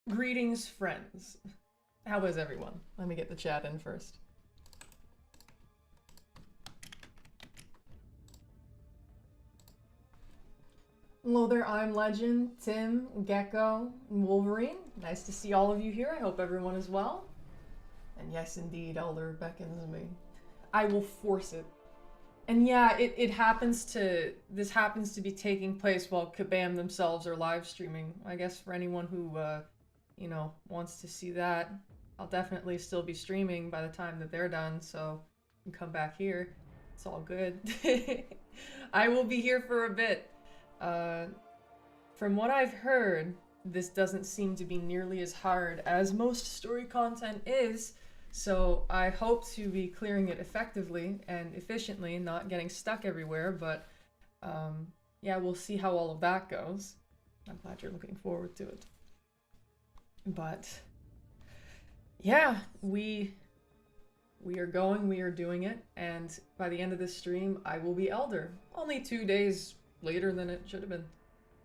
Greetings, friends. How is everyone? Let me get the chat in first. Hello there, I'm Legend, Tim, Gecko, and Wolverine. Nice to see all of you here. I hope everyone is well. And yes, indeed, Elder beckons me. I will force it. And yeah, this happens to be taking place while Kabam themselves are live streaming. I guess for anyone who, you know, wants to see that, I'll definitely still be streaming by the time that they're done, so you can come back here. It's all good. I will be here for a bit. From what I've heard, this doesn't seem to be nearly as hard as most story content is, so I hope to be clearing it effectively and efficiently, not getting stuck everywhere, but yeah, we'll see how all of that goes. I'm glad you're looking forward to it. But yeah, we are going, we are doing it, and by the end of this stream, I will be Elder. Only 2 days later than it should have been.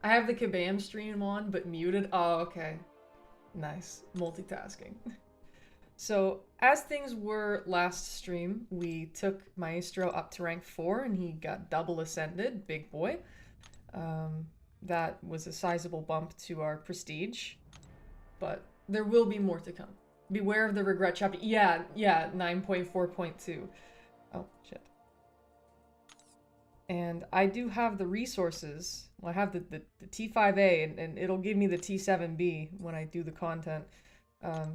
I have the Kabam stream on, but muted. Oh, okay. Nice. Multitasking. So, as things were last stream, we took Maestro up to rank 4, and he got double ascended. Big boy. That was a sizable bump to our prestige. But there will be more to come. Beware of the regret chapter. Yeah, 9.4.2. Oh, shit. And I do have the resources. Well, I have the T5A, and it'll give me the T7B when I do the content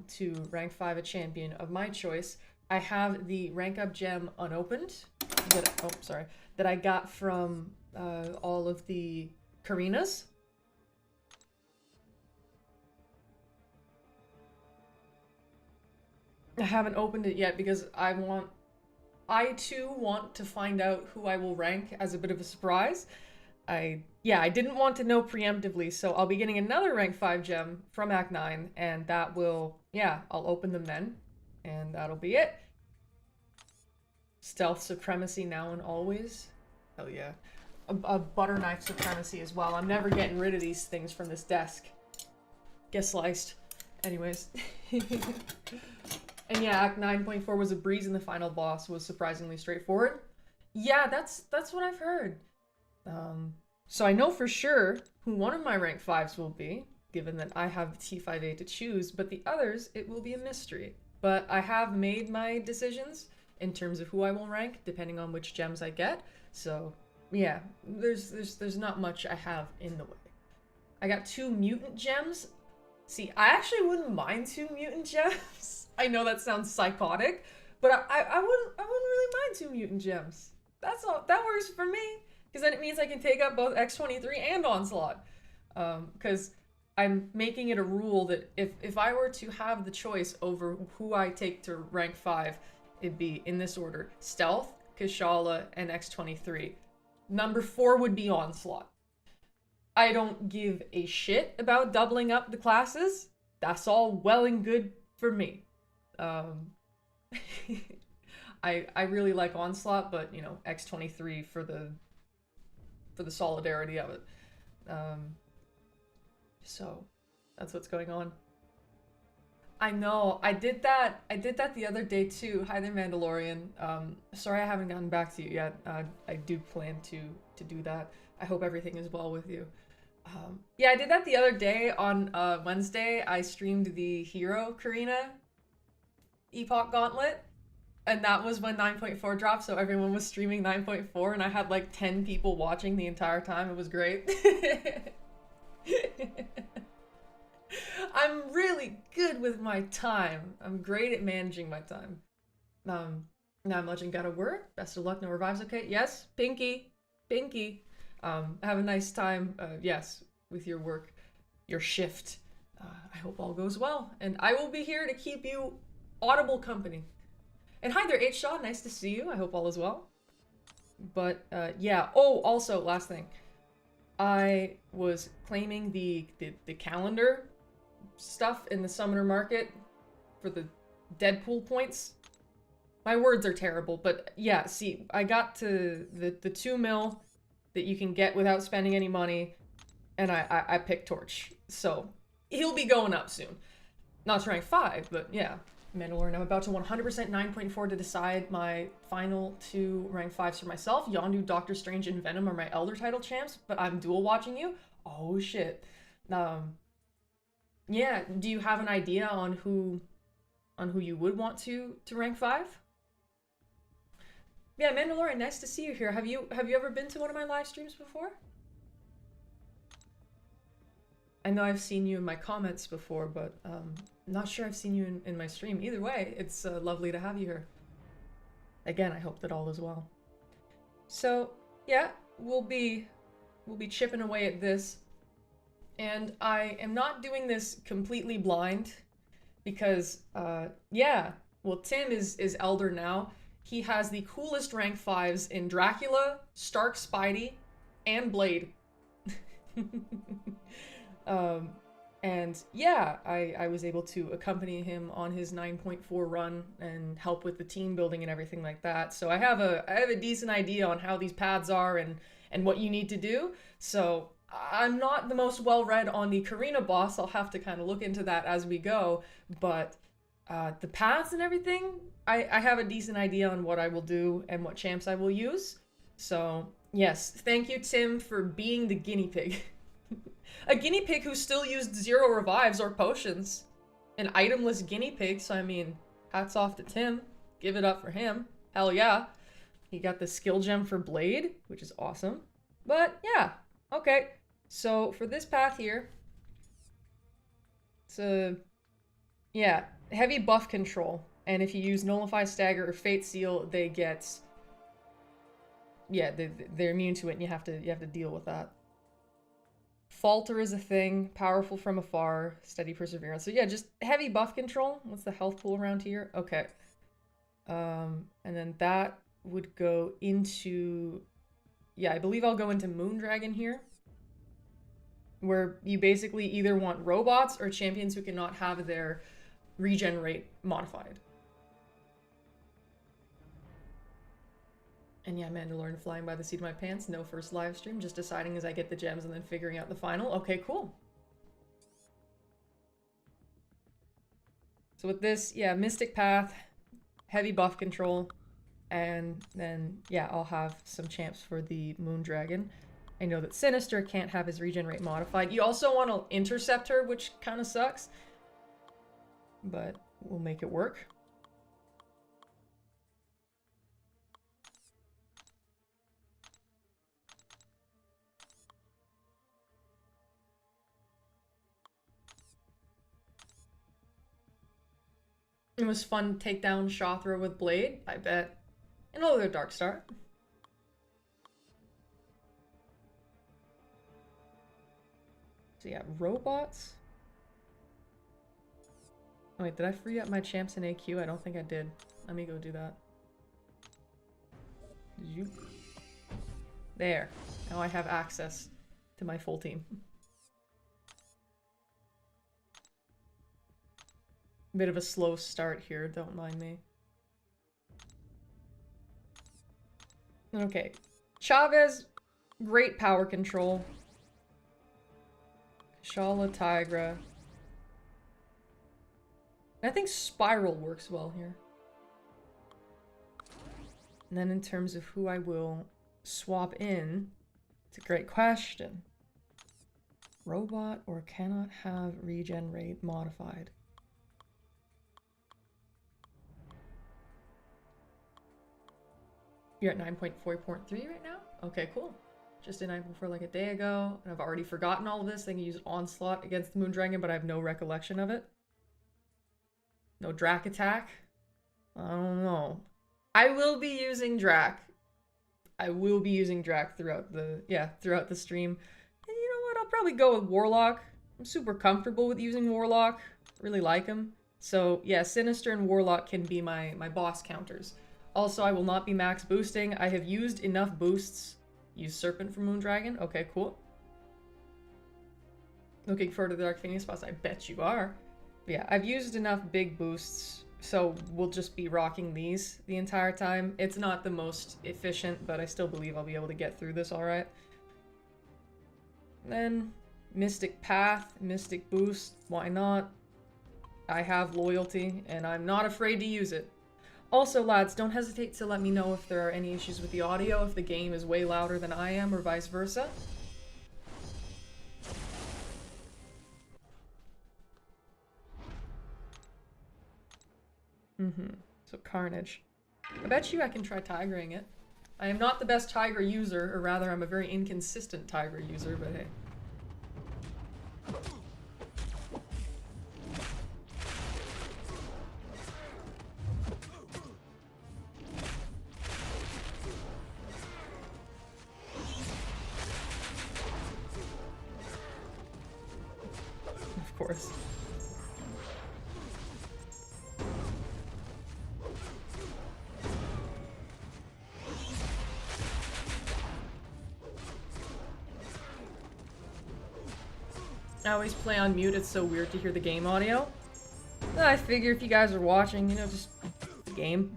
to rank 5 a champion of my choice. I have the rank up gem unopened that I got from all of the Karinas. I haven't opened it yet because I too want to find out who I will rank as a bit of a surprise. I didn't want to know preemptively, so I'll be getting another rank 5 gem from Act 9, and that will, I'll open them then, and that'll be it. Stealth supremacy now and always. Hell yeah. A butter knife supremacy as well. I'm never getting rid of these things from this desk. Get sliced. Anyways. And yeah, Act 9.4 was a breeze, and the final boss was surprisingly straightforward. Yeah, that's what I've heard. So I know for sure who one of my rank 5s will be, given that I have T5A to choose, but the others, it will be a mystery. But I have made my decisions in terms of who I will rank, depending on which gems I get. So yeah, there's not much I have in the way. I got 2 mutant gems. See, I actually wouldn't mind 2 mutant gems. I know that sounds psychotic, but I wouldn't really mind 2 mutant gems. That's all. That works for me, because then it means I can take up both X23 and Onslaught. Because I'm making it a rule that if I were to have the choice over who I take to rank 5, it'd be in this order: Stealth, Kashala, and X23. Number 4 would be Onslaught. I don't give a shit about doubling up the classes. That's all well and good for me. I really like Onslaught, but you know, X23 for the solidarity of it. So that's what's going on. I know, I did that the other day too. Hi there, Mandalorian. Sorry I haven't gotten back to you yet. I do plan to do that. I hope everything is well with you. Yeah, I did that the other day on Wednesday. I streamed the Hero Karina Epoch Gauntlet, and that was when 9.4 dropped, so everyone was streaming 9.4, and I had like 10 people watching the entire time. It was great. I'm really good with my time. I'm great at managing my time. Now I'm Legend, got a word? Best of luck, no revives, okay? Yes, Pinky. Have a nice time, yes, with your work, your shift. I hope all goes well, and I will be here to keep you audible company. And hi there, H-Shaw, nice to see you. I hope all is well. But, yeah. Oh, also, last thing. I was claiming the calendar stuff in the Summoner Market for the Deadpool points. My words are terrible, but yeah, see, I got to the 2 mil that you can get without spending any money, and I picked Torch. So, he'll be going up soon. Not to rank 5, but yeah. Mandalorian, I'm about to 100% 9.4 to decide my final 2 rank 5s for myself. Yondu, Doctor Strange, and Venom are my Elder title champs, but I'm dual watching you. Oh shit. Yeah, do you have an idea on who you would want to rank 5? Yeah, Mandalorian, nice to see you here. Have you ever been to one of my live streams before? I know I've seen you in my comments before, but not sure I've seen you in my stream. Either way, it's lovely to have you here. Again, I hope that all is well. So, yeah, we'll be chipping away at this. And I am not doing this completely blind because, yeah, well, Tim is Elder now. He has the coolest rank 5s in Dracula, Stark Spidey, and Blade. And yeah, I was able to accompany him on his 9.4 run and help with the team building and everything like that. So I have a decent idea on how these paths are and what you need to do. So I'm not the most well-read on the Karina boss. I'll have to kind of look into that as we go. But the paths and everything, I have a decent idea on what I will do and what champs I will use. So yes, thank you, Tim, for being the guinea pig. A guinea pig who still used 0 revives or potions. An itemless guinea pig, so I mean, hats off to Tim. Give it up for him. Hell yeah. He got the skill gem for Blade, which is awesome. But yeah, okay. So for this path here, it's a, yeah, heavy buff control. And if you use Nullify, Stagger, or Fate Seal, they get, yeah, they're immune to it, and you have to deal with that. Falter is a thing, powerful from afar, steady perseverance. So yeah, just heavy buff control. What's the health pool around here? Okay. And then that would go into, yeah, I believe I'll go into Moondragon here, where you basically either want robots or champions who cannot have their regen rate modified. And yeah, Mandalorian flying by the seat of my pants. No first live stream, just deciding as I get the gems and then figuring out the final. Okay, cool. So with this, yeah, Mystic Path, heavy buff control, and then, yeah, I'll have some champs for the Moondragon. I know that Sinister can't have his regen rate modified. You also want to intercept her, which kind of sucks. But we'll make it work. It was fun to take down Shothra with Blade, I bet. And another Dark Star. So yeah, robots. Oh wait, did I free up my champs in AQ? I don't think I did. Let me go do that. There. Now I have access to my full team. Bit of a slow start here, don't mind me. Okay. Chavez, great power control. Shala, Tigra. I think Spiral works well here. And then in terms of who I will swap in, it's a great question. Robot or cannot have regen rate modified. You're at 9.4.3 right now? Okay, cool. Just did 9.4 like a day ago, and I've already forgotten all of this. I can use Onslaught against the Moondragon, but I have no recollection of it. No Drac attack? I don't know. I will be using Drac. I will be using Drac throughout the, throughout the stream. And you know what? I'll probably go with Warlock. I'm super comfortable with using Warlock. Really like him. So yeah, Sinister and Warlock can be my boss counters. Also, I will not be max boosting. I have used enough boosts. Use Serpent for Moondragon. Okay, cool. Looking forward to the Dark Phoenix boss. I bet you are. But yeah, I've used enough big boosts, so we'll just be rocking these the entire time. It's not the most efficient, but I still believe I'll be able to get through this alright. Then, Mystic Path, Mystic Boost, why not? I have loyalty, and I'm not afraid to use it. Also, lads, don't hesitate to let me know if there are any issues with the audio, if the game is way louder than I am, or vice versa. So Carnage. I bet you I can try Tigering it. I am not the best Tiger user, or rather I'm a very inconsistent Tiger user, but hey. Of course. I always play on mute, it's so weird to hear the game audio. I figure if you guys are watching, you know, just the game.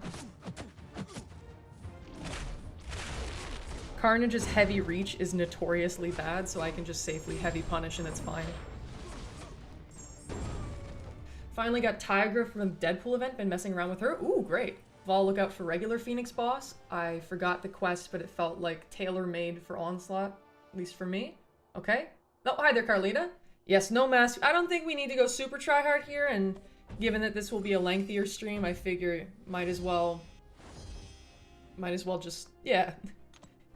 Carnage's heavy reach is notoriously bad, so I can just safely heavy punish and it's fine. Finally got Tigra from the Deadpool event, been messing around with her. Ooh, great. Vol, look out for regular Phoenix boss. I forgot the quest, but it felt like tailor-made for Onslaught, at least for me. Okay. Oh, hi there, Carlita. Yes, no mask. I don't think we need to go super tryhard here, and given that this will be a lengthier stream, I figure might as well just, yeah,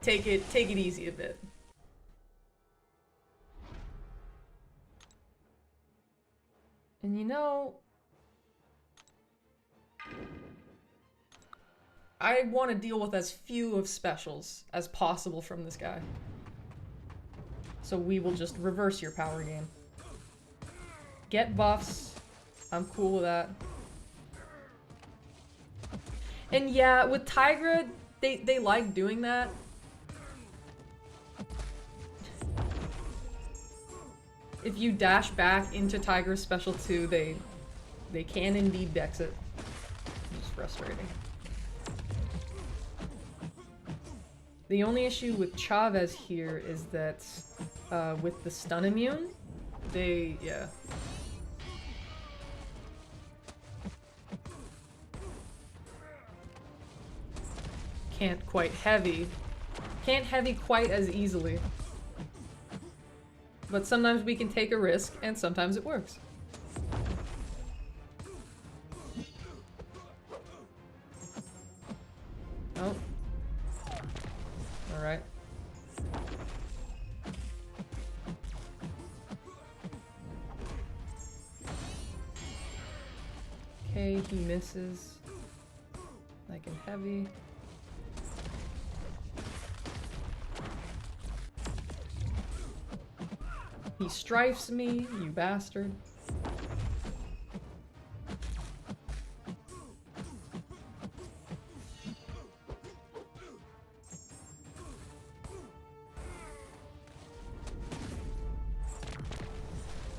take it easy a bit. And you know, I want to deal with as few of specials as possible from this guy. So we will just reverse your power game. Get buffs. I'm cool with that. And yeah, with Tigra, they like doing that. If you dash back into Tigra's special 2, they can indeed dex it. It's frustrating. The only issue with Chavez here is that with the stun immune, yeah. Can't heavy quite as easily. But sometimes we can take a risk, and sometimes it works. Oh. Alright. Okay, he misses. I can heavy. He strifes me, you bastard.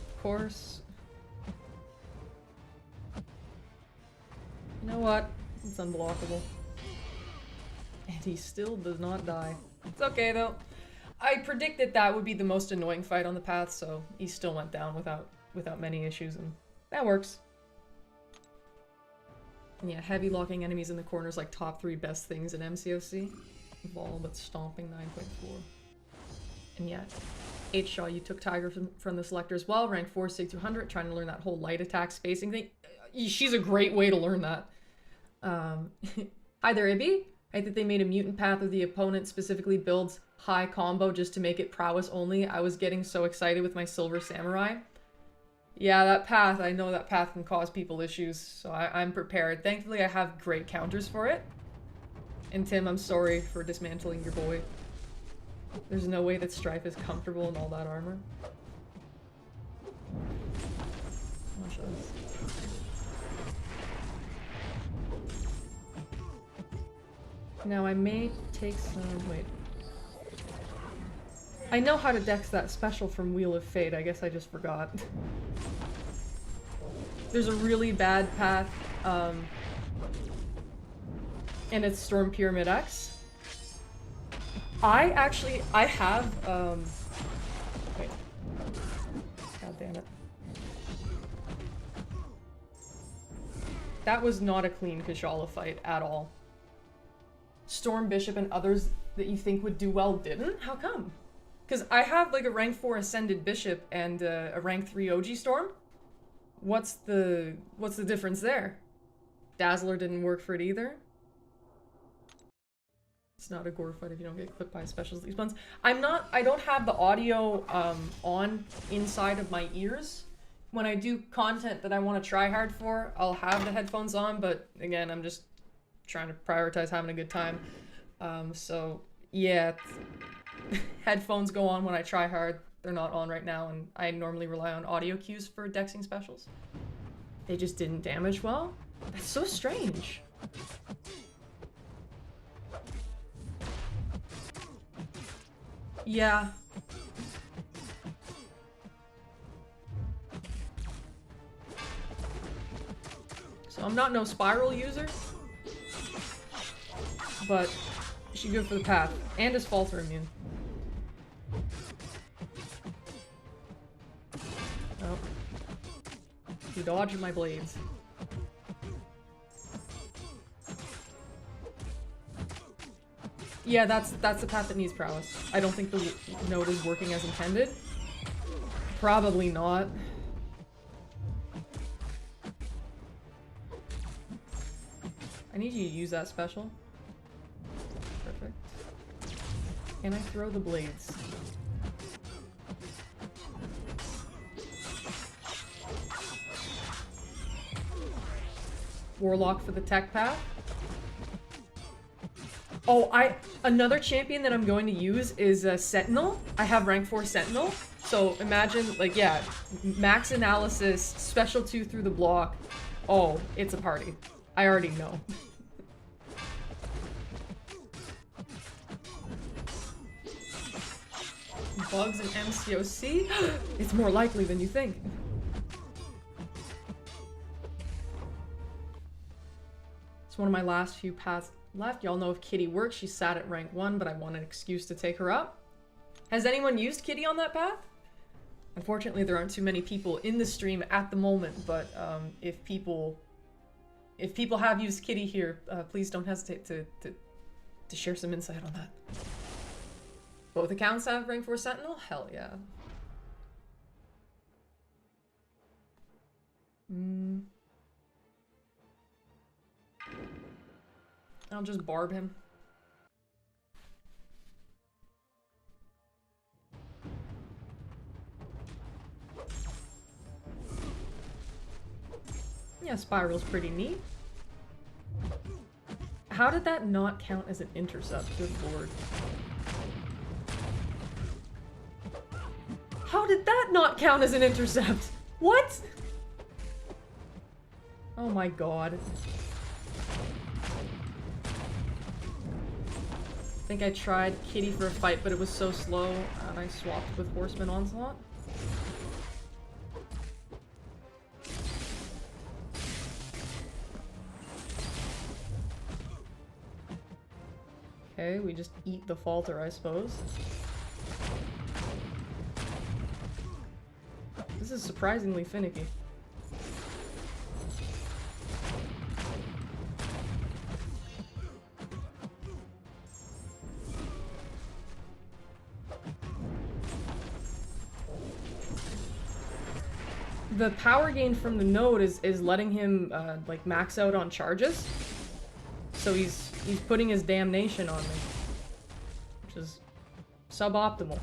Of course. You know what? It's unblockable. And he still does not die. It's okay though. I predicted that would be the most annoying fight on the path, so he still went down without many issues, and that works. And yeah, heavy locking enemies in the corners like top 3 best things in MCOC. Vol, but stomping 9.4. And yeah, H-Shaw, you took Tiger from the selector as well, rank 4, sig 200, trying to learn that whole light attack spacing thing. She's a great way to learn that. Hi there, Ibby. I think they made a mutant path where the opponent specifically builds high combo just to make it prowess only. I was getting so excited with my Silver Samurai. Yeah, that path, I know that path can cause people issues, so I'm prepared. Thankfully, I have great counters for it. And Tim, I'm sorry for dismantling your boy. There's no way that Strife is comfortable in all that armor. Watch this. Now I may take some, wait. I know how to dex that special from Wheel of Fate, I guess I just forgot. There's a really bad path, and it's Storm Pyramid X. I have, wait. god. That was not a clean Kashala fight at all. Storm Bishop and others that you think would do well didn't? How come? Because I have like a rank 4 Ascended Bishop and a rank 3 OG Storm. What's the difference there? Dazzler didn't work for it either. It's not a gore fight if you don't get clipped by specials these ones. I don't have the audio on inside of my ears. When I do content that I want to try hard for, I'll have the headphones on, but again, I'm just trying to prioritize having a good time. So yeah, headphones go on when I try hard. They're not on right now, and I normally rely on audio cues for dexing specials. They just didn't damage well? That's so strange. Yeah. So I'm not no spiral user, but she's good for the path, and is falter immune. Oh. You dodged my blades. Yeah, that's the path that needs prowess. I don't think the node is working as intended. Probably not. I need you to use that special. Perfect. Can I throw the blades? Warlock for the tech path. Oh, another champion that I'm going to use is Sentinel. I have rank 4 Sentinel. So imagine, like, yeah, max analysis, special 2 through the block. Oh, it's a party. I already know. Bugs and MCOC? It's more likely than you think. It's one of my last few paths left. Y'all know if Kitty works. She's sat at rank 1, but I want an excuse to take her up. Has anyone used Kitty on that path? Unfortunately, there aren't too many people in the stream at the moment, but if people have used Kitty here, please don't hesitate to share some insight on that. Both accounts have rank 4 Sentinel? Hell yeah. I'll just barb him. Yeah, Spiral's pretty neat. How did that not count as an intercept? Good lord. How did that not count as an intercept? What? Oh my god. I think I tried Kitty for a fight, but it was so slow, and I swapped with Horseman Onslaught. Okay, we just eat the falter, I suppose. This is surprisingly finicky. The power gain from the node is letting him like max out on charges. So he's putting his damnation on me, which is suboptimal.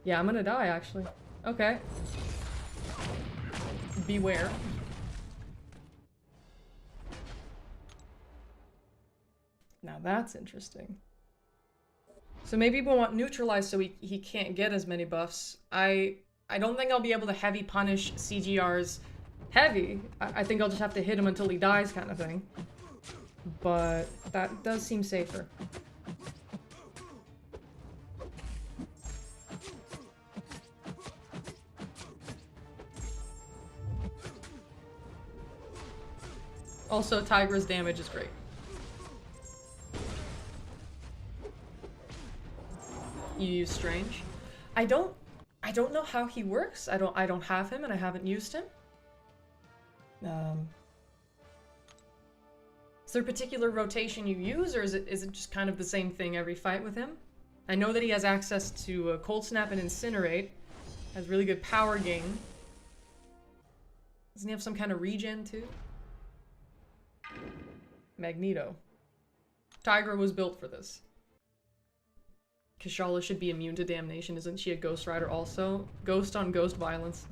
Yeah, I'm gonna die, actually. Okay. Beware. Now that's interesting. So maybe we want neutralize so he can't get as many buffs. I don't think I'll be able to heavy punish CGR's heavy. I think I'll just have to hit him until he dies kind of thing. But that does seem safer. Also, Tigra's damage is great. You use Strange. I don't know how he works. I don't have him and I haven't used him. Is there a particular rotation you use, or is it just kind of the same thing every fight with him? I know that he has access to Cold Snap and Incinerate. Has really good power gain. Doesn't he have some kind of regen too? Magneto. Tigra was built for this. Kashala should be immune to damnation. Isn't she a Ghost Rider also? Ghost on ghost violence.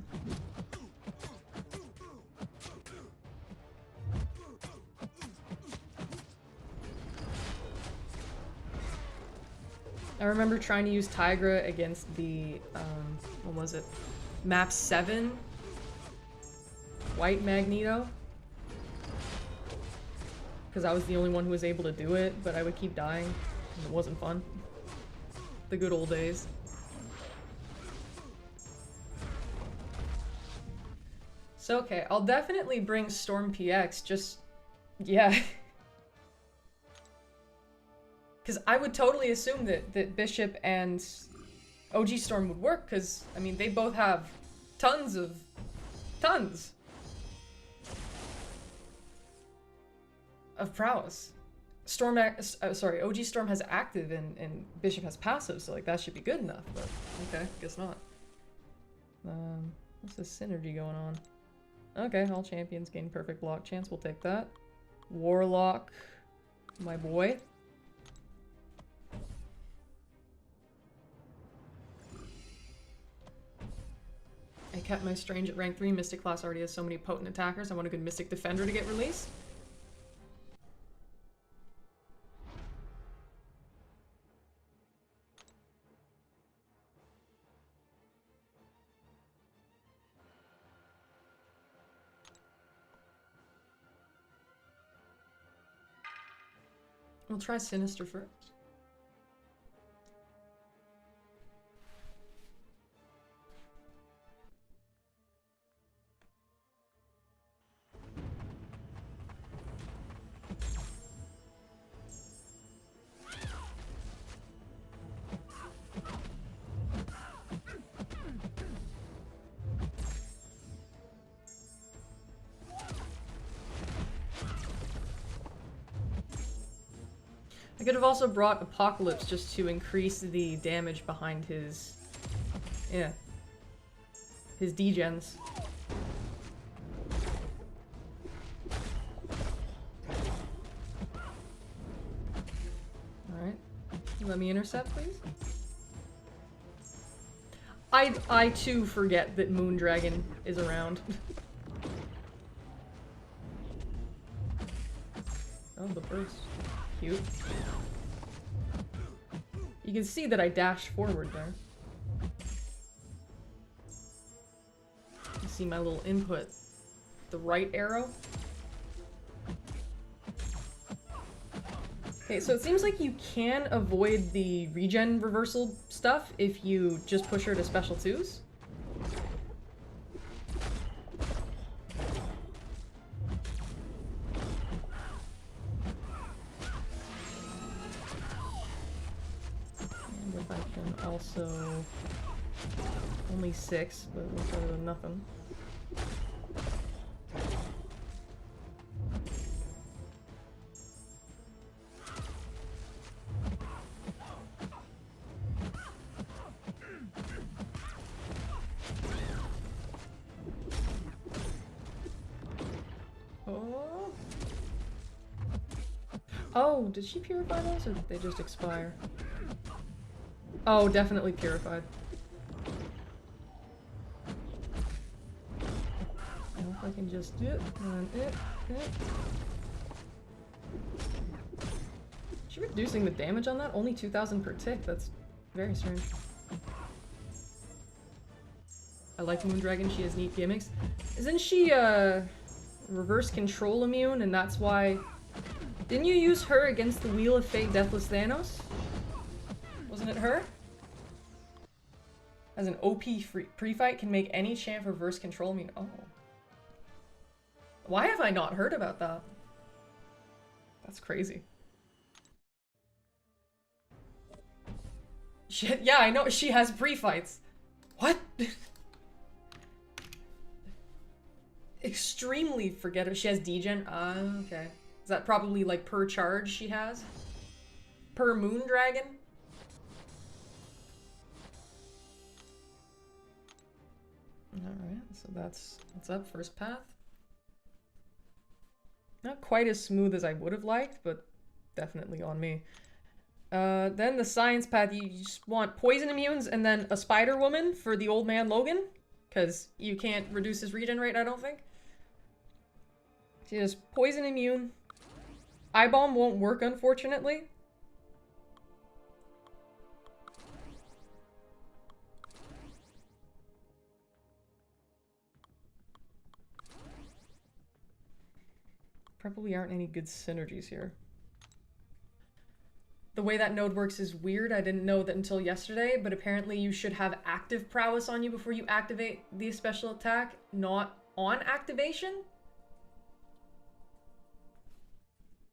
I remember trying to use Tigra against the, what was it? Map 7? White Magneto? Because I was the only one who was able to do it, but I would keep dying. And it wasn't fun. The good old days. So okay, I'll definitely bring Storm PX, just... yeah. Because I would totally assume that Bishop and OG Storm would work, because, I mean, they both have tons of prowess. Sorry, OG Storm has active and Bishop has passive, so like that should be good enough, but okay, guess not. What's this synergy going on? Okay, all champions gain perfect block chance, we'll take that. Warlock, my boy. I kept my Strange at rank 3. Mystic class already has so many potent attackers. I want a good Mystic Defender to get released. We'll try Sinister first. I could have also brought Apocalypse just to increase the damage behind his... yeah. His degens. Alright. Let me intercept, please. I too forget that Moondragon is around. Oh, the burst. Cute. You can see that I dashed forward there. You see my little input. The right arrow. Okay, so it seems like you can avoid the regen reversal stuff if you just push her to special 2s. Also, only 6, but it's better than nothing. Oh. Oh, did she purify those, or did they just expire? Oh, definitely purified. Now if I can just do it, and it. Is she reducing the damage on that? Only 2,000 per tick. That's very strange. I like Moondragon. She has neat gimmicks. Isn't she reverse control immune, and that's why? Didn't you use her against the Wheel of Fate Deathless Thanos? Wasn't it her? As an OP pre-fight can make any champ reverse control immune. Oh. Why have I not heard about that? That's crazy. Yeah, I know she has pre-fights. What? Extremely forgetter. She has degen. Okay. Is that probably like per charge she has? Per moon dragon? Alright, so that's up. First path. Not quite as smooth as I would have liked, but definitely on me. Then the science path, you just want poison immunes and then a spider woman for the old man Logan. Because you can't reduce his regen rate, I don't think. So just poison immune. Eye bomb won't work, unfortunately. Probably aren't any good synergies here. The way that node works is weird. I didn't know that until yesterday, but apparently you should have active prowess on you before you activate the special attack, not on activation?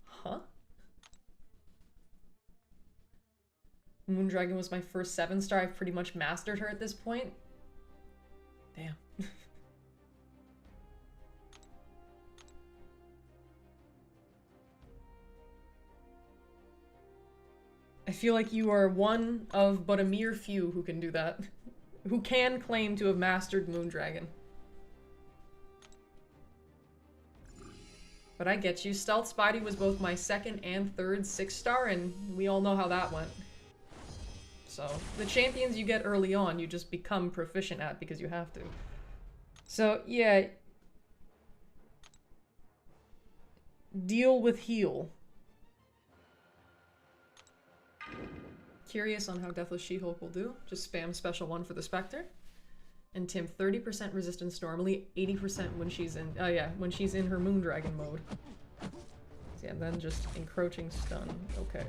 Huh? Moondragon was my first 7-star. I've pretty much mastered her at this point. Damn. I feel like you are one of but a mere few who can do that. Who can claim to have mastered Moondragon. But I get you. Stealth Spidey was both my 2nd and 3rd 6-star, and we all know how that went. So, the champions you get early on, you just become proficient at because you have to. So, yeah. Deal with heal. Curious on how Deathless She-Hulk will do. Just spam special 1 for the Spectre. And Tim, 30% resistance normally, 80% when she's in, oh yeah, when she's in her Moondragon mode. So yeah, then just encroaching stun, okay.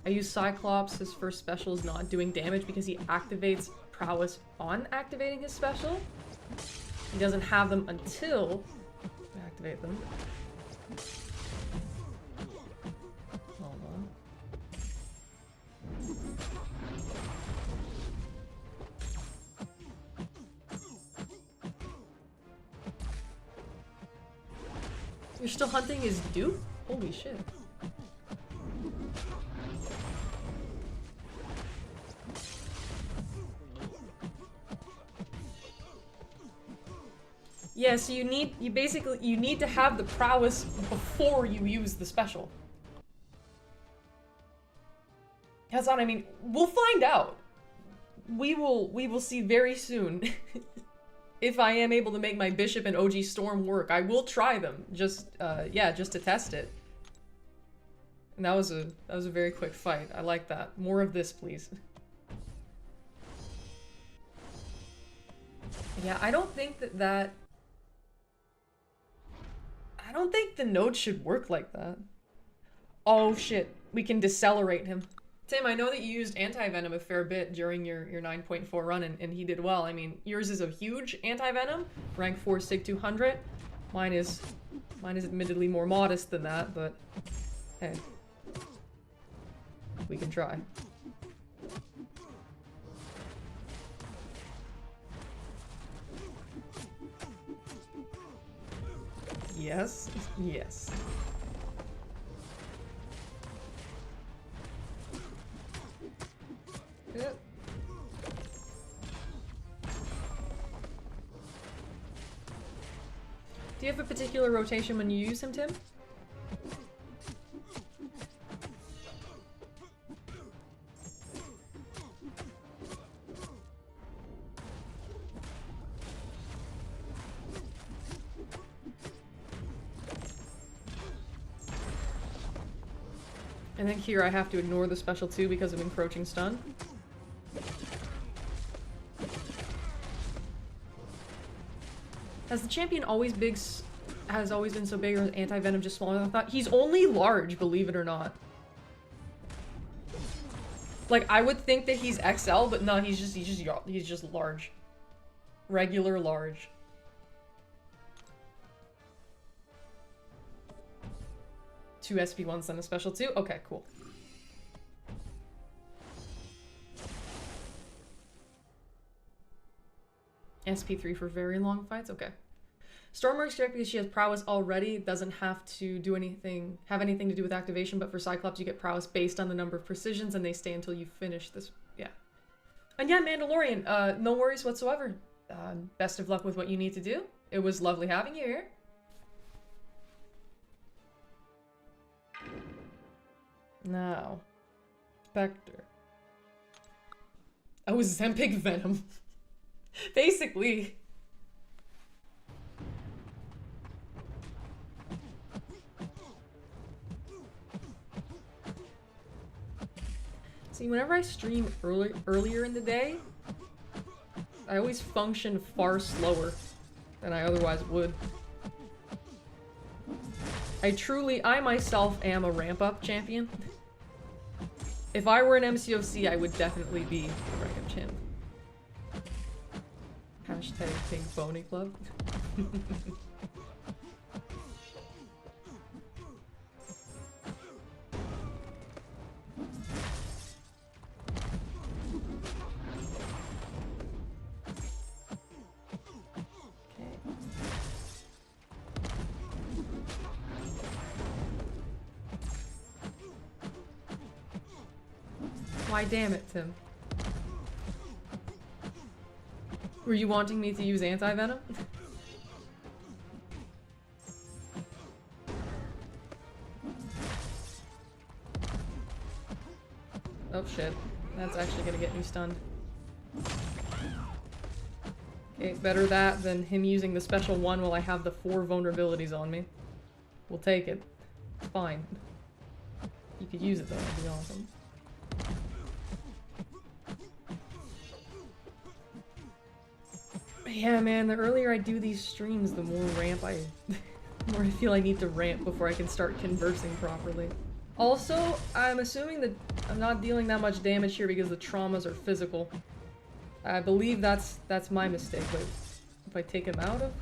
I use Cyclops, his first special is not doing damage because he activates prowess on activating his special. He doesn't have them until I activate them. Hold on. You're still hunting his dupe? Holy shit. Yeah, so you need to have the prowess before you use the special. That's what I mean. We'll find out. We will see very soon. If I am able to make my Bishop and OG Storm work, I will try them. Just yeah, just to test it. And that was a very quick fight. I like that. More of this, please. Yeah, I don't think I don't think the node should work like that. Oh shit, we can decelerate him. Tim, I know that you used anti-venom a fair bit during your 9.4 run, and he did well. I mean, yours is a huge anti-venom, rank 4 Sig 200. Mine is admittedly more modest than that, but hey, we can try. Yes, yes. Yep. Do you have a particular rotation when you use him, Tim? I think here I have to ignore the special 2 because of encroaching stun. Has the champion always been so big, or is anti-venom just smaller than I thought? He's only large, believe it or not. Like, I would think that he's XL, but no, he's just large. Regular large. Two SP1s and a special 2? Okay, cool. SP3 for very long fights? Okay. Storm works great because she has prowess already. It doesn't have to do anything, have anything to do with activation, but for Cyclops you get prowess based on the number of precisions and they stay until you finish this. Yeah. And yeah, Mandalorian, no worries whatsoever. Best of luck with what you need to do. It was lovely having you here. Now, Spectre. Oh, Zempic Venom. Basically. See, whenever I stream earlier in the day, I always function far slower than I otherwise would. I myself am a ramp-up champion. If I were an MCOC, I would definitely be a rank-up champ. Hashtag Pink Pony Club. Why damn it, Tim? Were you wanting me to use anti-venom? Oh shit. That's actually gonna get me stunned. Okay, better that than him using the special one while I have the 4 vulnerabilities on me. We'll take it. Fine. You could use it though, that'd be awesome. Yeah, man, the earlier I do these streams, the more ramp the more I feel I need to ramp before I can start conversing properly. Also, I'm assuming that I'm not dealing that much damage here because the traumas are physical. I believe that's my mistake. Wait, if I take him out of...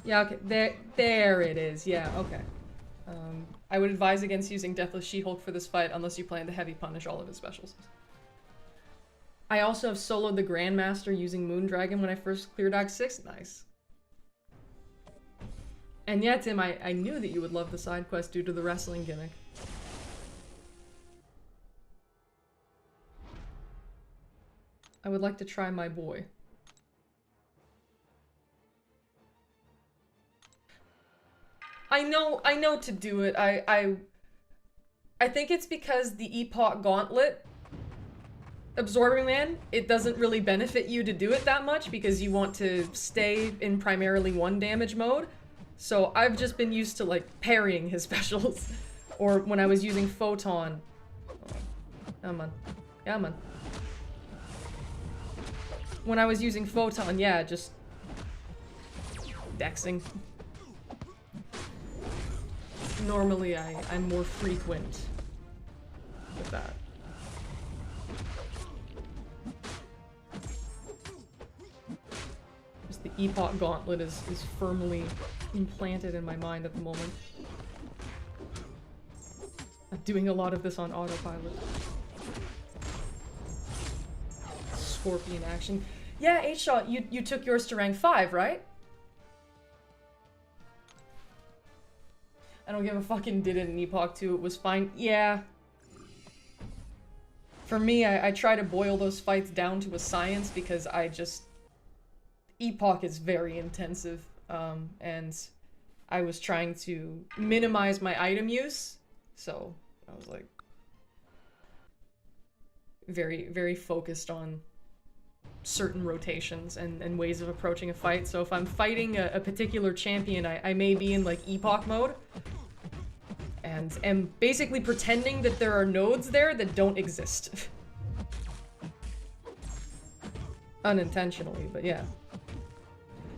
Yeah, okay, there it is, yeah, okay. I would advise against using Deathless She-Hulk for this fight unless you plan to heavy punish all of his specials. I also have soloed the Grandmaster using Moondragon when I first cleared Act 6. Nice. And yeah, Tim, I knew that you would love the side quest due to the wrestling gimmick. I would like to try my boy. I know to do it. I think it's because the Epoch Gauntlet Absorbing Man, it doesn't really benefit you to do it that much because you want to stay in primarily 1 damage mode. So I've just been used to like parrying his specials. Or when I was using Photon. Oh, come on. Come on. When I was using Photon, yeah, just dexing. Normally I'm more frequent with that. The Epoch Gauntlet is firmly implanted in my mind at the moment. I'm doing a lot of this on autopilot. Scorpion action. Yeah, 8-Shot, you took yours to rank 5, right? I don't give a fucking did it in Epoch 2, it was fine. Yeah. For me, I try to boil those fights down to a science because I just... Epoch is very intensive, and I was trying to minimize my item use, so I was like very, very focused on certain rotations and ways of approaching a fight. So if I'm fighting a particular champion, I may be in like Epoch mode and am basically pretending that there are nodes there that don't exist. Unintentionally, but yeah.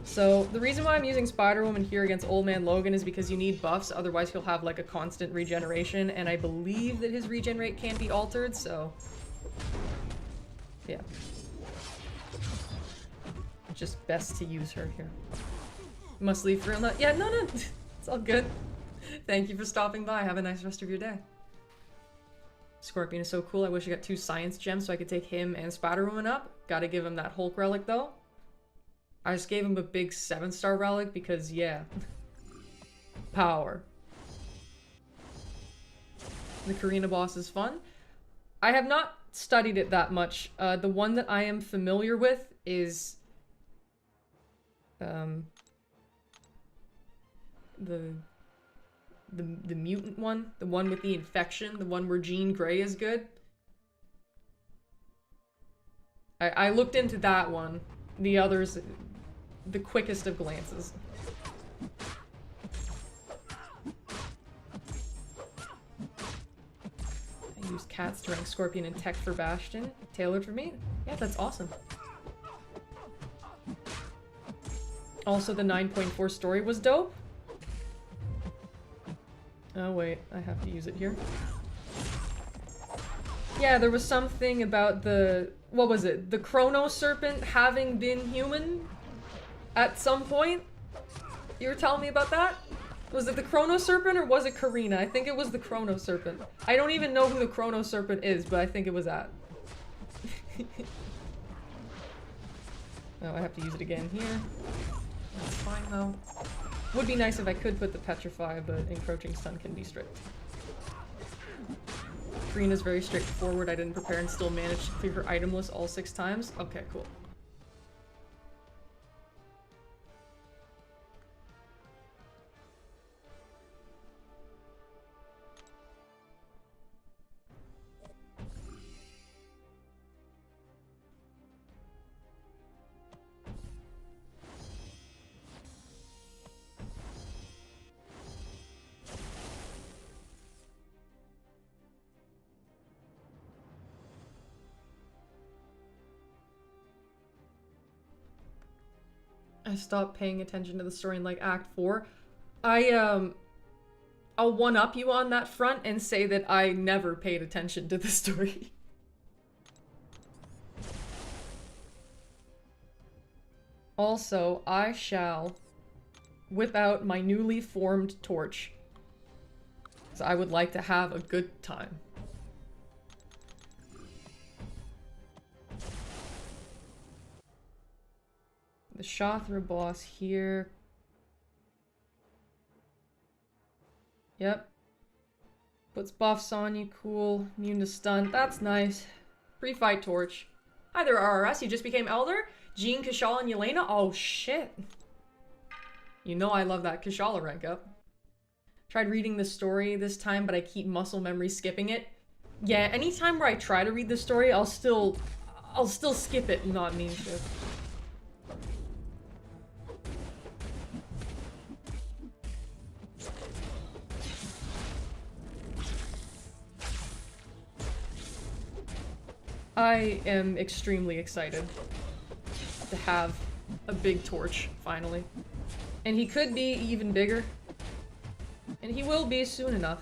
So, the reason why I'm using Spider-Woman here against Old Man Logan is because you need buffs, otherwise he'll have like a constant regeneration, and I believe that his regen rate can't be altered, so... yeah. Just best to use her here. Must leave for a yeah, no, it's all good. Thank you for stopping by, have a nice rest of your day. Scorpion is so cool. I wish I got 2 science gems so I could take him and Spider-Woman up. Gotta give him that Hulk relic though. I just gave him a big 7-star relic because, yeah. Power. The Karina boss is fun. I have not studied it that much. The one that I am familiar with is... the mutant one. The one with the infection. The one where Jean Grey is good. I looked into that one. The others... the quickest of glances. I used cats to rank Scorpion and Tech for Bastion. Tailored for me? Yeah, that's awesome. Also, the 9.4 story was dope. Oh wait, I have to use it here. Yeah, there was something about the... what was it? The Chrono Serpent having been human? At some point? You were telling me about that? Was it the Chrono Serpent or was it Karina? I think it was the Chrono Serpent. I don't even know who the Chrono Serpent is, but I think it was that. Oh, I have to use it again here. That's fine though. Would be nice if I could put the Petrify, but Encroaching Stun can be strict. Karina's very straightforward. I didn't prepare and still managed to clear her item list all 6 times. Okay, cool. I stopped paying attention to the story in like Act 4. I'll one-up you on that front and say that I never paid attention to the story. Also, I shall whip out my newly formed torch. So I would like to have a good time. The Shothra boss here. Yep. Puts buffs on you, cool. Immune to stun, that's nice. Pre-fight torch. Hi there, RRS, you just became Elder? Jean, Kashala, and Yelena? Oh shit. You know I love that Kashala rank up. Tried reading the story this time, but I keep muscle memory skipping it. Yeah, anytime where I try to read the story, I'll still skip it and not mean to. I am extremely excited to have a big torch, finally. And he could be even bigger. And he will be soon enough.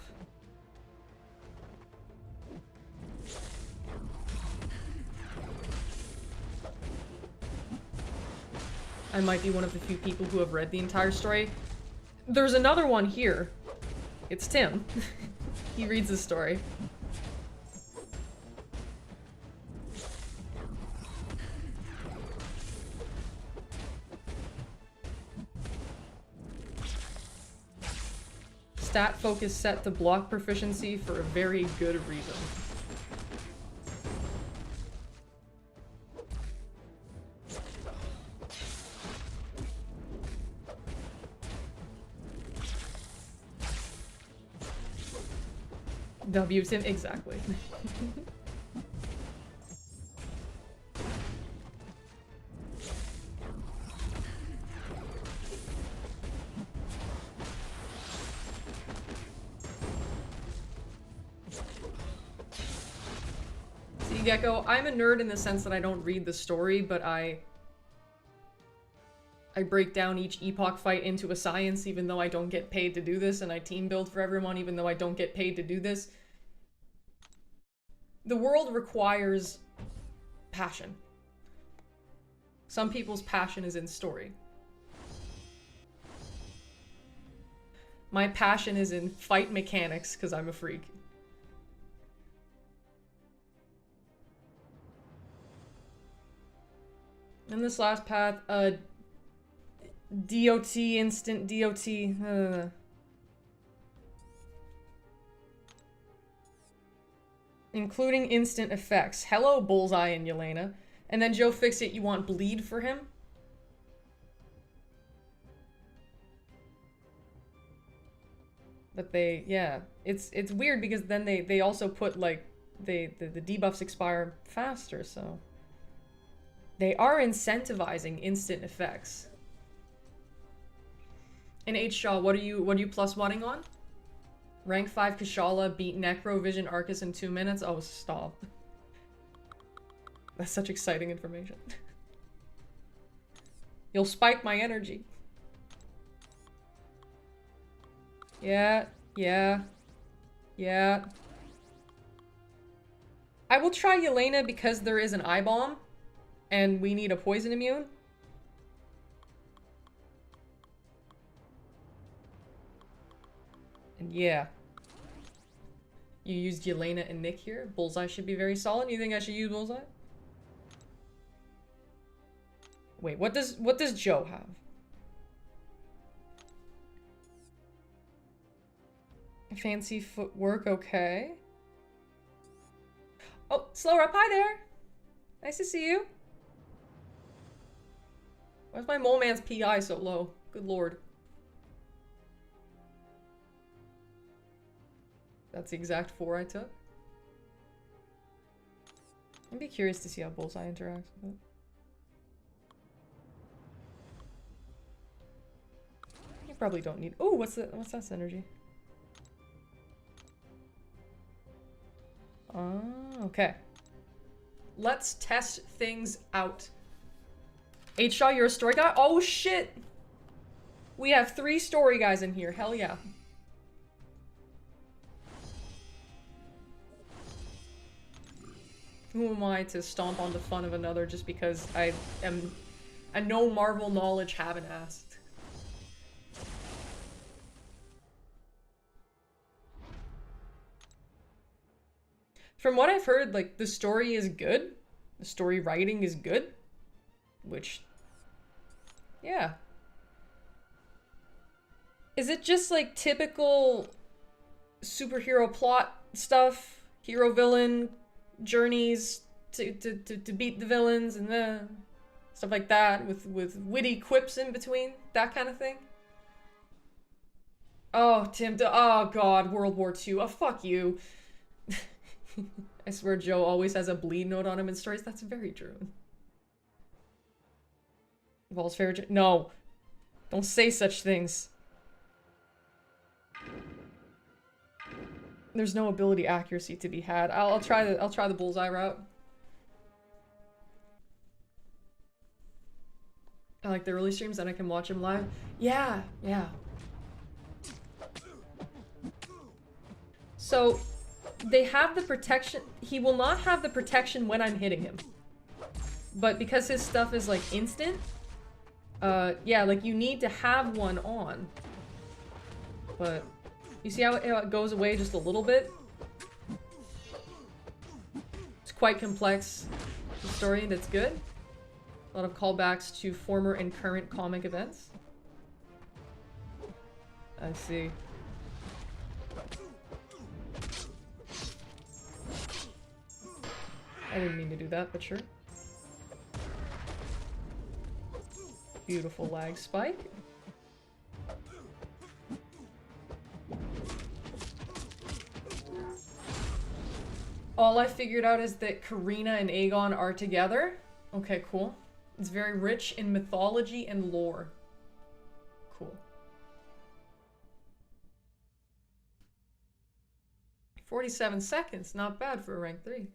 I might be one of the few people who have read the entire story. There's another one here. It's Tim. He reads the story. Stat focus set to block proficiency for a very good reason. W Tim, exactly. Gecko, I'm a nerd in the sense that I don't read the story, but I break down each epoch fight into a science even though I don't get paid to do this, and I team build for everyone even though I don't get paid to do this. The world requires passion. Some people's passion is in story. My passion is in fight mechanics because I'm a freak. In this last path, DOT, instant DOT. Including instant effects. Hello, Bullseye and Yelena. And then Joe Fixit, you want bleed for him? But they, yeah. It's weird because then they also put, like, the debuffs expire faster, so... They are incentivizing instant effects. And H. Shaw, what are you plus one-ing on? Rank 5 Kashala, beat Necro, Vision Arcus in 2 minutes? Oh, stop. That's such exciting information. You'll spike my energy. Yeah. I will try Yelena because there is an eye bomb. And we need a poison immune. And yeah. You used Yelena and Nick here. Bullseye should be very solid. You think I should use Bullseye? Wait, what does Joe have? Fancy footwork, okay. Oh, Slower Up, hi there. Nice to see you. Why's my mole man's PI so low? Good lord. That's the exact 4 I took. I'd be curious to see how Bullseye interacts with it. You probably don't need. Oh, what's that synergy? Oh, okay. Let's test things out. H. Shaw, you're a story guy? Oh shit! We have 3 story guys in here. Hell yeah. Who am I to stomp on the fun of another just because I am a no Marvel knowledge haven't asked? From what I've heard, like, the story is good. The story writing is good. Which, yeah. Is it just like typical superhero plot stuff? Hero villain journeys to beat the villains and stuff like that with witty quips in between, that kind of thing? Oh, Tim, oh god, World War II. Oh, fuck you. I swear Joe always has a bleed note on him in stories. That's very true. Vol's favorite. No, don't say such things. There's no ability accuracy to be had. I'll try the Bullseye route. I like the early streams, then I can watch him live. Yeah. So they have the protection. He will not have the protection when I'm hitting him. But because his stuff is like instant, yeah, like you need to have one on. But you see how it goes away just a little bit? It's quite complex, the story, and it's good. A lot of callbacks to former and current comic events. I see. I didn't mean to do that, but sure. Beautiful lag spike. All I figured out is that Karina and Aegon are together. Okay, cool. It's very rich in mythology and lore. Cool. 47 seconds, not bad for a rank 3.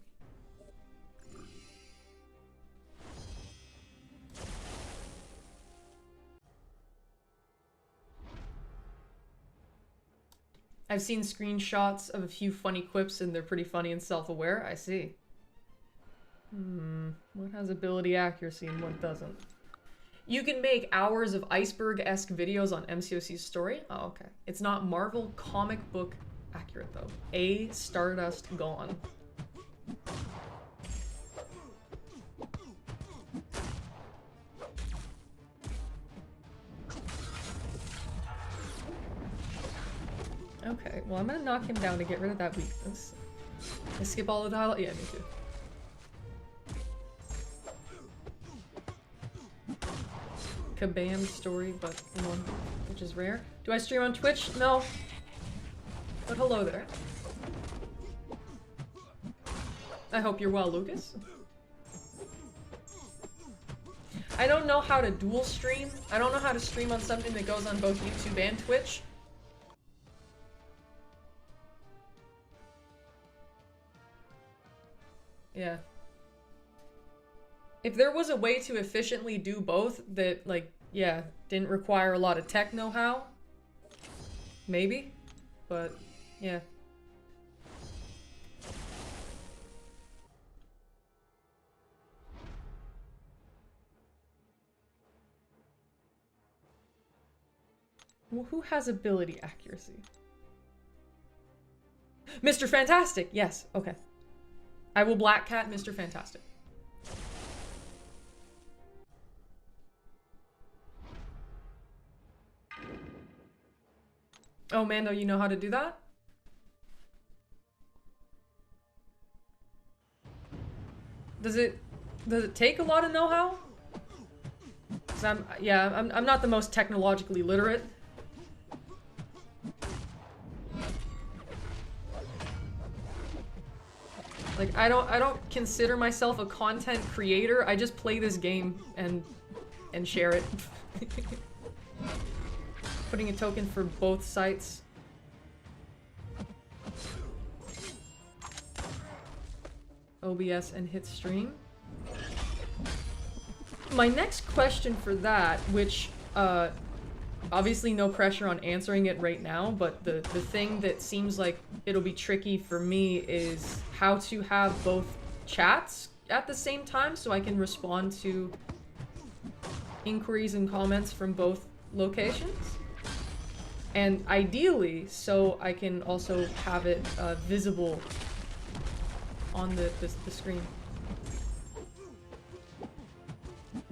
I've seen screenshots of a few funny quips and they're pretty funny and self-aware. I see. What has ability accuracy and what doesn't? You can make hours of iceberg-esque videos on MCOC's story. Oh, okay. It's not Marvel comic book accurate, though. A Stardust gone. Okay, well I'm gonna knock him down to get rid of that weakness. I skip all the dialogue? Yeah, me too. Kabam story, but one, which is rare. Do I stream on Twitch? No. But hello there. I hope you're well, Lucas. I don't know how to dual stream. I don't know how to stream on something that goes on both YouTube and Twitch. Yeah. If there was a way to efficiently do both that, like, yeah, didn't require a lot of tech know-how, maybe, but, yeah. Well, who has ability accuracy? Mr. Fantastic! Yes, okay. I will black cat Mr. Fantastic. Oh, Mando, you know how to do that? Does it take a lot of know-how? Cause I'm not the most technologically literate. Like I don't consider myself a content creator. I just play this game and share it. Putting a token for both sites. OBS and hit stream. My next question for that, which obviously no pressure on answering it right now, but the thing that seems like it'll be tricky for me is how to have both chats at the same time so I can respond to inquiries and comments from both locations. And ideally, so I can also have it visible on the screen.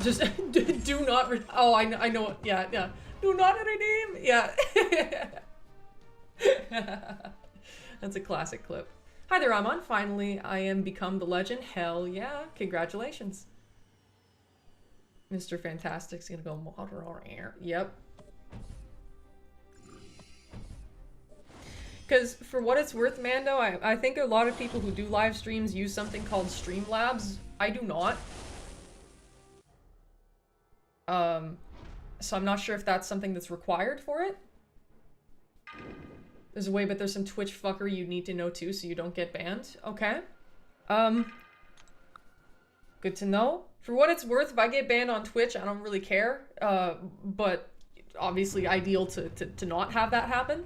Just do not oh, I know, yeah. Do not redeem! Yeah. That's a classic clip. Hi there, Ramon. Finally, I am become the legend. Hell yeah. Congratulations. Mr. Fantastic's gonna go water or air. Yep. Because for what it's worth, Mando, I think a lot of people who do live streams use something called Streamlabs. I do not. So I'm not sure if that's something that's required for it. There's a way, but there's some Twitch fucker you need to know too so you don't get banned. Okay. Good to know. For what it's worth, if I get banned on Twitch, I don't really care. But obviously ideal to not have that happen.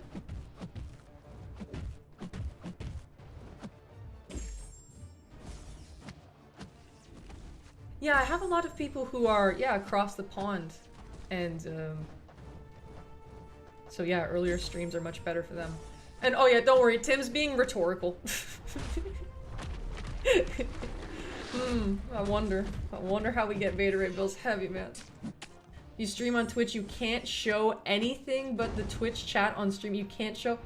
Yeah, I have a lot of people who are, yeah, across the pond. And, so yeah, earlier streams are much better for them. And oh yeah, don't worry, Tim's being rhetorical. I wonder how we get Vader Ray bills heavy, man. You stream on Twitch, you can't show anything but the Twitch chat on stream. You can't show...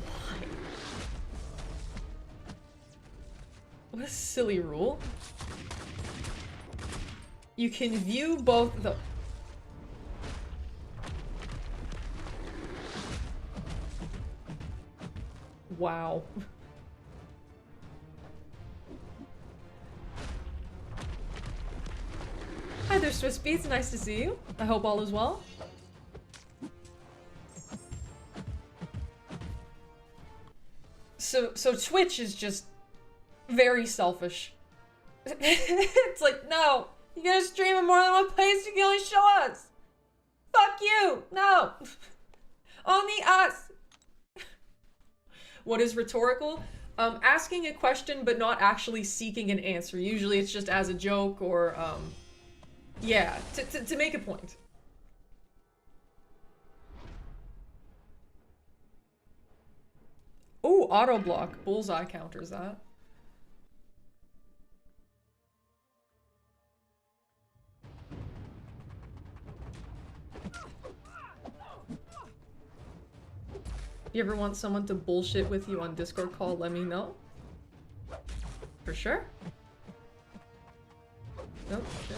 Why? What a silly rule. You can view both the... Wow. Hi there, Swiss Beats. Nice to see you. I hope all is well. So Twitch is just very selfish. It's like, no, you gotta stream in more than one place. You can only show us. Fuck you. No. Only us. What is rhetorical? Asking a question but not actually seeking an answer. Usually it's just as a joke or, yeah, to make a point. Ooh, auto block. Bullseye counters that. If you ever want someone to bullshit with you on Discord call, let me know. For sure. Nope, shit.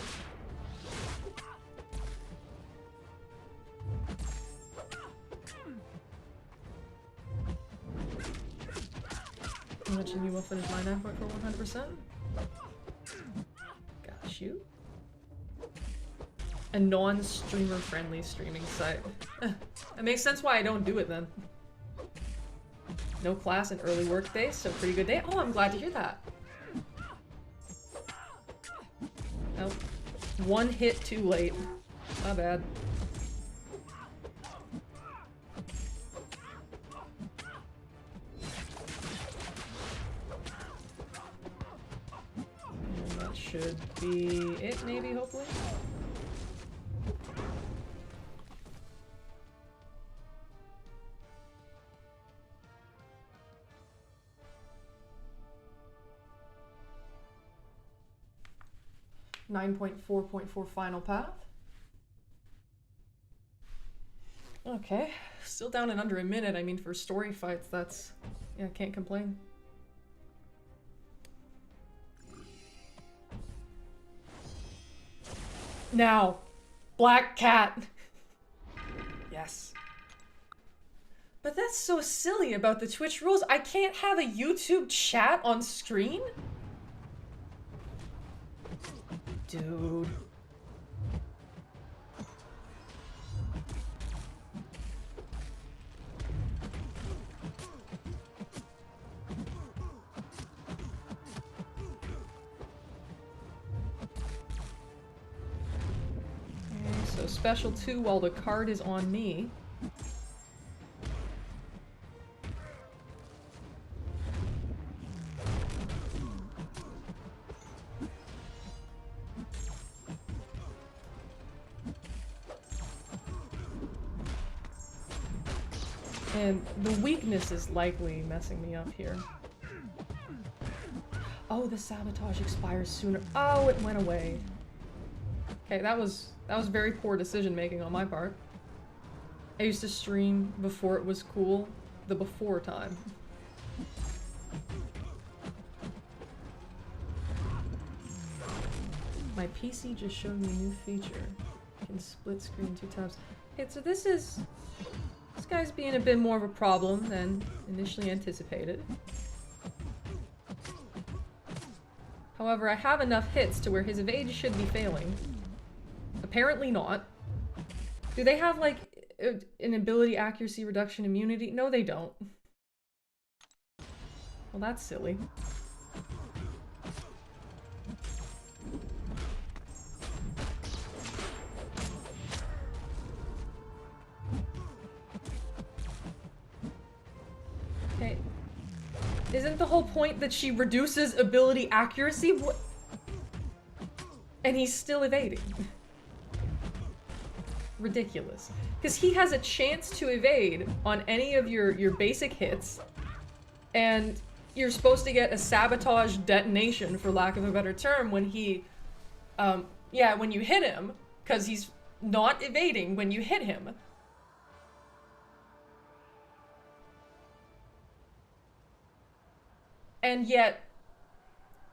How much and you will finish my 9.4 100%? Got you. A non-streamer friendly streaming site. It makes sense why I don't do it then. No class and early work days, so pretty good day. Oh, I'm glad to hear that. Nope. One hit too late. Not bad. And that should be it, maybe, hopefully. .4.4 final path. Okay, still down in under a minute. I mean, for story fights, that's... yeah, can't complain. Now, Black Cat. Yes. But that's so silly about the Twitch rules. I can't have a YouTube chat on screen? Dude. Okay, so special 2 while the card is on me. And the weakness is likely messing me up here. Oh, the sabotage expires sooner. Oh, it went away. Okay, that was very poor decision making on my part. I used to stream before it was cool, the before time. My PC just showed me a new feature. I can split screen 2 times. Okay, so this guy's being a bit more of a problem than initially anticipated. However, I have enough hits to where his evade should be failing. Apparently not. Do they have, like, an ability accuracy reduction immunity? No, they don't. Well, that's silly. Okay. Isn't the whole point that she reduces ability accuracy? What? And he's still evading. Ridiculous. Because he has a chance to evade on any of your basic hits, and you're supposed to get a sabotage detonation, for lack of a better term, when he, yeah, when you hit him, because he's not evading when you hit him. And yet,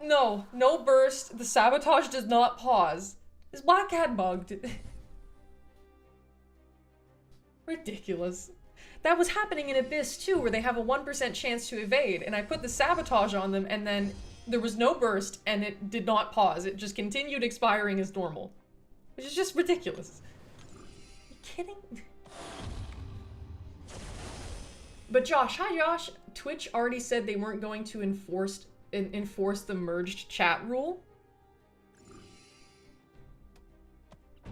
no burst, the sabotage does not pause. Is Black Cat bugged? Ridiculous. That was happening in Abyss too, where they have a 1% chance to evade, and I put the sabotage on them, and then there was no burst, and it did not pause. It just continued expiring as normal. Which is just ridiculous. Are you kidding? But Josh, hi Josh! Twitch already said they weren't going to enforce the merged chat rule.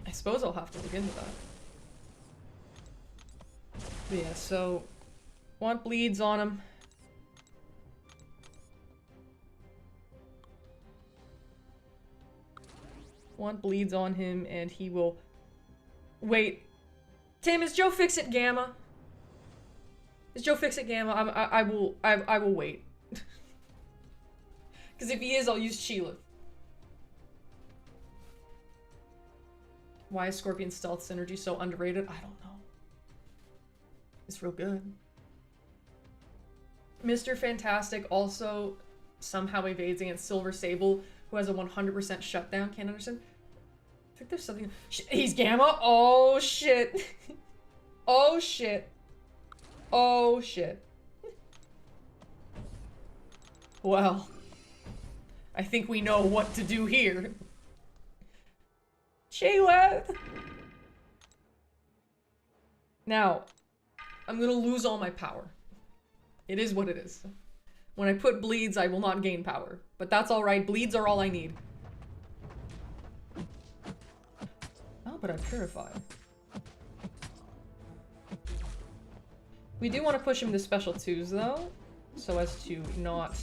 I suppose I'll have to look into that. But yeah, so want bleeds on him. Want bleeds on him, and he will wait. Tim, is Joe Fixit Gamma? Is Joe Fixit Gamma? I will wait. Because if he is, I'll use Sheila. Why is Scorpion Stealth Synergy so underrated? I don't know. It's real good. Mr. Fantastic also somehow evades against Silver Sable, who has a 100% shutdown. Can't understand. I think there's something. He's Gamma? Oh shit. Oh shit. Oh shit. Well, I think we know what to do here. Sheila! Now, I'm gonna lose all my power. It is what it is. When I put bleeds, I will not gain power. But that's alright, bleeds are all I need. Oh, but I purify. We do want to push him to special 2s though, so as to not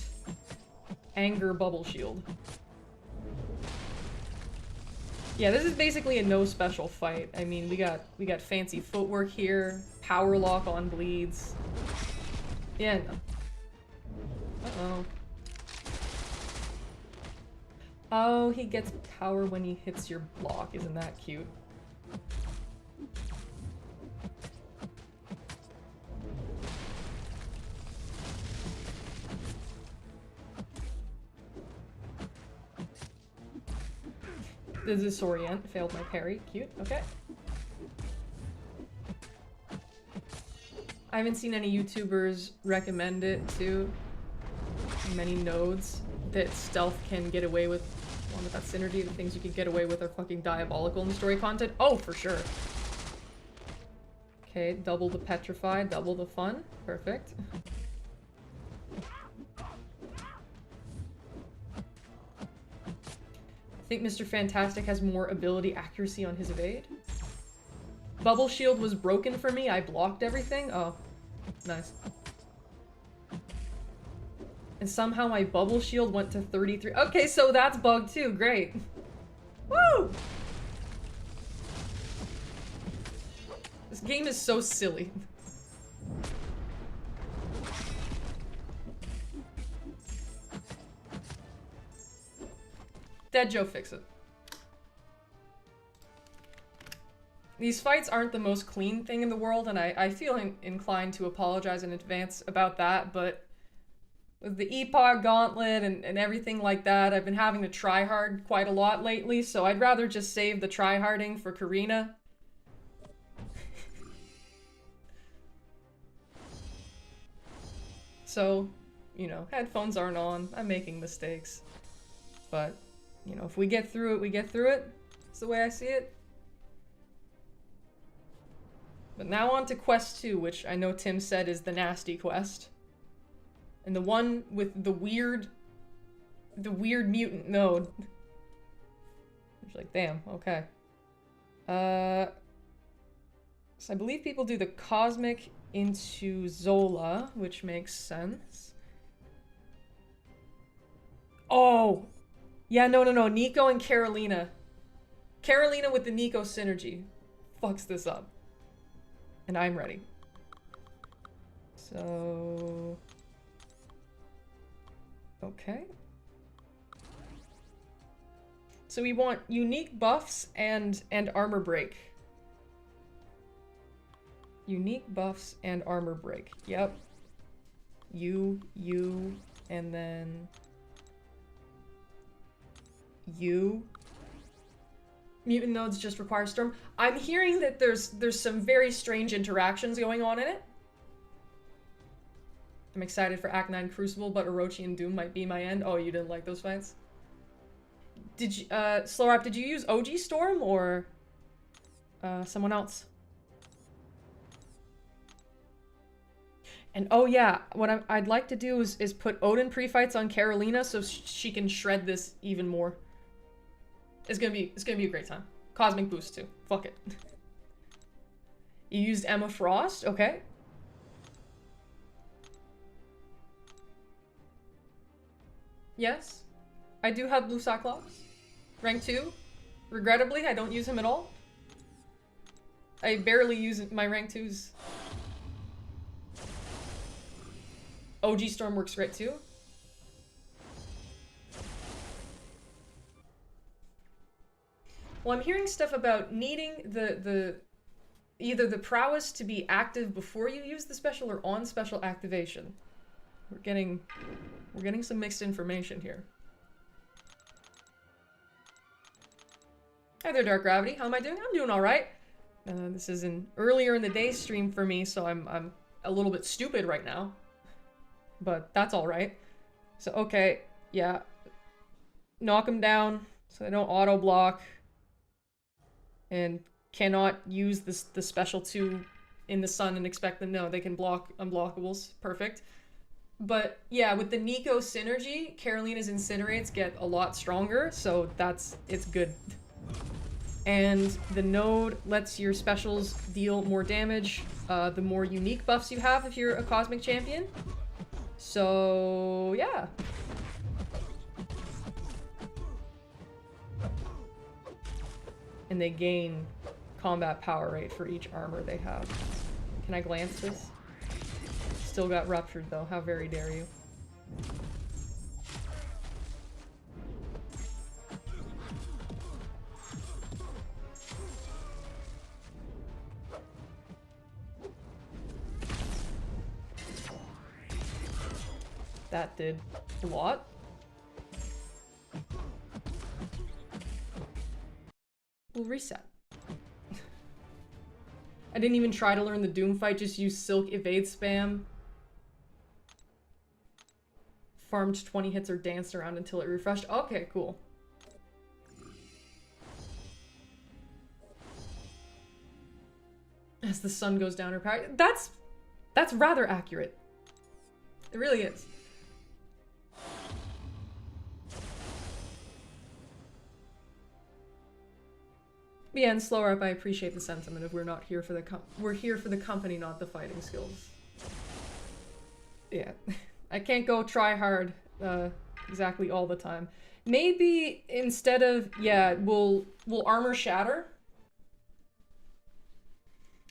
anger Bubble Shield. Yeah, this is basically a no special fight. I mean, we got fancy footwork here, power lock on bleeds. Yeah, no. Uh-oh. Oh, he gets power when he hits your block. Isn't that cute? The disorient failed my parry. Cute. Okay. I haven't seen any YouTubers recommend it to many nodes that stealth can get away with. One with that synergy, the things you can get away with are fucking diabolical in the story content. Oh, for sure. Okay, double the petrify, double the fun. Perfect. I think Mr. Fantastic has more ability accuracy on his evade. Bubble shield was broken for me. I blocked everything. Oh, nice. And somehow my bubble shield went to 33. Okay, so that's bugged too. Great. Woo! This game is so silly. Dead Joe, fix it. These fights aren't the most clean thing in the world, and I feel inclined to apologize in advance about that, but with the EPOG gauntlet and everything like that, I've been having to try hard quite a lot lately, so I'd rather just save the tryharding for Karina. So, you know, headphones aren't on, I'm making mistakes, but you know, if we get through it, we get through it. That's the way I see it. But now on to quest 2, which I know Tim said is the nasty quest. And the one with the weird mutant node. It's like, damn, okay. So I believe people do the cosmic into Zola, which makes sense. Oh! Yeah, no, Nico and Carolina. Carolina with the Nico synergy fucks this up. And I'm ready. So... okay. So we want unique buffs and armor break. Unique buffs and armor break. Yep. You, and then... you. Mutant nodes just require storm. I'm hearing that there's some very strange interactions going on in it. I'm excited for Act 9 Crucible, but Orochi and Doom might be my end. Oh, you didn't like those fights? Did you, Slowrap, did you use OG Storm or someone else? And oh yeah, what I'd like to do is put Odin pre-fights on Carolina so she can shred this even more. It's gonna be a great time. Cosmic boost too. Fuck it. You used Emma Frost? Okay. Yes. I do have Blue Cyclops. Rank 2. Regrettably, I don't use him at all. I barely use my rank 2s. OG Storm works great too. Well, I'm hearing stuff about needing either the prowess to be active before you use the special or on special activation. We're getting some mixed information here. Hi there, Dark Gravity. How am I doing? I'm doing all right. This is an earlier in the day stream for me, so I'm a little bit stupid right now. But that's all right. So, okay, yeah. Knock them down so they don't auto-block. And cannot use the special 2 in the sun and expect them. No, they can block unblockables. Perfect. But yeah, with the Nico synergy, Carolina's Incinerates get a lot stronger, so it's good. And the node lets your specials deal more damage, the more unique buffs you have if you're a Cosmic Champion. So, yeah. And they gain combat power rate for each armor they have. Can I glance this? Still got ruptured though, how very dare you. That did a lot. We'll reset. I didn't even try to learn the Doom fight, just use Silk evade spam. Farmed 20 hits or danced around until it refreshed. Okay, cool. As the sun goes down her power. That's rather accurate. It really is. Yeah, and slower up, I appreciate the sentiment of we're not here for the we're here for the company, not the fighting skills. Yeah, I can't go try hard exactly all the time. Maybe instead of, yeah, we'll armor shatter.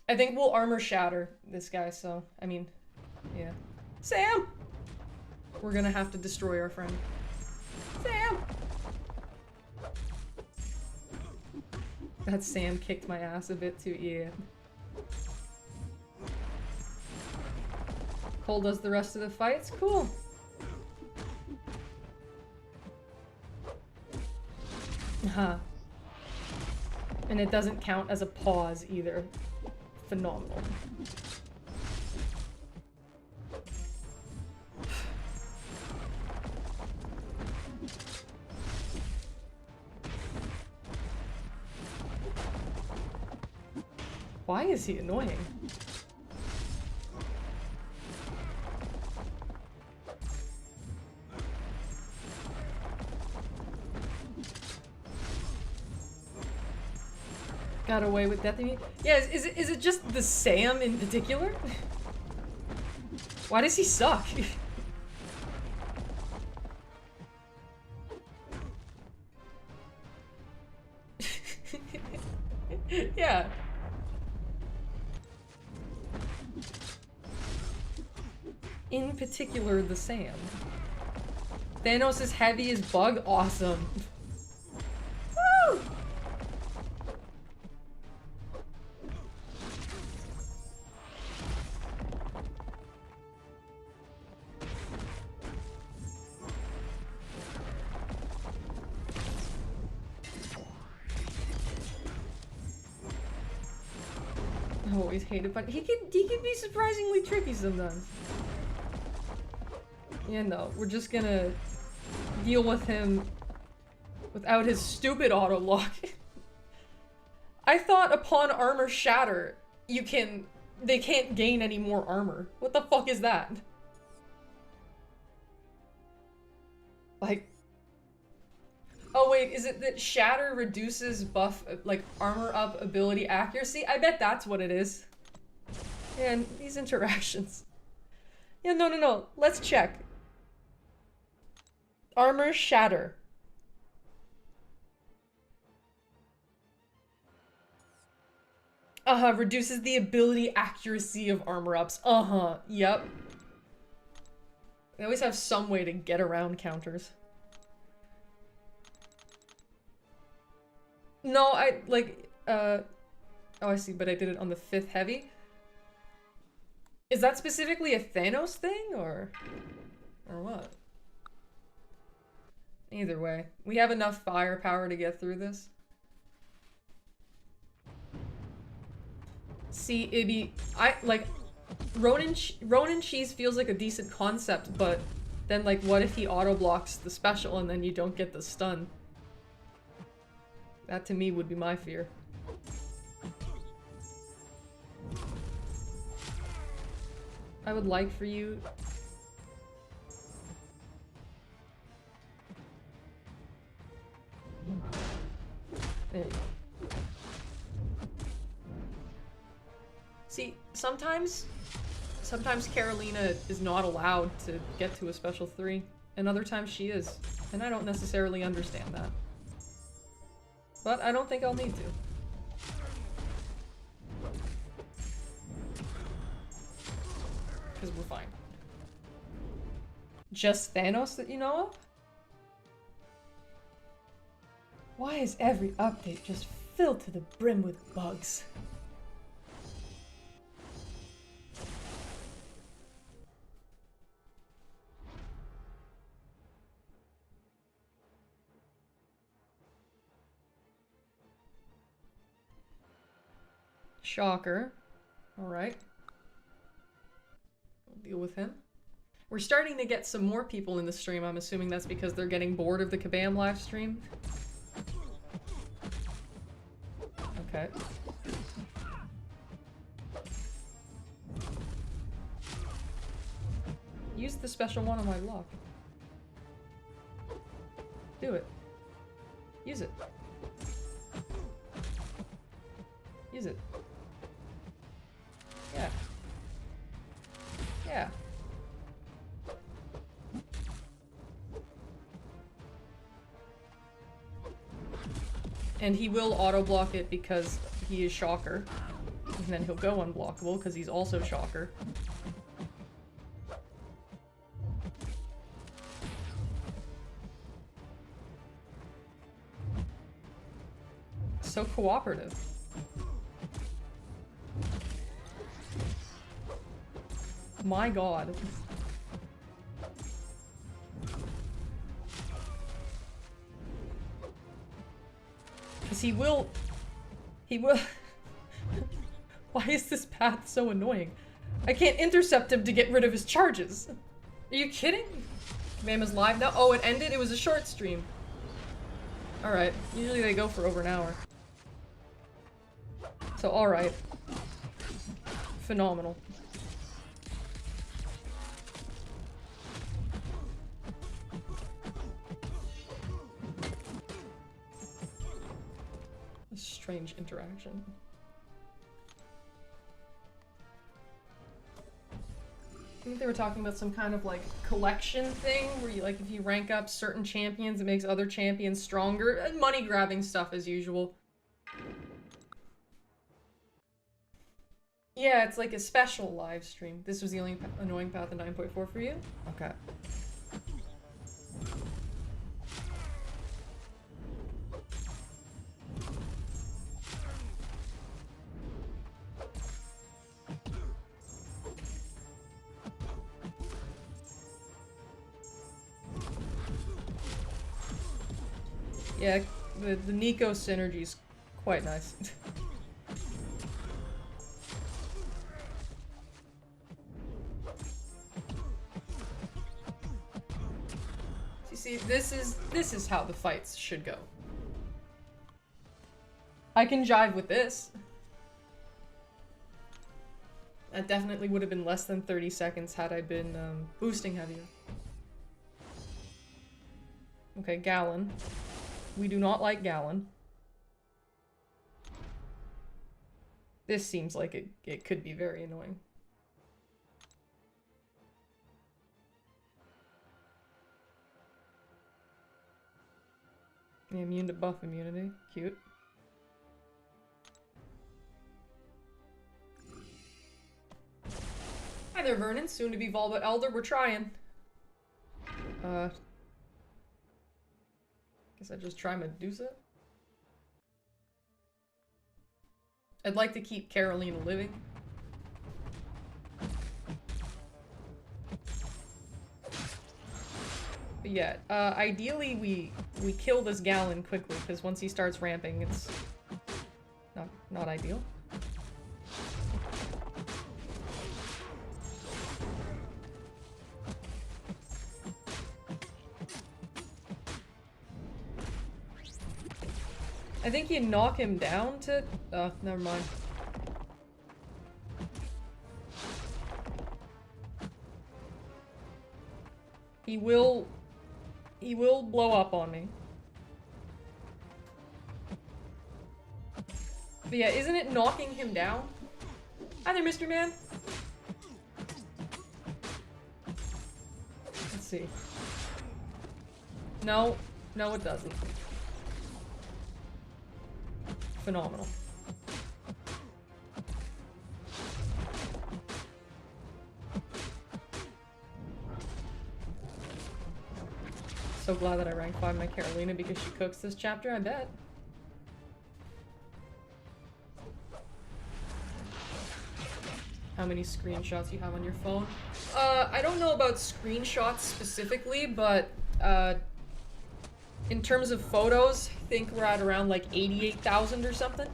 I think we'll armor shatter this guy, so, I mean, yeah. Sam! We're gonna have to destroy our friend. Sam! That Sam kicked my ass a bit too, yeah. Cole does the rest of the fights? Cool. Huh. And it doesn't count as a pause either. Phenomenal. Why is he annoying? Got away with death. Yeah, is it just the Sam in particular? Why does he suck? Yeah. In particular, the Sam. Thanos is heavy as bug? Awesome. Woo! I always hated, but he can be surprisingly tricky sometimes. Yeah, no, we're just gonna deal with him without his stupid auto-lock. I thought upon armor shatter, they can't gain any more armor. What the fuck is that? Like, oh wait, is it that shatter reduces buff, like armor up ability accuracy? I bet that's what it is. And these interactions. Yeah, no, let's check. Armor shatter. Reduces the ability accuracy of armor ups. Yep. They always have some way to get around counters. No, oh I see, but I did it on the 5th heavy. Is that specifically a Thanos thing, or? Or what? Either way, we have enough firepower to get through this. See, it'd be... Ronin Cheese feels like a decent concept, but then, like, what if he auto-blocks the special and then you don't get the stun? That, to me, would be my fear. I would like for you... There you go. See, sometimes Carolina is not allowed to get to a special 3, and other times she is. And I don't necessarily understand that. But I don't think I'll need to. Because we're fine. Just Thanos that you know of? Why is every update just filled to the brim with bugs? Shocker. Alright. We'll deal with him. We're starting to get some more people in the stream. I'm assuming that's because they're getting bored of the Kabam live stream. Okay. Use the special one on my block. Do it. Use it. Use it. Yeah. Yeah. And he will auto-block it because he is Shocker. And then he'll go unblockable because he's also Shocker. So cooperative. My god. Because he will... Why is this path so annoying? I can't intercept him to get rid of his charges. Are you kidding? Mama's live now? Oh, it ended? It was a short stream. Alright. Usually they go for over an hour. So, alright. Phenomenal. A strange interaction. I think they were talking about some kind of, like, collection thing where you, like, if you rank up certain champions, it makes other champions stronger. And money-grabbing stuff as usual. Yeah, it's like a special live stream. This was the only annoying path in 9.4 for you? Okay. Yeah, the Nico synergy's quite nice. You see, this is how the fights should go. I can jive with this. That definitely would have been less than 30 seconds had I been boosting heavier. Okay, Gallon. We do not like Gallon. This seems like it could be very annoying. Yeah, immune to buff immunity. Cute. Hi there, Vernon. Soon to be Volba Elder. We're trying. Guess I just try Medusa? I'd like to keep Carolina living. But yeah, ideally we kill this Gallon quickly, because once he starts ramping, it's not ideal. I think you knock him down to... Oh, never mind. He will blow up on me. But yeah, isn't it knocking him down? Hi there, Mr. Man. Let's see. No, no it doesn't. Phenomenal. So glad that I ranked 5 my Carolina because she cooks this chapter, I bet. How many screenshots you have on your phone? I don't know about screenshots specifically, but in terms of photos, I think we're at around like 88,000 or something.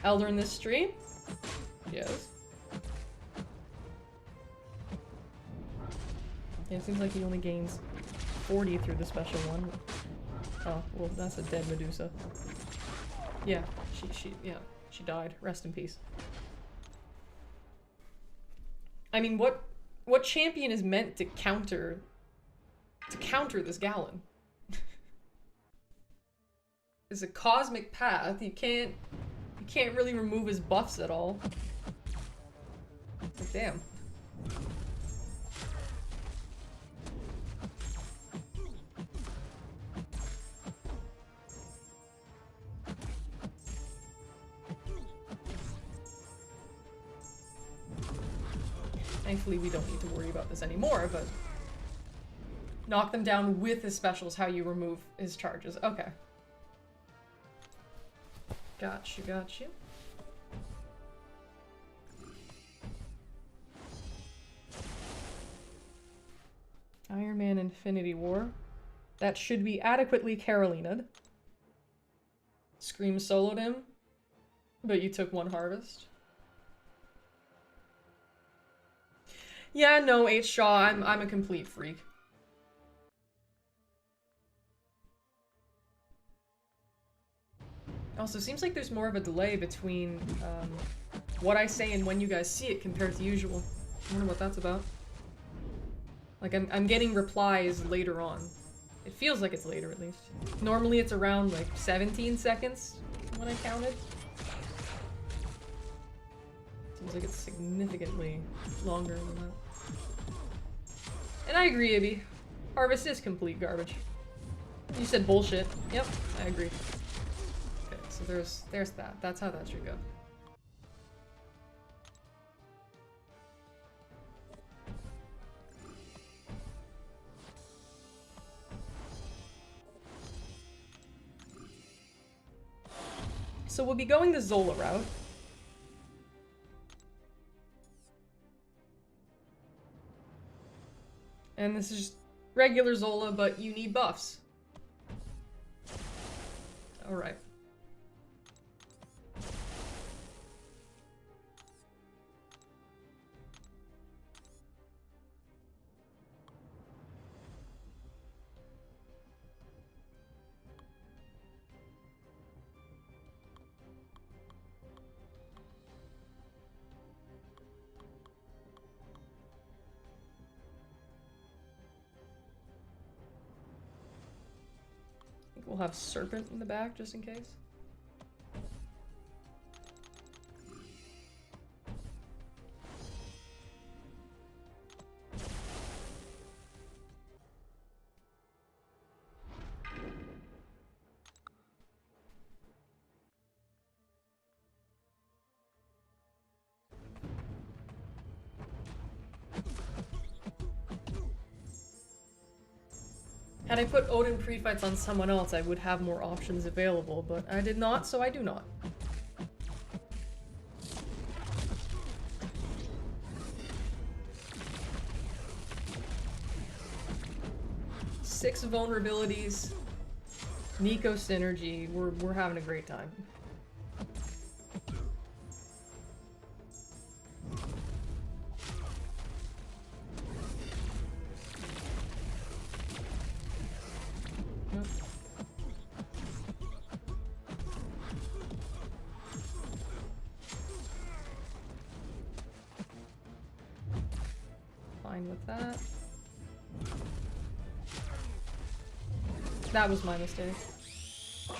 Elder in this stream? Yes. Yeah, it seems like he only gains 40 through the special one. Oh, well, that's a dead Medusa. Yeah, she died. Rest in peace. I mean, what champion is meant to counter this Gallon? It's a cosmic path. You can't really remove his buffs at all. Like, damn. Thankfully, we don't need to worry about this anymore, but... Knock them down with his specials, how you remove his charges. Okay. Got you. Iron Man Infinity War. That should be adequately Carolina'd. Scream soloed him, but you took one harvest. Yeah, no, H. Shaw, I'm a complete freak. Also, seems like there's more of a delay between what I say and when you guys see it compared to usual. I wonder what that's about. Like, I'm getting replies later on. It feels like it's later, at least. Normally it's around, like, 17 seconds when I counted. Seems like it's significantly longer than that. And I agree, Ibby. Harvest is complete garbage. You said bullshit. Yep, I agree. Okay, so there's that. That's how that should go. So we'll be going the Zola route. And this is just regular Zola, but you need buffs. Alright. We'll have Serpent in the back, just in case. Had I put Odin pre-fights on someone else, I would have more options available, but I did not, so I do not. 6 vulnerabilities. Nico synergy. We're having a great time. Fine with that. That was my mistake.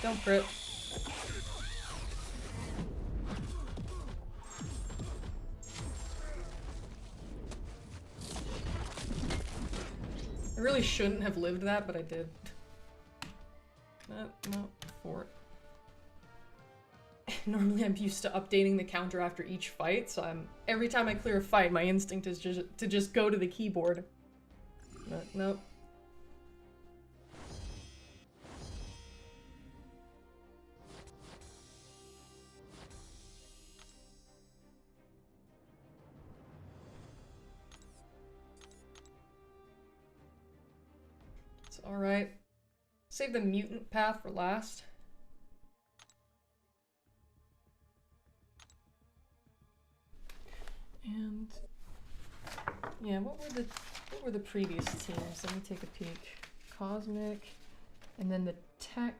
Don't crit. I really shouldn't have lived that, but I did. No, fort. Normally I'm used to updating the counter after each fight, so every time I clear a fight, my instinct is just to just go to the keyboard. But nope. It's alright. Save the mutant path for last. And yeah, what were the previous teams? Let me take a peek. Cosmic, and then the tech.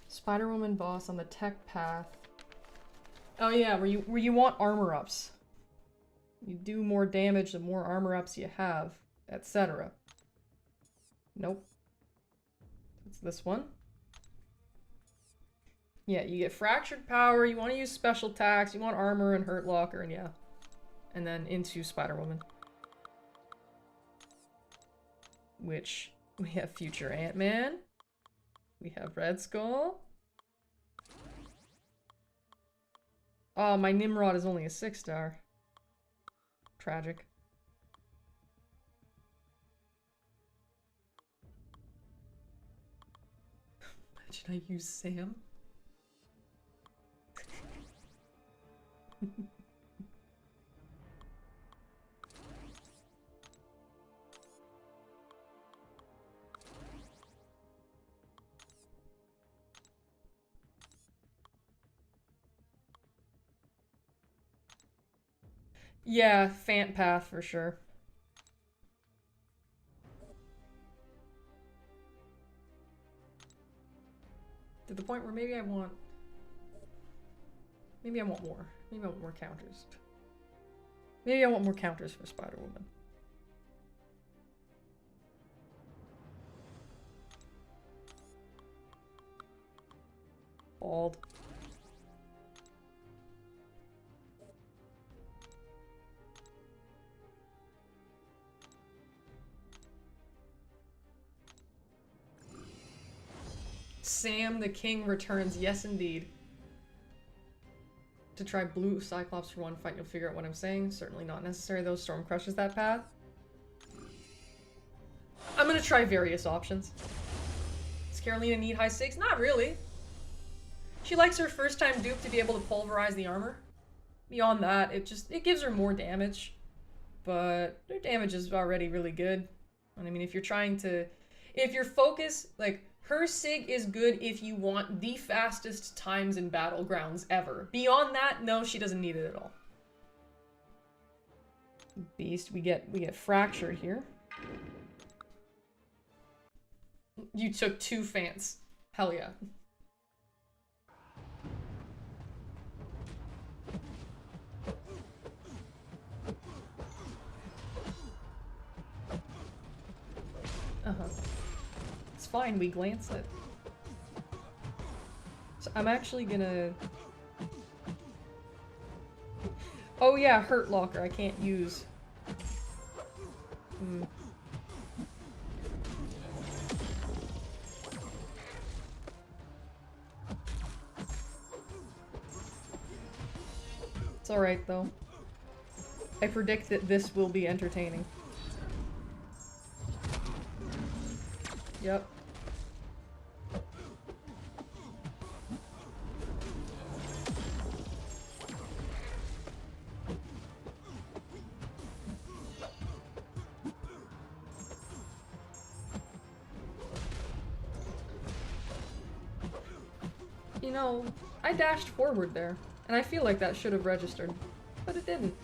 Spider-Woman boss on the tech path. Oh yeah, where you want armor ups. You do more damage the more armor ups you have, etc. Nope. It's this one. Yeah, you get fractured power, you want to use special attacks, you want armor and hurt locker, and yeah. And then into Spider-Woman. Which, we have future Ant-Man. We have Red Skull. Oh, my Nimrod is only a 6-star. Tragic. Imagine I use Sam. Yeah, Fant path for sure. To the point where maybe I want more. Maybe I want more counters. Maybe I want more counters for Spider-Woman. Bald. Sam the King returns, yes indeed. To try blue Cyclops for one fight, you'll figure out what I'm saying. Certainly not necessary though, Storm crushes that path. I'm gonna try various options. Does Carolina need high 6? Not really. She likes her first time dupe to be able to pulverize the armor. Beyond that, it gives her more damage. But her damage is already really good. And I mean, if your focus, like, her SIG is good if you want the fastest times in battlegrounds ever. Beyond that, no, she doesn't need it at all. Beast, we get fractured here. You took 2 Fants. Hell yeah. Uh-huh. It's fine, we glance it. So I'm actually gonna... Oh yeah, Hurt Locker I can't use. It's alright though. I predict that this will be entertaining. Yep. you know, I dashed forward there, and I feel like that should have registered, but it didn't.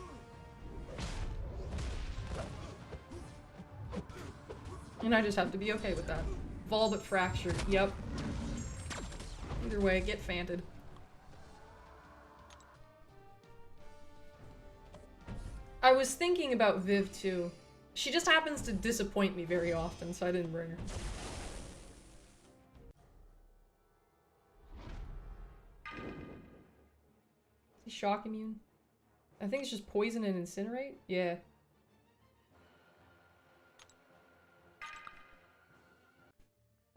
And I just have to be okay with that. Vol but fractured, yep. Either way, get fanted. I was thinking about Viv too. She just happens to disappoint me very often, so I didn't bring her. Is he shock immune? I think it's just poison and incinerate? Yeah.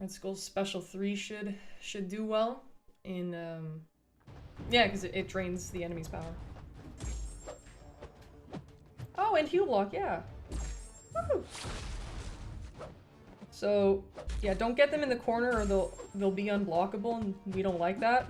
Red Skull's special 3 should do well in yeah, because it drains the enemy's power. Oh, and heal block, yeah. Woo! So yeah, don't get them in the corner or they'll be unblockable, and we don't like that.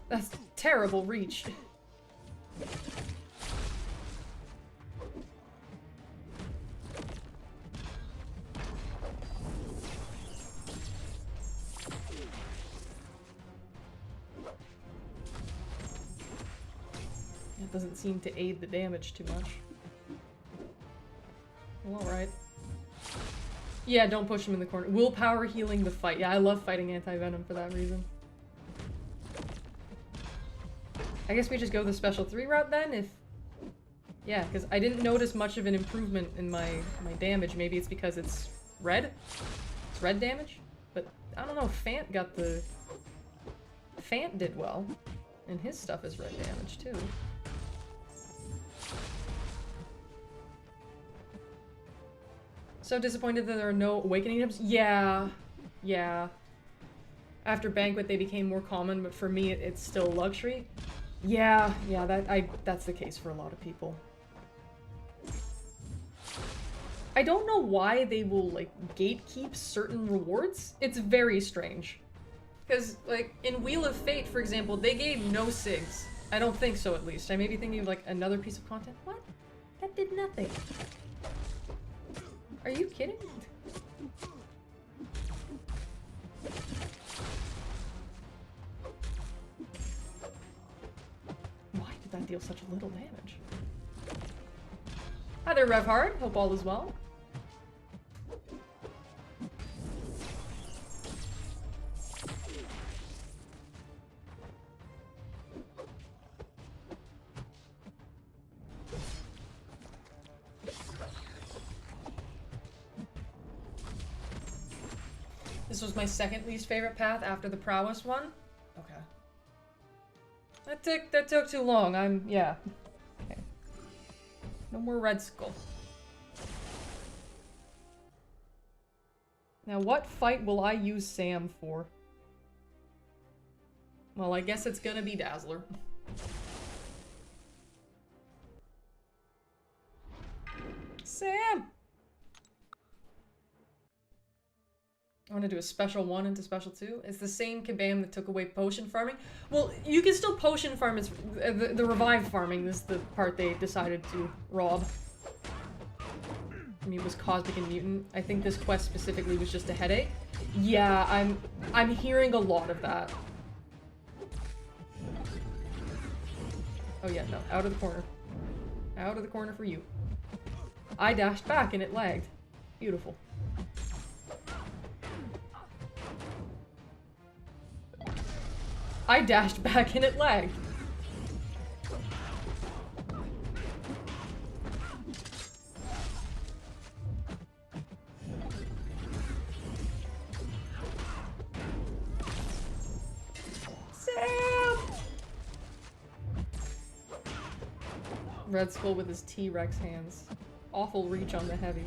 That's terrible reach. That doesn't seem to aid the damage too much. Well, alright. Yeah, don't push him in the corner. Willpower healing the fight. Yeah, I love fighting anti-venom for that reason. I guess we just go the special 3 route then, if... Yeah, because I didn't notice much of an improvement in my damage. Maybe it's because it's red? It's red damage? But I don't know, Fant got the... Fant did well. And his stuff is red damage, too. So disappointed that there are no awakening items? Yeah. Yeah. After Banquet they became more common, but for me it's still luxury. Yeah, that's the case for a lot of people. I don't know why they will, like, gatekeep certain rewards. It's very strange. Because, like, in Wheel of Fate, for example, they gave no SIGs. I don't think so, at least. I may be thinking of, like, another piece of content. What? That did nothing. Are you kidding? Why did that deal such little damage? Hi there, Revhard. Hope all is well. This was my second least favorite path after the prowess one. Okay. That took too long. Yeah. Okay. No more Red Skull. Now what fight will I use Sam for? Well, I guess it's gonna be Dazzler. Sam! I want to do a special 1 into special 2. It's the same kabam that took away potion farming. Well, you can still potion farm. It's the revive farming is the part they decided to rob. I mean, it was Cosmic and Mutant. I think this quest specifically was just a headache. Yeah, I'm hearing a lot of that. Oh yeah, no, out of the corner. Out of the corner for you. I dashed back and it lagged. Beautiful. I dashed back and it lagged. Sam! Red Skull with his T-Rex hands. Awful reach on the heavy.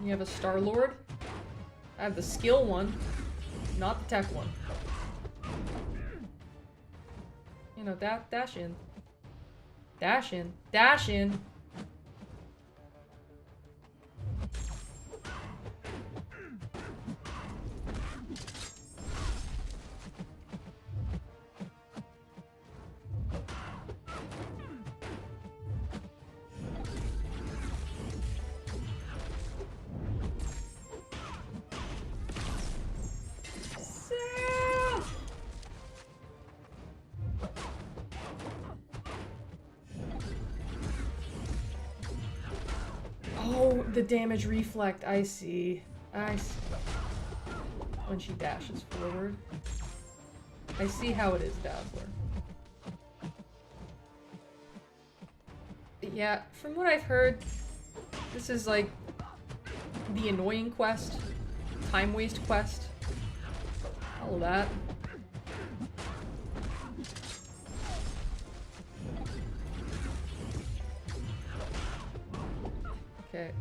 You have a Star-Lord. I have the skill one, not the tech one. You know, dash in. Dash in. Dash in! Oh, the damage reflect. I see. I see. When she dashes forward. I see how it is, Dazzler. Yeah, from what I've heard, this is like the annoying quest, time waste quest, all of that. Okay.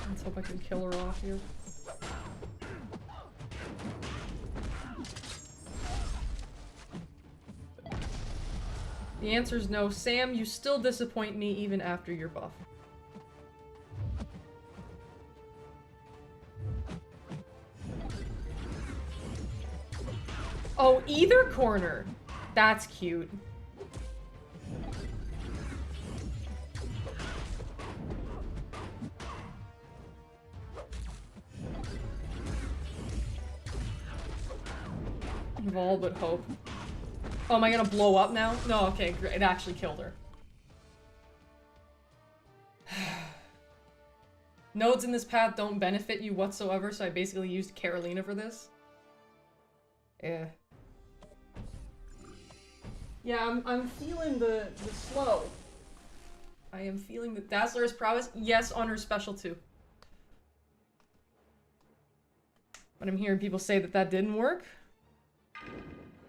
Let's hope I can kill her off here. The answer is no. Sam, you still disappoint me even after your buff. Oh, either corner. That's cute. Of all but hope. Oh, am I gonna blow up now? No, okay, great. It actually killed her. Nodes in this path don't benefit you whatsoever, so I basically used Carolina for this. Yeah. Yeah, I'm feeling the slow. I am feeling the Dazzler's prowess. Yes, on her special too. But I'm hearing people say that that didn't work.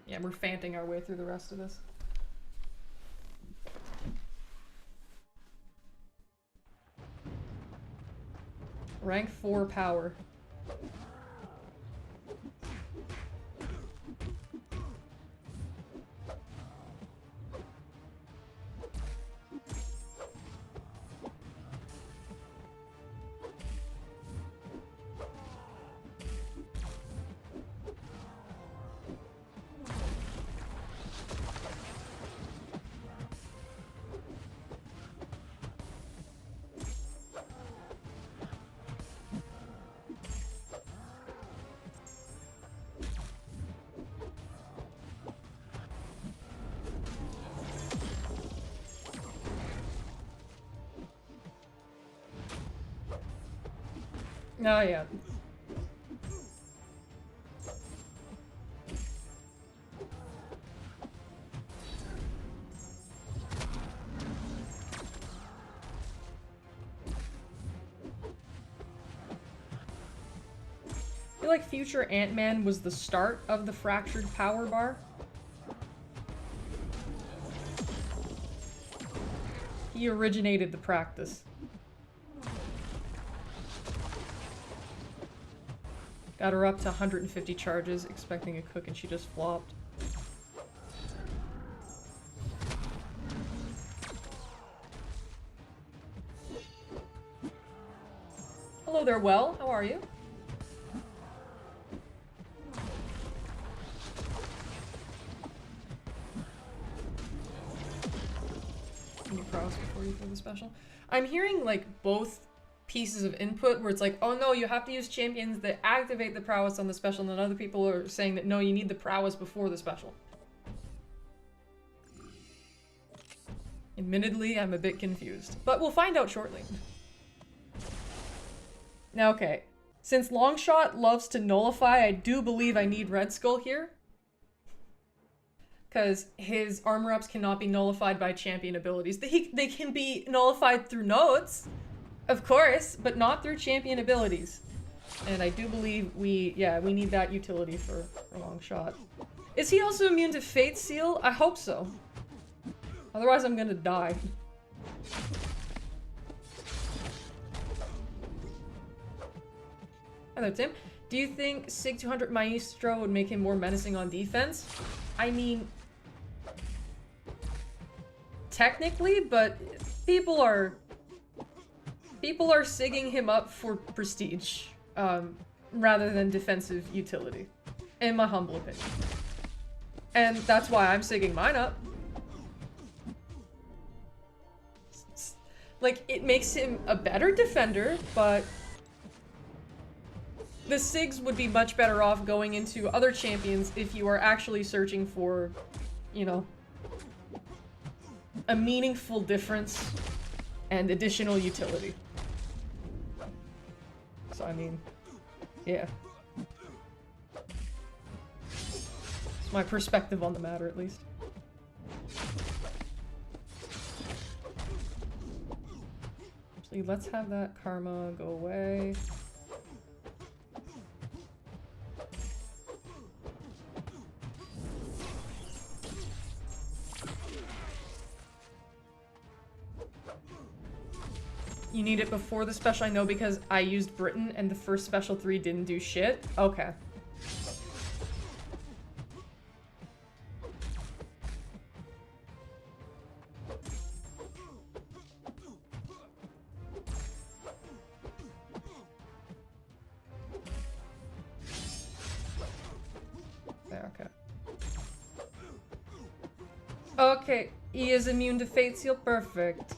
Yeah, we're fanting our way through the rest of this. Rank 4 power. Oh, yeah. I feel like future Ant-Man was the start of the fractured power bar. He originated the practice. Got her up to 150 charges, expecting a cook, and she just flopped. Hello there, Well. How are you? Can you browse before you throw the special? I'm hearing, like, both pieces of input where it's like, oh no, you have to use champions that activate the prowess on the special, and then other people are saying that no, you need the prowess before the special. Admittedly, I'm a bit confused, but we'll find out shortly. Now, okay, since Longshot loves to nullify, I do believe I need Red Skull here. Because his armor ups cannot be nullified by champion abilities. They can be nullified through nodes, of course, but not through champion abilities. And I do believe we need that utility for a long shot. Is he also immune to Fate Seal? I hope so. Otherwise I'm gonna die. Hello, Tim. Do you think Sig 200 Maestro would make him more menacing on defense? I mean, technically, but people are sigging him up for prestige, rather than defensive utility, in my humble opinion. And that's why I'm sigging mine up. Like, it makes him a better defender, but the SIGs would be much better off going into other champions if you are actually searching for, you know, a meaningful difference and additional utility. So, I mean, yeah. It's my perspective on the matter, at least. Actually, let's have that karma go away. You need it before the special? I know because I used Britain and the first special 3 didn't do shit. Okay. There, okay. Okay, he is immune to Fate Seal. Perfect.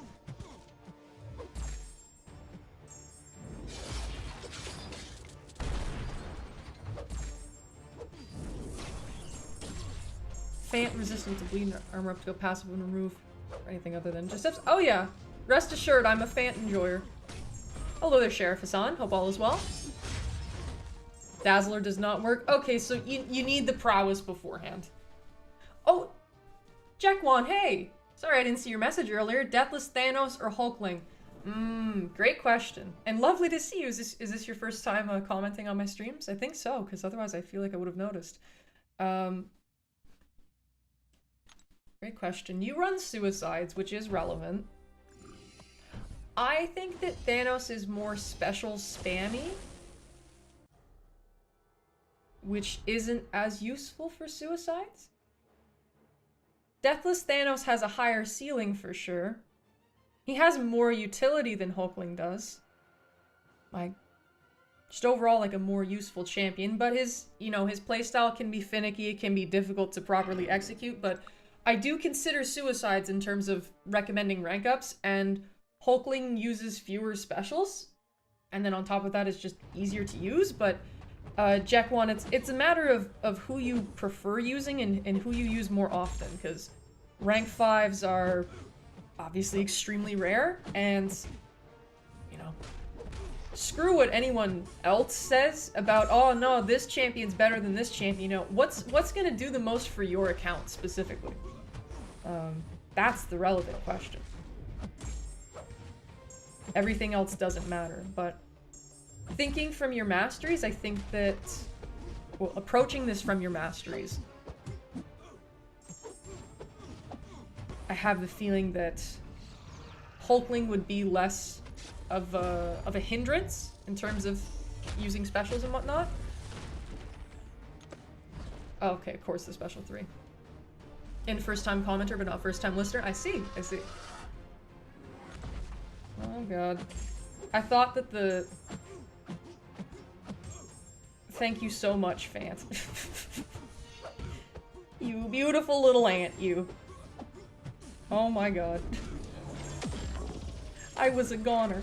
Fant resistant to bleed armor up to go passive and remove or anything other than just steps. Oh yeah, rest assured I'm a Fant enjoyer. Hello there, Sheriff Hassan. Hope all is well. Dazzler does not work. Okay, so you need the prowess beforehand. Oh, Jackwan, hey! Sorry I didn't see your message earlier. Deathless Thanos or Hulkling? Great question. And lovely to see you. Is this your first time commenting on my streams? I think so, because otherwise I feel like I would have noticed. Great question. You run suicides, which is relevant. I think that Thanos is more special spammy, which isn't as useful for suicides. Deathless Thanos has a higher ceiling for sure. He has more utility than Hulkling does. Like, just overall like a more useful champion, but his, you know, his playstyle can be finicky, it can be difficult to properly execute, but I do consider suicides in terms of recommending rank ups, and Hulkling uses fewer specials, and then on top of that it's just easier to use, but Jack1, it's a matter of who you prefer using and who you use more often, because rank 5s are obviously extremely rare, and, you know, screw what anyone else says about, oh no, this champion's better than this champion, you know, what's gonna do the most for your account specifically? That's the relevant question. Everything else doesn't matter, but thinking from your masteries, I think that, well, approaching this from your masteries, I have the feeling that Hulkling would be less of a hindrance in terms of using specials and whatnot. Oh, okay, of course, the special 3. And first-time commenter, but not first-time listener. I see, I see. Oh god. I thought that the... Thank you so much, Fant. You beautiful little ant, you. Oh my god. I was a goner.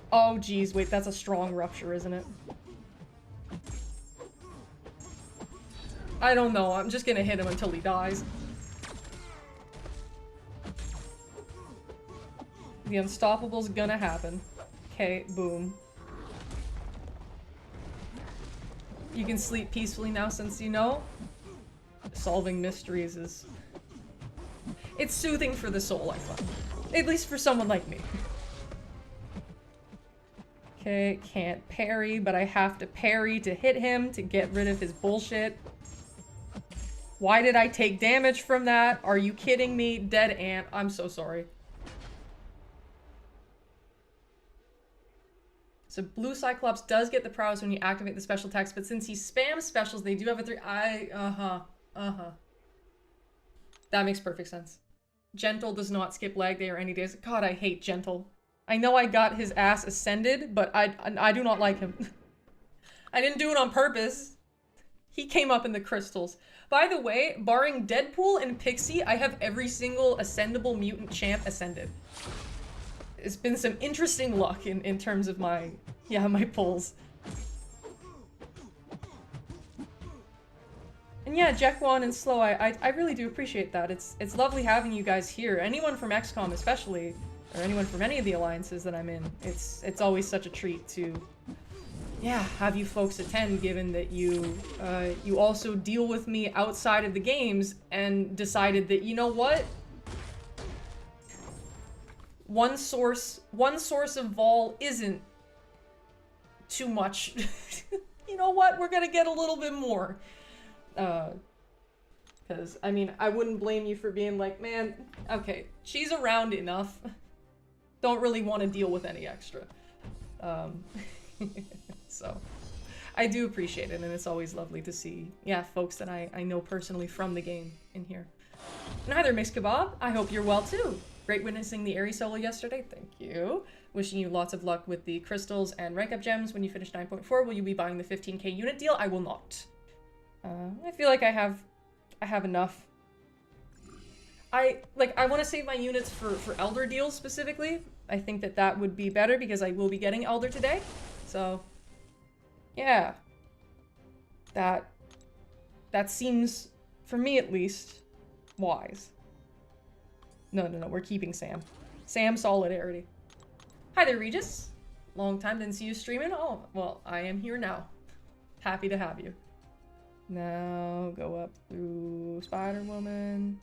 Oh geez, wait, that's a strong rupture, isn't it? I don't know, I'm just gonna hit him until he dies. The unstoppable's gonna happen. Okay, boom. You can sleep peacefully now since you know. Solving mysteries is... It's soothing for the soul, I find. At least for someone like me. Okay, can't parry, but I have to parry to hit him to get rid of his bullshit. Why did I take damage from that? Are you kidding me? Dead ant. I'm so sorry. So Blue Cyclops does get the prowess when you activate the special attacks, but since he spams specials, they do have a 3. That makes perfect sense. Gentle does not skip leg day or any days. God, I hate Gentle. I know I got his ass ascended, but I do not like him. I didn't do it on purpose. He came up in the crystals. By the way, barring Deadpool and Pixie, I have every single ascendable mutant champ ascended. It's been some interesting luck in terms of my pulls. And yeah, Jekwon and Slow, I really do appreciate that. It's lovely having you guys here. Anyone from XCOM especially, or anyone from any of the alliances that I'm in, it's always such a treat to, yeah, have you folks attend, given that you also deal with me outside of the games and decided that, you know what? One source of Vol isn't too much. You know what? We're gonna get a little bit more. Because, I mean, I wouldn't blame you for being like, man, okay, she's around enough. Don't really want to deal with any extra. So, I do appreciate it, and it's always lovely to see, yeah, folks that I know personally from the game in here. And hi there, Mixed Kebab. I hope you're well, too. Great witnessing the Aerie solo yesterday. Thank you. Wishing you lots of luck with the crystals and rank up gems. When you finish 9.4, will you be buying the 15k unit deal? I will not. I feel like I have enough. I want to save my units for Elder deals specifically. I think that would be better because I will be getting Elder today. So, yeah. That seems, for me at least, wise. No, we're keeping Sam. Sam solidarity. Hi there, Regis. Long time didn't see you streaming. Oh, well, I am here now. Happy to have you. Now, go up through Spider-Woman.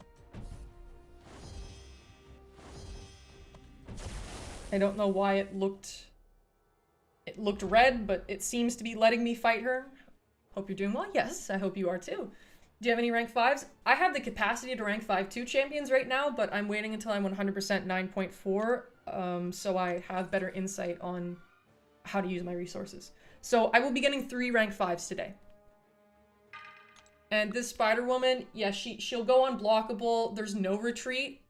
I don't know why it looked red, but it seems to be letting me fight her. Hope you're doing well. Yes, I hope you are too. Do you have any rank 5s? I have the capacity to rank 5-2 champions right now, but I'm waiting until I'm 100% 9.4, so I have better insight on how to use my resources. So I will be getting 3 rank 5s today. And this Spider-Woman, yeah, she'll go unblockable. There's no retreat.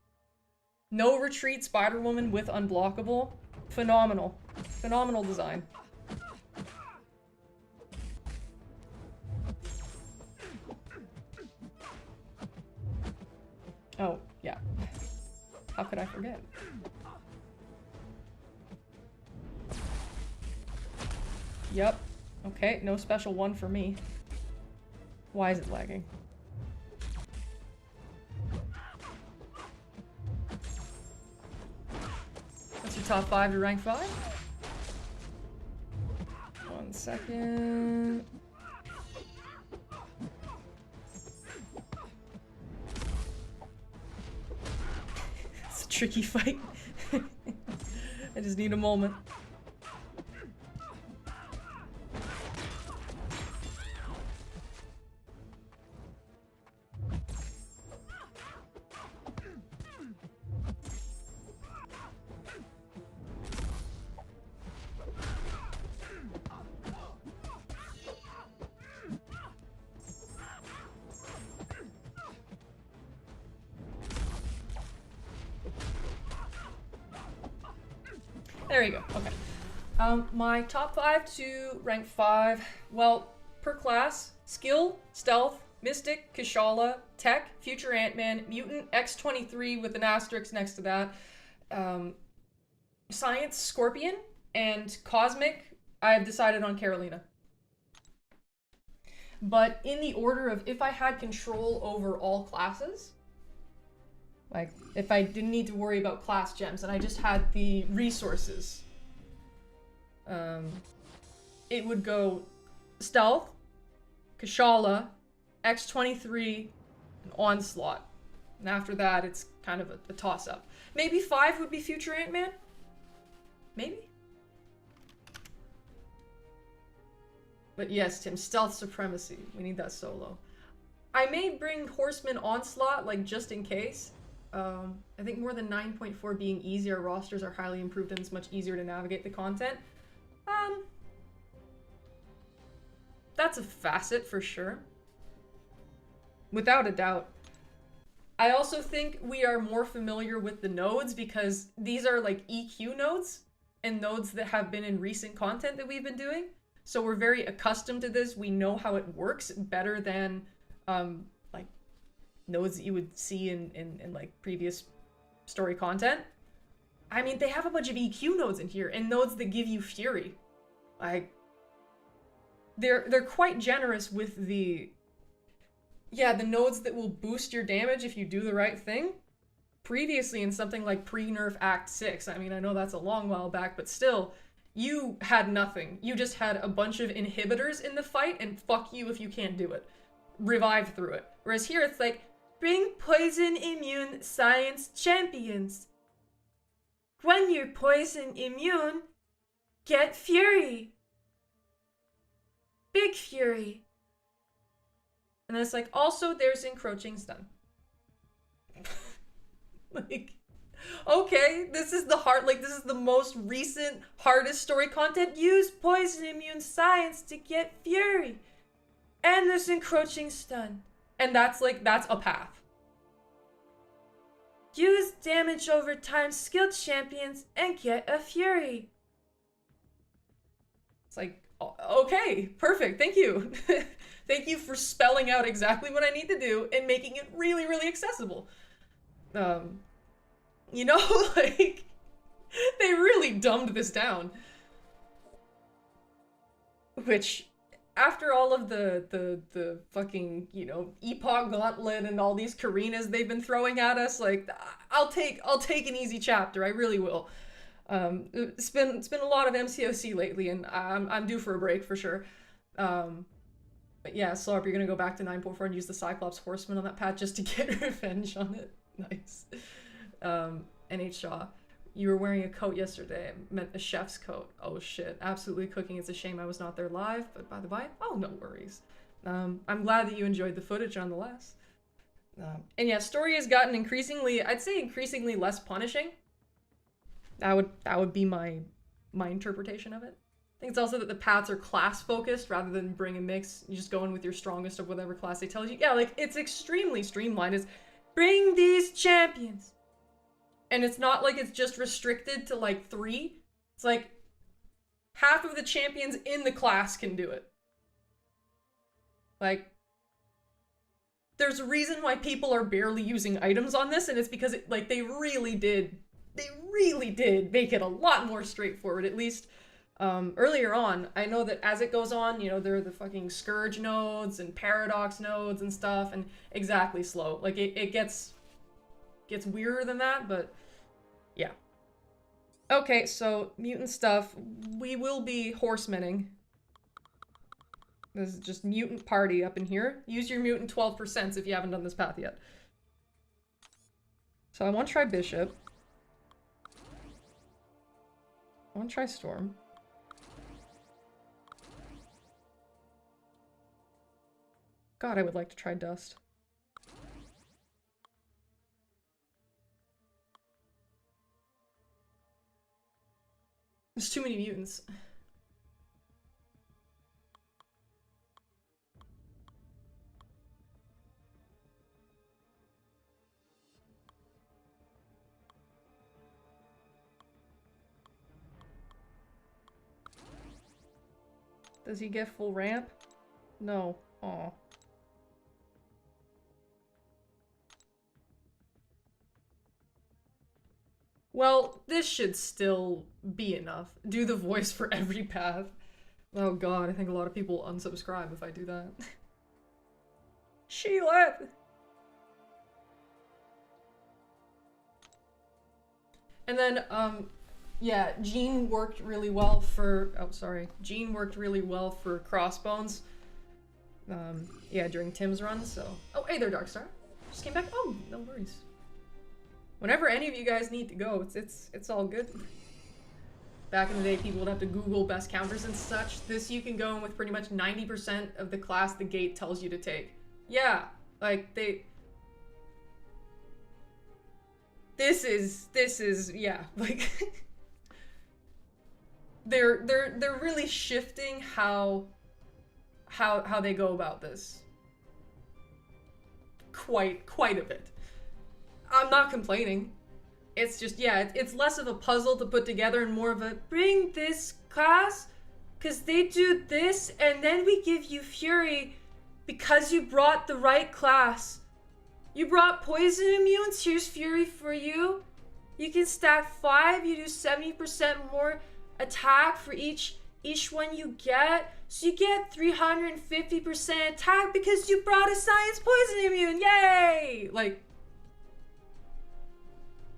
No retreat Spider-Woman with unblockable. Phenomenal. Phenomenal design. Oh, yeah. How could I forget? Yep. Okay, no special one for me. Why is it lagging? What's your top 5 to rank 5? 1 second. It's a tricky fight. I just need a moment. There you go, okay. My top 5 to rank 5, well, per class, Skill, Stealth, Mystic, Kashala, Tech, Future Ant-Man, Mutant, X-23 with an asterisk next to that, Science, Scorpion, and Cosmic, I have decided on Carolina. But in the order of if I had control over all classes, like, if I didn't need to worry about class gems and I just had the resources, it would go Stealth, Kashala, X-23, and Onslaught. And after that, it's kind of a toss-up. Maybe 5 would be future Ant-Man? Maybe? But yes, Tim, stealth supremacy. We need that solo. I may bring Horseman Onslaught, like, just in case. I think more than 9.4 being easy, our rosters are highly improved and it's much easier to navigate the content. That's a facet for sure. Without a doubt. I also think we are more familiar with the nodes because these are like EQ nodes and nodes that have been in recent content that we've been doing. So we're very accustomed to this. We know how it works better than like nodes that you would see in like previous story content. I mean, they have a bunch of EQ nodes in here and nodes that give you fury. Like, they're quite generous with the nodes that will boost your damage if you do the right thing. Previously in something like pre-nerf Act 6, I mean, I know that's a long while back, but still, you had nothing. You just had a bunch of inhibitors in the fight, and fuck you if you can't do it. Revive through it. Whereas here it's like, bring poison immune science champions. When you're poison immune, get fury. Big fury. And then it's like, also there's encroaching stun. Like, okay, this is the most recent, hardest story content. Use poison immune science to get fury. And there's encroaching stun. And that's a path. Use damage over time skilled champions and get a fury. It's like, okay, perfect, thank you. Thank you for spelling out exactly what I need to do and making it really, really accessible. You know, like, they really dumbed this down. Which, after all of the fucking, you know, Epoch Gauntlet and all these Karinas they've been throwing at us, like, I'll take an easy chapter, I really will. It's been a lot of MCOC lately, and I'm due for a break for sure. But yeah, Slurp, you're gonna go back to 9.4 and use the Cyclops Horseman on that patch just to get revenge on it. Nice. NH Shaw, you were wearing a coat yesterday. I meant a chef's coat. Oh shit, absolutely cooking. It's a shame I was not there live, but by the by, oh, no worries. I'm glad that you enjoyed the footage nonetheless. And yeah, story has gotten increasingly, I'd say increasingly less punishing. That would be my interpretation of it. I think it's also that the paths are class focused rather than bring a mix. You just go in with your strongest of whatever class they tell you. Yeah, like, it's extremely streamlined. It's bring these champions. And it's not like it's just restricted to like 3. It's like half of the champions in the class can do it. Like, there's a reason why people are barely using items on this, and it's because they really did make it a lot more straightforward, at least earlier on. I know that as it goes on, you know, there are the fucking Scourge nodes and Paradox nodes and stuff, and exactly slow. Like, it gets weirder than that, but yeah. Okay, so mutant stuff. We will be horsemaning. This is just mutant party up in here. Use your mutant 12% if you haven't done this path yet. So I want to try Bishop. I want to try Storm. God, I would like to try Dust. There's too many mutants. Does he get full ramp? No. Aw. Well, this should still be enough. Do the voice for every path. Oh god, I think a lot of people unsubscribe if I do that. She left! And then, yeah, Jean worked really well for... Oh, sorry. Jean worked really well for Crossbones. Yeah, during Tim's run, so... Oh, hey there, Darkstar. Just came back. Oh, no worries. Whenever any of you guys need to go, it's all good. Back in the day, people would have to Google best counters and such. This you can go in with pretty much 90% of the class the gate tells you to take. Yeah, like This is yeah, like they're really shifting how they go about this. Quite a bit. I'm not complaining. It's just, yeah, it's less of a puzzle to put together and more of a bring this class because they do this and then we give you Fury because you brought the right class. You brought Poison Immunes, here's Fury for you. You can stack 5, you do 70% more attack for each one you get. So you get 350% attack because you brought a Science Poison Immune, yay! Like,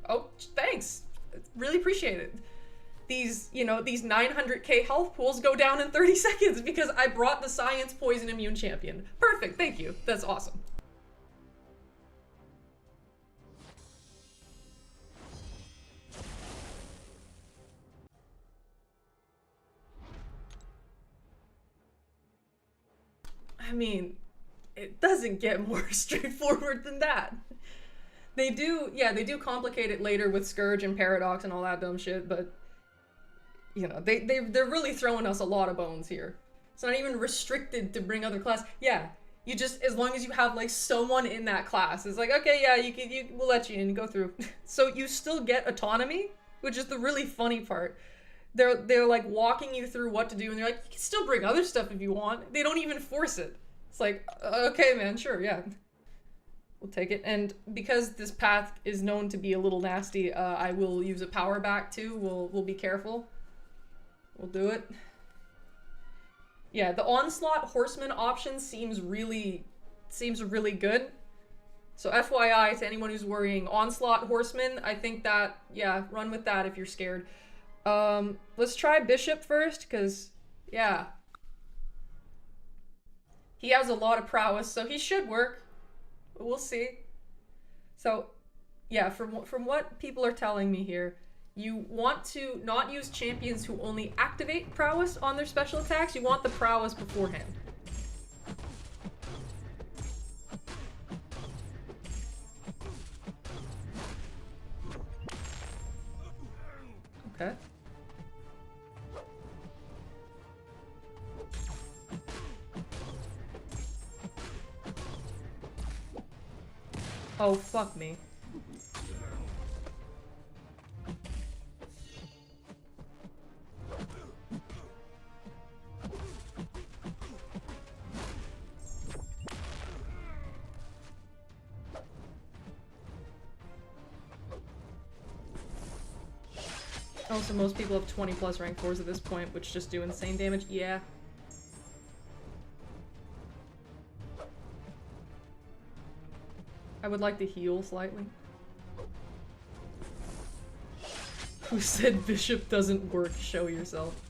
oh, thanks. Really appreciate it. These, you know, these 900k health pools go down in 30 seconds because I brought the Science Poison Immune champion. Perfect, thank you. That's awesome. I mean, it doesn't get more straightforward than that. They do, yeah, they do complicate it later with Scourge and Paradox and all that dumb shit, but, you know, they're really throwing us a lot of bones here. It's not even restricted to bring other class. Yeah, you just, as long as you have, like, someone in that class, it's like, okay, yeah, we'll let you in, go through. So you still get autonomy, which is the really funny part. They're like walking you through what to do, and they're like, you can still bring other stuff if you want. They don't even force it. It's like, okay, man, sure, yeah. We'll take it. And because this path is known to be a little nasty, I will use a power back too. We'll be careful. We'll do it. Yeah, the Onslaught Horseman option seems really good. So FYI to anyone who's worrying, Onslaught Horseman, I think that, yeah, run with that if you're scared. Let's try Bishop first, because, yeah. He has a lot of prowess, so he should work. We'll see. So, yeah, from what people are telling me here, you want to not use champions who only activate prowess on their special attacks. You want the prowess beforehand. Okay. Oh, fuck me. Oh, so most people have 20 plus rank 4s at this point, which just do insane damage? Yeah. I would like to heal slightly. Who said Bishop doesn't work? Show yourself.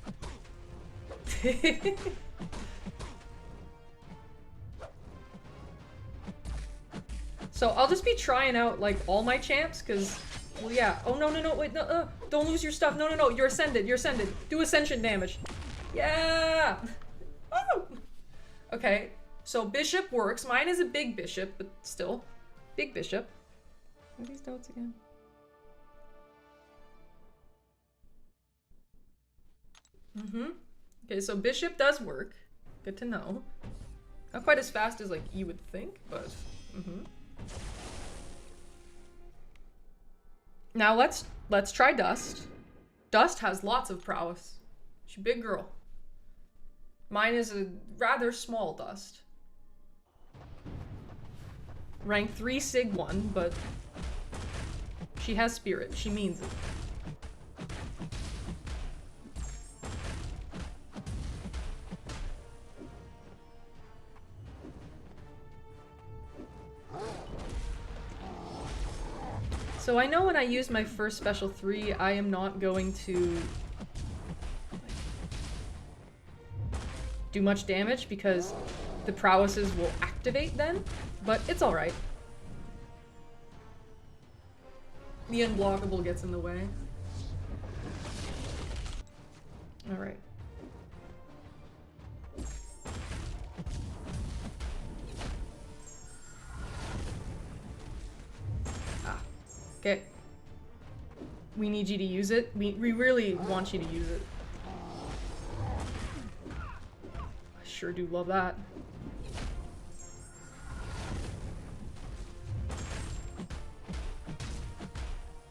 So I'll just be trying out like all my champs, cause, well, yeah. Oh no, wait, no, don't lose your stuff. No, you're ascended. Do ascension damage. Yeah. Oh. Okay, so Bishop works. Mine is a big Bishop, but still. Big Bishop. What are these notes again? Okay, so Bishop does work. Good to know. Not quite as fast as like you would think, but Now let's try Dust. Dust has lots of prowess. She's a big girl. Mine is a rather small Dust. Rank 3 Sig 1, but she has spirit. She means it. So I know when I use my first special 3, I am not going to do much damage because the prowesses will activate then, but it's alright. The unblockable gets in the way. Alright. Ah. Okay. We need you to use it. We really want you to use it. I sure do love that.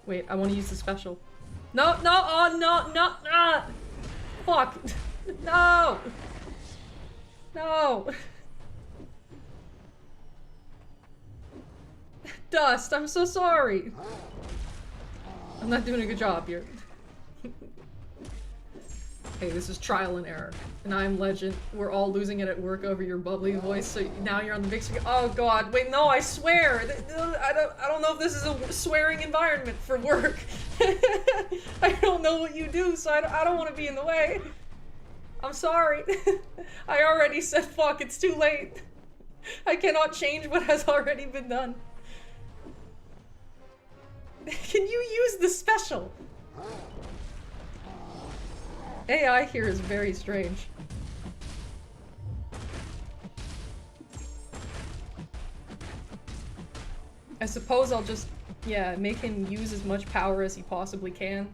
Wait, I want to use the special. No, no, oh, no, no, no! Fuck! No! No! Dust, I'm so sorry! I'm not doing a good job here. Hey, this is trial and error. And I'm legend. We're all losing it at work over your bubbly voice, so now you're on the big screen. Oh god, wait, no, I swear! I don't know if this is a swearing environment for work. I don't know what you do, so I don't want to be in the way. I'm sorry. I already said fuck, it's too late. I cannot change what has already been done. Can you use the special? AI here is very strange. I suppose I'll just, yeah, make him use as much power as he possibly can.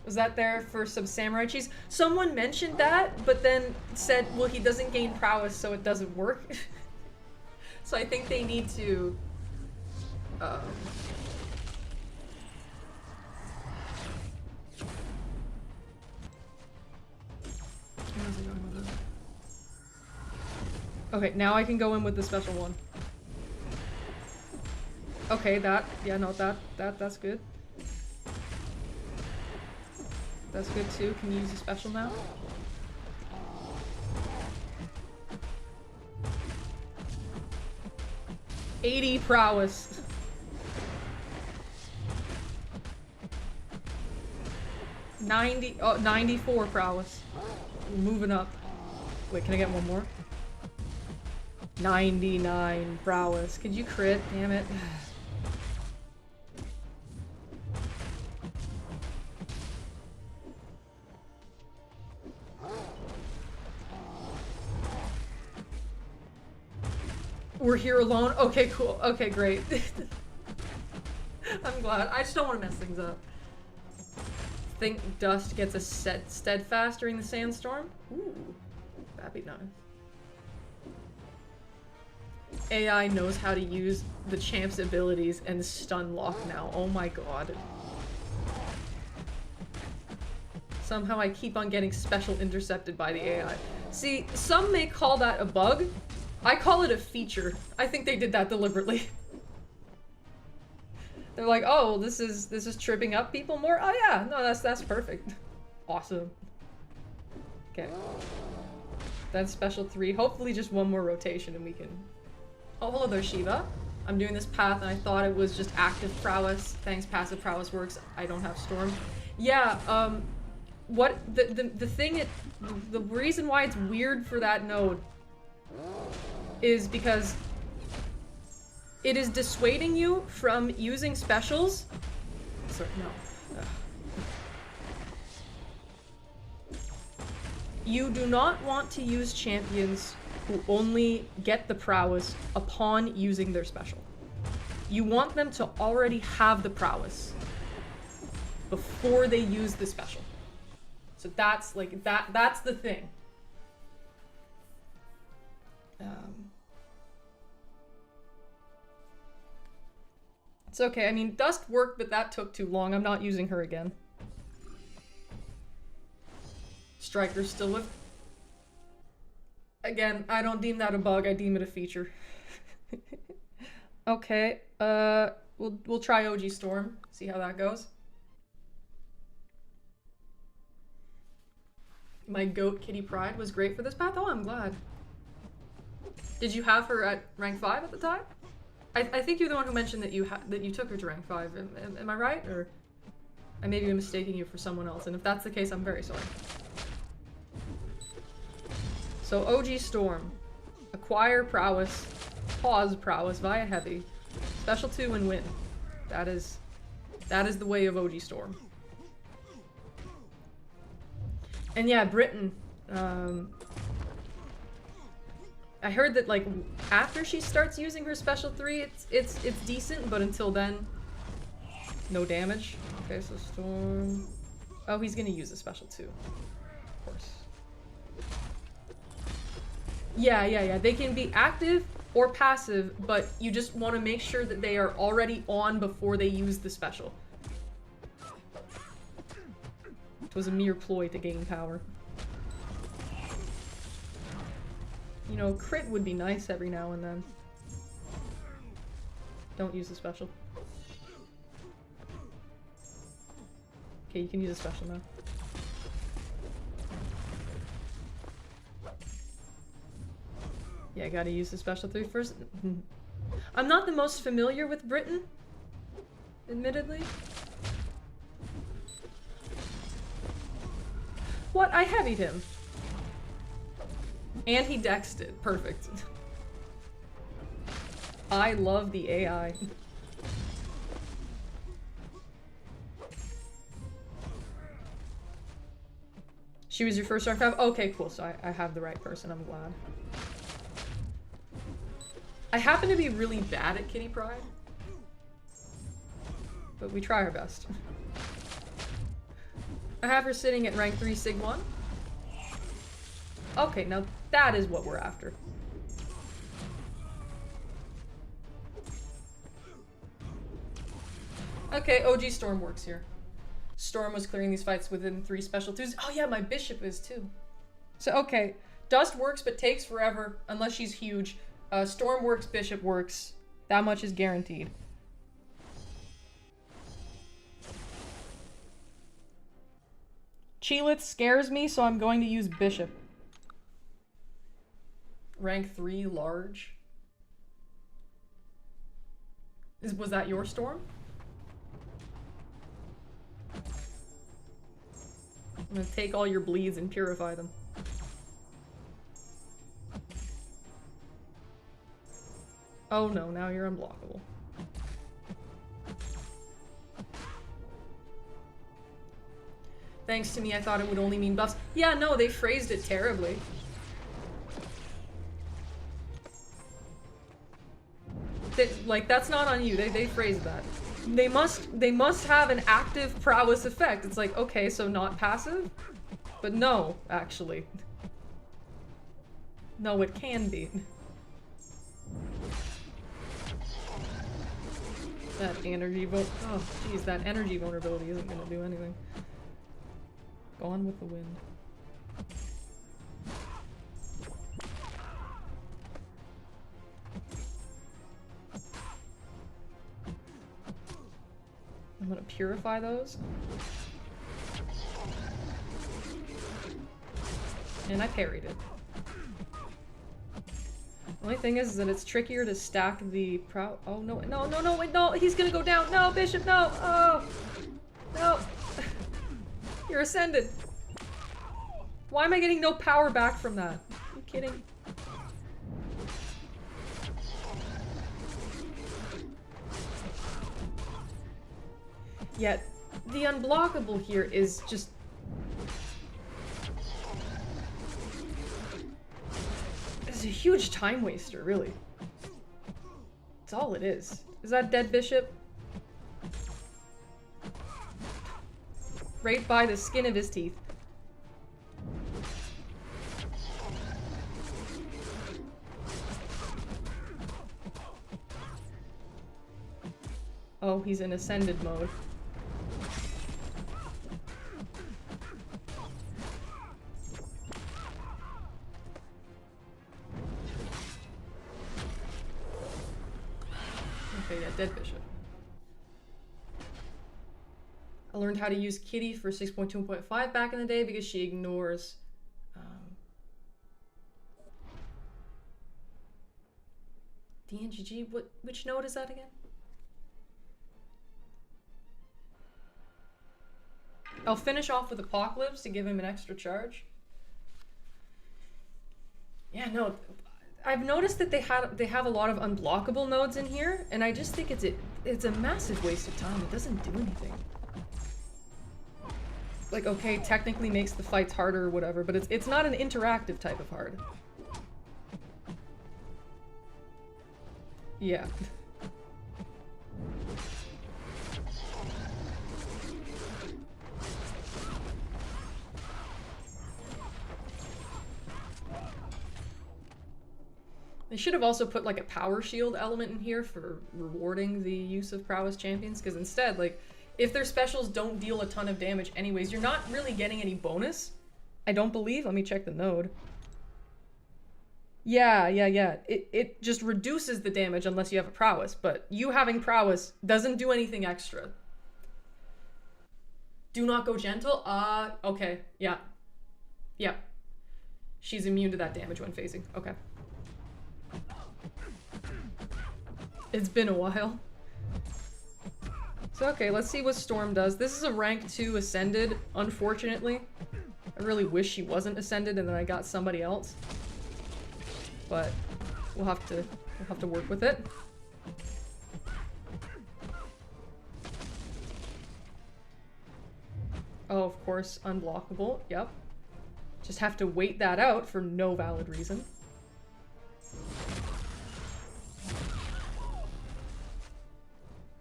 Was that there for some samurai cheese? Someone mentioned that, but then said, well, he doesn't gain prowess, so it doesn't work. So I think they need to, how's it going with it? Okay, now I can go in with the special one. Okay, yeah, no, that's good. That's good too. Can you use a special now? $80 prowess. Oh, 94 prowess. Moving up. Wait, can I get one more? 99 prowess. Could you crit? Damn it. We're here alone? Okay, cool. Okay, great. I'm glad. I just don't want to mess things up. Think Dust gets a steadfast during the sandstorm? Ooh, that'd be nice. AI knows how to use the champ's abilities and stun lock now. Oh my god. Somehow I keep on getting special intercepted by the AI. See, some may call that a bug. I call it a feature. I think they did that deliberately. They're like, oh, this is tripping up people more? Oh yeah, no, that's perfect. Awesome. Okay. That's special 3. Hopefully just one more rotation and we can... Oh, hello there, Shiva. I'm doing this path and I thought it was just active prowess. Thanks, passive prowess works. I don't have storm. Yeah, what the thing the reason why it's weird for that node is because it is dissuading you from using specials. Sorry, no. You do not want to use champions who only get the prowess upon using their special. You want them to already have the prowess before they use the special. So that's like, that's the thing. It's okay, I mean, Dust worked, but that took too long. I'm not using her again. Striker's still with... Again, I don't deem that a bug, I deem it a feature. Okay, we'll try OG Storm, see how that goes. My goat Kitty Pride was great for this path. Oh, I'm glad. Did you have her at rank 5 at the time? I think you're the one who mentioned that you took her to rank 5. Am I right? Or I may be mistaking you for someone else, and if that's the case, I'm very sorry. So OG Storm. Acquire prowess. pause prowess via heavy. Special 2 and win. That is the way of OG Storm. And yeah, Britain. I heard that like after she starts using her special 3, it's decent, but until then, no damage. Okay, so Storm. Oh, he's gonna use a special 2. Of course. Yeah. They can be active or passive, but you just want to make sure that they are already on before they use the special. It was a mere ploy to gain power. You know, crit would be nice every now and then. Don't use the special. Okay, you can use a special now. Yeah, I gotta use the special 3 first. I'm not the most familiar with Britain, admittedly. What? I heavied him. And he dexed it. Perfect. I love the AI. She was your first rank 5? Okay, cool. So I have the right person. I'm glad. I happen to be really bad at Kitty Pryde. But we try our best. I have her sitting at rank 3 Sig 1. Okay, now that is what we're after. Okay, OG Storm works here. Storm was clearing these fights within 3 special 2s. Oh yeah, my bishop is too. So okay, Dust works but takes forever unless she's huge. Storm works, bishop works. That much is guaranteed. Cheelith scares me, so I'm going to use bishop. Rank 3 large. Was that your Storm? I'm gonna take all your bleeds and purify them. Oh no, now you're unblockable. Thanks to me, I thought it would only mean buffs. Yeah, no, they phrased it terribly. Like, that's not on you. They phrased that. They must have an active prowess effect. It's like, okay, so not passive? But no, actually. No, it can be. That energy oh jeez, that energy vulnerability isn't gonna do anything. Gone with the wind. I'm gonna purify those. And I parried it. The only thing is that it's trickier to stack the oh no, wait, no, he's gonna go down. No, bishop, no. Oh, no. You're ascended. Why am I getting no power back from that? Are you kidding? Yet, the unblockable here is just... It's a huge time waster, really. That's all it is. Is that dead bishop? Right by the skin of his teeth. Oh, he's in ascended mode. Okay, yeah, dead bishop. I learned how to use Kitty for 6.2.5 back in the day because she ignores DNGG. Which node is that again? I'll finish off with Apocalypse to give him an extra charge. Yeah, no, I've noticed that they have a lot of unblockable nodes in here, and I just think it's a massive waste of time. It doesn't do anything. Like, okay, technically makes the fights harder or whatever, but it's not an interactive type of hard. Yeah. They should have also put like a power shield element in here for rewarding the use of prowess champions, because instead, like, if their specials don't deal a ton of damage anyways, you're not really getting any bonus. I don't believe. Let me check the node. Yeah. It just reduces the damage unless you have a prowess, but you having prowess doesn't do anything extra. Do not go gentle? Okay. Yeah. She's immune to that damage when phasing. Okay. It's been a while. So okay, let's see what Storm does. This is a rank 2 Ascended, unfortunately. I really wish she wasn't Ascended and then I got somebody else. But we'll have to work with it. Oh, of course, unblockable. Yep. Just have to wait that out for no valid reason.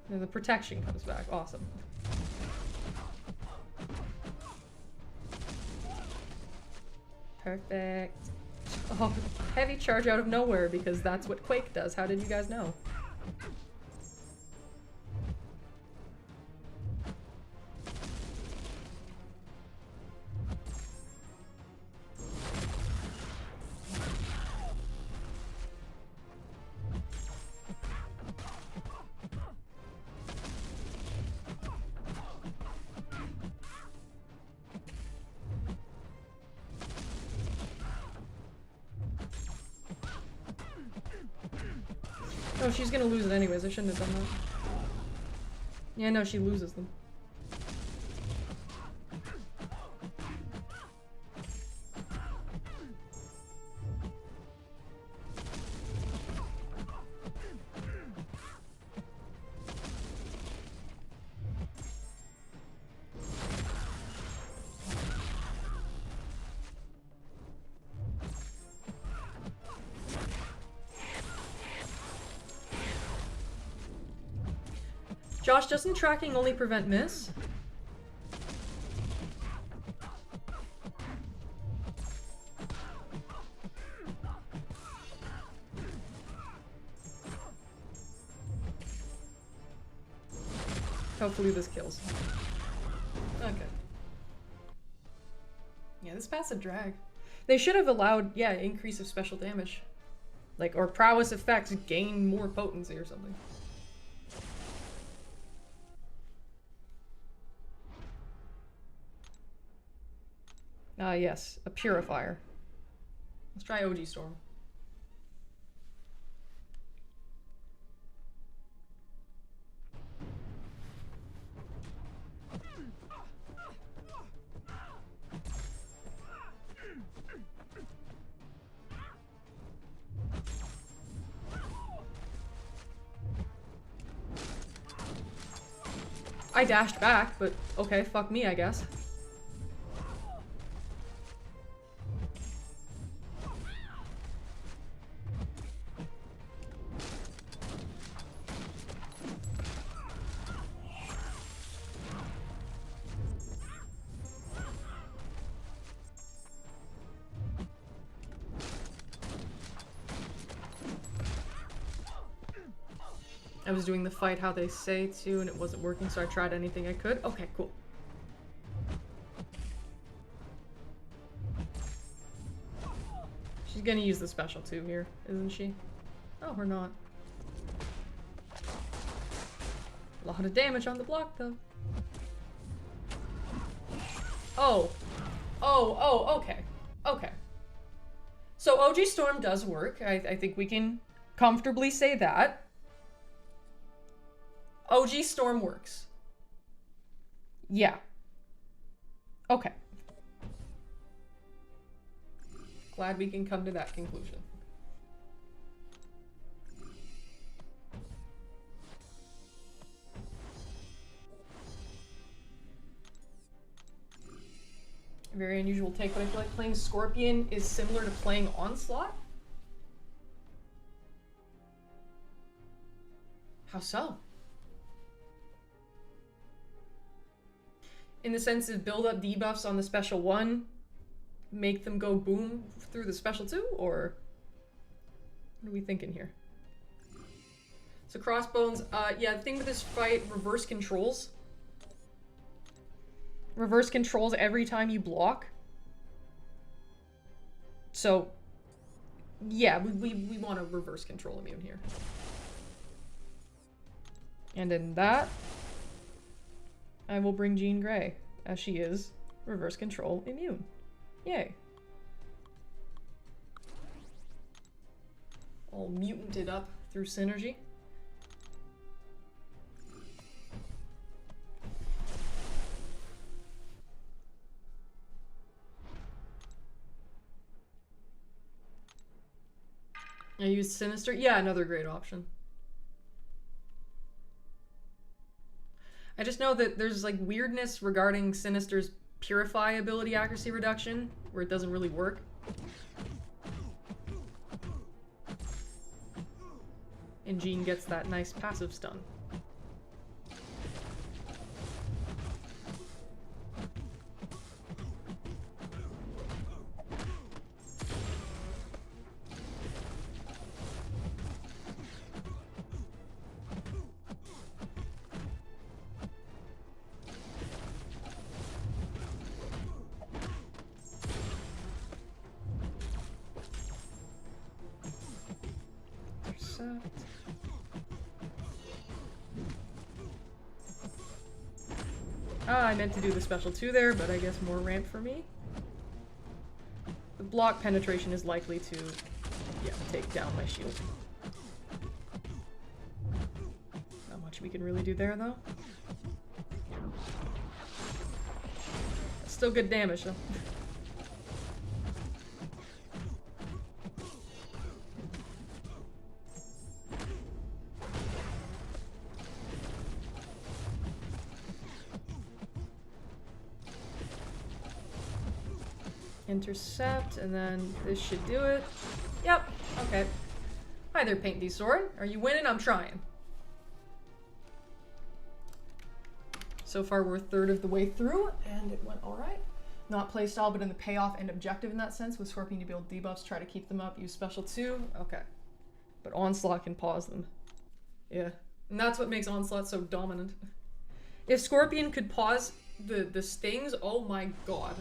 And the protection comes back. Awesome. Perfect. Oh, heavy charge out of nowhere because that's what Quake does. How did you guys know? Oh, she's gonna lose it anyways. I shouldn't have done that. Yeah, no, she loses them. Josh, doesn't tracking only prevent miss? Hopefully this kills. Okay. Yeah, this passive drag. They should have allowed, yeah, increase of special damage. Like, or prowess effects gain more potency or something. Yes, a purifier. Let's try OG Storm. I dashed back, but okay, fuck me, I guess. I was doing the fight how they say to, and it wasn't working, so I tried anything I could. Okay, cool. She's gonna use the special too here, isn't she? Oh, we're not. A lot of damage on the block, though. Oh. Oh, okay. Okay. So OG Storm does work. I think we can comfortably say that. OG Storm works. Yeah. Okay. Glad we can come to that conclusion. Very unusual take, but I feel like playing Scorpion is similar to playing Onslaught. How so? In the sense of build up debuffs on the special 1, make them go boom through the special 2, or what are we thinking here? So Crossbones, yeah, the thing with this fight, reverse controls. Reverse controls every time you block. So, yeah, we want to reverse control immune here. And in that, I will bring Jean Grey, as she is reverse control immune. Yay. All mutanted up through synergy. I used Sinister. Yeah, another great option. I just know that there's like weirdness regarding Sinister's Purify ability accuracy reduction, where it doesn't really work. And Jean gets that nice passive stun. I meant to do the special 2 there, but I guess more ramp for me. The block penetration is likely to, yeah, take down my shield. Not much we can really do there, though. Still good damage, though. Intercept, and then this should do it. Yep, okay. Hi there, Paint D Sword. Are you winning? I'm trying. So far, we're a third of the way through, and it went alright. Not playstyle, but in the payoff and objective in that sense, with Scorpion to build debuffs, try to keep them up, use special 2. Okay. But Onslaught can pause them. Yeah. And that's what makes Onslaught so dominant. If Scorpion could pause the stings, oh my god.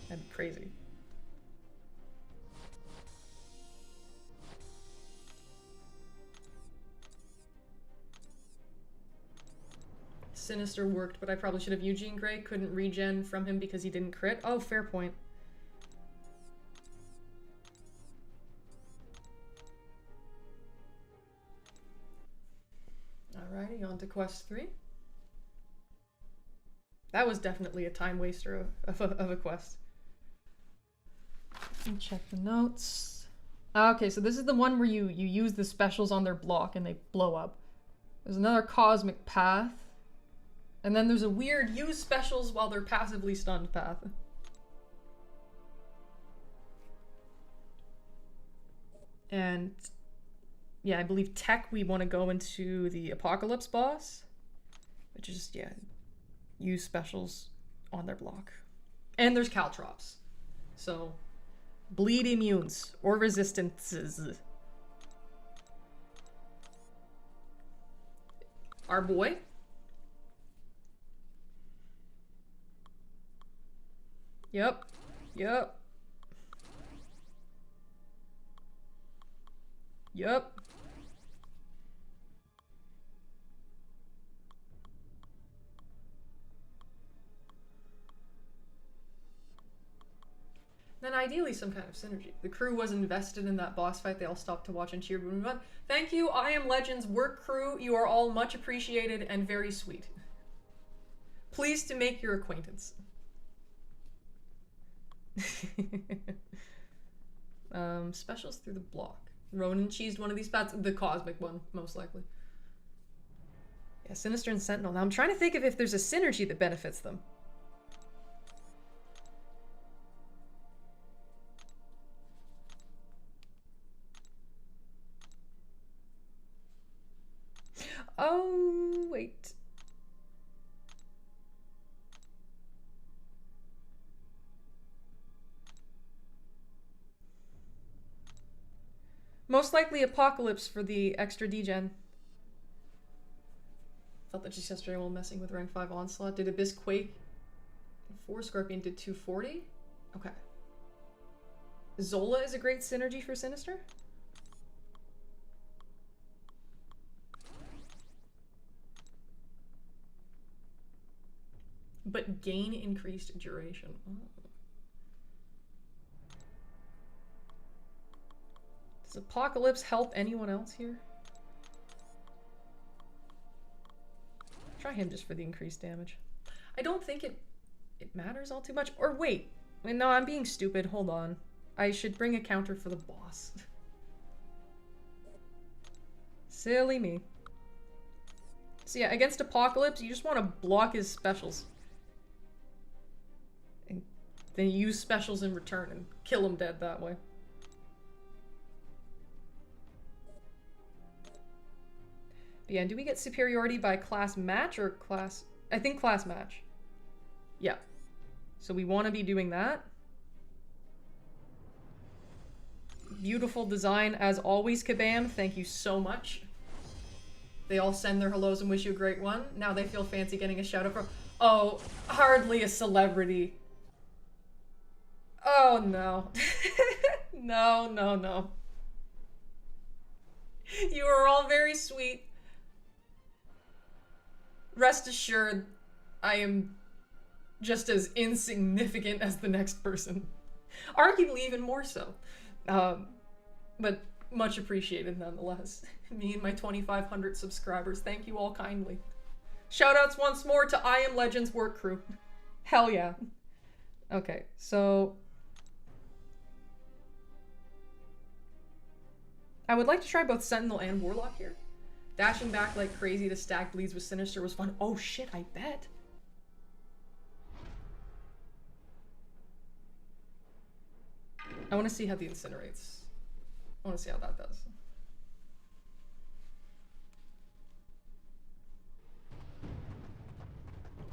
That'd be crazy. Sinister worked, but I probably should have used Jean Grey. Couldn't regen from him because he didn't crit. Oh, fair point. Alrighty, on to quest 3. That was definitely a time waster of a quest. Let me check the notes. Okay, so this is the one where you use the specials on their block and they blow up. There's another Cosmic Path. And then there's a weird use specials while they're passively stunned path. And yeah, I believe tech we want to go into the Apocalypse boss. Which is, yeah, use specials on their block. And there's Caltrops. So bleed immunes or resistances. Our boy. Yep. Yep. Yep. Then ideally some kind of synergy. The crew was invested in that boss fight. They all stopped to watch and cheered when we won. Thank you, I Am Legends work crew. You are all much appreciated and very sweet. Pleased to make your acquaintance. Specials through the block. Ronan cheesed one of these spots. The Cosmic one, most likely. Yeah, Sinister and Sentinel. Now I'm trying to think of if there's a synergy that benefits them. Oh, wait. Most likely Apocalypse for the extra degen. Felt that just yesterday while messing with rank 5 Onslaught. Did Abyss Quake 4? Scorpion did 240? Okay. Zola is a great synergy for Sinister? But gain increased duration. Oh. Does Apocalypse help anyone else here? Try him just for the increased damage. I don't think it matters all too much. Or wait. No, I'm being stupid. Hold on. I should bring a counter for the boss. Silly me. So yeah, against Apocalypse, you just want to block his specials. And then use specials in return and kill him dead that way. But yeah, do we get superiority by class match or class... I think class match. Yeah. So we want to be doing that. Beautiful design as always, Kabam. Thank you so much. They all send their hellos and wish you a great one. Now they feel fancy getting a shout out from... Oh, hardly a celebrity. Oh, no. No, no, no. You are all very sweet. Rest assured, I am just as insignificant as the next person. Arguably even more so. But much appreciated nonetheless. Me and my 2,500 subscribers, thank you all kindly. Shoutouts once more to I Am Legends work crew. Hell yeah. Okay, so... I would like to try both Sentinel and Warlock here. Dashing back like crazy to stack bleeds with Sinister was fun. Oh shit, I bet. I want to see how the incinerates. I want to see how that does.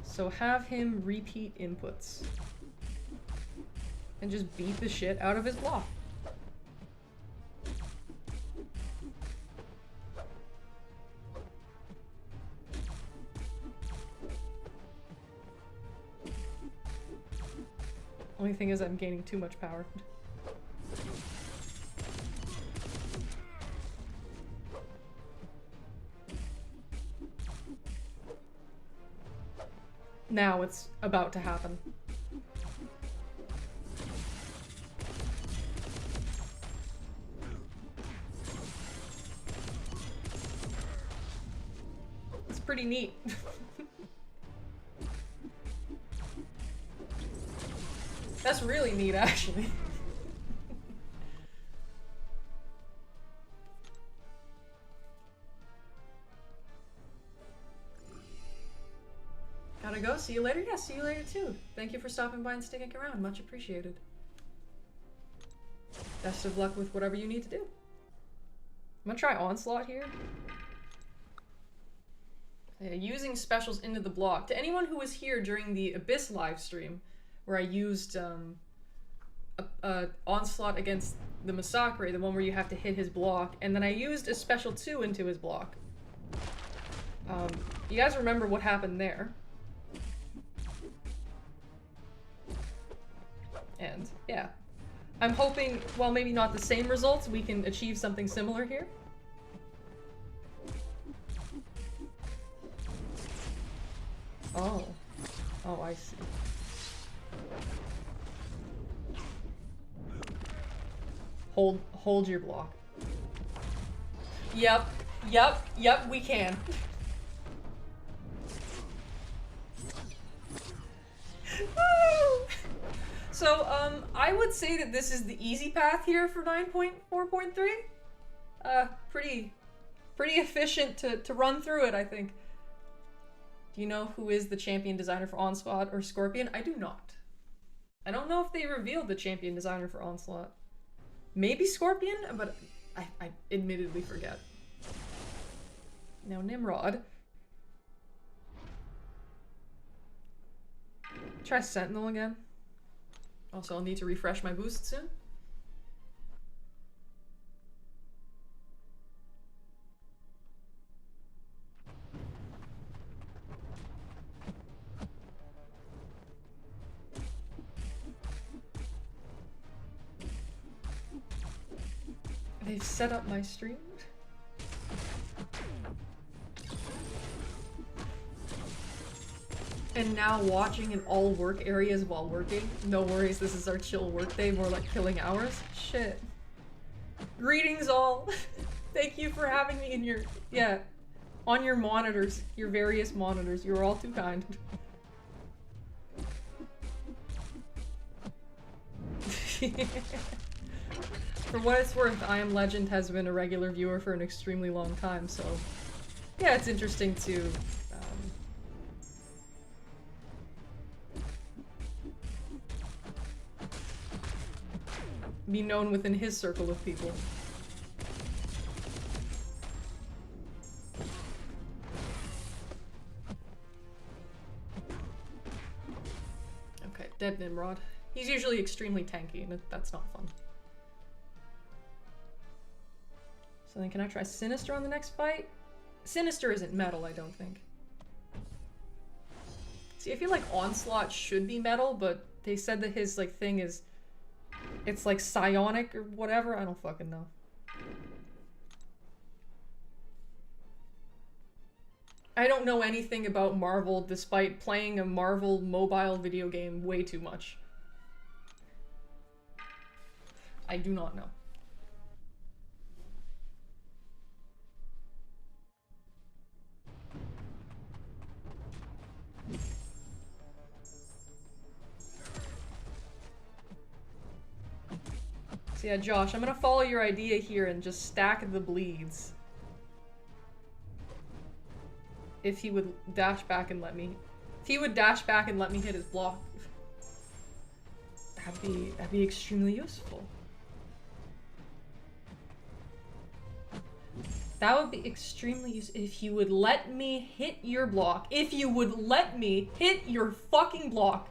So have him repeat inputs. And just beat the shit out of his block. Only thing is I'm gaining too much power. Now it's about to happen. It's pretty neat. That's really neat, actually. Gotta go. See you later? Yeah, see you later too. Thank you for stopping by and sticking around. Much appreciated. Best of luck with whatever you need to do. I'm gonna try Onslaught here. Yeah, using specials into the block. To anyone who was here during the Abyss live stream, where I used Onslaught against the Massacre, the one where you have to hit his block, and then I used a special 2 into his block. You guys remember what happened there. And, yeah. I'm hoping, well, maybe not the same results, we can achieve something similar here. Oh. Oh, I see. Hold your block. Yep, we can. Woo! So, I would say that this is the easy path here for 9.4.3. Pretty efficient to run through it, I think. Do you know who is the champion designer for Onslaught or Scorpion? I do not. I don't know if they revealed the champion designer for Onslaught. Maybe Scorpion, but I admittedly forget. Now Nimrod. Try Sentinel again. Also, I'll need to refresh my boost soon. They've set up my stream. And now watching in all work areas while working. No worries, this is our chill work day, more like killing hours. Shit. Greetings all. Thank you for having me in your, yeah, on your monitors, your various monitors. You're all too kind. For what it's worth, I Am Legend has been a regular viewer for an extremely long time, so yeah, it's interesting to be known within his circle of people. Okay, dead Nimrod. He's usually extremely tanky, and that's not fun. So then can I try Sinister on the next fight? Sinister isn't metal, I don't think. See, I feel like Onslaught should be metal, but they said that his, like, thing is... It's like psionic or whatever, I don't fucking know. I don't know anything about Marvel despite playing a Marvel mobile video game way too much. I do not know. So yeah, Josh, I'm gonna follow your idea here and just stack the bleeds. If he would dash back and let me... If he would dash back and let me hit his block. That'd be extremely useful. That would be extremely useful if you would let me hit your block. If you would let me hit your fucking block.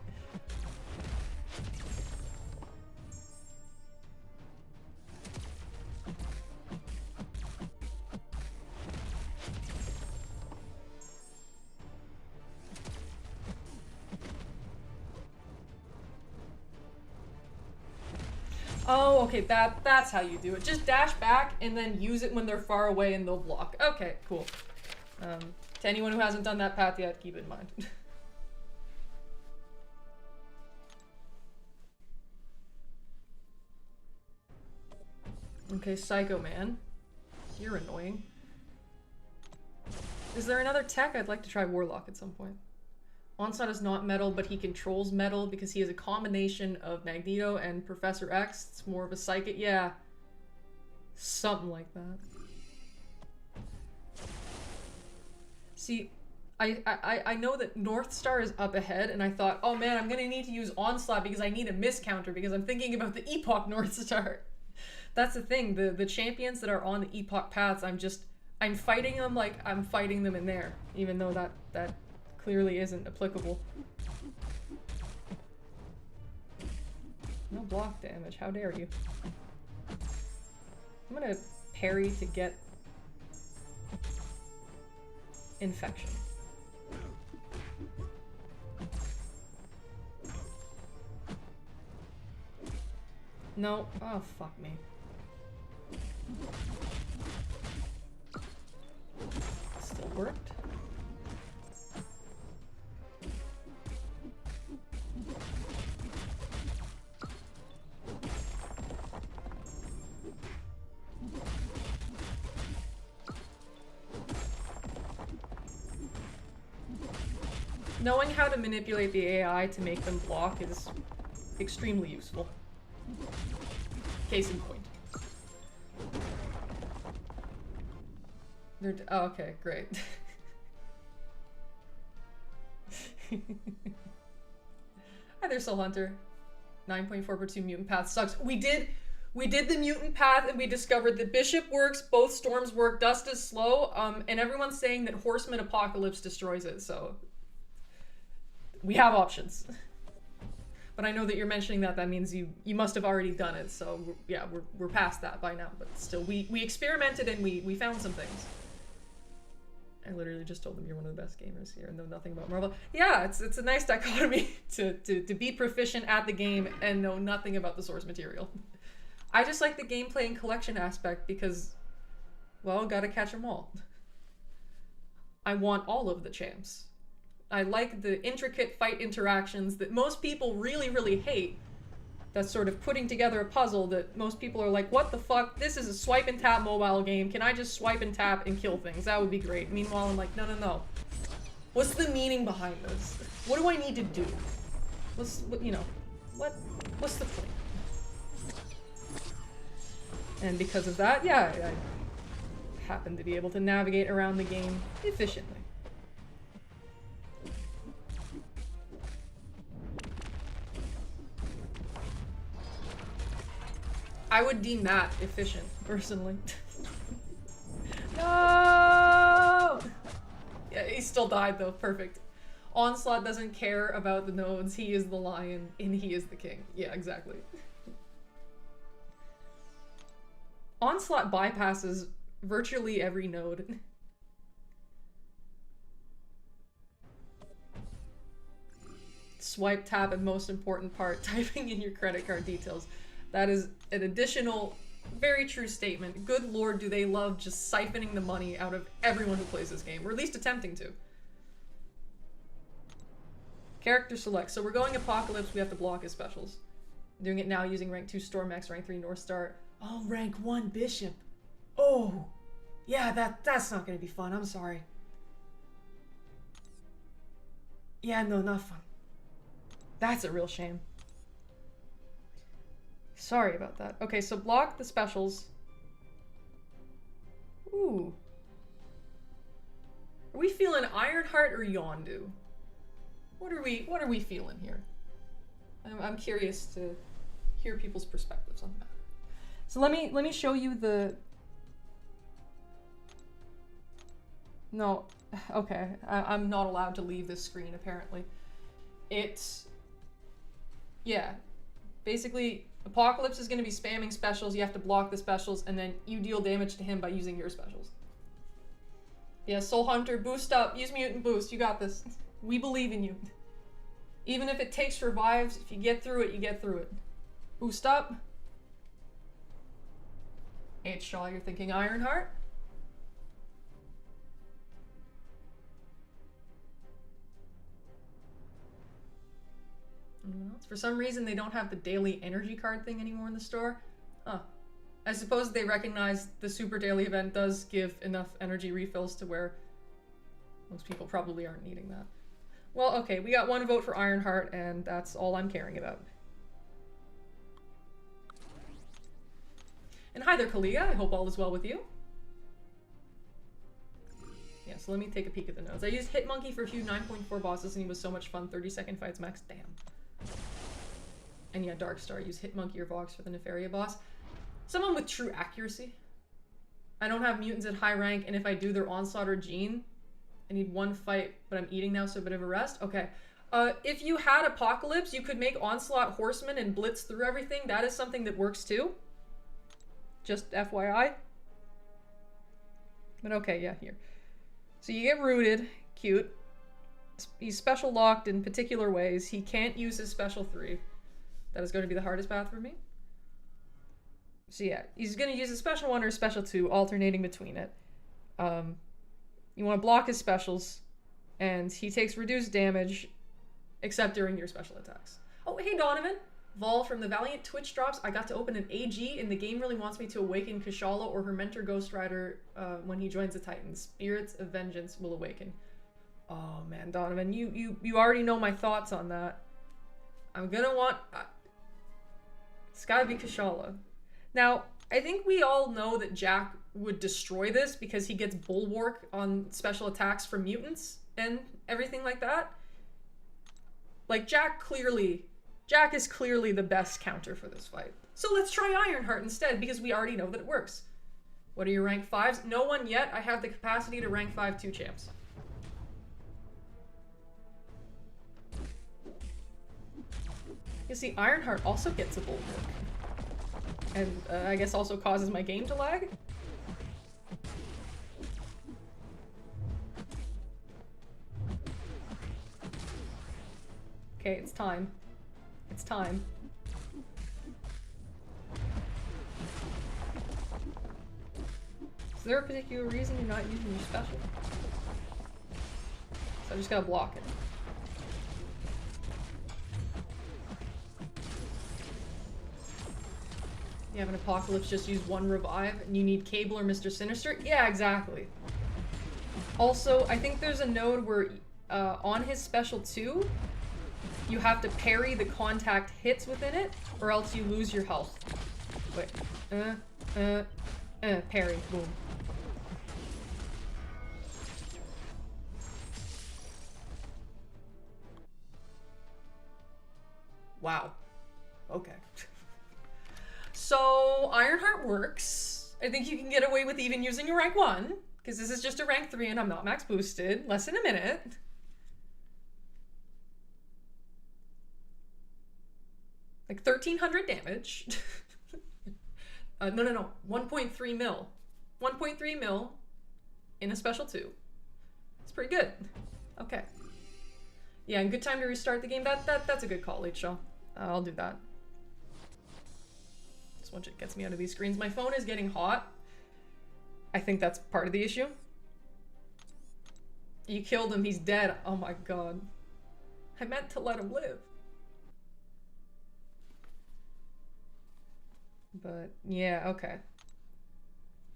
Oh, okay, that's how you do it. Just dash back and then use it when they're far away and they'll block. Okay, cool. To anyone who hasn't done that path yet, keep it in mind. Okay, Psycho Man. You're annoying. Is there another tech? I'd like to try Warlock at some point. Onslaught is not metal, but he controls metal because he is a combination of Magneto and Professor X. It's more of a psychic. Yeah. Something like that. See, I know that North Star is up ahead, and I thought, oh man, I'm gonna need to use Onslaught because I need a miscounter because I'm thinking about the Epoch North Star. That's the thing, the champions that are on the Epoch paths, I'm fighting them like I'm fighting them in there, even though that clearly isn't applicable. No block damage, how dare you. I'm gonna parry to get infection. No, oh fuck me. Still worked. Knowing how to manipulate the AI to make them block is extremely useful. Case in point. Oh, okay, great. Hi there, Soul Hunter. 9.4 per 2 mutant path sucks. We We did the mutant path and we discovered that Bishop works, both storms work, Dust is slow, and everyone's saying that Horseman Apocalypse destroys it, so we have options. But I know that you're mentioning that, that means you must have already done it, so yeah, we're past that by now, but still, we experimented and we found some things. I literally just told them you're one of the best gamers here and know nothing about Marvel. Yeah, it's a nice dichotomy to be proficient at the game and know nothing about the source material. I just like the gameplay and collection aspect because, well, gotta catch them all. I want all of the champs. I like the intricate fight interactions that most people really, really hate. That's sort of putting together a puzzle that most people are like, what the fuck? This is a swipe and tap mobile game. Can I just swipe and tap and kill things? That would be great. Meanwhile, I'm like, no, no, no. What's the meaning behind this? What do I need to do? What's the point? And because of that, yeah, I happen to be able to navigate around the game efficiently. I would deem that efficient, personally. No! Yeah, he still died though, perfect. Onslaught doesn't care about the nodes, he is the lion, and he is the king. Yeah, exactly. Onslaught bypasses virtually every node. Swipe, tap, and most important part, typing in your credit card details. That is an additional, very true statement. Good lord, do they love just siphoning the money out of everyone who plays this game, or at least attempting to. Character select. So we're going Apocalypse, we have to block his specials. Doing it now using rank 2 Storm X, rank 3 North Star. Oh, rank 1 Bishop. Oh, yeah, that's not gonna be fun, I'm sorry. Yeah, no, not fun. That's a real shame. Sorry about that. Okay, so block the specials. Ooh. Are we feeling Ironheart or Yondu? What are we feeling here? I'm curious to hear people's perspectives on that. So let me show you the... No, okay. I'm not allowed to leave this screen apparently. It's... Yeah. Basically, Apocalypse is going to be spamming specials, you have to block the specials, and then you deal damage to him by using your specials. Yeah, Soul Hunter, boost up, use Mutant Boost, you got this. We believe in you. Even if it takes revives, if you get through it, you get through it. Boost up. H. Shaw, you're thinking Ironheart? Anyone else? For some reason, they don't have the daily energy card thing anymore in the store. Huh. I suppose they recognize the super daily event does give enough energy refills to where most people probably aren't needing that. Well, okay, we got one vote for Ironheart, and that's all I'm caring about. And hi there, Kalia. I hope all is well with you. Yeah, so let me take a peek at the notes. I used Hitmonkey for a few 9.4 bosses, and he was so much fun. 30-second fights max. Damn. And yeah, Darkstar. Use Hitmonkey or Vox for the Nefaria boss. Someone with true accuracy. I don't have mutants at high rank, and if I do, they're Onslaught or Gene. I need one fight, but I'm eating now, so a bit of a rest. Okay. If you had Apocalypse, you could make Onslaught Horseman and blitz through everything. That is something that works too. Just FYI. But okay, yeah, here. So you get rooted. Cute. He's special locked in particular ways. He can't use his special 3. That is going to be the hardest path for me. So yeah, he's going to use a special 1 or a special 2, alternating between it. You want to block his specials, and he takes reduced damage, except during your special attacks. Oh, hey Donovan! Vol from the Valiant Twitch drops. I got to open an AG, and the game really wants me to awaken Kushala or her mentor Ghost Rider when he joins the Titans. Spirits of Vengeance will awaken. Oh man, Donovan, you already know my thoughts on that. I'm gonna want... it's gotta be Kushala. Now, I think we all know that Jack would destroy this because he gets Bulwark on special attacks from mutants and everything like that. Like, Jack clearly Jack is clearly the best counter for this fight. So let's try Ironheart instead, because we already know that it works. What are your rank 5s? No one yet. I have the capacity to rank 5 2 champs. You see, Ironheart also gets a bulwark. And I guess also causes my game to lag. Okay, it's time. It's time. Is there a particular reason you're not using your special? So I just gotta block it. You have an Apocalypse, just use 1 revive, and you need Cable or Mr. Sinister? Yeah, exactly. Also, I think there's a node where on his special 2, you have to parry the contact hits within it, or else you lose your health. Wait. Parry. Boom. Wow. Okay. So, Ironheart works. I think you can get away with even using a rank 1, because this is just a rank 3 and I'm not max boosted. Less than a minute. Like 1300 damage. No. 1.3 mil. 1.3 mil in a special 2. It's pretty good. Okay. Yeah, and good time to restart the game. That's a good call, Late Shaw. I'll do that. Just once it gets me out of these screens. My phone is getting hot. I think that's part of the issue. You killed him, he's dead. Oh my god. I meant to let him live. But yeah, okay.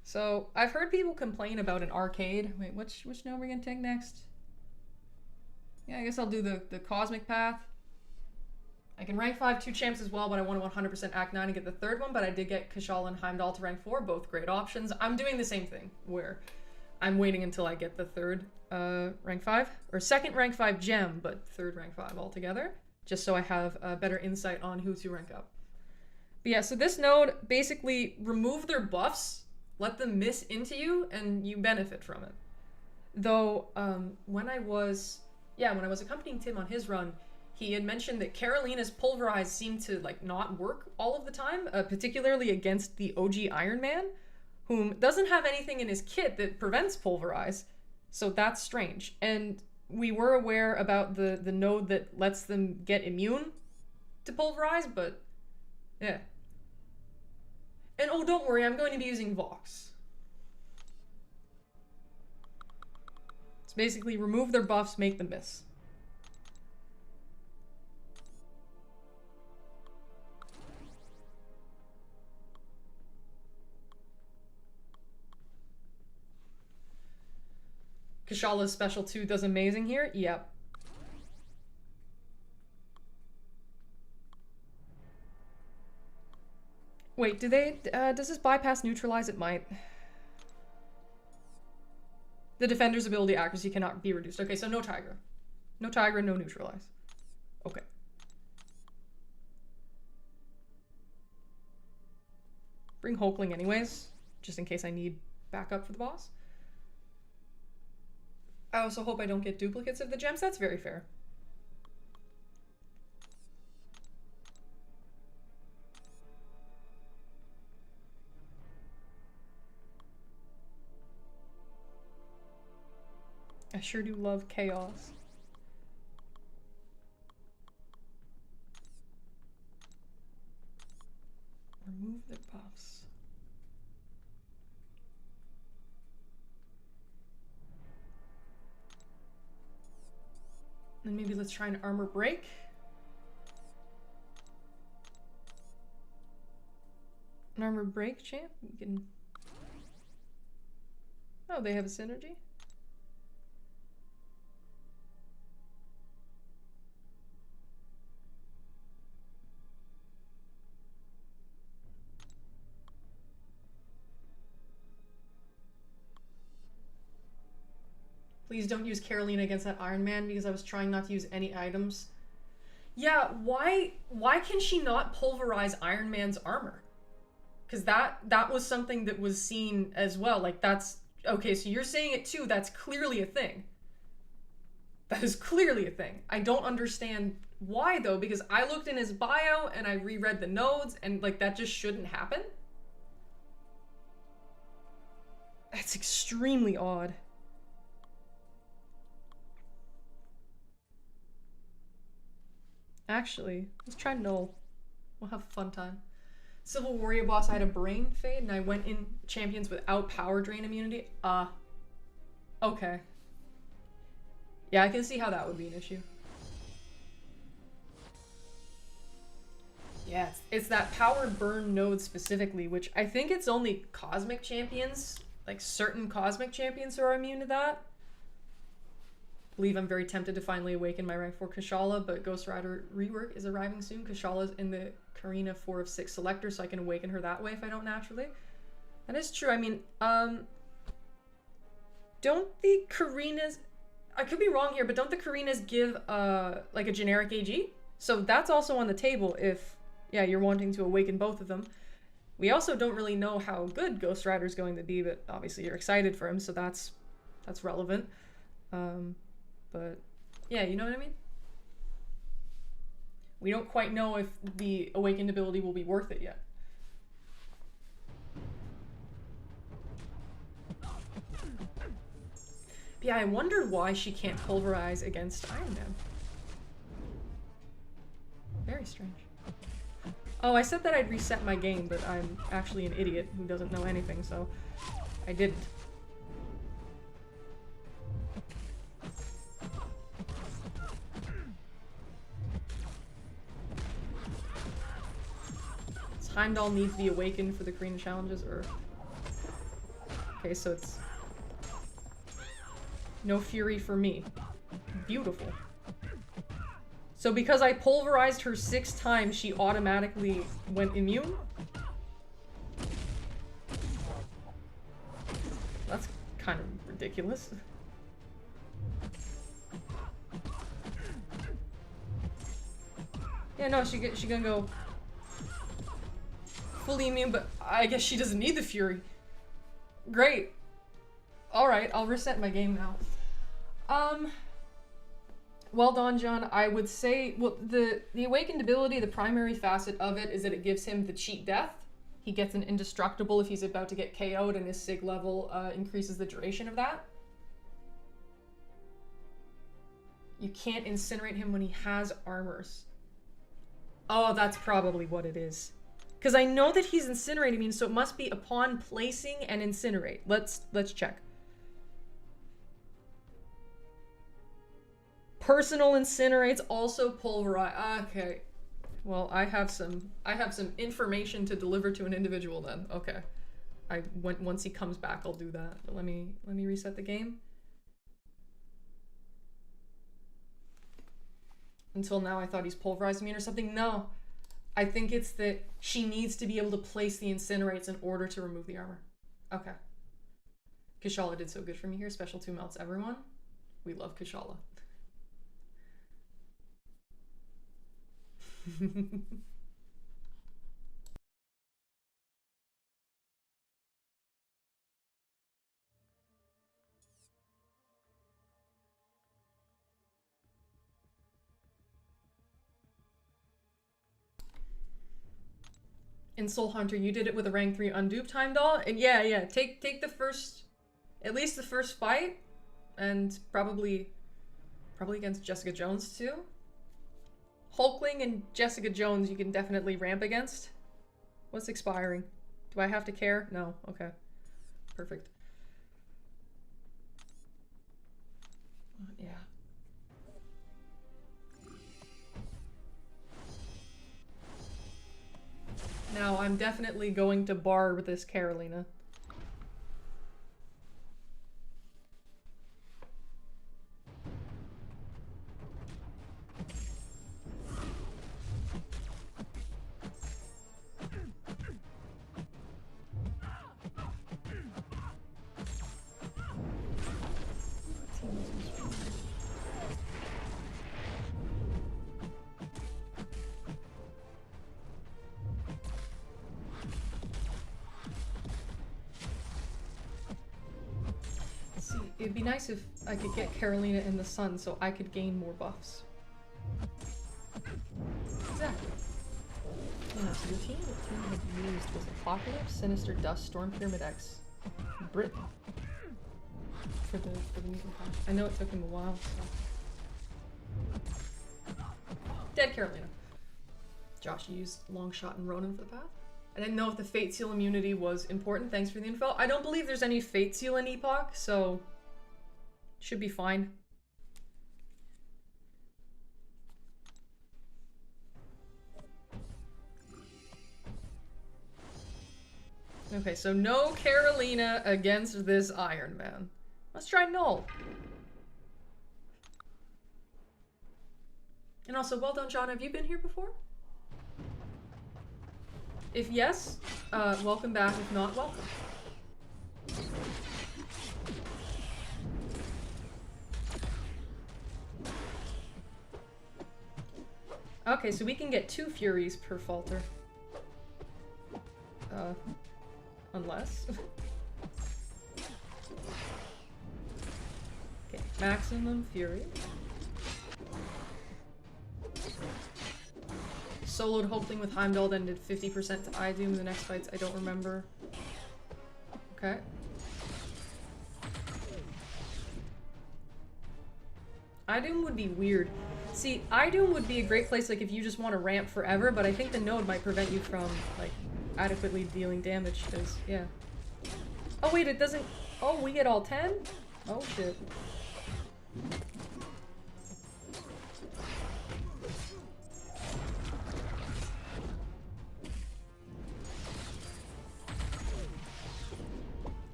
So I've heard people complain about an arcade. Wait, which node are we gonna take next? Yeah, I guess I'll do the cosmic path. I can rank 5 2 champs as well, but I want to 100% Act 9 and get the 3rd one, but I did get Kashal and Heimdall to rank 4, both great options. I'm doing the same thing, where I'm waiting until I get the 3rd rank 5, or 2nd rank 5 gem, but 3rd rank 5 altogether, just so I have a better insight on who to rank up. But yeah, so this node, basically remove their buffs, let them miss into you, and you benefit from it. Though, when I was accompanying Tim on his run, he had mentioned that Carolina's Pulverize seemed to like not work all of the time, particularly against the OG Iron Man, whom doesn't have anything in his kit that prevents Pulverize, so that's strange. And we were aware about the node that lets them get immune to Pulverize, but yeah. And oh, don't worry, I'm going to be using Vox. It's basically remove their buffs, make them miss. Kashala's special 2 does amazing here. Yep. Wait, do they, does this bypass neutralize? It might. The defender's ability accuracy cannot be reduced. Okay, so no Tigra. No Tigra, no neutralize. Okay. Bring Hulkling anyways, just in case I need backup for the boss. I also hope I don't get duplicates of the gems. That's very fair. I sure do love chaos. Remove their buffs. Then maybe let's try an armor break. An armor break champ? We can... Oh, they have a synergy? Please don't use Carolina against that Iron Man, because I was trying not to use any items. Yeah, why can she not pulverize Iron Man's armor? Because that was something that was seen as well. Like, that's okay, so you're saying it too. That's clearly a thing. That is clearly a thing. I don't understand why though, because I looked in his bio and I reread the nodes and like that just shouldn't happen. That's extremely odd. Actually, let's try null. We'll have a fun time. Civil Warrior boss, I had a brain fade and I went in champions without power drain immunity. Okay. Yeah, I can see how that would be an issue. Yeah, it's that power burn node specifically, which I think it's only cosmic champions, like certain cosmic champions who are immune to that. I believe I'm very tempted to finally awaken my rank 4 Kushala, but Ghost Rider rework is arriving soon. Kushala's in the Karina 4 of 6 selector, so I can awaken her that way if I don't naturally. That is true. I mean, don't the Karinas... I could be wrong here, but don't the Karinas give, like a generic AG? So that's also on the table if, yeah, you're wanting to awaken both of them. We also don't really know how good Ghost Rider's going to be, but obviously you're excited for him, so that's relevant. But yeah, you know what I mean? We don't quite know if the awakened ability will be worth it yet. But yeah, I wondered why she can't pulverize against Iron Man. Very strange. Oh, I said that I'd reset my game, but I'm actually an idiot who doesn't know anything, so I didn't. Heimdall needs to be awakened for the Karina challenges, or... Okay, so it's... No fury for me. Beautiful. So because I pulverized her 6 times, she automatically went immune? That's kind of ridiculous. Yeah, no, she gonna go fully immune, but I guess she doesn't need the fury. Great. Alright, I'll reset my game now. Well done, John. I would say, well, the awakened ability, the primary facet of it is that it gives him the cheat death. He gets an indestructible if he's about to get KO'd, and his sig level increases the duration of that. You can't incinerate him when he has armors. Oh, that's probably what it is. Because I know that he's incinerating me, so it must be upon placing and incinerate. Let's check. Personal incinerates, also pulverize. Okay. Well, I have some information to deliver to an individual then. Okay. Once he comes back, I'll do that. But let me reset the game. Until now, I thought he's pulverizing me or something. No. I think it's that she needs to be able to place the incinerates in order to remove the armor. Okay. Kushala did so good for me here. Special 2 melts everyone. We love Kushala. In Soul Hunter, you did it with a rank 3 unduped Heimdall, and yeah, take the first, at least the first fight, and probably against Jessica Jones too. Hulkling and Jessica Jones you can definitely ramp against. What's expiring? Do I have to care? No. Okay. Perfect. Yeah. Now, I'm definitely going to barb this Carolina. It'd be nice if I could get Carolina in the sun so I could gain more buffs. Exactly. Yeah, so your team had used was Apocalypse, Sinister Dust, Storm Pyramid X, Britain. For the Mutant pack. I know it took him a while, so. Dead Carolina. Josh used Longshot and Ronin for the path. I didn't know if the Fate Seal immunity was important. Thanks for the info. I don't believe there's any Fate Seal in Epoch, so should be fine. Okay, so no Carolina against this Iron Man. Let's try Null. And also, well done, John. Have you been here before? If yes, welcome back. If not, welcome. Okay, so we can get 2 Furies per Falter. Unless. Okay, maximum Fury. Soloed Hulkling with Heimdall, then did 50% to Idoom. The next fights I don't remember. Okay. Idoom would be weird. See, Idoom would be a great place like if you just want to ramp forever, but I think the node might prevent you from like adequately dealing damage, because yeah. Oh wait, it doesn't. Oh, we get all 10? Oh shit.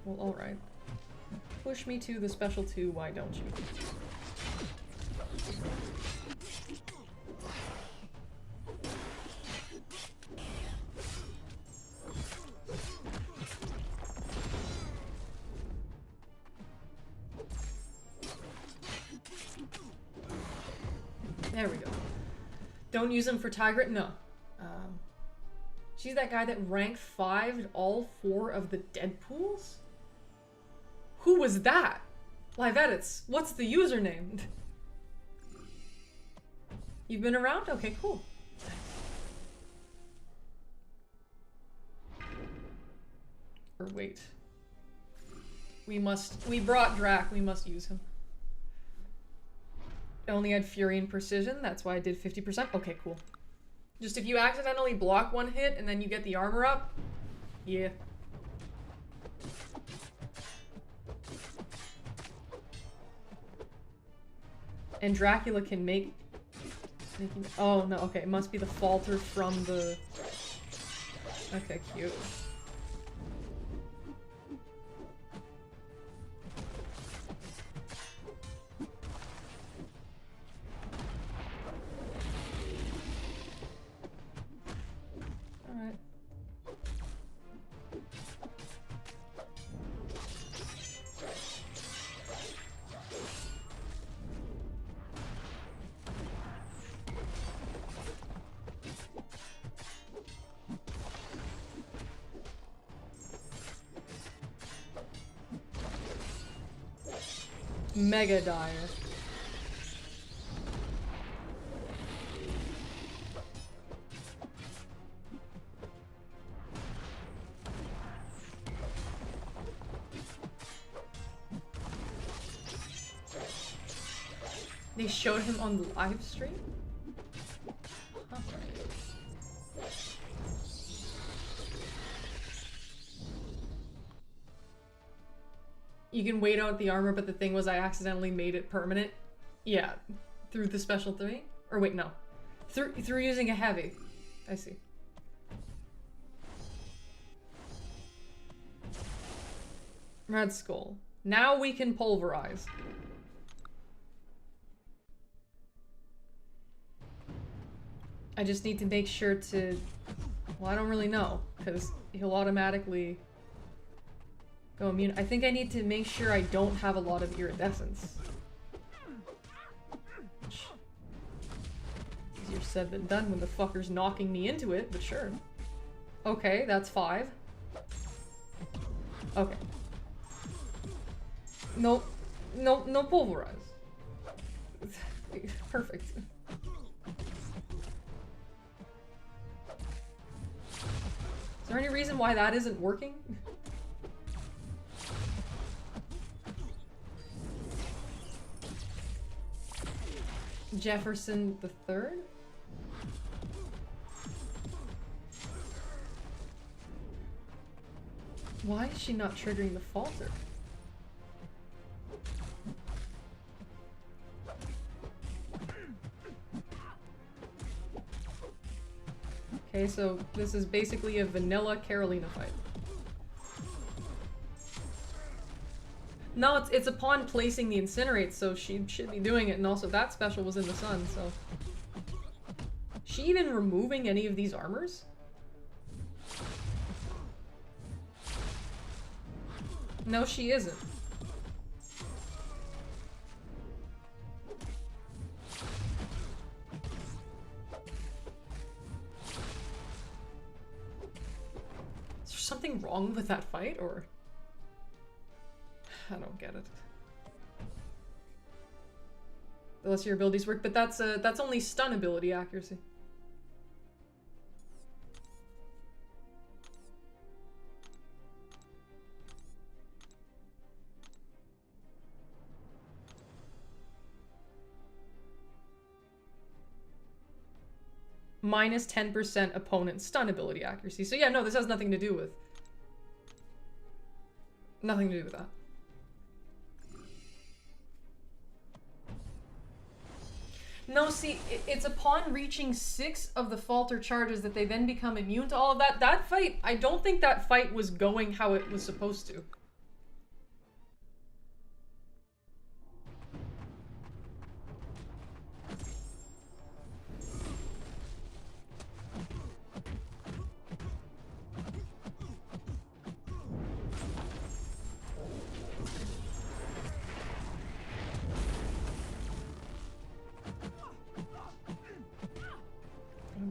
Well, alright. Push me to the special 2, why don't you? There we go. Don't use them for Tigrit? No. She's that guy that ranked 5 all 4 of the Deadpools? Who was that? Live edits. What's the username? You've been around? Okay, cool. Or wait. We brought Drac, we must use him. I only had Fury and Precision, that's why I did 50%. Okay, cool. Just if you accidentally block 1 hit and then you get the armor up, yeah. And Dracula can make... Oh, no, okay, it must be the falter from the... Okay, cute. Alright. Mega dire. They showed him on the live stream? Huh. You can wait out the armor, but the thing was I accidentally made it permanent. Yeah, through the special 3? Or wait, no. Through using a heavy. I see. Red Skull. Now we can pulverize. I just need to make sure to... Well, I don't really know, because he'll automatically go immune. I think I need to make sure I don't have a lot of iridescence. Easier said than done when the fucker's knocking me into it, but sure. Okay, that's 5. Okay. Nope. no pulverize. Perfect. Is there any reason why that isn't working? Jefferson the Third? Why is she not triggering the falter? Okay, so this is basically a vanilla Carolina fight. No, it's upon placing the incinerate, so she should be doing it, and also that special was in the sun, so... She even removing any of these armors? No, she isn't. Is there something wrong with that fight, or... I don't get it. Unless your abilities work, but that's only stun ability accuracy. Minus 10% opponent stun ability accuracy. So yeah, no, this has nothing to do with... Nothing to do with that. No, see, it's upon reaching 6 of the falter charges that they then become immune to all of that. That fight, I don't think that fight was going how it was supposed to.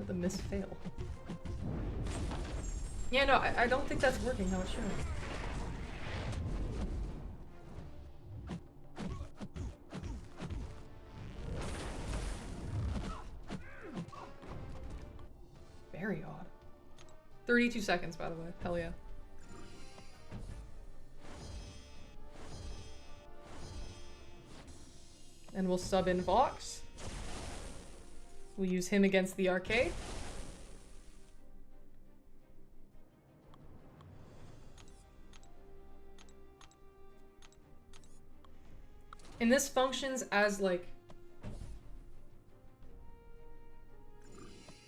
The miss fail. Yeah, no, I don't think that's working how it should. Very odd. 32 seconds, by the way. Hell yeah. And we'll sub in Vox. We'll use him against the arcade. And this functions as like...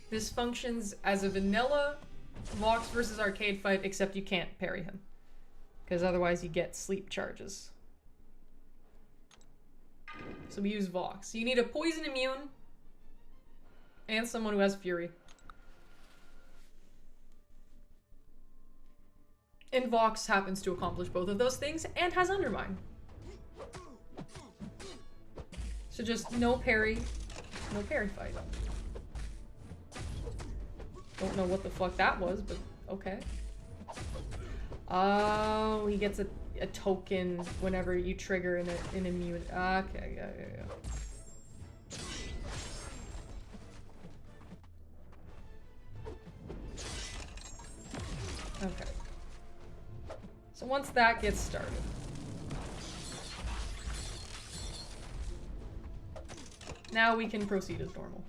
This functions as a vanilla Vox versus arcade fight, except you can't parry him. Because otherwise you get sleep charges. So we use Vox. You need a poison immune and someone who has fury. And Vox happens to accomplish both of those things and has undermine. So just no parry fight. Don't know what the fuck that was, but okay. Oh, he gets a token whenever you trigger an immune. Okay, yeah. Okay. So once that gets started. Now we can proceed as normal.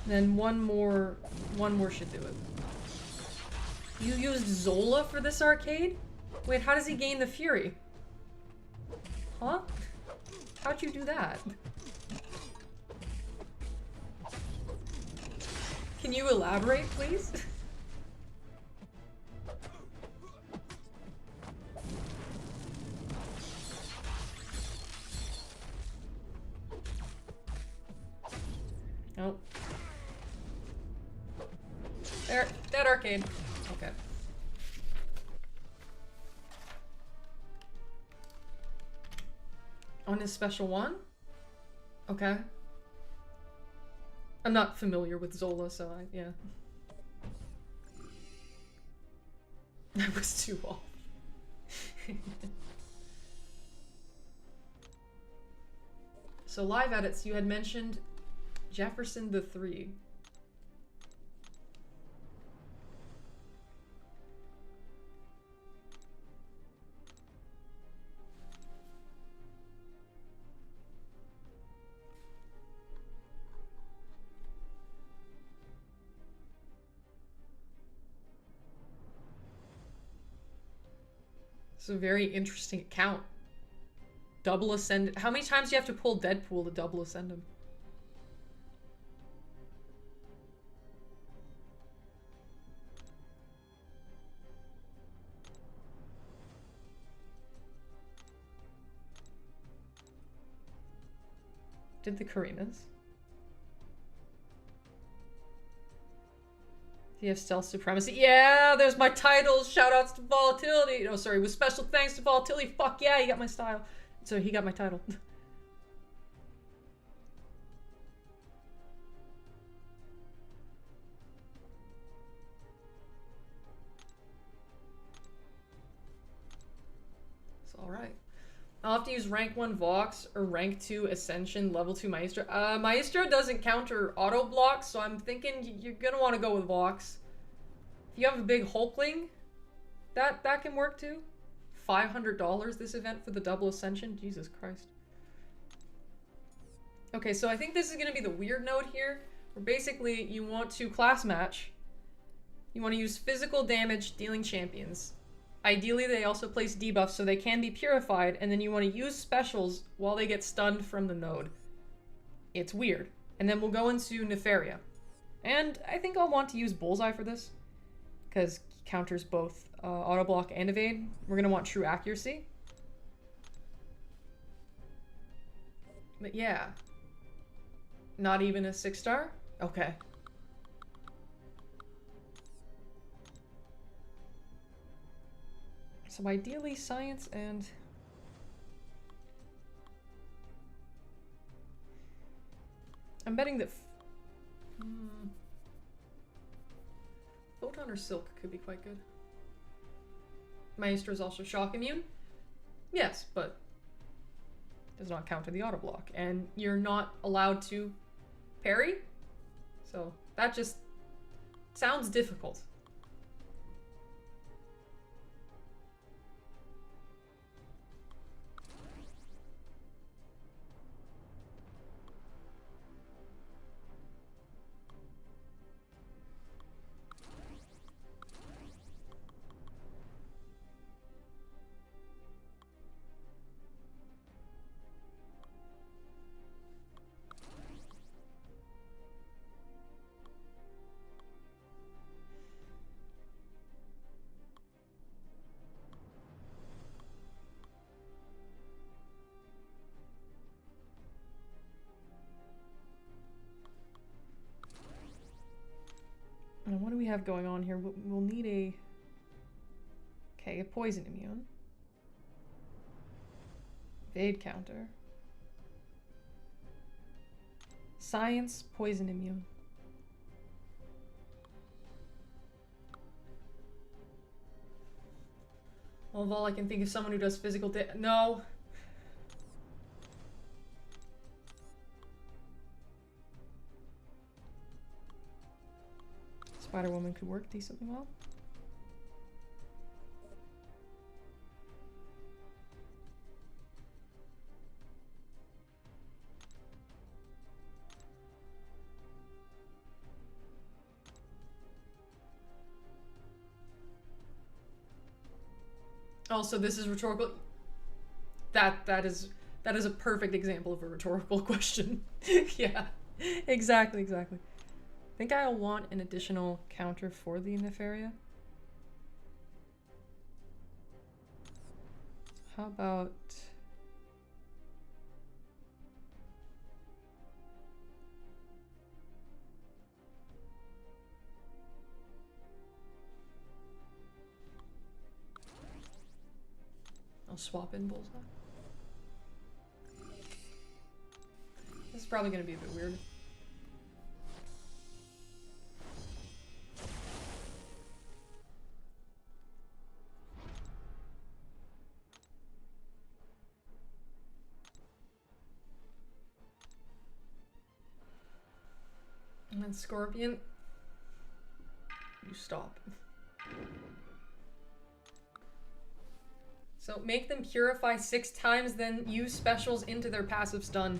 Then one more should do it. You used Zola for this arcade? Wait, how does he gain the fury? Huh? How'd you do that? Can you elaborate, please? Nope. There, dead arcade. Okay. On his special one? Okay. I'm not familiar with Zola, so yeah. I was too off. So live edits, you had mentioned Jefferson the 3. It's a very interesting account. Double ascend. How many times do you have to pull Deadpool to double ascend him? Did the Karinas? Do you have stealth supremacy? Yeah, there's my titles. Shoutouts to Volatility. Oh, sorry, with special thanks to Volatility. Fuck yeah, he got my style. So he got my title. It's alright. I'll have to use rank 1 Vox or rank 2 Ascension, level 2 Maestro. Maestro doesn't counter auto blocks, so I'm thinking you're gonna want to go with Vox. If you have a big Hulkling, that can work too. $500 this event for the double Ascension? Jesus Christ. Okay, so I think this is gonna be the weird node here, where basically you want to class match. You want to use physical damage dealing champions. Ideally, they also place debuffs so they can be purified, and then you want to use specials while they get stunned from the node. It's weird. And then we'll go into Nefaria. And I think I'll want to use Bullseye for this, because he counters both auto block and evade. We're going to want true accuracy. But yeah. Not even a 6-star? Okay. So ideally, science and... I'm betting that... Photon or Silk could be quite good. Maestro is also shock immune? Yes, but... does not counter the auto block. And you're not allowed to parry? So that just sounds difficult. And what do we have going on here? We'll need a... Okay, a poison immune. Evade counter. Science, poison immune. Well, of all I can think of someone who does physical no. Spider-Woman could work decently well. Also, this is rhetorical. That's That is a perfect example of a rhetorical question. Yeah, exactly, exactly. I think I'll want an additional counter for the Nefaria. How about... I'll swap in Bullseye. This is probably going to be a bit weird. And then Scorpion, you stop. So make them purify 6 times, then use specials into their passive stun.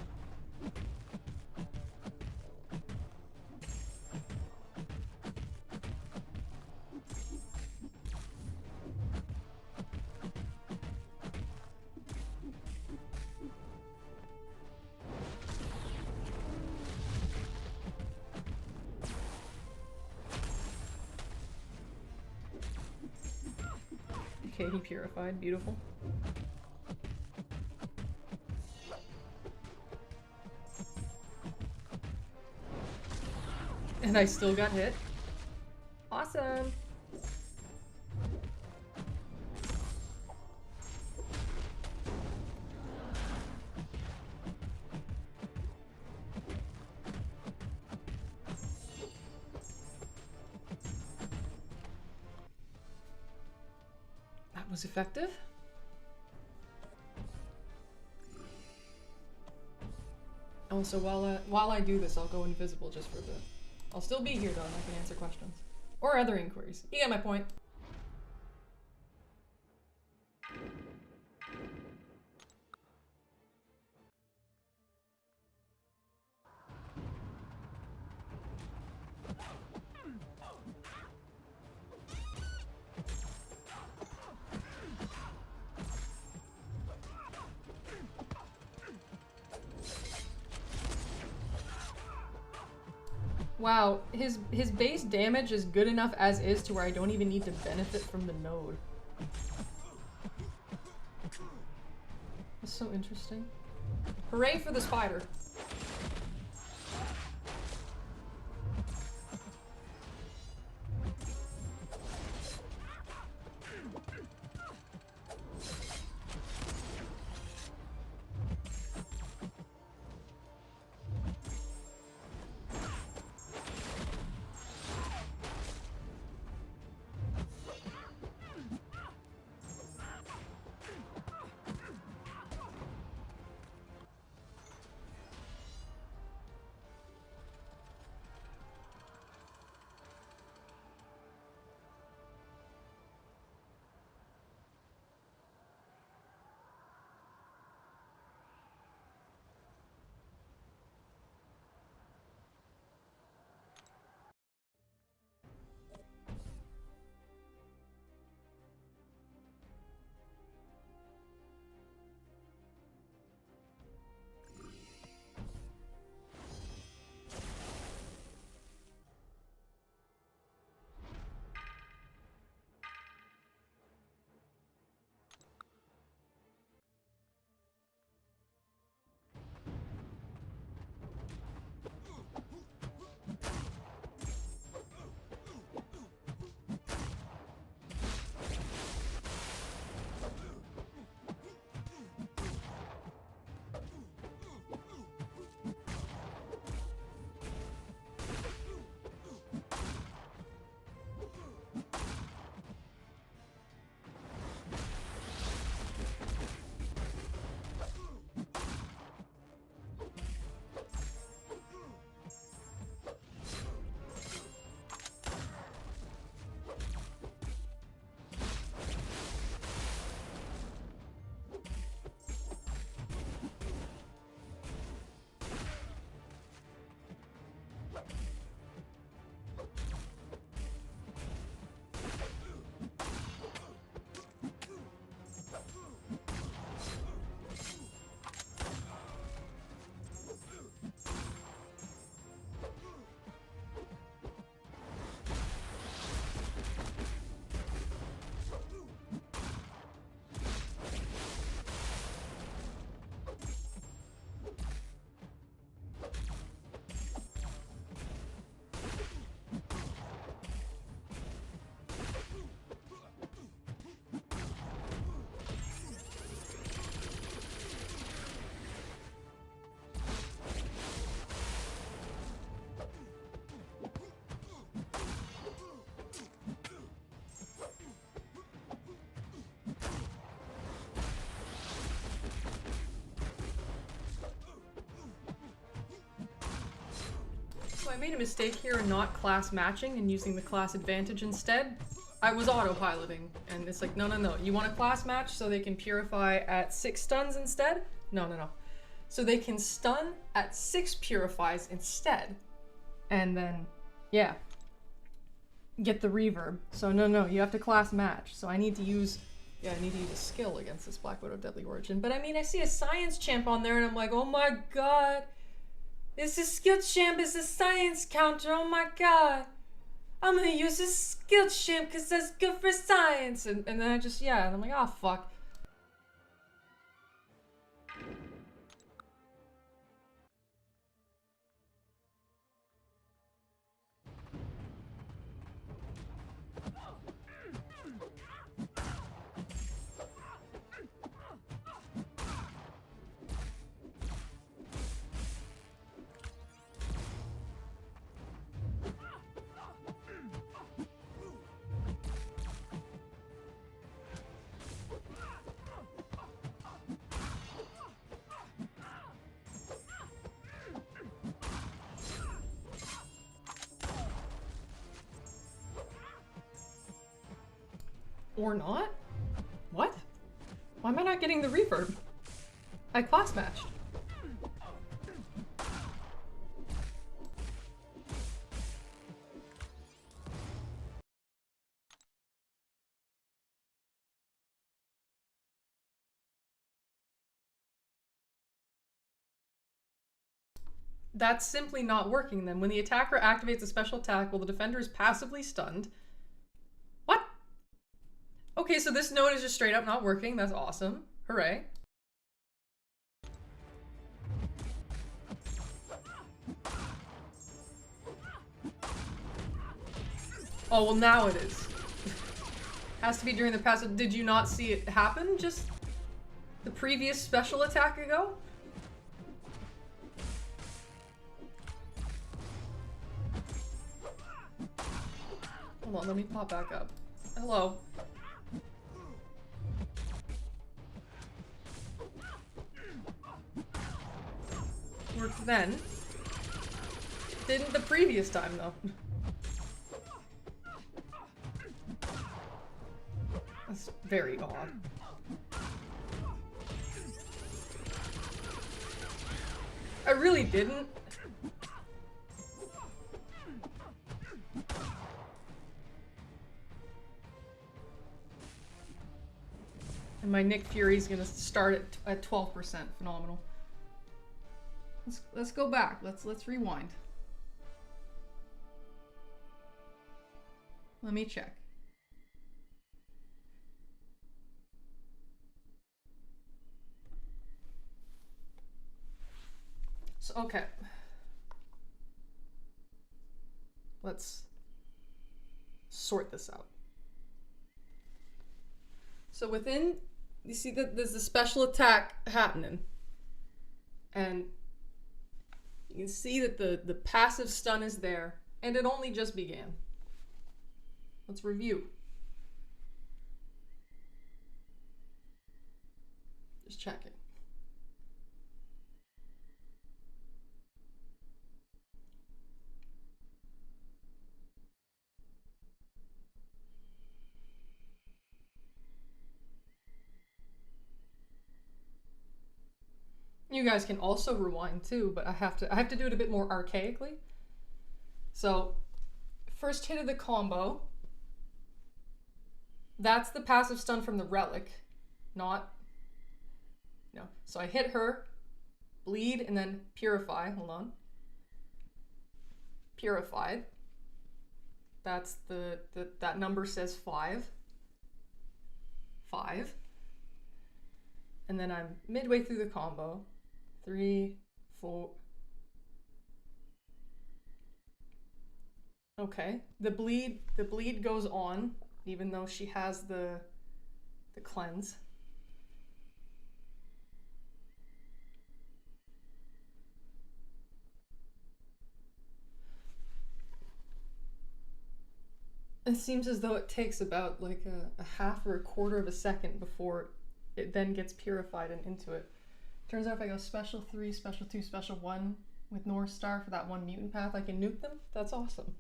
Okay, he purified. Beautiful. And I still got hit. Awesome. That was effective. Also, while I do this, I'll go invisible just for the... I'll still be here though, and I can answer questions. Or other inquiries. You get my point. Wow, his base damage is good enough as is to where I don't even need to benefit from the node. That's so interesting. Hooray for the spider. I made a mistake here in not class matching and using the class advantage instead. I was autopiloting, and it's like, no, no, no. You want a class match so they can purify at 6 stuns instead? No, no, no. So they can stun at 6 purifies instead. And then, yeah, get the reverb. So no, no, you have to class match. So I need to use, yeah, I need to use a skill against this Black Widow Deadly Origin. But I mean, I see a science champ on there, and I'm like, oh my god. This is skill champ is a science counter, oh my god. I'm gonna use this skill champ because that's good for science. And then I just, yeah, and I'm like, oh fuck. Or not? What? Why am I not getting the reverb? I class matched. That's simply not working then. When the attacker activates a special attack while the defender is passively stunned. What? Okay, so this node is just straight up not working. That's awesome. Hooray. Oh, well now it is. Has to be during the passive. Did you not see it happen just the previous special attack ago? Hold on, let me pop back up. Hello. Worked then. Didn't the previous time though. That's very odd. I really didn't. And my Nick Fury's gonna start at 12%. Phenomenal. Let's go back. Let's rewind. Let me check. So, okay. Let's sort this out. So within, you see that there's a special attack happening. And you can see that the passive stun is there, and it only just began. Let's review. Just checking. You guys can also rewind too, but I have to do it a bit more archaically. So, first hit of the combo. That's the passive stun from the relic, not no. So I hit her, bleed, and then purify. Hold on. Purified. That's that number says 5. 5. And then I'm midway through the combo. 3, 4. Okay. The bleed goes on, even though she has the cleanse. It seems as though it takes about like a half or a quarter of a second before it then gets purified and into it. Turns out if I go special 3, special 2, special 1, with North Star for that one mutant path, I can nuke them. That's awesome.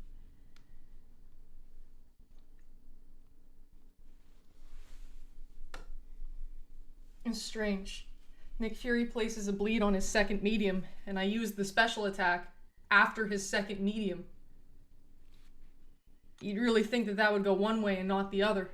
It's strange. Nick Fury places a bleed on his second medium, and I use the special attack after his second medium. You'd really think that that would go one way and not the other.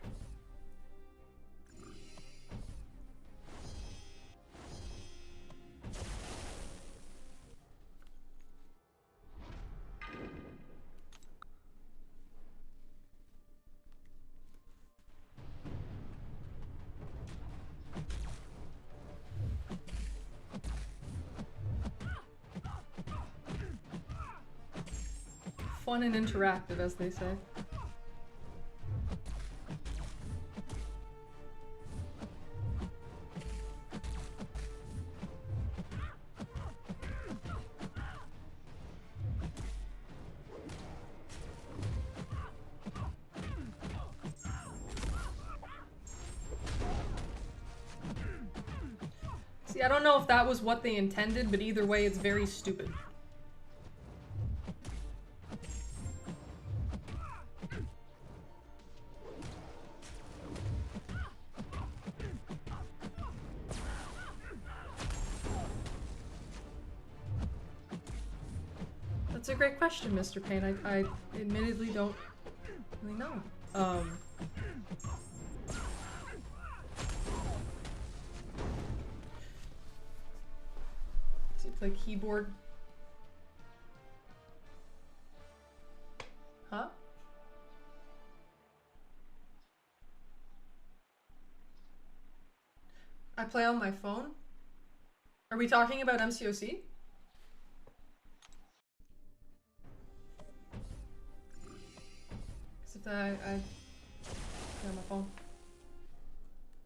Fun and interactive, as they say. See, I don't know if that was what they intended, but either way, it's very stupid. That's a great question, Mr. Payne. I admittedly don't really know. Does he play keyboard? Huh? I play on my phone? Are we talking about MCOC? Except I play on my phone.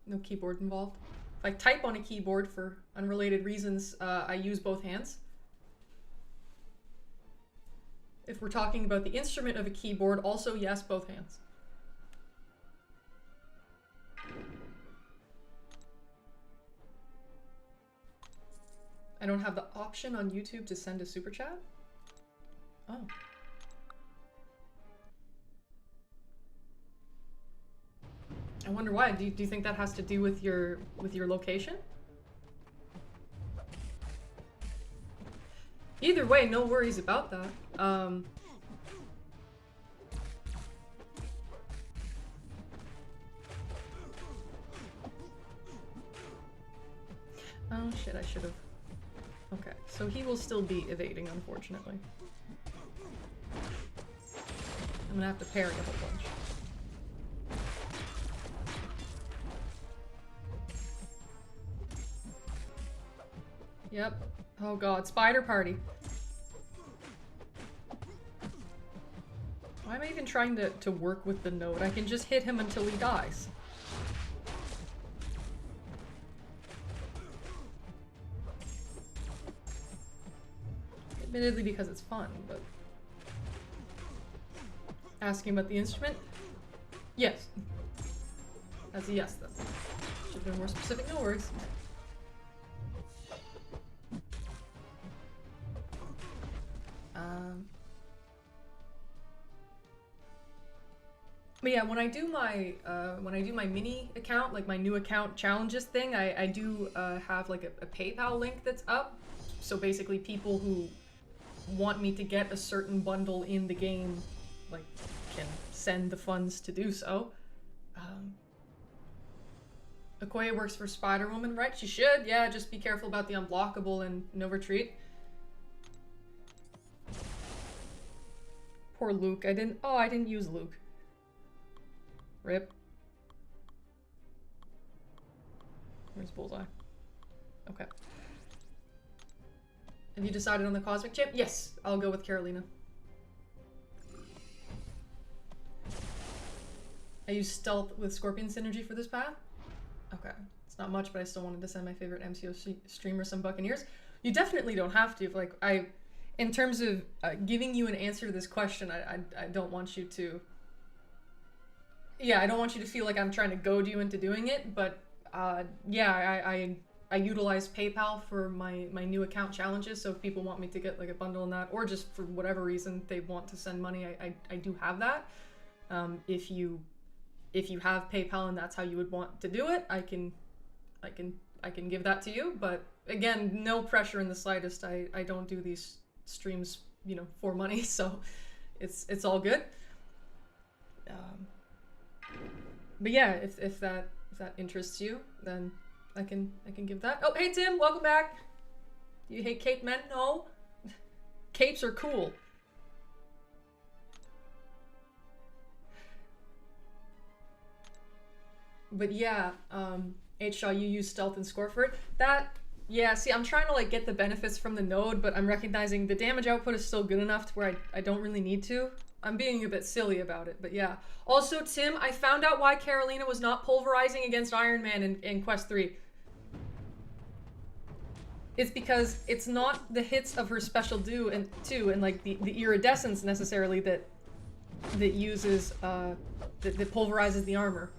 No keyboard involved. If I type on a keyboard for unrelated reasons, I use both hands. If we're talking about the instrument of a keyboard, also yes, both hands. I don't have the option on YouTube to send a super chat? Oh. I wonder why. Do you think that has to do with your location? Either way, no worries about that. Oh shit, I should have. Okay, so he will still be evading, unfortunately. I'm gonna have to parry a whole bunch. Yep. Oh god, spider party. Why am I even trying to work with the node? I can just hit him until he dies. Admittedly because it's fun, but... Asking about the instrument? Yes. That's a yes, then. Should have been more specific, no worries. But yeah, when I do my mini account, like my new account challenges thing, I do have like a PayPal link that's up. So basically people who want me to get a certain bundle in the game, like, can send the funds to do so. Okoye works for Spider-Woman, right? She should, yeah, just be careful about the unblockable and no retreat. Poor Luke, I didn't use Luke. Rip. Where's Bullseye? Okay. Have you decided on the Cosmic Chip? Yes, I'll go with Carolina. I use Stealth with Scorpion Synergy for this path? Okay. It's not much, but I still wanted to send my favorite MCOC streamer some Buccaneers. You definitely don't have to. Like, in terms of giving you an answer to this question, I don't want you to... Yeah, I don't want you to feel like I'm trying to goad you into doing it, but yeah, utilize PayPal for my new account challenges. So if people want me to get like a bundle in that, or just for whatever reason they want to send money, I do have that. If you have PayPal and that's how you would want to do it, I can give that to you. But again, no pressure in the slightest. I don't do these streams, you know, for money, so it's all good. But yeah, if that interests you, then I can give that. Oh, hey Tim, welcome back. Do you hate cape men? No. Capes are cool. But yeah, H-Shaw, you use stealth and score for it. That, yeah, see, I'm trying to like get the benefits from the node, but I'm recognizing the damage output is still good enough to where I don't really need to. I'm being a bit silly about it, but yeah. Also, Tim, I found out why Carolina was not pulverizing against Iron Man in Quest 3. It's because it's not the hits of her special do and like the iridescence necessarily that uses that pulverizes the armor.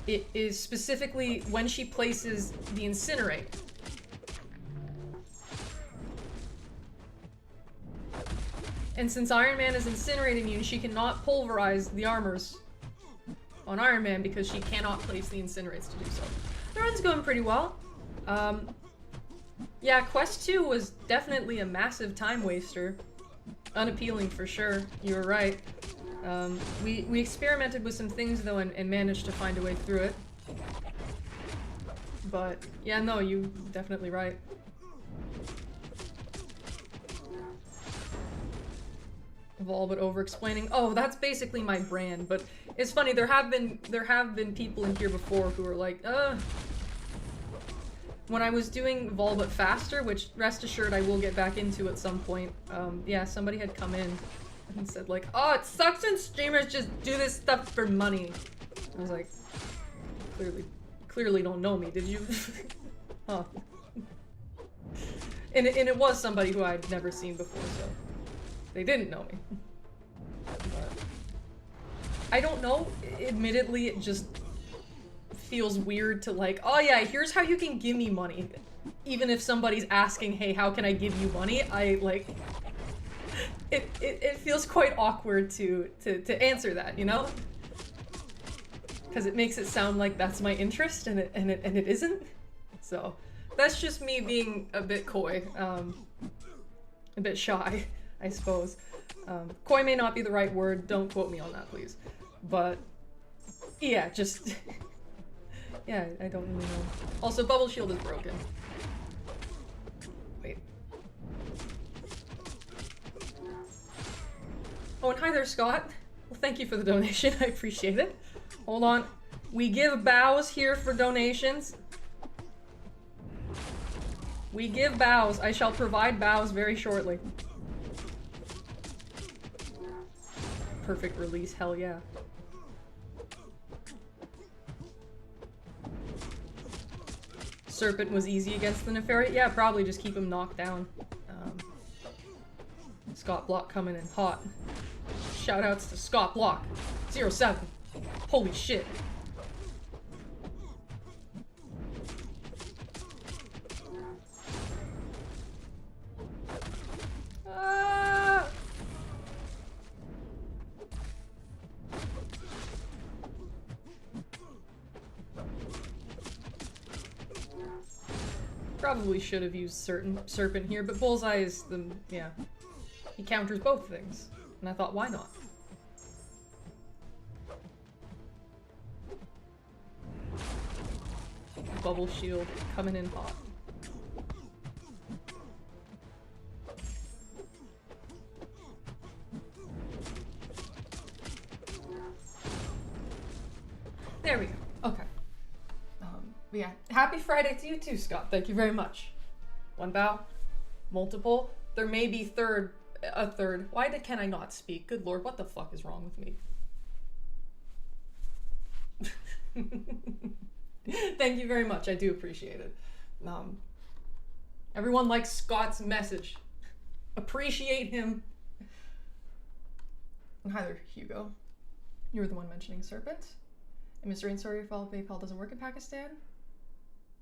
It is specifically when she places the incinerate. And since Iron Man is incinerate immune, she cannot pulverize the armors on Iron Man because she cannot place the incinerates to do so. The run's going pretty well. Yeah, Quest 2 was definitely a massive time waster. Unappealing for sure, you were right. We experimented with some things though and managed to find a way through it. But yeah, no, you're definitely right. Vol but over explaining. Oh, that's basically my brand, but it's funny, there have been people in here before who were like, when I was doing Vol but faster, which rest assured I will get back into at some point, yeah, somebody had come in and said like, oh, it sucks when streamers just do this stuff for money. I was like, clearly don't know me, did you? Huh. And it was somebody who I'd never seen before, so they didn't know me. But I don't know, admittedly, it just feels weird to like, oh yeah, here's how you can give me money. Even if somebody's asking, hey, how can I give you money? I like, it feels quite awkward to answer that, you know? Because it makes it sound like that's my interest and it isn't. So that's just me being a bit coy, a bit shy, I suppose. Coy may not be the right word, don't quote me on that, please. But yeah, just yeah, I don't really know. Also, bubble shield is broken. Wait. Oh, and hi there, Scott. Well, thank you for the donation. I appreciate it. Hold on. We give bows here for donations. We give bows. I shall provide bows very shortly. Perfect release. Hell yeah. Serpent was easy against the Nefarious? Yeah, probably just keep him knocked down. Scott Block coming in hot. Shoutouts to Scott Block. 07. Holy shit. Probably should have used Serpent here, but Bullseye is the, yeah. He counters both things. And I thought, why not? Bubble shield coming in hot. There we go. Okay. Yeah. Happy Friday to you too, Scott. Thank you very much. One bow. Multiple. There may be a third. Why can I not speak? Good lord, what the fuck is wrong with me? Thank you very much. I do appreciate it. Everyone likes Scott's message. Appreciate him. And hi there, Hugo. You were the one mentioning Serpent. And Mr. Rain, sorry if all PayPal doesn't work in Pakistan.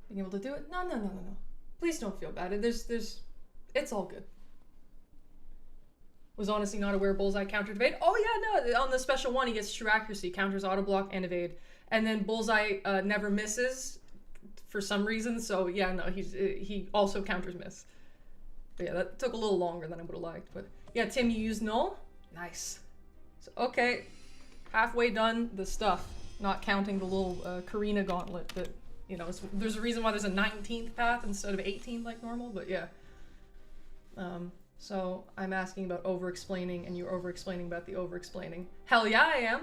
being able to do it. No, no, no, no, no. Please don't feel bad. It's all good. Was honestly not aware Bullseye countered evade. Oh yeah, no, on the special one he gets true accuracy, counters auto block and evade. And then Bullseye never misses for some reason, so yeah, no, he also counters miss. But yeah, that took a little longer than I would have liked. But yeah, Tim, you used null? Nice. So okay, halfway done the stuff, not counting the little Karina gauntlet that, you know, there's a reason why there's a 19th path instead of 18 like normal, but yeah. So I'm asking about over-explaining, and you're over-explaining about the over-explaining. Hell yeah, I am.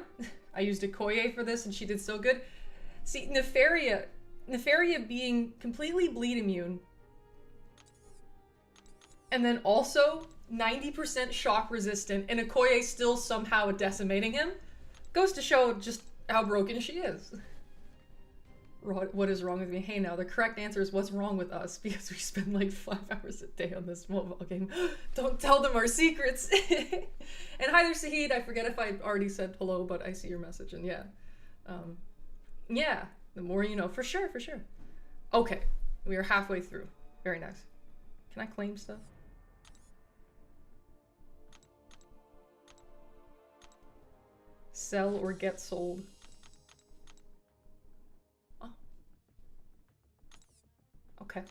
I used a Koye for this, and she did so good. See, Nefaria being completely bleed immune, and then also 90% shock resistant, and Okoye still somehow decimating him, goes to show just how broken she is. What is wrong with me? Hey now, the correct answer is what's wrong with us, because we spend like 5 hours a day on this mobile game. Don't tell them our secrets. And hi there, Sahid. I forget if I already said hello, but I see your message, and yeah. Yeah, the more you know, for sure, for sure. Okay, we are halfway through. Very nice. Can I claim stuff? Sell or get sold. Oh. Okay.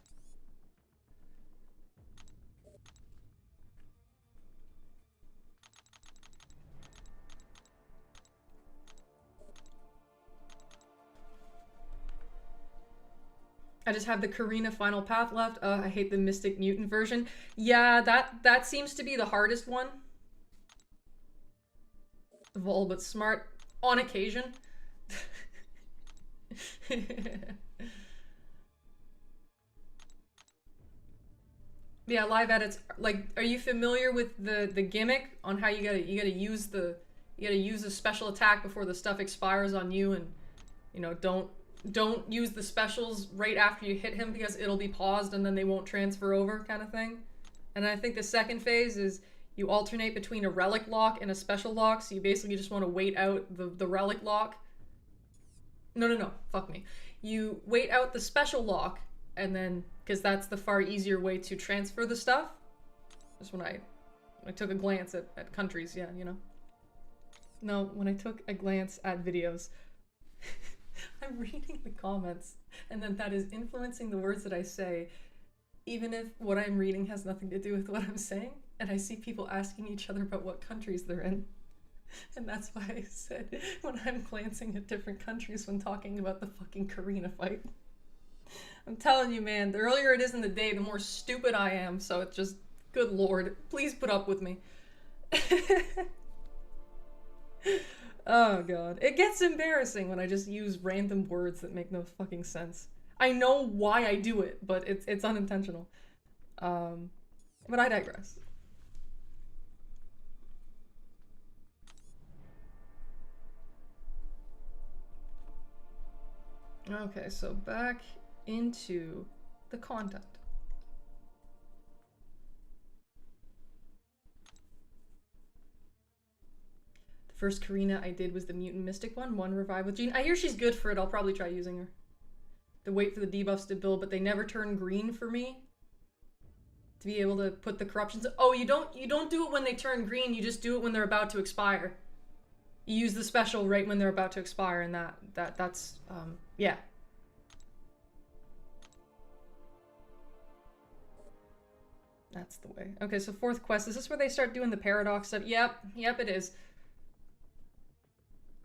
I just have the Karina final path left. I hate the Mystic Mutant version. Yeah, that seems to be the hardest one of all, but smart on occasion. Yeah, live edits. Like, are you familiar with the gimmick on how you gotta use the special attack before the stuff expires on you, and you know, don't use the specials right after you hit him because it'll be paused and then they won't transfer over, kind of thing. And I think the second phase is you alternate between a relic lock and a special lock, so you basically just want to wait out the relic lock. No, fuck me. You wait out the special lock, and then, because that's the far easier way to transfer the stuff. Just when I took a glance at countries, yeah, you know. No, when I took a glance at videos. I'm reading the comments, and then that is influencing the words that I say, even if what I'm reading has nothing to do with what I'm saying, and I see people asking each other about what countries they're in. And that's why I said when I'm glancing at different countries when talking about the fucking Karina fight. I'm telling you, man, the earlier it is in the day, the more stupid I am, so it's just, good lord, please put up with me. Oh god. It gets embarrassing when I just use random words that make no fucking sense. I know why I do it, but it's unintentional. But I digress. Okay, so back into the content. First Karina I did was the Mutant Mystic one revive with Jean. I hear she's good for it. I'll probably try using her. To wait for the debuffs to build, but they never turn green for me. To be able to put the corruptions. Oh, you don't do it when they turn green. You just do it when they're about to expire. You use the special right when they're about to expire, and that's yeah. That's the way. Okay, so fourth quest. Is this where they start doing the paradox stuff? Yep, it is.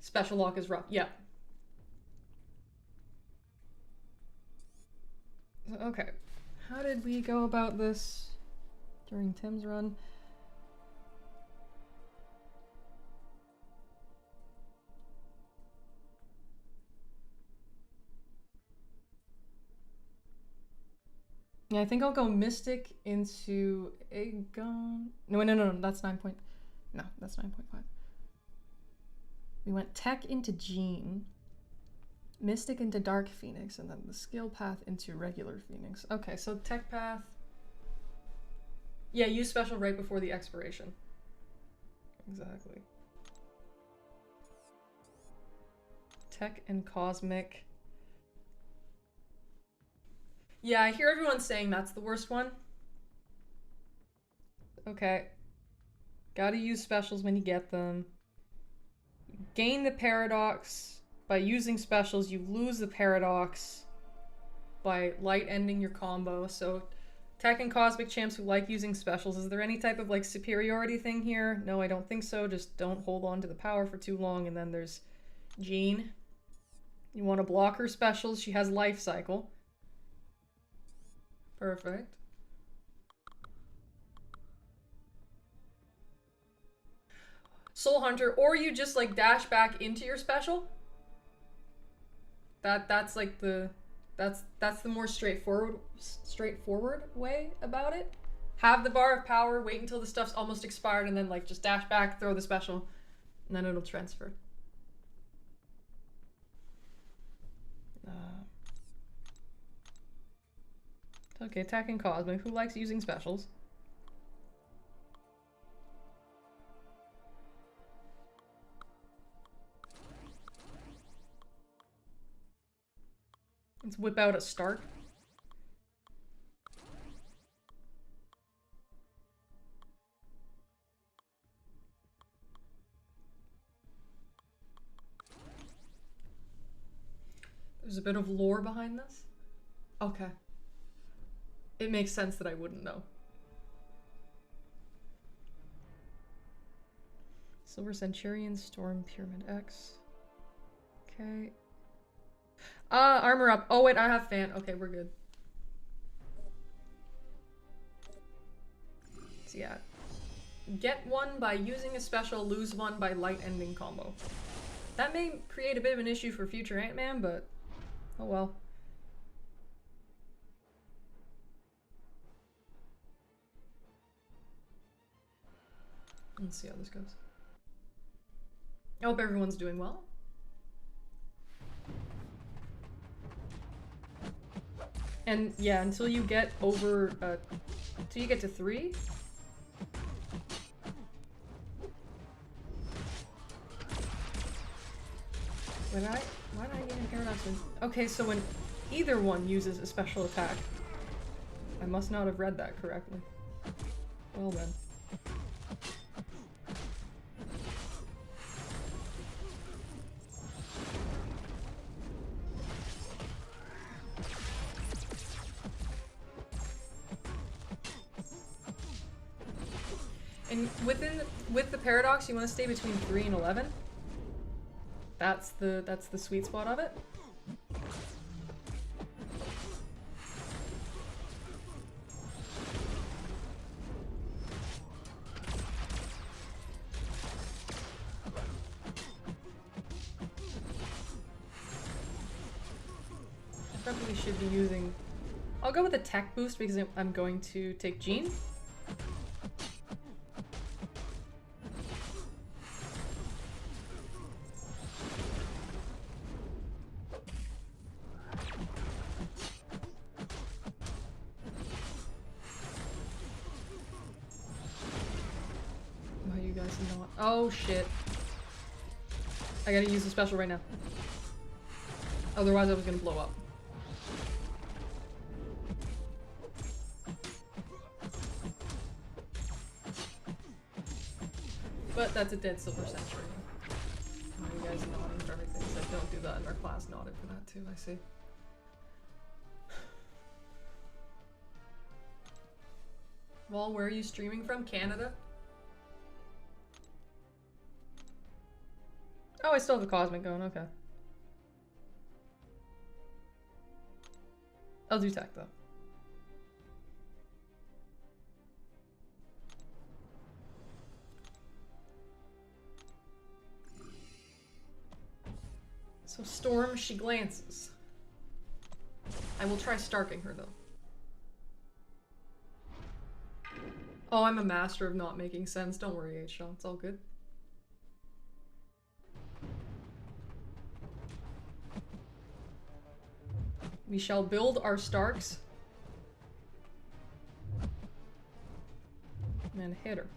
Special lock is rough. Yep. Okay. How did we go about this during Tim's run? Yeah, I think I'll go Mystic into Aegon. No, that's 9 point. No, that's 9.5. We went Tech into Jean, Mystic into Dark Phoenix, and then the skill path into regular Phoenix. Okay, so Tech path. Yeah, use special right before the expiration. Exactly. Tech and Cosmic. Yeah, I hear everyone saying that's the worst one. Okay. Gotta use specials when you get them. Gain the paradox. By using specials, you lose the paradox by light ending your combo. So, Tech and Cosmic champs who like using specials, is there any type of like superiority thing here? No, I don't think so. Just don't hold on to the power for too long. And then there's Jean. You want to block her specials. She has life cycle. Perfect. Soul Hunter, or you just like dash back into your special. That's like the that's the more straightforward way about it. Have the bar of power, wait until the stuff's almost expired, and then like just dash back, throw the special, and then it'll transfer. Okay, attacking Cosmic. Who likes using specials? Let's whip out a Stark. There's a bit of lore behind this. Okay. It makes sense that I wouldn't know. Silver Centurion, Storm, Pyramid X. Okay. Armor up. Oh wait, I have fan. Okay, we're good. So yeah. Get one by using a special, lose one by light ending combo. That may create a bit of an issue for future Ant-Man, but oh well. Let's see how this goes. I hope everyone's doing well. And yeah, until you get over, until you get to 3. Why did I get an paradox? Okay, so when either one uses a special attack, I must not have read that correctly. Well then. And with the paradox, you want to stay between 3 and 11. That's the sweet spot of it. I probably should be using. I'll go with a tech boost because I'm going to take Jean. Oh shit. I gotta use the special right now. Otherwise I was gonna blow up. But that's a dead Silver Century. Oh, you guys nodding for everything, so don't do that in our class. Nodded for that too, I see. Well, where are you streaming from? Canada? Oh, I still have a Cosmic going, okay. I'll do tech though. So Storm, she glances. I will try Starking her though. Oh, I'm a master of not making sense. Don't worry, H-Shaw. It's all good. We shall build our Starks. And hit her.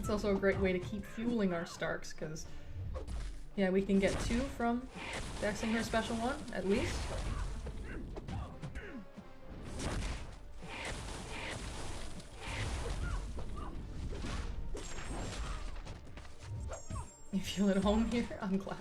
It's also a great way to keep fueling our Starks, because, yeah, we can get 2 from dexing her special 1, at least. You feel at home here? I'm glad.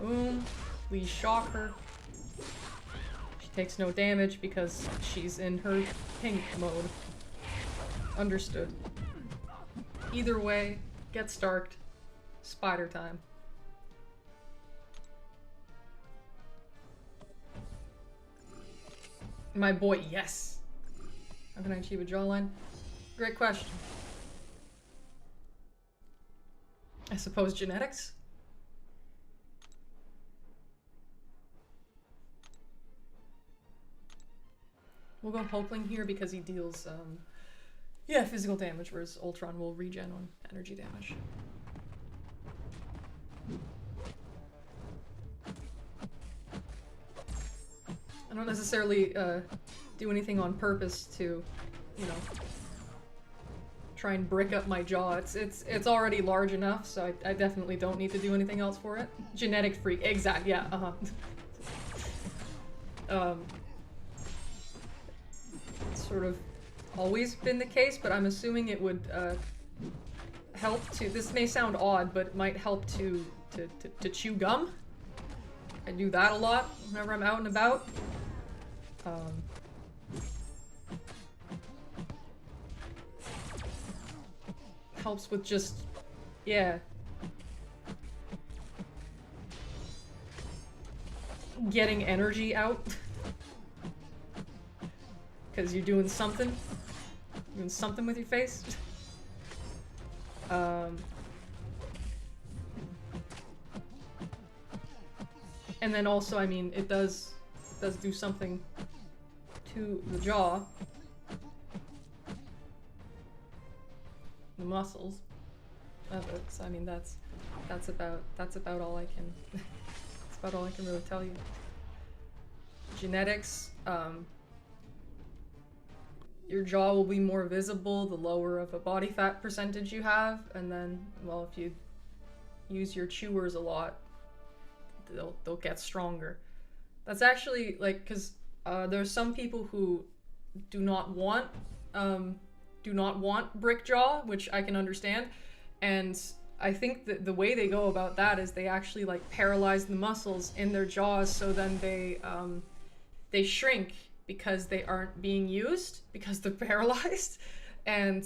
Boom. We shock her. She takes no damage because she's in her pink mode. Understood. Either way, get starked. Spider time. My boy, yes! How can I achieve a jawline? Great question. I suppose genetics? We'll go Hulkling here because he deals, yeah, physical damage, whereas Ultron will regen on energy damage. I don't necessarily do anything on purpose to, you know, try and brick up my jaw. It's already large enough, so I definitely don't need to do anything else for it. Genetic freak, exact, yeah, It's sort of always been the case, but I'm assuming it would help to. This may sound odd, but it might help to chew gum. I do that a lot whenever I'm out and about. Helps with just, yeah. Getting energy out. Because you're doing something. Doing something with your face. And then also, I mean, it does do something to the jaw. The muscles of it. So I mean, that's about all I can that's about all I can really tell you. Genetics, your jaw will be more visible the lower of a body fat percentage you have, and then, well, if you use your chewers a lot, they'll get stronger. That's actually, like, because there's some people who do not want brick jaw, which I can understand, and I think that the way they go about that is they actually, like, paralyze the muscles in their jaws, so then they shrink because they aren't being used, because they're paralyzed, and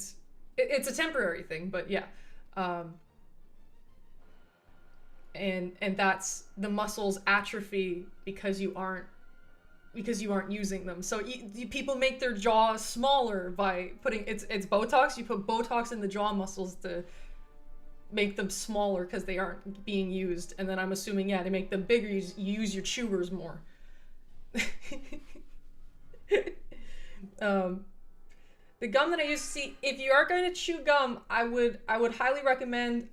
it's a temporary thing, but yeah. And that's, the muscles atrophy because you aren't using them. So people make their jaw smaller by putting, it's Botox, you put Botox in the jaw muscles to make them smaller because they aren't being used, and then I'm assuming, yeah, to make them bigger, you use your chewers more. The gum that I use, see, if you are going to chew gum, I would highly recommend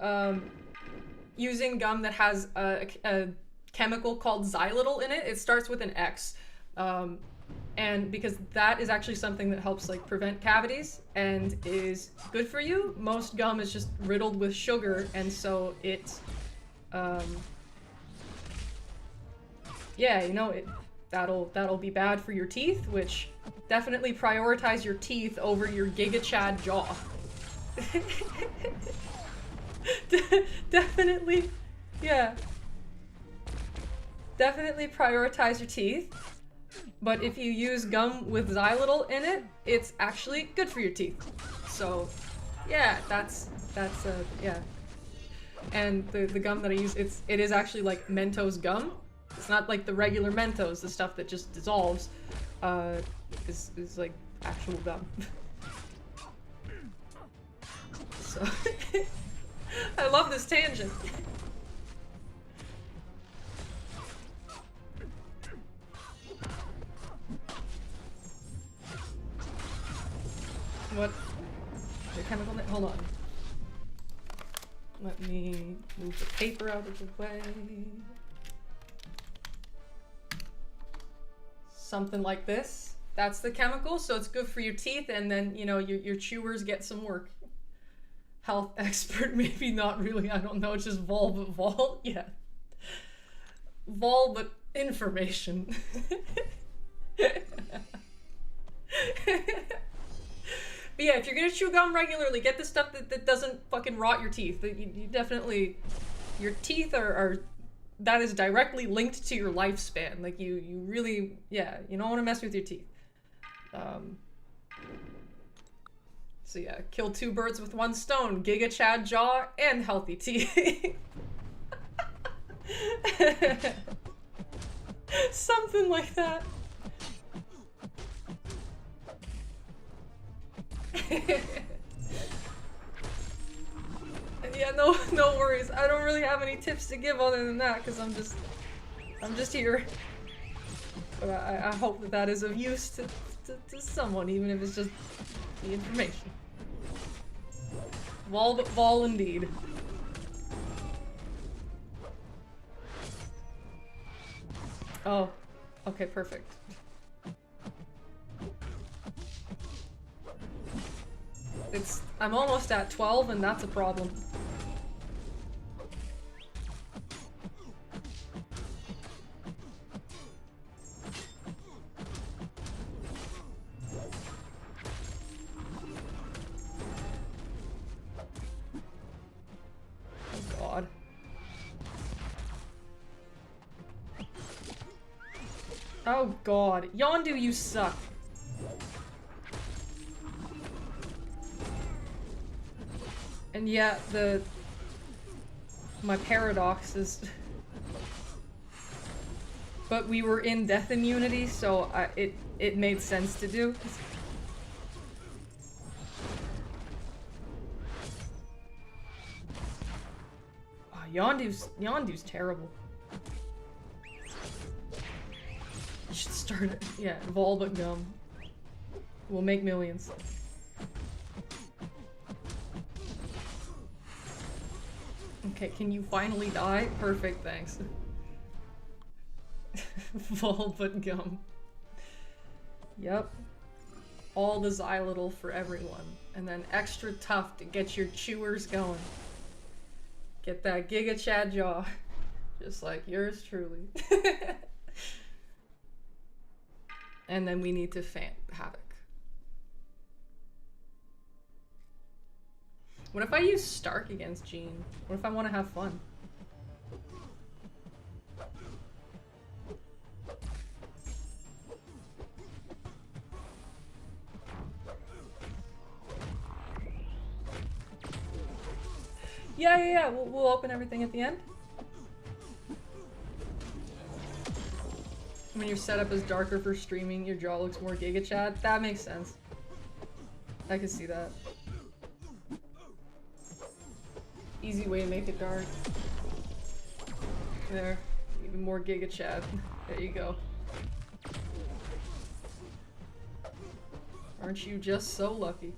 using gum that has a chemical called xylitol in it. It starts with an X, and because that is actually something that helps, like, prevent cavities and is good for you. Most gum is just riddled with sugar, and so it yeah, you know, that'll be bad for your teeth, which definitely prioritize your teeth over your Giga Chad jaw. Definitely, yeah. Definitely prioritize your teeth. But if you use gum with xylitol in it, it's actually good for your teeth. So, yeah, that's yeah. And the gum that I use, it is actually like Mentos gum. It's not like the regular Mentos, the stuff that just dissolves. Is like actual gum. So, I love this tangent. What? The chemical. Hold on. Let me move the paper out of the way. Something like this. That's the chemical, so it's good for your teeth, and then, you know, your chewers get some work. Health expert, maybe not really, I don't know, it's just vol, but vol, yeah. Vol, but information. But yeah, if you're gonna chew gum regularly, get the stuff that doesn't fucking rot your teeth. You definitely, your teeth are that is directly linked to your lifespan. Like you really, yeah, you don't want to mess with your teeth. So yeah, kill 2 birds with 1 stone. Giga Chad jaw and healthy teeth. Something like that. Yeah, no worries. I don't really have any tips to give other than that, because I'm just here. But I hope that is of use to someone, even if it's just the information. Vol, but vol indeed. Oh, okay, perfect. I'm almost at 12, and that's a problem. Oh god. Oh god. Yondu, you suck. And yeah, my paradox is, but we were in death immunity, so it made sense to do. Oh, Yondu's terrible. You should start it. Yeah, vol but gum. We'll make millions. Okay, can you finally die? Perfect, thanks. Vol but gum. Yep. All the xylitol for everyone. And then extra tough to get your chewers going. Get that Giga Chad jaw. Just like yours truly. And then we need to fan Havoc. What if I use Stark against Jean? What if I want to have fun? Yeah. We'll open everything at the end. When your setup is darker for streaming, your jaw looks more Giga Chad. That makes sense. I can see that. Easy way to make it dark. There. Even more Giga Chad. There you go. Aren't you just so lucky?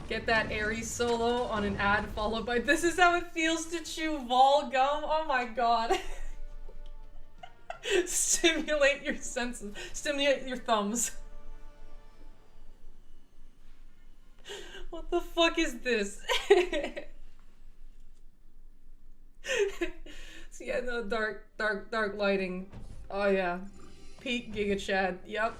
Get that Aries solo on an ad followed by "This is how it feels to chew vol gum." Oh my god. Stimulate your senses. Stimulate your thumbs. What the fuck is this? So yeah, no, dark lighting. Oh yeah. Peak Giga Chad. Yep.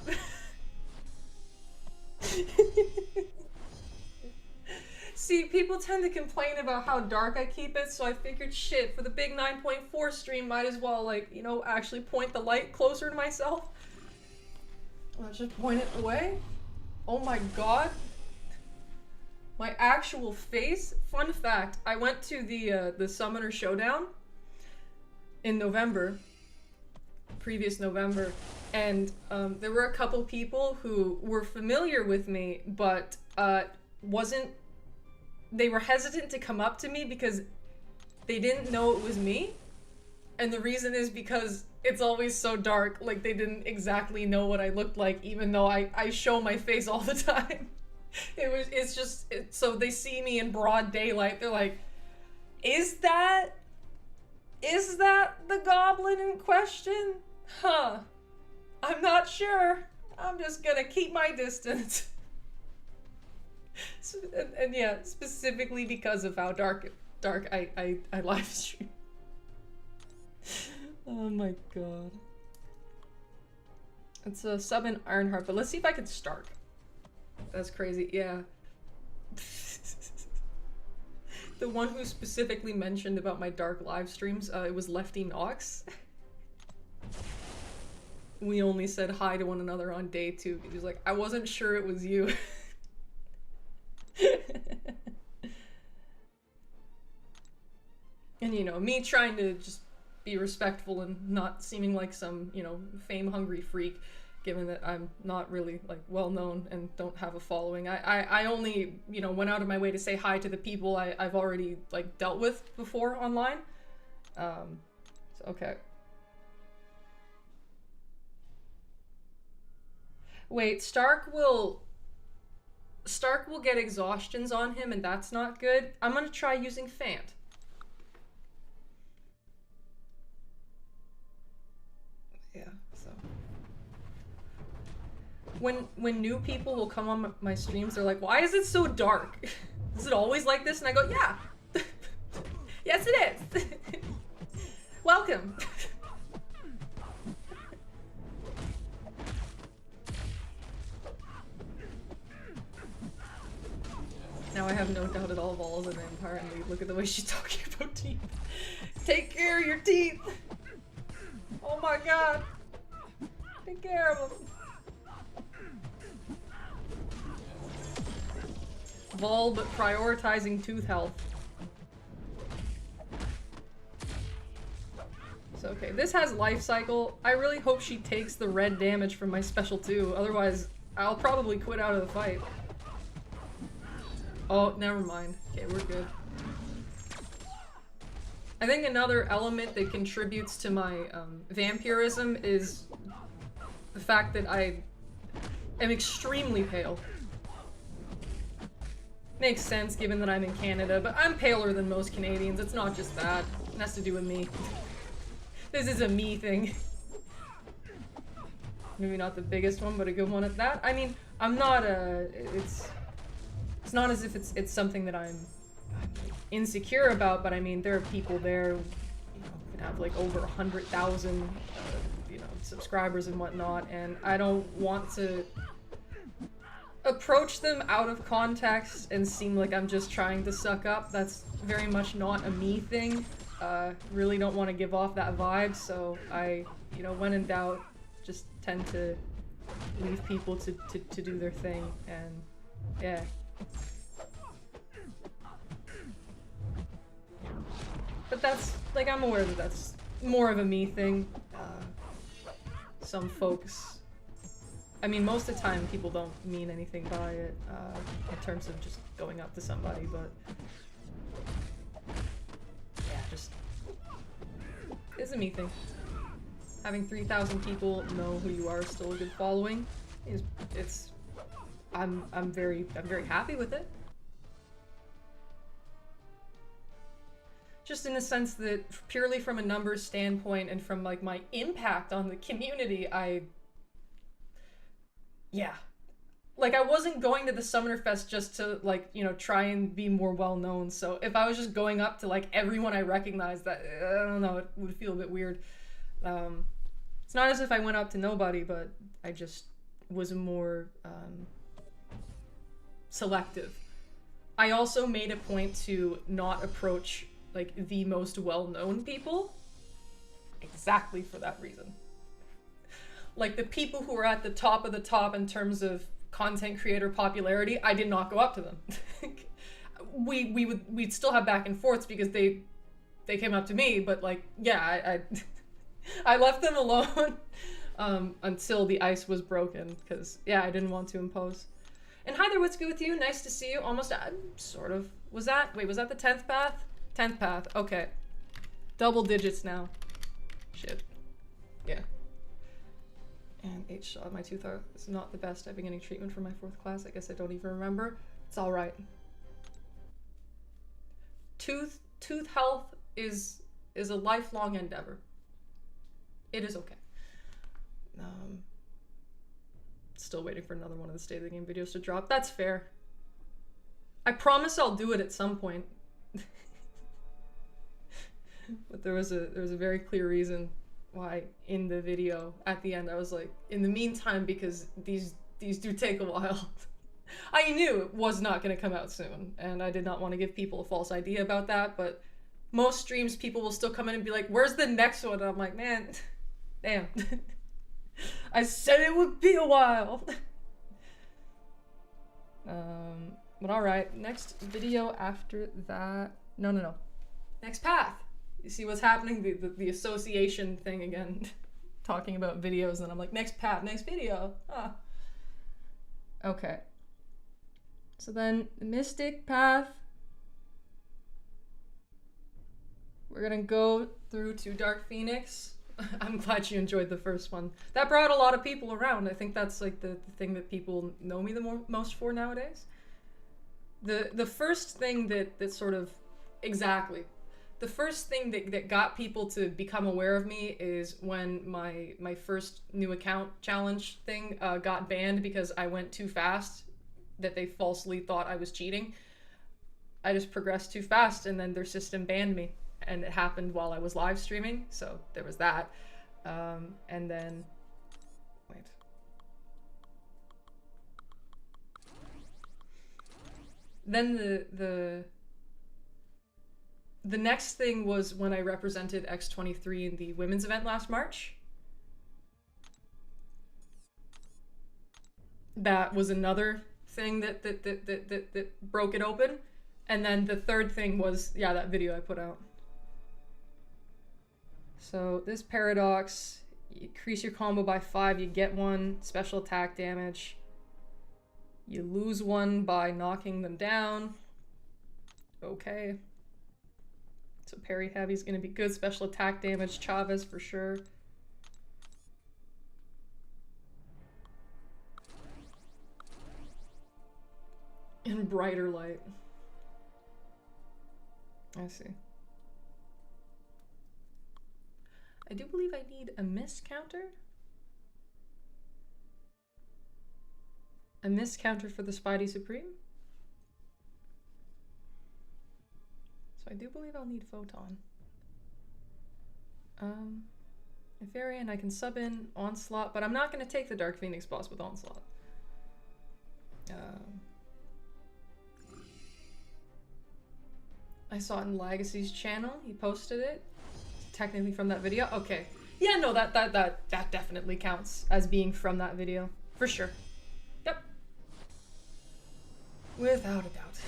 See, people tend to complain about how dark I keep it, so I figured, shit, for the big 9.4 stream, might as well, like, you know, actually point the light closer to myself. Let's just point it away. Oh my god. My actual face. Fun fact, I went to the Summoner Showdown in November, previous November, and there were a couple people who were familiar with me, but they were hesitant to come up to me because they didn't know it was me. And the reason is because it's always so dark. Like, they didn't exactly know what I looked like, even though I show my face all the time. So they see me in broad daylight. They're like, is that the goblin in question? Huh. I'm not sure. I'm just gonna keep my distance. And yeah, specifically because of how dark I live stream. Oh my god. It's a sub in Ironheart, but let's see if I can Stark. That's crazy, yeah. The one who specifically mentioned about my dark live streams, it was Lefty Knox. We only said hi to one another on day 2. He was like, I wasn't sure it was you. And you know, me trying to just be respectful and not seeming like some, you know, fame-hungry freak, given that I'm not really, like, well-known and don't have a following. I only, you know, went out of my way to say hi to the people I've already, like, dealt with before online. So, okay. Wait, Stark will get exhaustions on him, and that's not good. I'm gonna try using Fant. Yeah, so. When new people will come on my streams, they're like, why is it so dark? Is it always like this? And I go, yeah. Yes, it is. Welcome. Now I have no doubt at all Vol is an vampire, and look at the way she's talking about teeth. Take care of your teeth! Oh my god! Take care of them! Vol, but prioritizing tooth health. So okay, this has life cycle. I really hope she takes the red damage from my special too, otherwise I'll probably quit out of the fight. Oh, never mind. Okay, we're good. I think another element that contributes to my vampirism is the fact that I am extremely pale. Makes sense given that I'm in Canada, but I'm paler than most Canadians. It's not just that. It has to do with me. This is a me thing. Maybe not the biggest one, but a good one at that. I mean, I'm not it's not as if it's something that I'm insecure about, but I mean, there are people there, you know, who can have like over 100,000, you know, subscribers and whatnot, and I don't want to approach them out of context and seem like I'm just trying to suck up. That's very much not a me thing. Really don't want to give off that vibe, so I, you know, when in doubt, just tend to leave people to do their thing, and yeah. But that's, like, I'm aware that that's more of a me thing. Some folks, I mean, most of the time people don't mean anything by it, in terms of just going up to somebody, but yeah, just, it's a me thing. Having 3,000 people know who you are is still a good following. I'm very happy with it. Just in the sense that purely from a numbers standpoint and from like my impact on the community, yeah. Like, I wasn't going to the Summonerfest just to, like, you know, try and be more well-known, so if I was just going up to, like, everyone I recognized, that, I don't know, it would feel a bit weird. It's not as if I went up to nobody, but I just was more, selective. I also made a point to not approach, like, the most well-known people, exactly for that reason. Like, the people who are at the top of the top in terms of content creator popularity, I did not go up to them. We'd still have back and forths because they came up to me, but like, yeah, I left them alone until the ice was broken, because yeah, I didn't want to impose. And hi there, what's good with you? Nice to see you. Almost, sort of. Was that the 10th path? 10th path, okay. Double digits now. Shit. Yeah. And H shot my tooth out. It's not the best. I've been getting treatment for my 4th class. I guess I don't even remember. It's all right. Tooth health is a lifelong endeavor. It is okay. Still waiting for another one of the State of the Game videos to drop. That's fair. I promise I'll do it at some point. But there was a very clear reason why in the video at the end I was like, in the meantime, because these do take a while. I knew it was not going to come out soon, and I did not want to give people a false idea about that, but most streams people will still come in and be like, where's the next one? And I'm like, man, damn. I said it would be a while. But alright, next video after that. No. Next path. You see what's happening? The association thing again. Talking about videos, and I'm like, next path, next video. Ah. Okay. So then, the Mystic path. We're gonna go through to Dark Phoenix. I'm glad you enjoyed the first one. That brought a lot of people around. I think that's like the thing that people know me the most for nowadays. The first thing that sort of, exactly. The first thing that got people to become aware of me is when my first new account challenge thing got banned because I went too fast, that they falsely thought I was cheating. I just progressed too fast, and then their system banned me. And it happened while I was live streaming, so there was that. And then, wait. Then the next thing was when I represented X23 in the women's event last March. That was another thing that broke it open. And then the third thing was, yeah, that video I put out. So this paradox, you increase your combo by 5, you get 1 special attack damage. You lose 1 by knocking them down. Okay. So parry heavy is going to be good. Special attack damage, Chavez for sure. In brighter light. I see. I do believe I need a miss counter. A miss counter for the Spidey Supreme. So I do believe I'll need Photon. Nefarian, I can sub in Onslaught, but I'm not going to take the Dark Phoenix boss with Onslaught. I saw it in Legacy's channel. He posted it. Technically from that video. Okay. Yeah, no, that definitely counts as being from that video. For sure. Yep. Without a doubt.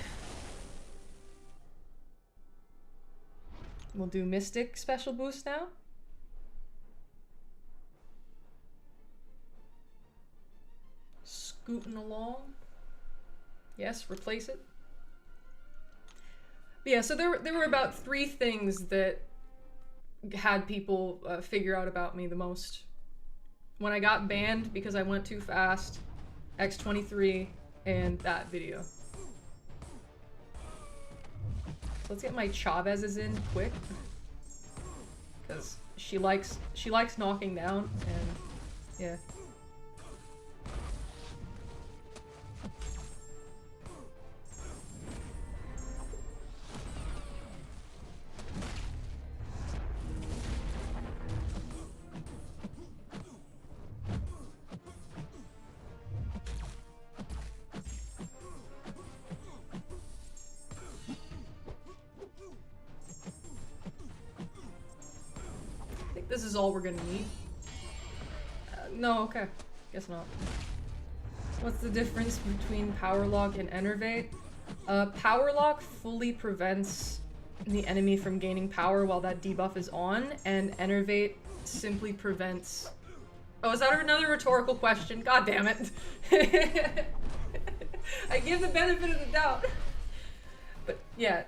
We'll do Mystic special boost now. Scooting along. Yes, replace it. But yeah, so there were about 3 things that had people figure out about me the most. When I got banned because I went too fast, X23, and that video. So let's get my Chavez's in quick, because she likes knocking down, and yeah. This is all we're gonna need. No, okay. Guess not. What's the difference between Power Lock and Enervate? Power Lock fully prevents the enemy from gaining power while that debuff is on, and Enervate simply prevents... Oh, is that another rhetorical question? God damn it. I give the benefit of the doubt. But yeah,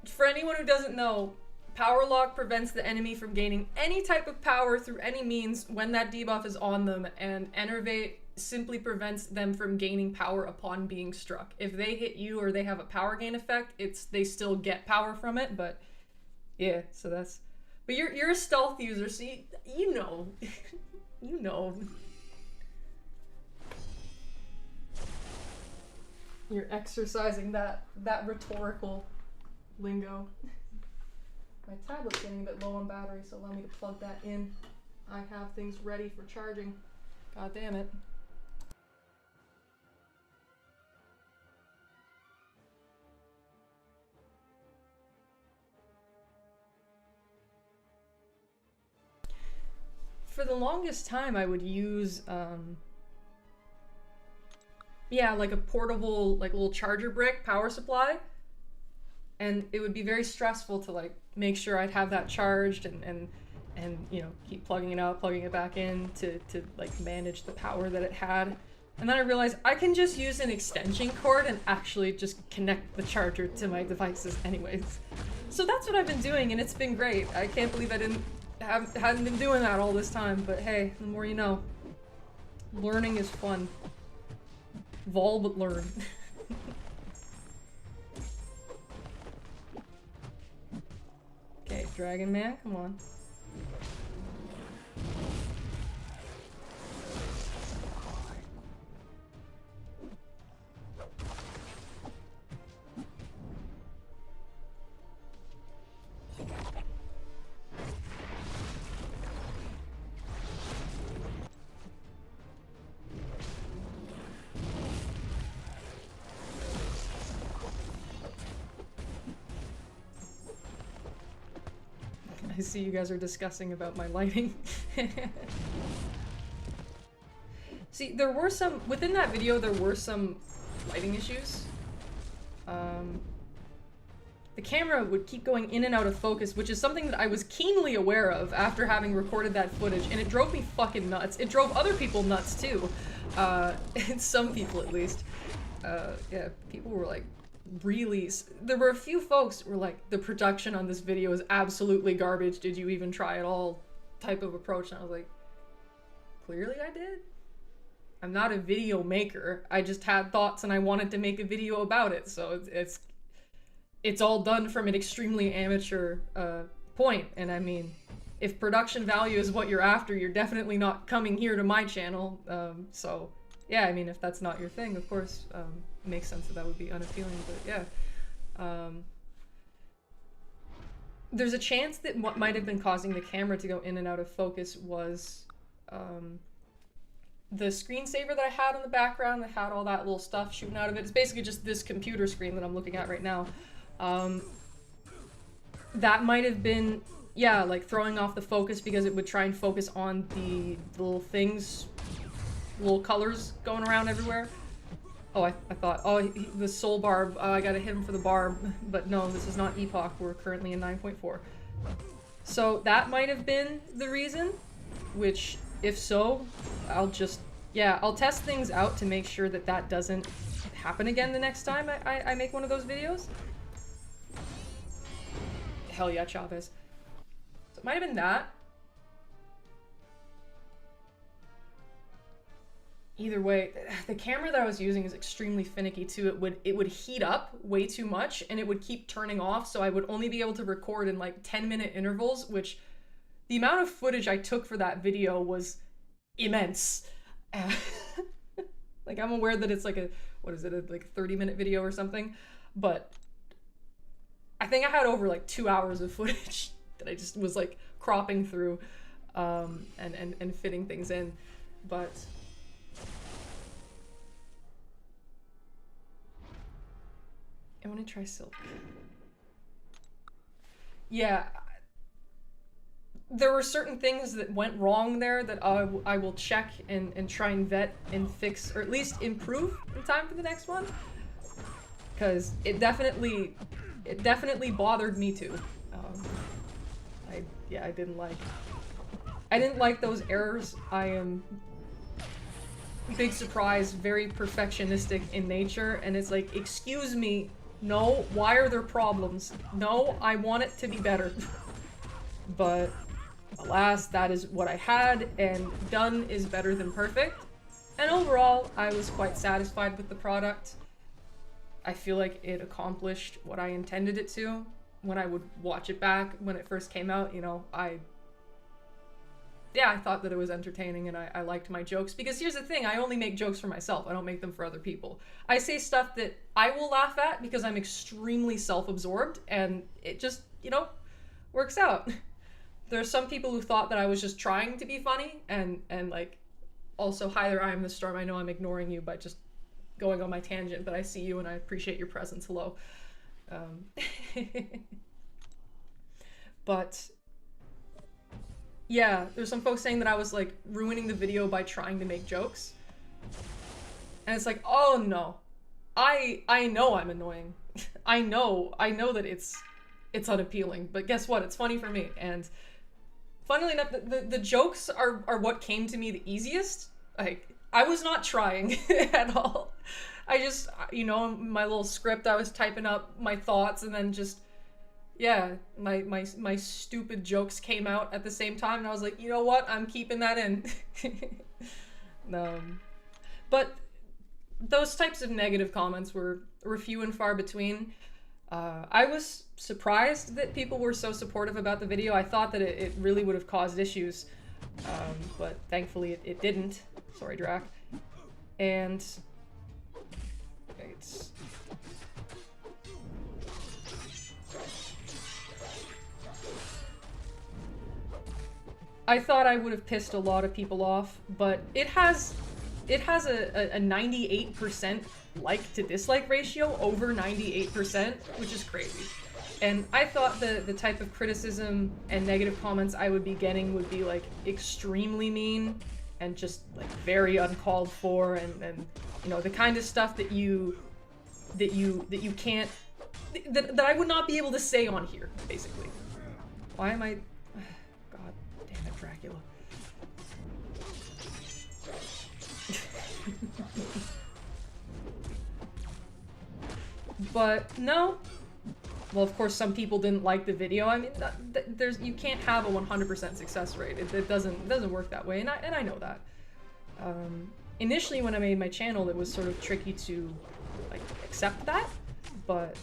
for anyone who doesn't know, Power lock prevents the enemy from gaining any type of power through any means when that debuff is on them, and Enervate simply prevents them from gaining power upon being struck. If they hit you or they have a power gain effect, they still get power from it, but yeah, so that's... But you're a stealth user, so you know. You know. You're exercising that rhetorical lingo. My tablet's getting a bit low on battery, so allow me to plug that in. I have things ready for charging. God damn it. For the longest time, I would use, yeah, like a portable, like little charger brick power supply. And it would be very stressful to like make sure I'd have that charged and you know, keep plugging it out, plugging it back in to like manage the power that it had. And then I realized I can just use an extension cord and actually just connect the charger to my devices anyways. So that's what I've been doing, and it's been great. I can't believe I hadn't been doing that all this time, but hey, the more you know. Learning is fun. Vol but learn. Okay, Dragon Man, come on. I see you guys are discussing about my lighting. See, there were some, within that video, there were some lighting issues. The camera would keep going in and out of focus, which is something that I was keenly aware of after having recorded that footage, and it drove me fucking nuts. It drove other people nuts too. Some people at least. Yeah, people were like, really, there were a few folks who were like, the production on this video is absolutely garbage, did you even try at all, type of approach. And I was like, clearly I did. I'm not a video maker, I just had thoughts and I wanted to make a video about it, so it's all done from an extremely amateur point. And I mean, if production value is what you're after, you're definitely not coming here to my channel. So yeah, I mean, if that's not your thing, of course, it makes sense that would be unappealing, but yeah. There's a chance that what might have been causing the camera to go in and out of focus was the screensaver that I had in the background that had all that little stuff shooting out of it. It's basically just this computer screen that I'm looking at right now. That might have been, yeah, like throwing off the focus because it would try and focus on the little things, little colors going around everywhere. Oh, I thought, oh, the soul barb, I gotta hit him for the barb, but no, this is not Epoch, we're currently in 9.4. So that might have been the reason, which, if so, I'll just, yeah, I'll test things out to make sure that that doesn't happen again the next time I make one of those videos. Hell yeah, Chavez. So it might have been that. Either way, the camera that I was using is extremely finicky too. It would heat up way too much and it would keep turning off, so I would only be able to record in like 10-minute intervals, which the amount of footage I took for that video was immense. Like, I'm aware that it's like a, what is it, like a 30-minute video or something, but I think I had over like 2 hours of footage that I just was like cropping through and fitting things in, but I want to try silk. Yeah, there were certain things that went wrong there that I will check and try and vet and fix, or at least improve in time for the next one. Because it definitely bothered me too. I didn't like those errors. I am, big surprise, very perfectionistic in nature, and it's like, excuse me, no, why are there problems? No, I want it to be better. But alas, that is what I had, and done is better than perfect. And overall, I was quite satisfied with the product. I feel like it accomplished what I intended it to. When I would watch it back when it first came out, you know, I thought that it was entertaining, and I liked my jokes. Because here's the thing, I only make jokes for myself. I don't make them for other people. I say stuff that I will laugh at because I'm extremely self-absorbed, and it just, you know, works out. There's some people who thought that I was just trying to be funny, and like, also, hi there, I am the Storm. I know I'm ignoring you by just going on my tangent, but I see you and I appreciate your presence. Hello. But yeah, there's some folks saying that I was like ruining the video by trying to make jokes. And it's like, oh no, I know I'm annoying. I know that it's unappealing, but guess what? It's funny for me. And funnily enough, the jokes are what came to me the easiest. Like, I was not trying at all. I just, you know, my little script, I was typing up my thoughts, and then just, yeah, my stupid jokes came out at the same time, and I was like, you know what, I'm keeping that in. But those types of negative comments were few and far between. I was surprised that people were so supportive about the video. I thought that it really would have caused issues, but thankfully it didn't. Sorry, Drac. And it's... I thought I would have pissed a lot of people off, but it has a 98% like to dislike ratio, over 98%, which is crazy. And I thought the type of criticism and negative comments I would be getting would be like extremely mean and just like very uncalled for, and you know, the kind of stuff that you can't, that I would not be able to say on here, basically. Why am I... God damn it, Dracula. But no. Well, of course, some people didn't like the video. I mean, you can't have a 100% success rate. It doesn't work that way, and I know that. Initially, when I made my channel, it was sort of tricky to like accept that, but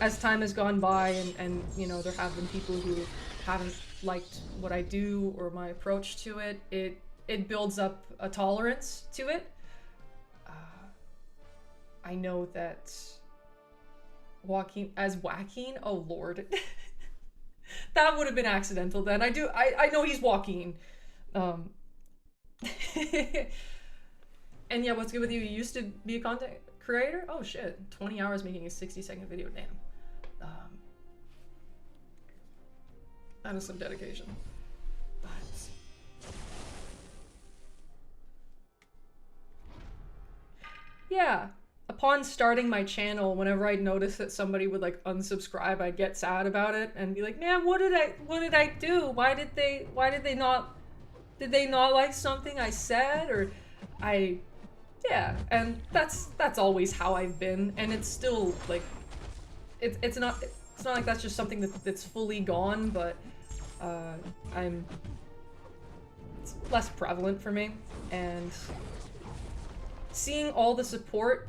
as time has gone by, and you know, there have been people who haven't liked what I do or my approach to it, it builds up a tolerance to it. I know that Joaquin as Joaquin, oh lord. That would have been accidental then. I know he's Joaquin. And yeah, what's good with you? You used to be a content creator? Oh shit, 20 hours making a 60-second video, damn. That is some dedication. But yeah. Upon starting my channel, whenever I'd notice that somebody would like unsubscribe, I'd get sad about it and be like, man, what did I do? Did they not like something I said? Or yeah, and that's always how I've been, and it's still like, it's not like that's just something that's fully gone, but it's less prevalent for me, and seeing all the support,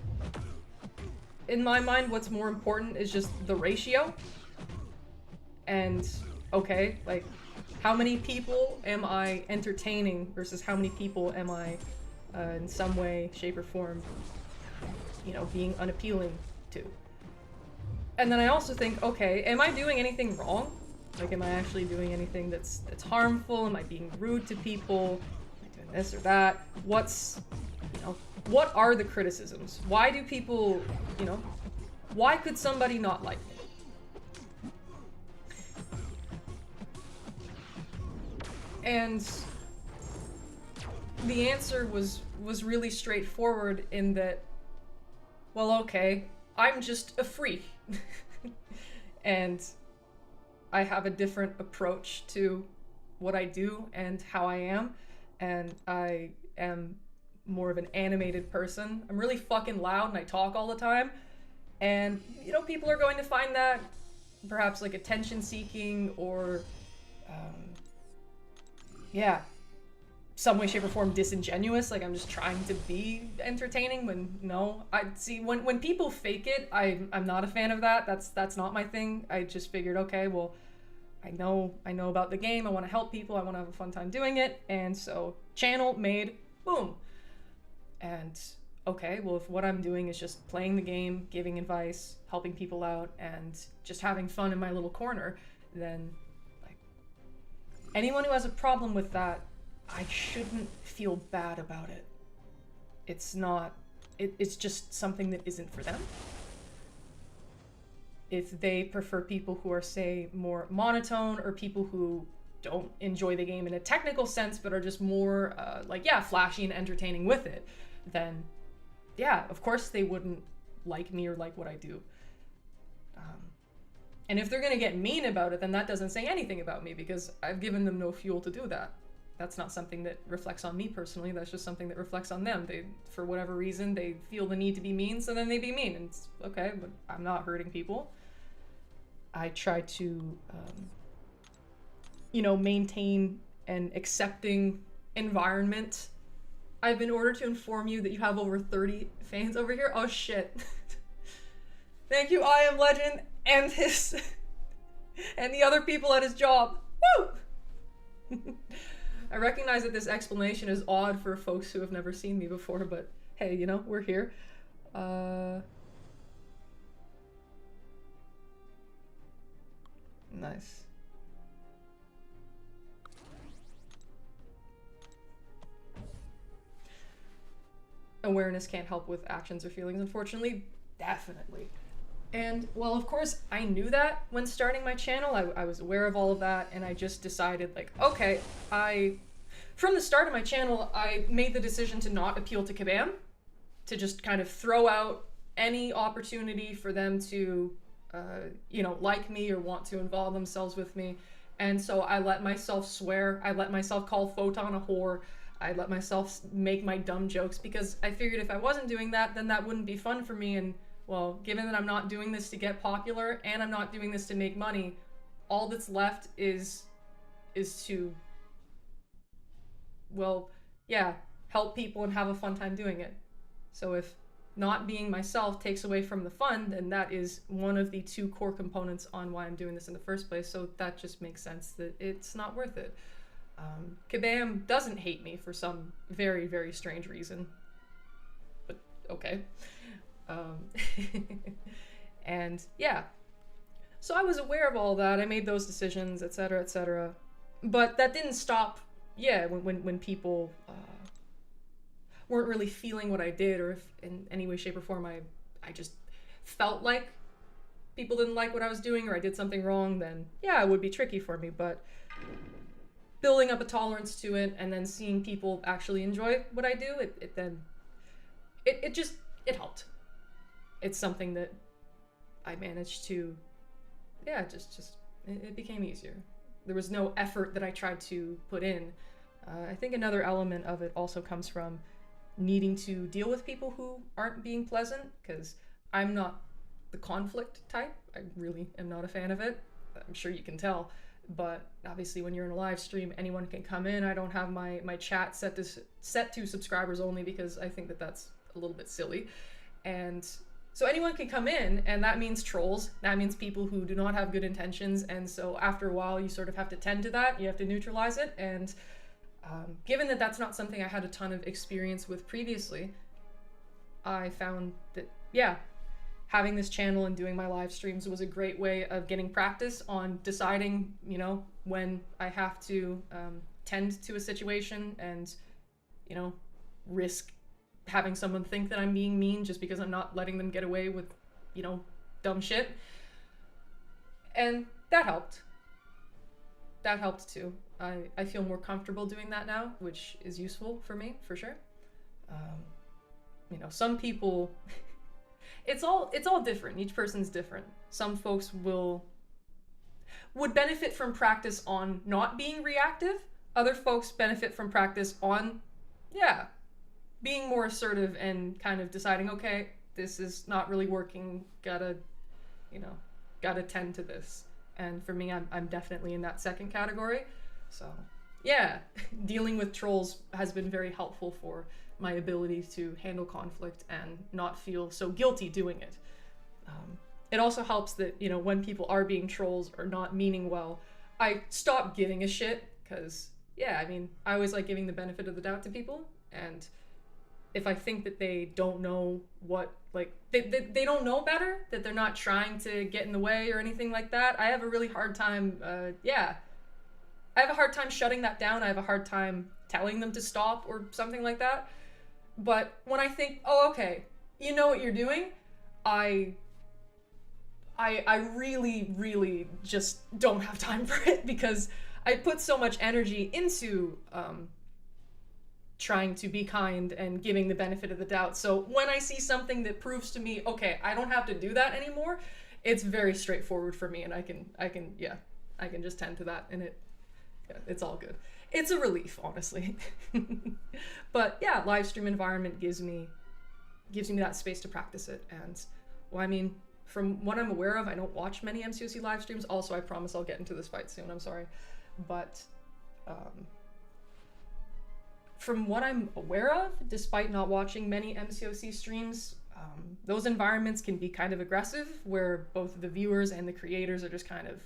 in my mind, what's more important is just the ratio. And, okay, like, how many people am I entertaining versus how many people am I, in some way, shape, or form, you know, being unappealing to? And then I also think, okay, am I doing anything wrong? Like, am I actually doing anything that's harmful? Am I being rude to people? Am I doing this or that? What's, you know, what are the criticisms? Why do people, you know, why could somebody not like me? And the answer was really straightforward in that, well, okay, I'm just a freak. And I have a different approach to what I do and how I am, and I am more of an animated person. I'm really fucking loud and I talk all the time, and you know, people are going to find that perhaps like attention seeking, or yeah, some way, shape, or form disingenuous, like I'm just trying to be entertaining when no. I see when people fake it, I'm not a fan of that. That's not my thing. I just figured, okay, well, I know about the game, I want to help people, I want to have a fun time doing it, and so channel made, boom. And okay, well, if what I'm doing is just playing the game, giving advice, helping people out, and just having fun in my little corner, then like anyone who has a problem with that, I shouldn't feel bad about it. It's not, it's just something that isn't for them. If they prefer people who are, say, more monotone, or people who don't enjoy the game in a technical sense, but are just more like, yeah, flashy and entertaining with it, then yeah, of course they wouldn't like me or like what I do. And if they're gonna get mean about it, then that doesn't say anything about me, because I've given them no fuel to do that. That's not something that reflects on me personally, that's just something that reflects on them. They, for whatever reason, they feel the need to be mean, so then they be mean, and it's okay, but I'm not hurting people. I try to, you know, maintain an accepting environment. I've been ordered to inform you that you have over 30 fans over here. Oh shit. Thank you, I Am Legend, and his, and the other people at his job. Woo! I recognize that this explanation is odd for folks who have never seen me before, but hey, you know, we're here. Nice. Awareness can't help with actions or feelings, unfortunately. Definitely. And, well, of course, I knew that when starting my channel. I was aware of all of that, and I just decided, like, okay, from the start of my channel, I made the decision to not appeal to Kabam, to just kind of throw out any opportunity for them to, you know, like me or want to involve themselves with me. And so I let myself swear, I let myself call Photon a whore, I let myself make my dumb jokes, because I figured if I wasn't doing that, then that wouldn't be fun for me. And well, given that I'm not doing this to get popular and I'm not doing this to make money, all that's left is to, well, yeah, help people and have a fun time doing it. So if not being myself takes away from the fun, then that is one of the two core components on why I'm doing this in the first place. So that just makes sense that it's not worth it. Kabam doesn't hate me for some very, very strange reason, but okay. And yeah, so I was aware of all that. I made those decisions, etc., etc. But that didn't stop. Yeah, when people weren't really feeling what I did, or if in any way, shape, or form I just felt like people didn't like what I was doing, or I did something wrong, then yeah, it would be tricky for me. But building up a tolerance to it, and then seeing people actually enjoy what I do, it helped. It's something that I managed to, yeah, it became easier. There was no effort that I tried to put in. I think another element of it also comes from needing to deal with people who aren't being pleasant, because I'm not the conflict type. I really am not a fan of it. I'm sure you can tell. But obviously when you're in a live stream, anyone can come in. I don't have my chat set to subscribers only, because I think that that's a little bit silly. And so anyone can come in, and that means trolls. That means people who do not have good intentions. And so after a while, you sort of have to tend to that. You have to neutralize it. And given that that's not something I had a ton of experience with previously, I found that, yeah, having this channel and doing my live streams was a great way of getting practice on deciding, you know, when I have to tend to a situation and, you know, risk having someone think that I'm being mean just because I'm not letting them get away with, you know, dumb shit. And that helped. That helped too. I feel more comfortable doing that now, which is useful for me, for sure. You know, some people, it's all different. Each person's different. Some folks would benefit from practice on not being reactive. Other folks benefit from practice on, yeah, being more assertive and kind of deciding, okay, this is not really working, gotta tend to this. And for me, I'm definitely in that second category. So yeah, dealing with trolls has been very helpful for my ability to handle conflict and not feel so guilty doing it. It also helps that, you know, when people are being trolls or not meaning well, I stop giving a shit, because, yeah, I mean, I always like giving the benefit of the doubt to people, and if I think that they don't know what, like, they don't know better, that they're not trying to get in the way or anything like that, I have a really hard time, I have a hard time shutting that down. I have a hard time telling them to stop or something like that. But when I think, oh, okay, you know what you're doing, I really, really just don't have time for it, because I put so much energy into trying to be kind and giving the benefit of the doubt. So when I see something that proves to me, okay, I don't have to do that anymore, it's very straightforward for me, and I can just tend to that, and it's all good. It's a relief, honestly. But yeah, live stream environment gives me that space to practice it. And well, I mean, from what I'm aware of, I don't watch many MCOC live streams. Also, I promise I'll get into this fight soon, I'm sorry. But from what I'm aware of, despite not watching many MCOC streams, those environments can be kind of aggressive, where both the viewers and the creators are just kind of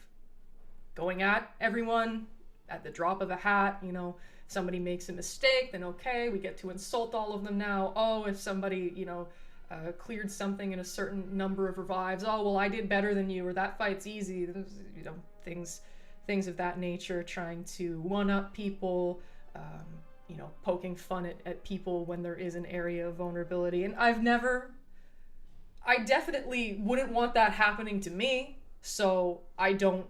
going at everyone at the drop of a hat. You know, somebody makes a mistake, then okay, we get to insult all of them now. Oh, if somebody, you know, cleared something in a certain number of revives, oh, well, I did better than you, or that fight's easy. You know, things of that nature, trying to one-up people, you know, poking fun at people when there is an area of vulnerability. And I definitely wouldn't want that happening to me, so I don't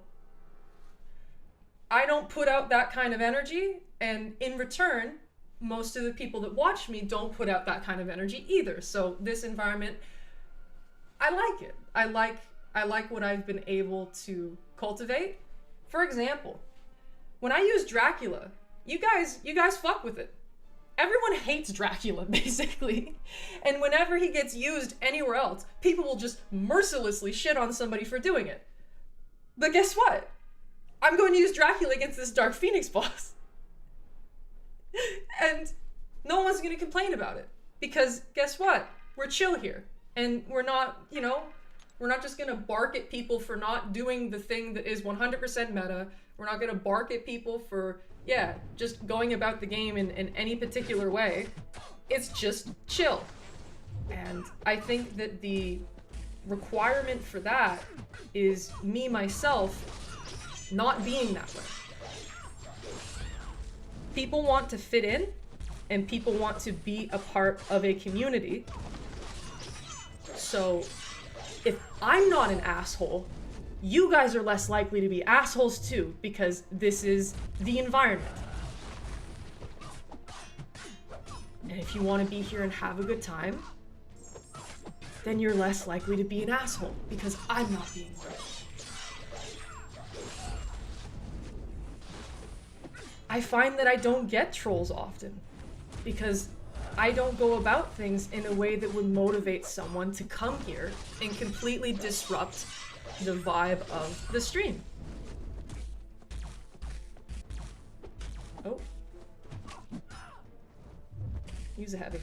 put out that kind of energy, and in return, most of the people that watch me don't put out that kind of energy either. So this environment, I like it. I like what I've been able to cultivate. For example, when I use Dracula, you guys fuck with it. Everyone hates Dracula, basically. And whenever he gets used anywhere else, people will just mercilessly shit on somebody for doing it. But guess what? I'm going to use Dracula against this Dark Phoenix boss. And no one's going to complain about it. Because guess what? We're chill here. And we're not, you know, we're not just going to bark at people for not doing the thing that is 100% meta. We're not going to bark at people for, yeah, just going about the game in any particular way. It's just chill. And I think that the requirement for that is me, myself, not being that way. People want to fit in, and people want to be a part of a community. So if I'm not an asshole, you guys are less likely to be assholes too, because this is the environment. And if you want to be here and have a good time, then you're less likely to be an asshole, because I'm not being one. I find that I don't get trolls often, because I don't go about things in a way that would motivate someone to come here and completely disrupt the vibe of the stream. Oh. Use a heavy.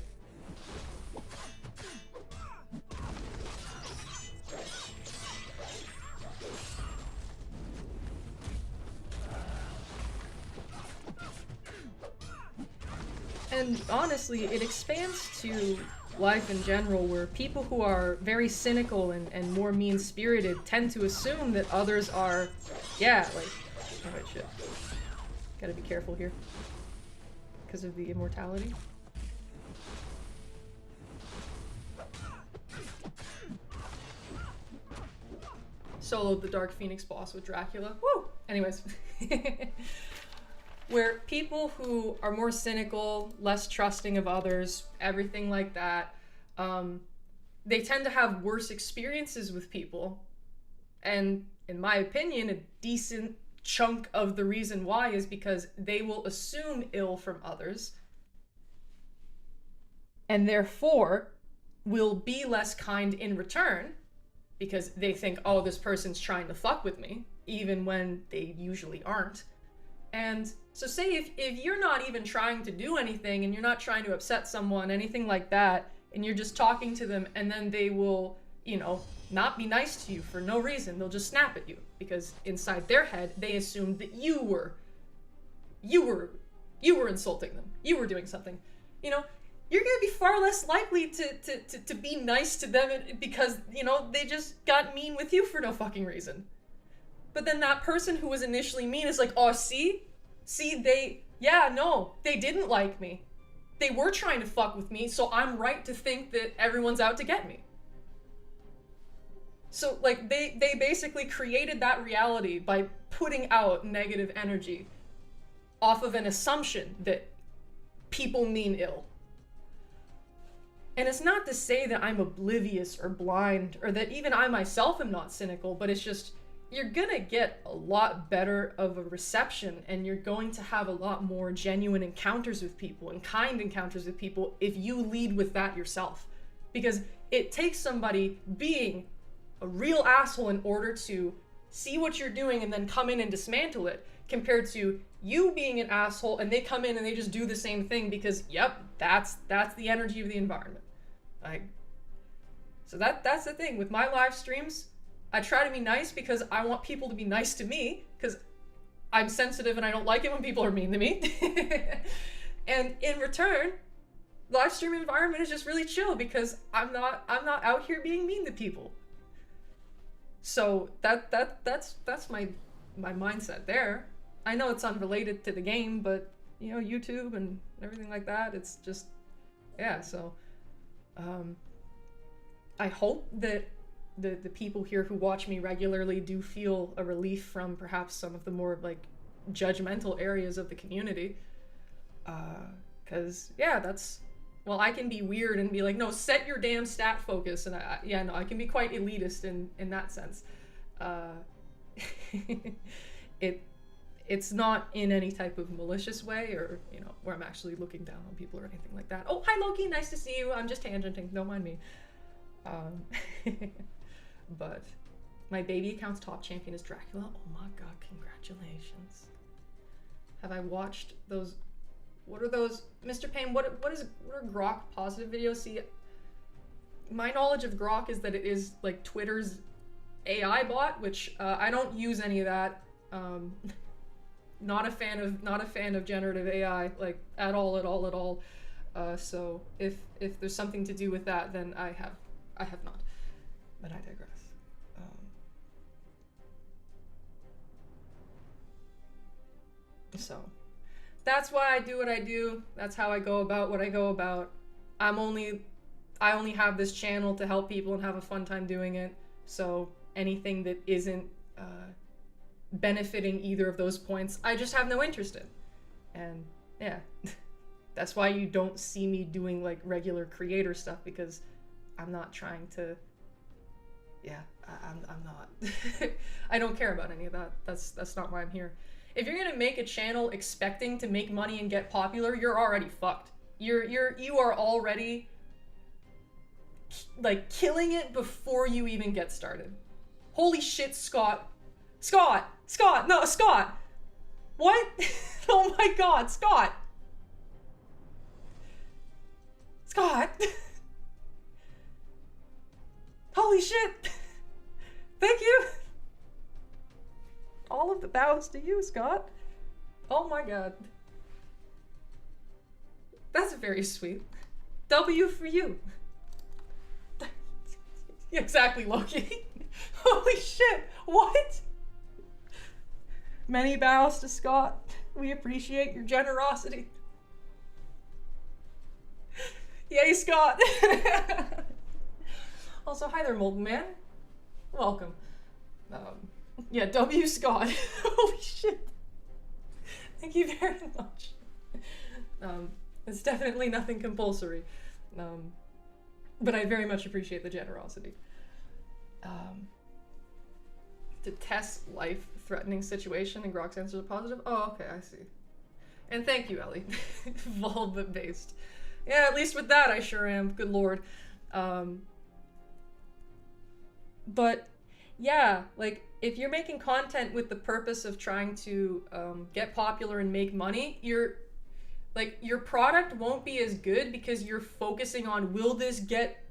And honestly, it expands to life in general, where people who are very cynical and more mean-spirited tend to assume that others are, yeah, like, oh wait, shit. Gotta be careful here. Because of the immortality. Soloed the Dark Phoenix boss with Dracula. Woo! Anyways. Where people who are more cynical, less trusting of others, everything like that, they tend to have worse experiences with people. And in my opinion, a decent chunk of the reason why is because they will assume ill from others, and therefore will be less kind in return, because they think, oh, this person's trying to fuck with me, even when they usually aren't. And so say if you're not even trying to do anything and you're not trying to upset someone, anything like that, and you're just talking to them, and then they will, you know, not be nice to you for no reason. They'll just snap at you because inside their head, they assumed that you were insulting them. You were doing something. You know, you're going to be far less likely to be nice to them because, you know, they just got mean with you for no fucking reason. But then that person who was initially mean is like, oh, see, they didn't like me. They were trying to fuck with me, so I'm right to think that everyone's out to get me. So, like, they basically created that reality by putting out negative energy off of an assumption that people mean ill. And it's not to say that I'm oblivious or blind, or that even I myself am not cynical, but it's just, you're gonna get a lot better of a reception, and you're going to have a lot more genuine encounters with people and kind encounters with people if you lead with that yourself. Because it takes somebody being a real asshole in order to see what you're doing and then come in and dismantle it, compared to you being an asshole and they come in and they just do the same thing because, yep, that's the energy of the environment. So that's the thing with my live streams. I try to be nice because I want people to be nice to me, because I'm sensitive and I don't like it when people are mean to me. And in return, live stream environment is just really chill because I'm not out here being mean to people. So that's my mindset there. I know it's unrelated to the game, but you know, YouTube and everything like that, it's just, yeah, so I hope that the people here who watch me regularly do feel a relief from perhaps some of the more like judgmental areas of the community, because yeah, that's, well, I can be weird and be like, no, set your damn stat focus, and I can be quite elitist in that sense. It's not in any type of malicious way, or, you know, where I'm actually looking down on people or anything like that. Oh, hi Loki, nice to see you. I'm just tangenting, don't mind me. But my baby account's top champion is Dracula. Oh my god, congratulations. Have I watched those? What are those, Mr. Payne? What are Grok positive videos? See, my knowledge of Grok is that it is like Twitter's AI bot, which I don't use any of that. Not a fan of generative AI, like at all. So if there's something to do with that, then I have not. But I digress. So that's why I do what I do. That's how I go about what I go about. I only have this channel to help people and have a fun time doing it. So anything that isn't benefiting either of those points, I just have no interest in. And yeah, that's why you don't see me doing like regular creator stuff, because I'm not trying to, yeah, I'm not. I don't care about any of that. That's not why I'm here. If you're gonna make a channel expecting to make money and get popular, you're already fucked. You are already like killing it before you even get started. Holy shit, Scott. No, Scott. What? Oh my god, Scott. Holy shit. Thank you. All of the bows to you, Scott. Oh my god. That's very sweet. W for you. Exactly, Loki. Holy shit. What? Many bows to Scott. We appreciate your generosity. Yay, Scott. Also, hi there, Molten Man. Welcome. Yeah, W Scott. Holy shit. Thank you very much. It's definitely nothing compulsory. But I very much appreciate the generosity. To test life-threatening situation, and Grok's answers are positive. Oh, okay, I see. And thank you, Ellie. Vulva-based. Yeah, at least with that I sure am. Good lord. But yeah, like if you're making content with the purpose of trying to get popular and make money, your product won't be as good because you're focusing on will this get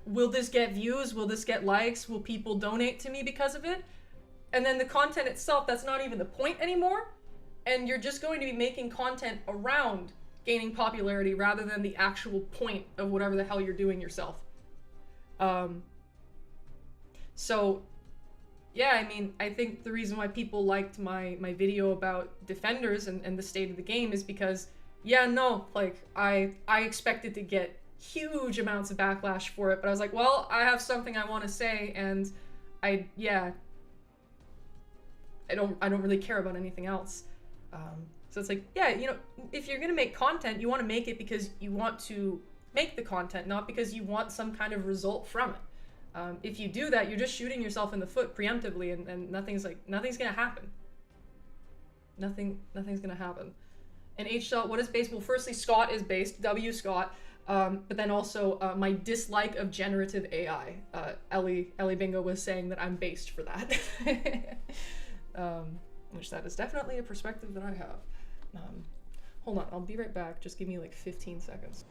views, will this get likes, will people donate to me because of it? And then the content itself, that's not even the point anymore. And you're just going to be making content around gaining popularity rather than the actual point of whatever the hell you're doing yourself. So yeah, I mean, I think the reason why people liked my video about Defenders and the state of the game is because, yeah, no, like, I expected to get huge amounts of backlash for it, but I was like, well, I have something I want to say, and I don't really care about anything else. So it's like, yeah, you know, if you're gonna make content, you want to make it because you want to make the content, not because you want some kind of result from it. If you do that, you're just shooting yourself in the foot preemptively, and nothing's gonna happen. Nothing's gonna happen. And H. What is based? Well, firstly, Scott is based, W. Scott, but then also my dislike of generative AI. Ellie Bingo was saying that I'm based for that. Which that is definitely a perspective that I have. Hold on, I'll be right back. Just give me like 15 seconds.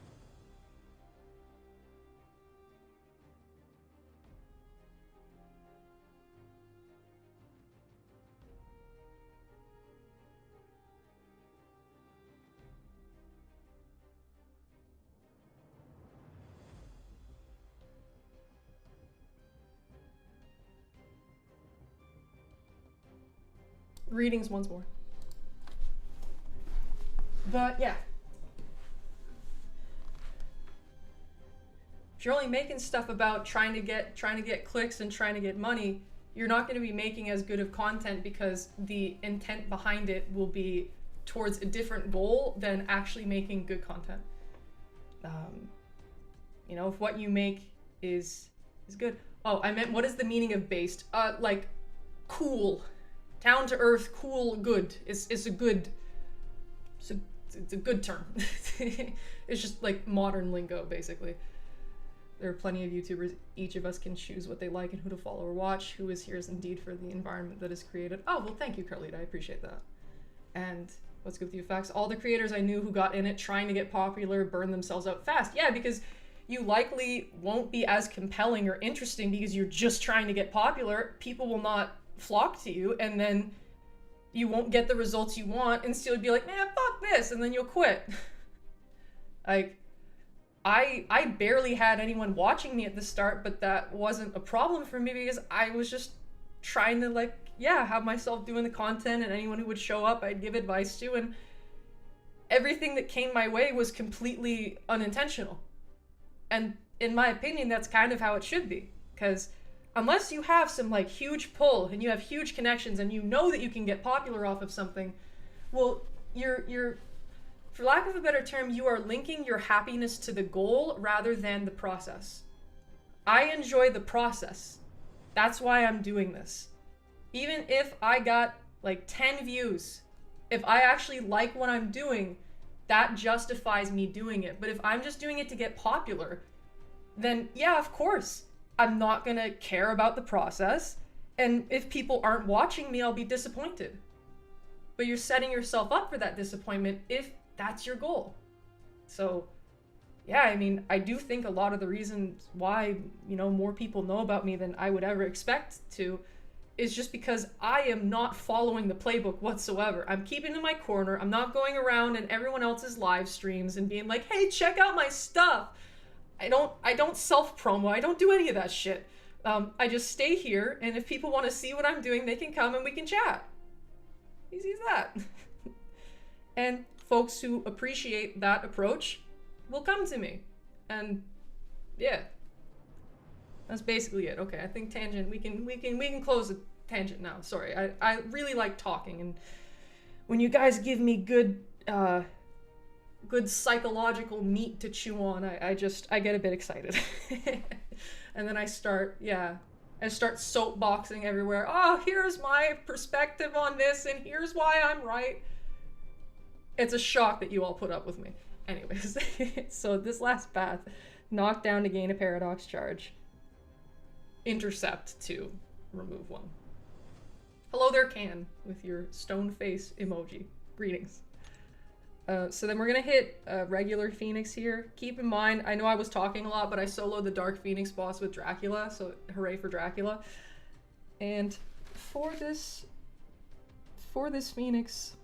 Readings once more. But yeah. If you're only making stuff about trying to get clicks and trying to get money, you're not going to be making as good of content because the intent behind it will be towards a different goal than actually making good content. You know, if what you make is good. Oh, I meant what is the meaning of based? Like cool. Down to earth, cool, good. It's a good term. It's just like modern lingo, basically. There are plenty of YouTubers. Each of us can choose what they like and who to follow or watch. Who is here is indeed for the environment that is created. Oh, well, thank you, Carlita. I appreciate that. And what's good with you facts? All the creators I knew who got in it trying to get popular burned themselves out fast. Yeah, because you likely won't be as compelling or interesting because you're just trying to get popular. People will not flock to you, and then you won't get the results you want, and still be like, man, fuck this, and then you'll quit. Like, I barely had anyone watching me at the start, but that wasn't a problem for me because I was just trying to, like, yeah, have myself doing the content, and anyone who would show up, I'd give advice to, and everything that came my way was completely unintentional. And in my opinion, that's kind of how it should be, because unless you have some like huge pull and you have huge connections and you know that you can get popular off of something, well, you're for lack of a better term, you are linking your happiness to the goal rather than the process. I enjoy the process. That's why I'm doing this. Even if I got like 10 views, if I actually like what I'm doing, that justifies me doing it. But if I'm just doing it to get popular, then yeah, of course, I'm not gonna care about the process, and if people aren't watching me, I'll be disappointed. But you're setting yourself up for that disappointment if that's your goal. So yeah, I mean, I do think a lot of the reasons why, you know, more people know about me than I would ever expect to is just because I am not following the playbook whatsoever. I'm keeping in my corner. I'm not going around in everyone else's live streams and being like, hey, check out my stuff. I don't self-promo. I don't do any of that shit. I just stay here, and if people want to see what I'm doing, they can come and we can chat. Easy as that. And folks who appreciate that approach will come to me. And yeah. That's basically it. Okay, I think tangent, we can close the tangent now. Sorry. I really like talking, and when you guys give me good psychological meat to chew on, I get a bit excited. And then I start soapboxing everywhere. Oh, here's my perspective on this, and here's why I'm right. It's a shock that you all put up with me. Anyways, so this last path, knock down to gain a paradox charge. intercept to remove one. Hello there, Can, with your stone face emoji. Greetings. So then we're gonna hit regular Phoenix here. Keep in mind, I know I was talking a lot, but I soloed the Dark Phoenix boss with Dracula, so hooray for Dracula. And for this Phoenix,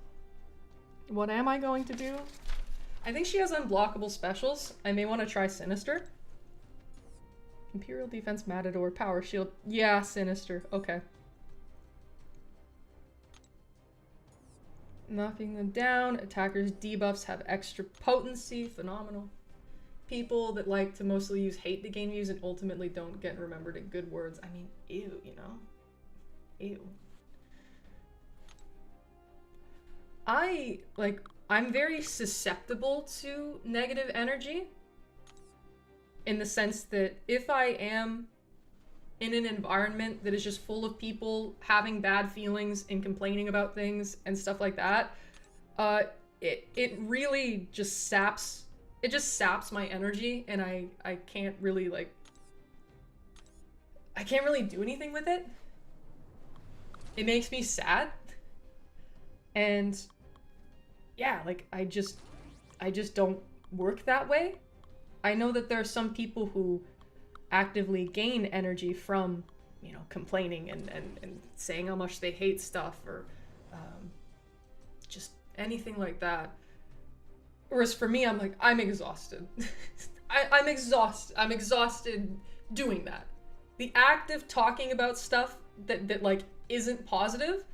what am I going to do? I think she has unblockable specials. I may want to try Sinister. Imperial Defense, Matador, Power Shield. Yeah, Sinister. Okay. Knocking them down. Attackers' debuffs have extra potency. Phenomenal. People that like to mostly use hate the game use and ultimately don't get remembered in good words. I mean, ew, you know? Ew. I'm very susceptible to negative energy. In the sense that if I am in an environment that is just full of people having bad feelings and complaining about things and stuff like that, it really just saps my energy, and I can't really I can't really do anything with it. It makes me sad. And yeah, like I just don't work that way. I know that there are some people who actively gain energy from, you know, complaining and saying how much they hate stuff, or just anything like that. Whereas for me, I'm like, I'm exhausted. I'm exhausted. I'm exhausted doing that. The act of talking about stuff that like isn't positive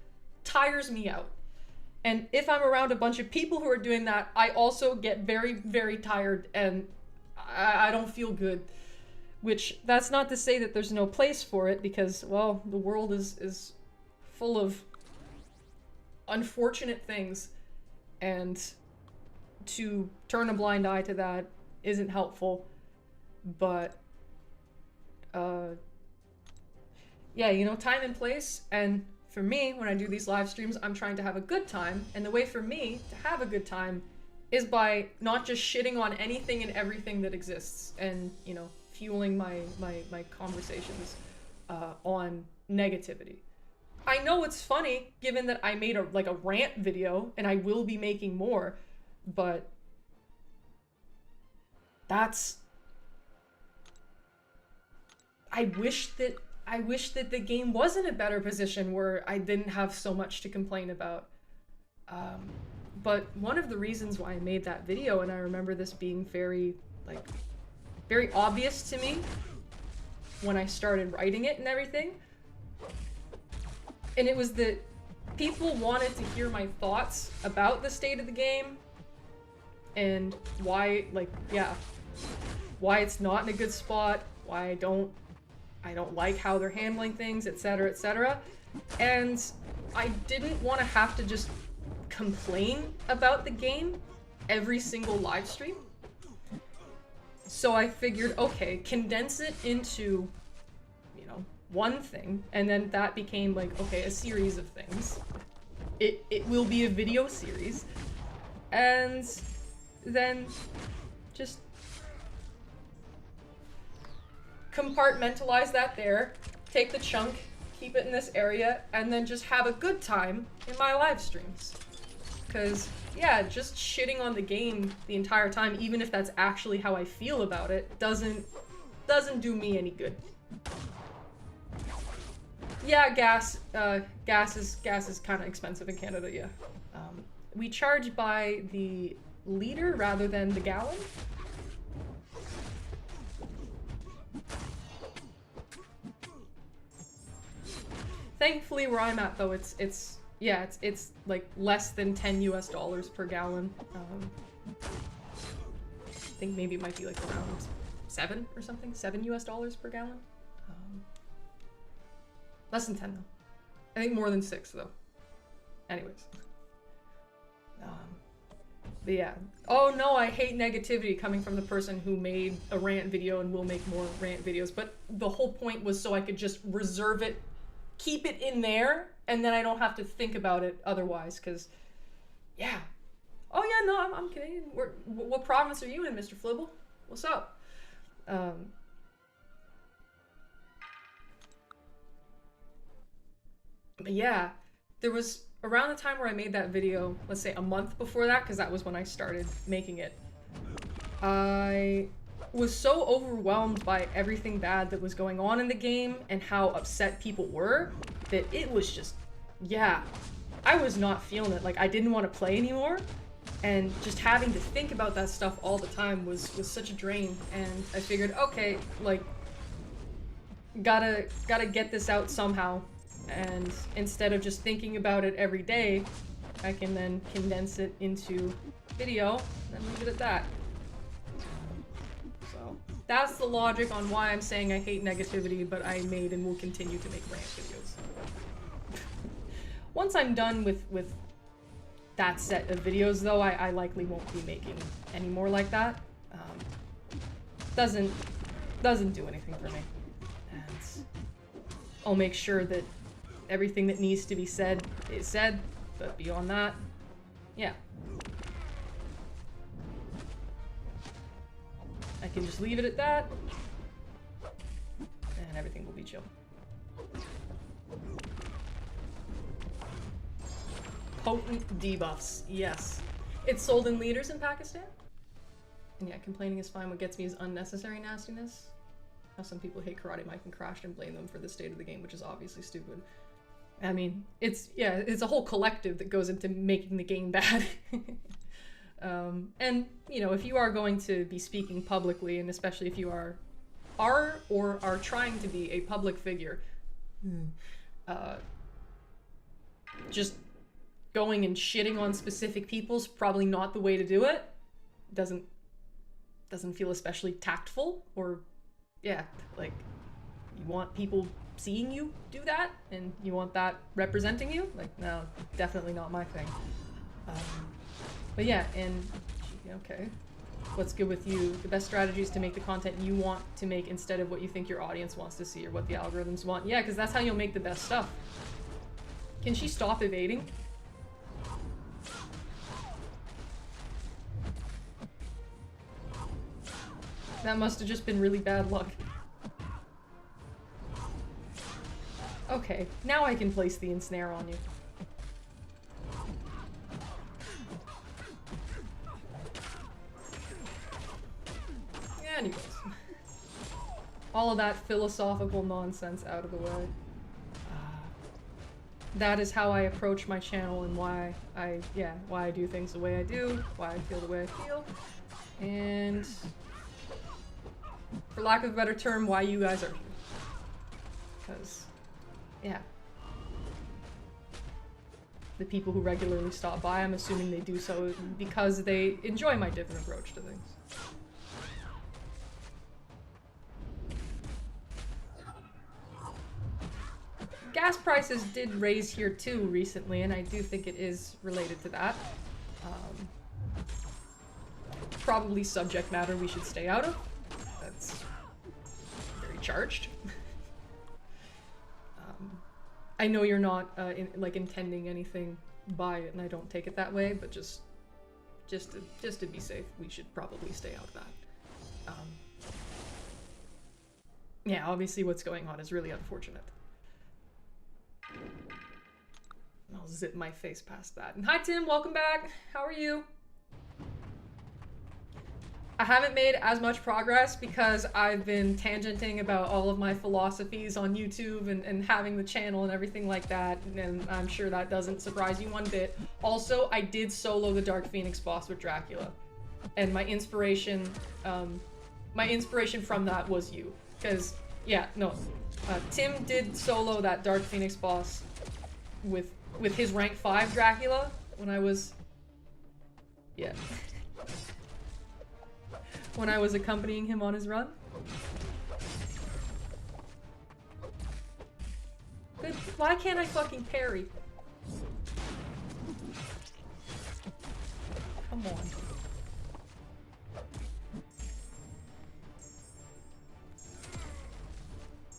tires me out. And if I'm around a bunch of people who are doing that, I also get very, very tired, and I don't feel good. Which, that's not to say that there's no place for it, because, well, the world is full of unfortunate things, and to turn a blind eye to that isn't helpful. But, yeah, you know, time and place. And for me, when I do these live streams, I'm trying to have a good time, and the way for me to have a good time is by not just shitting on anything and everything that exists, and, you know, fueling my conversations on negativity. I know it's funny, given that I made a rant video, and I will be making more, but that's... I wish that the game was in a better position where I didn't have so much to complain about. But one of the reasons why I made that video, and I remember this being very obvious to me when I started writing it and everything, and it was that people wanted to hear my thoughts about the state of the game and why, why it's not in a good spot, why I don't like how they're handling things, etc., etc. And I didn't want to have to just complain about the game every single live stream. So I figured, okay, condense it into, you know, one thing, and then that became like, okay, a series of things. It will be a video series, and then just compartmentalize that there, take the chunk, keep it in this area, and then just have a good time in my live streams. Because, yeah, just shitting on the game the entire time, even if that's actually how I feel about it, doesn't do me any good. Yeah, gas is kind of expensive in Canada, yeah. We charge by the liter rather than the gallon. Thankfully, where I'm at though, it's like less than $10 per gallon. I think maybe it might be like around 7 or something, $7 per gallon. Less than 10 though. I think more than 6 though. Anyways. But yeah. Oh no, I hate negativity coming from the person who made a rant video and will make more rant videos. But the whole point was so I could just reserve it, keep it in there, and then I don't have to think about it otherwise, because, yeah. Oh yeah, no, I'm Canadian. What province are you in, Mr. Flibble? What's up? Yeah, there was around the time where I made that video, let's say a month before that, because that was when I started making it. I was so overwhelmed by everything bad that was going on in the game and how upset people were that it was just, yeah, I was not feeling it. Like, I didn't want to play anymore, and just having to think about that stuff all the time was such a drain. And I figured, okay, like, gotta get this out somehow. And instead of just thinking about it every day, I can then condense it into video and leave it at that. So that's the logic on why I'm saying I hate negativity, but I made and will continue to make rant videos. Once I'm done with that set of videos, though, I likely won't be making any more like that. Doesn't do anything for me. And I'll make sure that everything that needs to be said is said, but beyond that, yeah. I can just leave it at that, and everything will be chill. Potent debuffs, yes. It's sold in liters in Pakistan. And yeah, complaining is fine. What gets me is unnecessary nastiness. How some people hate Karate Mike and Crash and blame them for the state of the game, which is obviously stupid. I mean, it's a whole collective that goes into making the game bad. And, you know, if you are going to be speaking publicly, and especially if you are or are trying to be a public figure, just going and shitting on specific people's probably not the way to do it. Doesn't feel especially tactful, or, yeah, like, you want people seeing you do that, and you want that representing you? Like, no, definitely not my thing. But yeah, and, okay. What's good with you? The best strategy is to make the content you want to make instead of what you think your audience wants to see or what the algorithms want. Yeah, because that's how you'll make the best stuff. Can she stop evading? That must have just been really bad luck. Okay, now I can place the ensnare on you. Anyways. All of that philosophical nonsense out of the way. That is how I approach my channel and why I do things the way I do, why I feel the way I feel, and for lack of a better term, why you guys are here. Because, yeah. The people who regularly stop by, I'm assuming they do so because they enjoy my different approach to things. Gas prices did raise here too recently, and I do think it is related to that. Probably subject matter we should stay out of. That's very charged. I know you're not intending anything by it, and I don't take it that way, but just to be safe, we should probably stay out of that. Yeah, obviously what's going on is really unfortunate. I'll zip my face past that. And hi Tim, welcome back. How are you? I haven't made as much progress because I've been tangenting about all of my philosophies on YouTube and having the channel and everything like that, and I'm sure that doesn't surprise you one bit. Also, I did solo the Dark Phoenix boss with Dracula, and my inspiration from that was you. Because, yeah, no, Tim did solo that Dark Phoenix boss with his rank 5 Dracula when I was, yeah. When I was accompanying him on his run. Good. Why can't I fucking parry? Come on.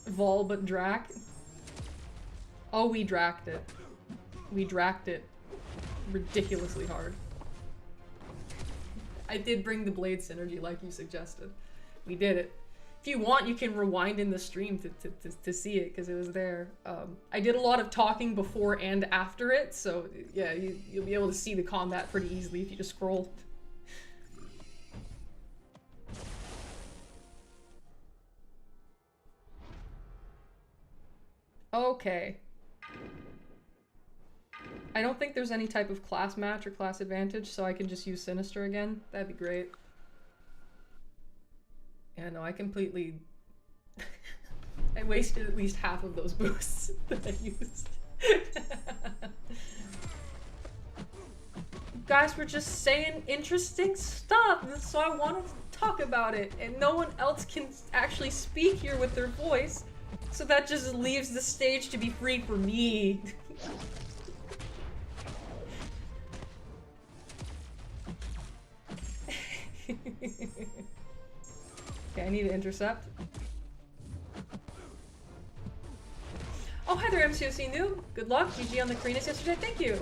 Vol but Drac? Oh, we Dracked it. We Dracked it ridiculously hard. I did bring the blade synergy like you suggested. We did it. If you want, you can rewind in the stream to see it, because it was there. I did a lot of talking before and after it, so yeah, you'll be able to see the combat pretty easily if you just scroll. Okay. I don't think there's any type of class match or class advantage, so I can just use Sinister again. That'd be great. Yeah, no, I completely... I wasted at least half of those boosts that I used. Guys were just saying interesting stuff, so I wanted to talk about it, and no one else can actually speak here with their voice, so that just leaves the stage to be free for me. Okay, I need to intercept. Oh, hi there, MCOC Noob. Good luck. GG on the Karinas yesterday. Thank you.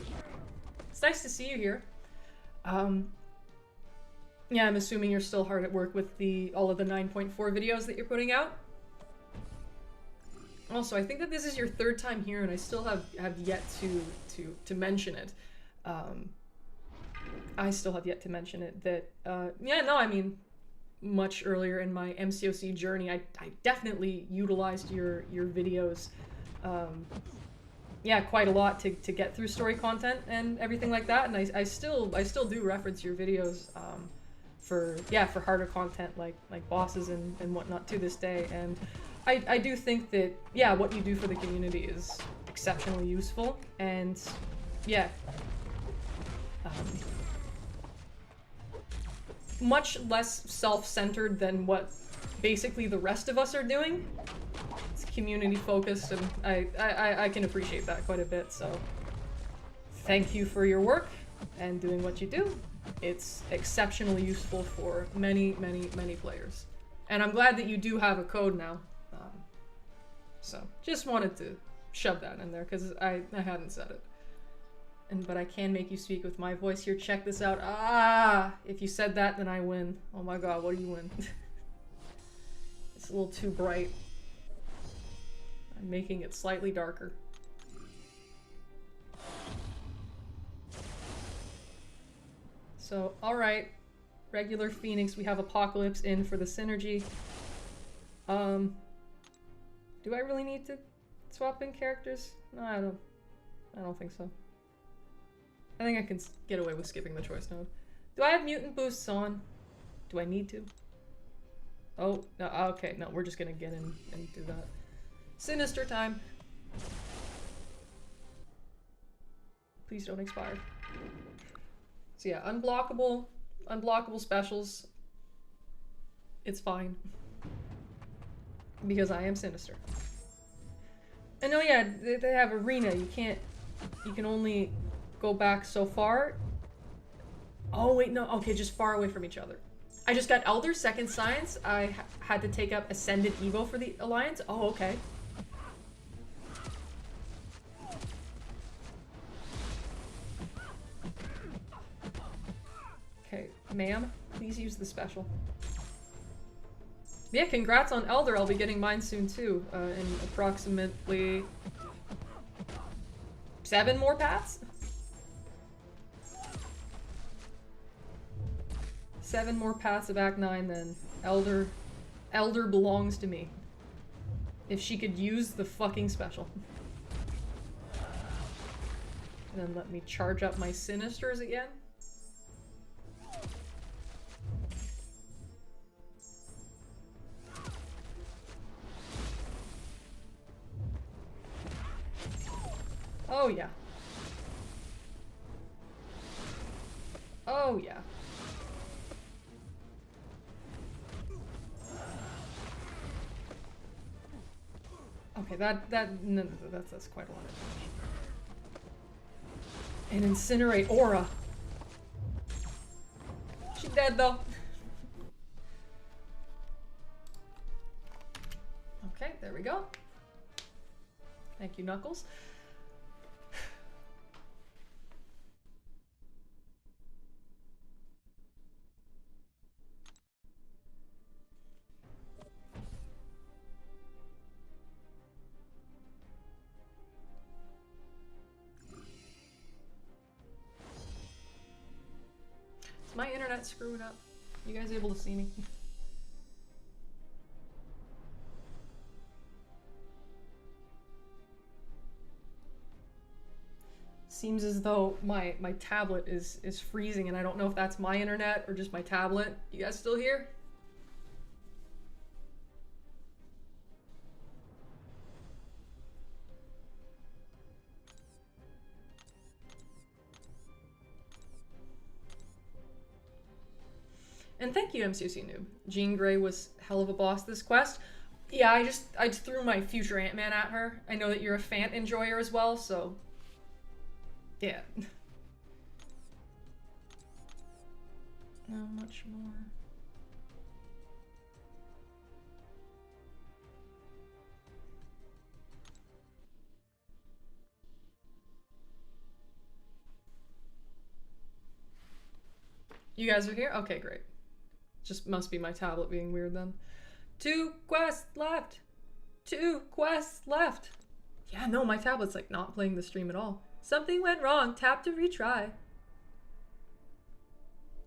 It's nice to see you here. Yeah, I'm assuming you're still hard at work with all of the 9.4 videos that you're putting out. Also, I think that this is your third time here, and I still have yet to mention it. I still have yet to mention it. That yeah, no, I mean, much earlier in my MCOC journey, I definitely utilized your videos. Yeah, quite a lot to get through story content and everything like that, and I still do reference your videos for harder content like bosses and whatnot to this day, and I do think that, yeah, what you do for the community is exceptionally useful, and yeah, much less self-centered than what basically the rest of us are doing. It's community focused, and I can appreciate that quite a bit, so thank you for your work and doing what you do. It's exceptionally useful for many players. And I'm glad that you do have a code now. So just wanted to shove that in there because I hadn't said it. But I can make you speak with my voice here. Check this out. Ah! If you said that, then I win. Oh my god, what do you win? It's a little too bright. I'm making it slightly darker. So, alright. Regular Phoenix, we have Apocalypse in for the synergy. Do I really need to swap in characters? No, I don't think so. I think I can get away with skipping the choice node. Do I have mutant boosts on? Do I need to? Oh, no, okay, no, we're just gonna get in and do that. Sinister time. Please don't expire. So yeah, unblockable specials. It's fine. Because I am Sinister. And oh yeah, they have arena. You can only go back so far. Oh wait, no, okay, just far away from each other. I just got Elder, second science. I had to take up Ascended Evo for the Alliance. Oh, okay. Okay, ma'am, please use the special. Yeah, congrats on Elder. I'll be getting mine soon too, in approximately 7 more paths? 7 more paths of Act 9, then Elder belongs to me. If she could use the fucking special. And then let me charge up my Sinisters again. Oh yeah. Oh yeah. Okay, no, that's quite a lot of damage. And incinerate aura. She's dead though. Okay, there we go. Thank you, Knuckles. Is my internet screwing up? You guys able to see me? Seems as though my tablet is freezing, and I don't know if that's my internet or just my tablet. You guys still here? And thank you, MCOC Noob. Jean Grey was hell of a boss this quest. Yeah, I just threw my future Ant-Man at her. I know that you're a fan enjoyer as well, so yeah. Not much more. You guys are here? Okay, great. Just must be my tablet being weird then. 2 quests left. 2 quests left. Yeah, no, my tablet's like not playing the stream at all. Something went wrong. Tap to retry.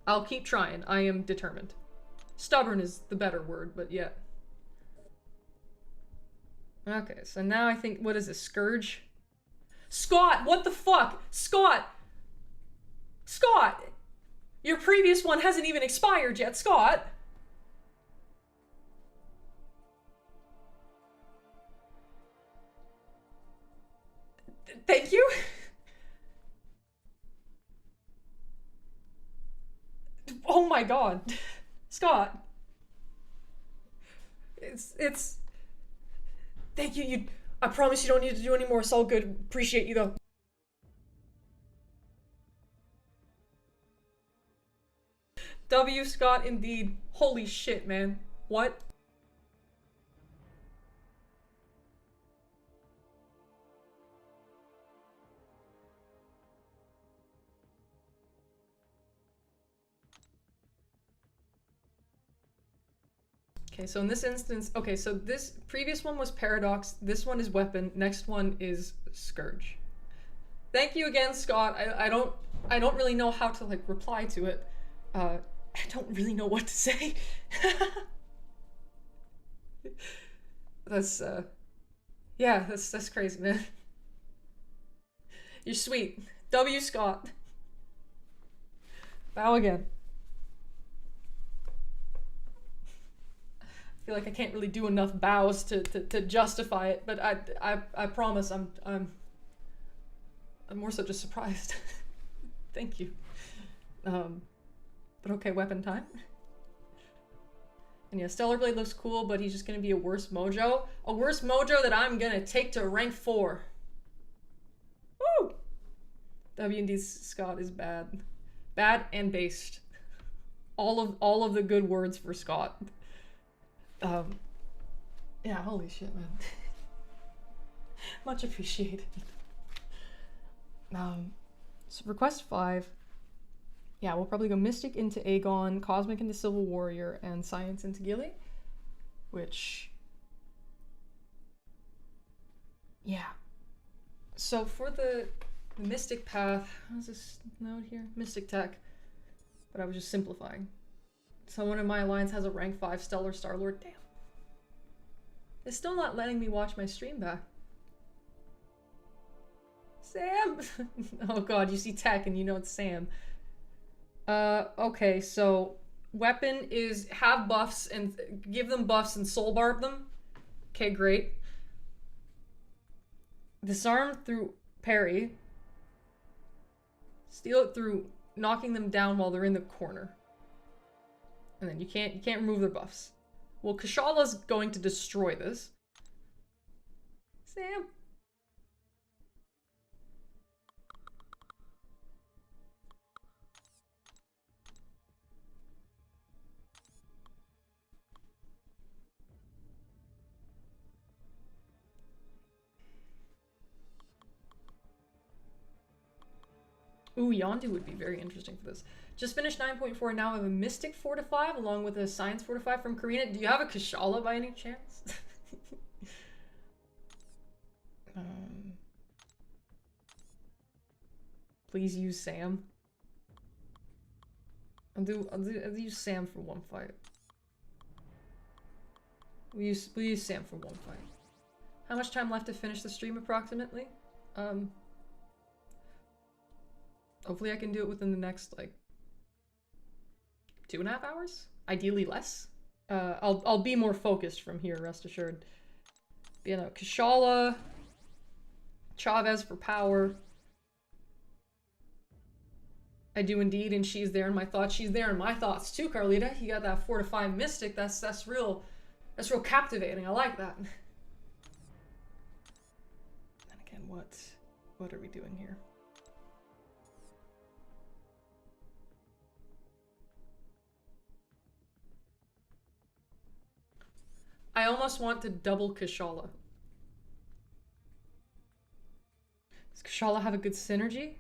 I'll keep trying. I am determined. Stubborn is the better word, but yeah. Okay, so now I think, what is this, Scourge? Scott, what the fuck? Scott! Scott! Your previous one hasn't even expired yet, Scott! Thank you? Oh my god. Scott. It's... Thank you, I promise you don't need to do any more, it's all good. Appreciate you though. W. Scott, indeed. Holy shit, man. What? Okay, so in this instance, okay, so this previous one was Paradox, this one is Weapon, next one is Scourge. Thank you again, Scott. I don't really know how to like reply to it. I don't really know what to say. That's yeah, that's crazy, man. You're sweet. W. Scott. Bow again. I feel like I can't really do enough bows to justify it, but I promise I'm more so just surprised. Thank you. But okay, weapon time. And yeah, Stellar Blade looks cool, but he's just gonna be a worse mojo. A worse mojo that I'm gonna take to rank 4. Woo! W&D Scott is bad. Bad and based. All of the good words for Scott. Yeah, holy shit, man. Much appreciated. So request 5. Yeah, we'll probably go Mystic into Aegon, Cosmic into Civil Warrior, and Science into Gilly. Which... yeah. So for the Mystic path, how's this note here? Mystic Tech. But I was just simplifying. Someone in my alliance has a rank 5 Stellar Star-Lord. Damn. It's still not letting me watch my stream back. Sam! Oh god, you see Tech and you know it's Sam. Okay, so weapon is have buffs and give them buffs and soul barb them. Okay, great. Disarm through parry. Steal it through knocking them down while they're in the corner. And then you can't remove their buffs. Well, Kashala's going to destroy this. Sam. Ooh, Yondu would be very interesting for this. Just finished 9.4, now I have a Mystic 4 to 5 along with a Science 4 to 5 from Karina. Do you have a Kashala by any chance? Please use Sam. I'll use Sam for one fight. We'll use Sam for one fight. How much time left to finish the stream approximately? Hopefully I can do it within the next like 2.5 hours? Ideally less. I'll be more focused from here, rest assured. You know, Kashala, Chavez for power. I do indeed, and she's there in my thoughts. She's there in my thoughts too, Carlita. You got that 4-5 mystic. That's real captivating. I like that. And again, what are we doing here? I almost want to double Kashala. Does Kashala have a good synergy?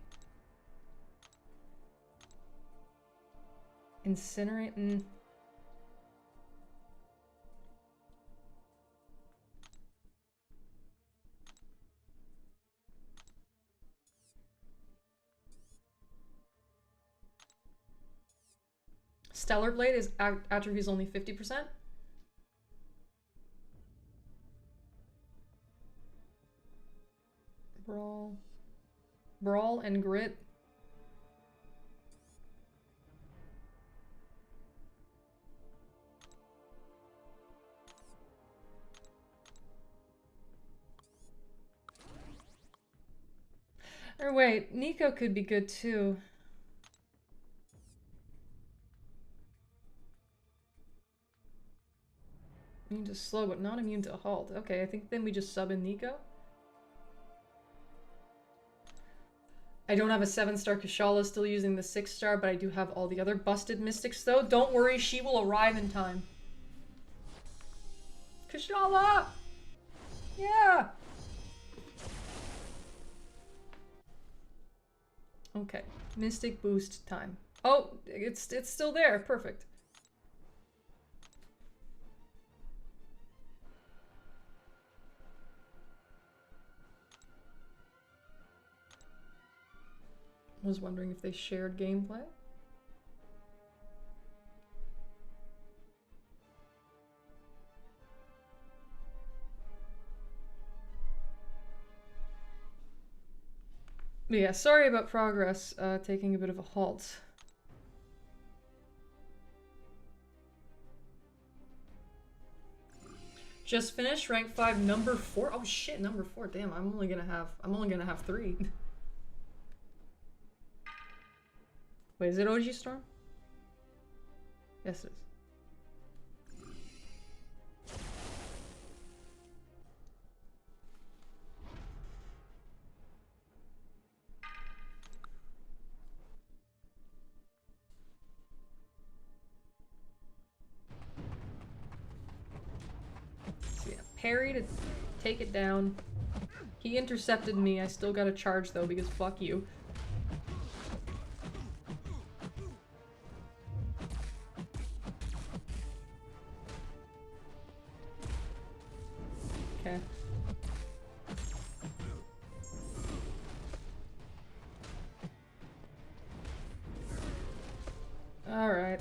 Incinerate. Stellar Blade is attributes only 50%. Brawl and Grit. Or wait, Nico could be good too. Immune to slow, but not immune to halt. Okay, I think then we just sub in Nico. I don't have a 7-star Kashala, still using the 6-star, but I do have all the other busted mystics though. Don't worry, she will arrive in time. Kashala! Yeah! Okay, mystic boost time. Oh, it's still there, perfect. Was wondering if they shared gameplay. But yeah, sorry about progress taking a bit of a halt. Just finished rank 5, number 4. Oh shit, number 4. Damn, I'm only gonna have 3. Wait, is it OG Storm? Yes, it is. So yeah, parry to take it down. He intercepted me. I still got to charge though because fuck you. Okay. Alright.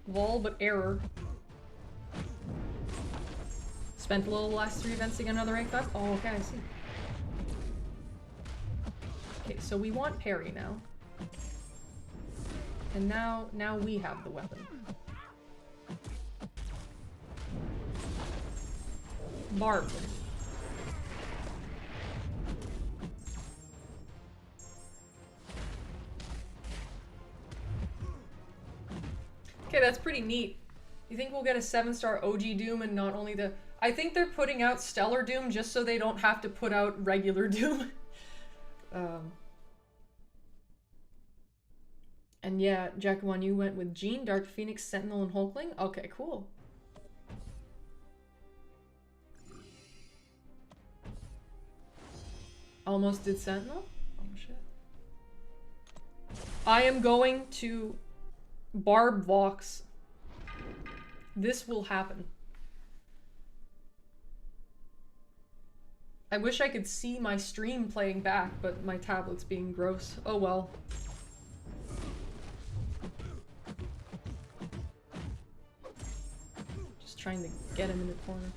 Wall, but error. Spent a little last 3 events to get another rank 5? Oh, okay, I see. Okay, so we want parry now. And now we have the weapon. Barb. Okay, that's pretty neat. You think we'll get a 7-star OG Doom and not only the... I think they're putting out Stellar Doom just so they don't have to put out regular Doom. And yeah, Jacqueline, you went with Jean, Dark Phoenix, Sentinel, and Hulkling? Okay, cool. Almost did Sentinel? Oh shit. I am going to Barb Vox. This will happen. I wish I could see my stream playing back, but my tablet's being gross. Oh well. trying to get him in the corner.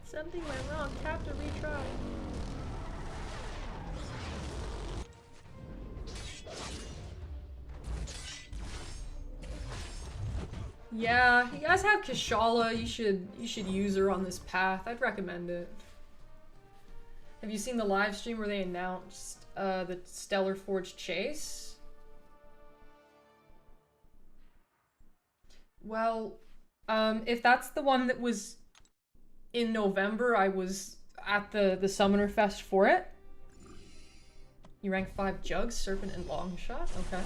Something went wrong. Have to retry. Yeah, you guys have Kashala. You should use her on this path. I'd recommend it. Have you seen the live stream where they announced the Stellar Forge chase? Well, if that's the one that was in November, I was at the Summoner Fest for it. You rank 5 Jugs, Serpent, and Longshot? Okay.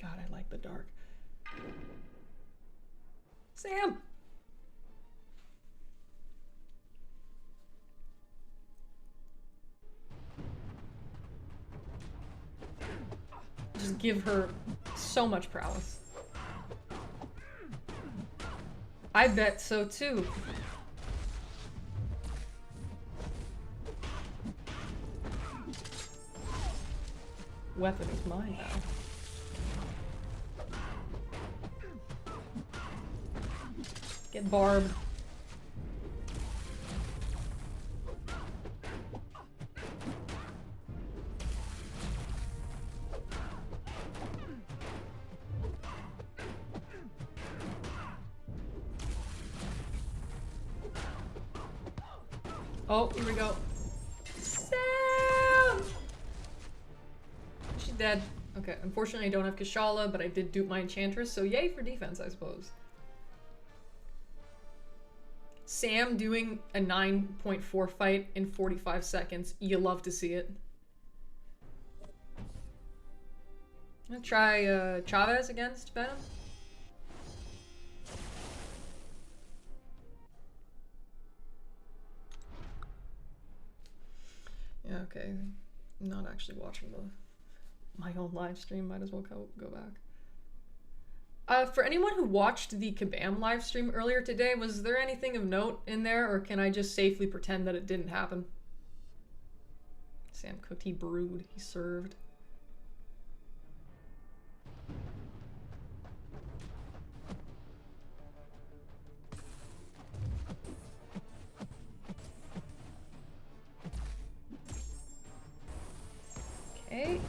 God, I like the dark. Sam! Just give her so much prowess. I bet so too. Weapon is mine now. Get Barb. Oh, here we go. Sam! She's dead. Okay, unfortunately I don't have Kashala, but I did dupe my Enchantress, so yay for defense, I suppose. Sam doing a 9.4 fight in 45 seconds. You love to see it. I'm gonna try Chavez against Venom. Yeah, okay. I'm not actually watching my own live stream. Might as well go back. For anyone who watched the Kabam live stream earlier today, was there anything of note in there, or can I just safely pretend that it didn't happen? Sam cooked, he brewed, he served. Okay.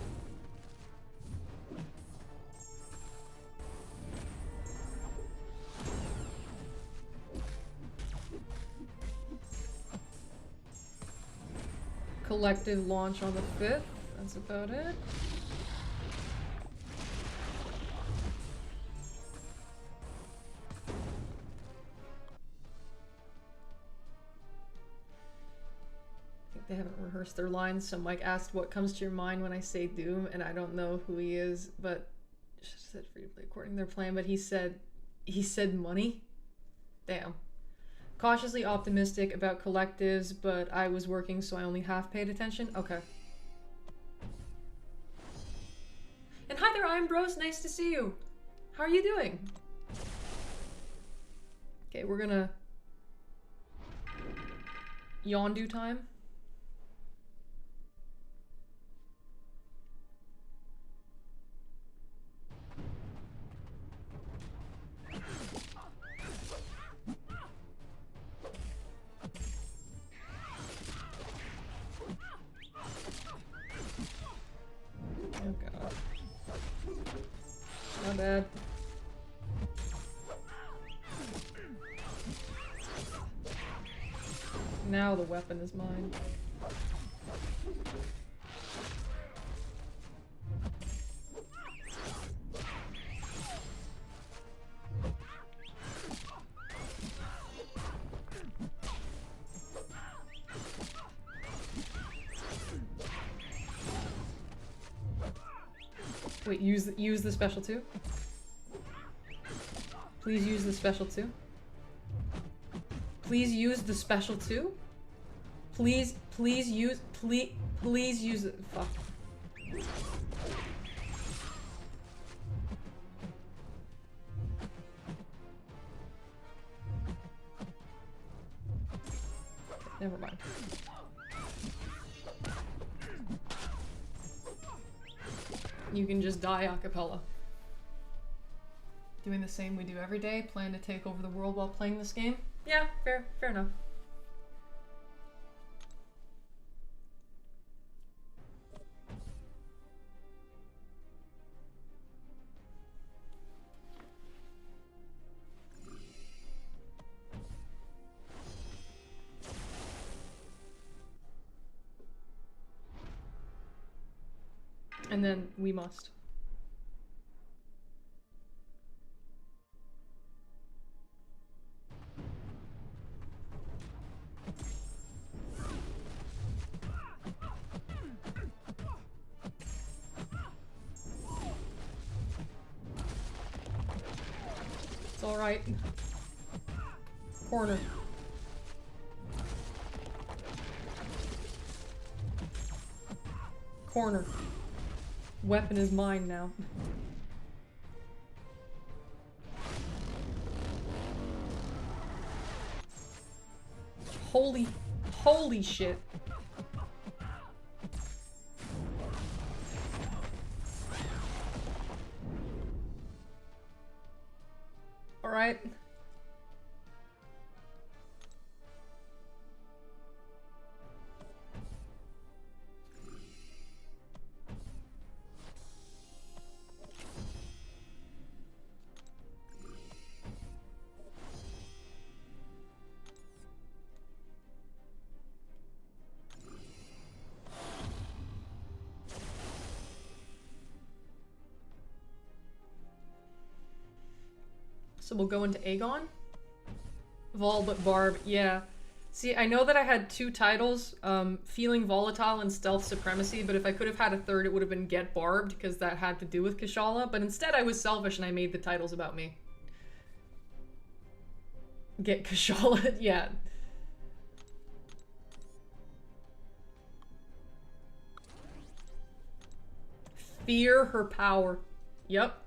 Collective launch on the 5th. That's about it. I think they haven't rehearsed their lines, so Mike asked what comes to your mind when I say Doom, and I don't know who he is, but just said free to play according to their plan, but he said money. Damn. Cautiously optimistic about collectives, but I was working, so I only half paid attention. Okay. And hi there, I'm Bros. Nice to see you. How are you doing? Okay, we're gonna Yondu time. Oh god. Not bad. Now the weapon is mine. Wait, use the special too? Please use the special too? Please use the special too? Please use it. Fuck. Never mind. You can just die a cappella. Doing the same we do every day, plan to take over the world while playing this game? Yeah, fair enough. And then we must. It's all right. Corner. Corner. Weapon is mine now. Holy shit. All right. So we'll go into Aegon. Vol but Barb, yeah. See, I know that I had two titles, Feeling Volatile and Stealth Supremacy, but if I could have had a third, it would have been Get Barbed, because that had to do with Kushala, but instead I was selfish and I made the titles about me. Get Kushala, yeah. Fear her power. Yep.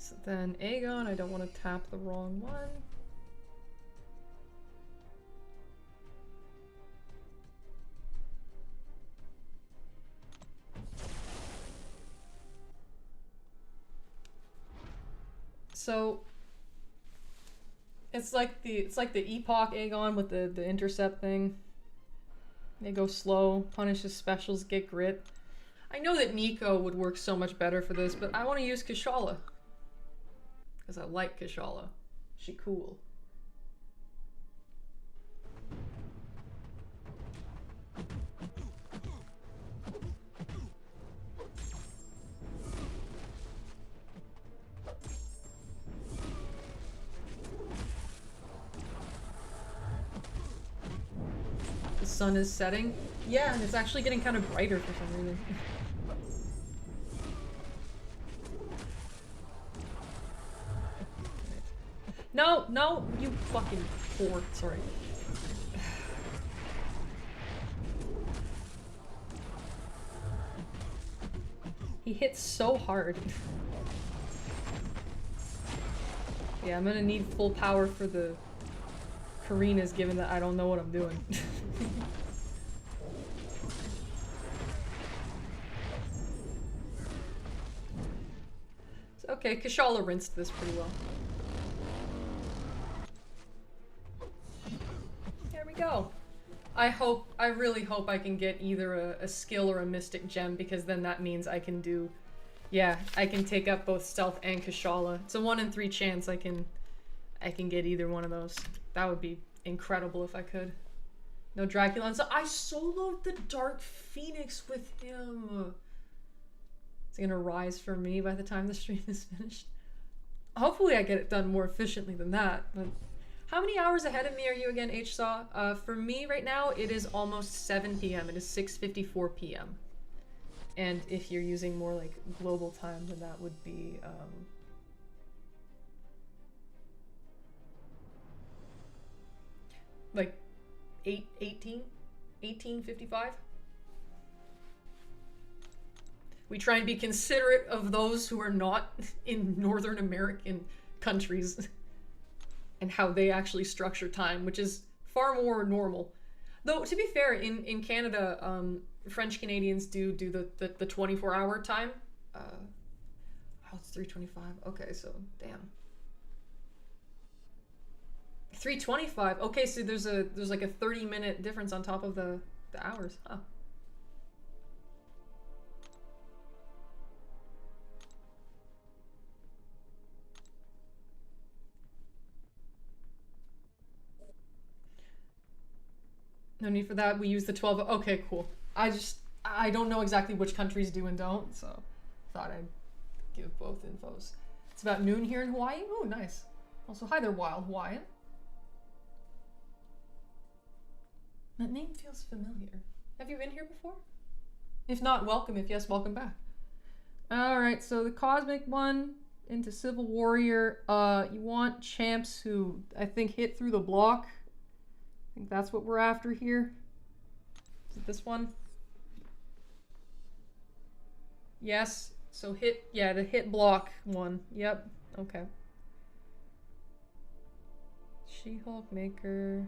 So then Aegon, I don't want to tap the wrong one. So it's like the Epoch Aegon with the intercept thing. They go slow, punishes specials, get grit. I know that Nico would work so much better for this, but I want to use Kushala. Because I like Kushala. She cool. The sun is setting. Yeah, and it's actually getting kind of brighter for some reason. No, no, you fucking whore. Sorry. He hits so hard. Yeah, I'm gonna need full power for the Karina's, given that I don't know what I'm doing. Okay, Kushala rinsed this pretty well. There we go. I really hope I can get either a skill or a mystic gem, because then that means I can do, yeah, I can take up both stealth and Kushala. It's a 1 in 3 chance I can get either one of those. That would be incredible if I could. No Dracula, so I soloed the Dark Phoenix with him. It's gonna rise for me by the time the stream is finished. Hopefully I get it done more efficiently than that, but how many hours ahead of me are you again, HSaw? For me right now, it is almost 7 p.m. It is 6:54 p.m. And if you're using more like global time, then that would be like 18:55. We try and be considerate of those who are not in Northern American countries. and how they actually structure time, which is far more normal. Though, to be fair, in Canada, French Canadians do the 24-hour time. Oh, it's 3:25. Okay, so damn. 3:25. Okay, so there's like a 30-minute difference on top of the hours. Huh. No need for that. We use the 12. Okay, cool. I don't know exactly which countries do and don't, so thought I'd give both infos. It's about noon here in Hawaii. Oh, nice. Also, hi there, Wild Hawaiian. That name feels familiar. Have you been here before? If not, welcome. If yes, welcome back. All right, so the Cosmic one into Civil Warrior. You want champs who I think hit through the block. I think that's what we're after here. Is it this one? Yes. So hit, yeah, the hit block one. Yep. Okay. She-Hulk Maker.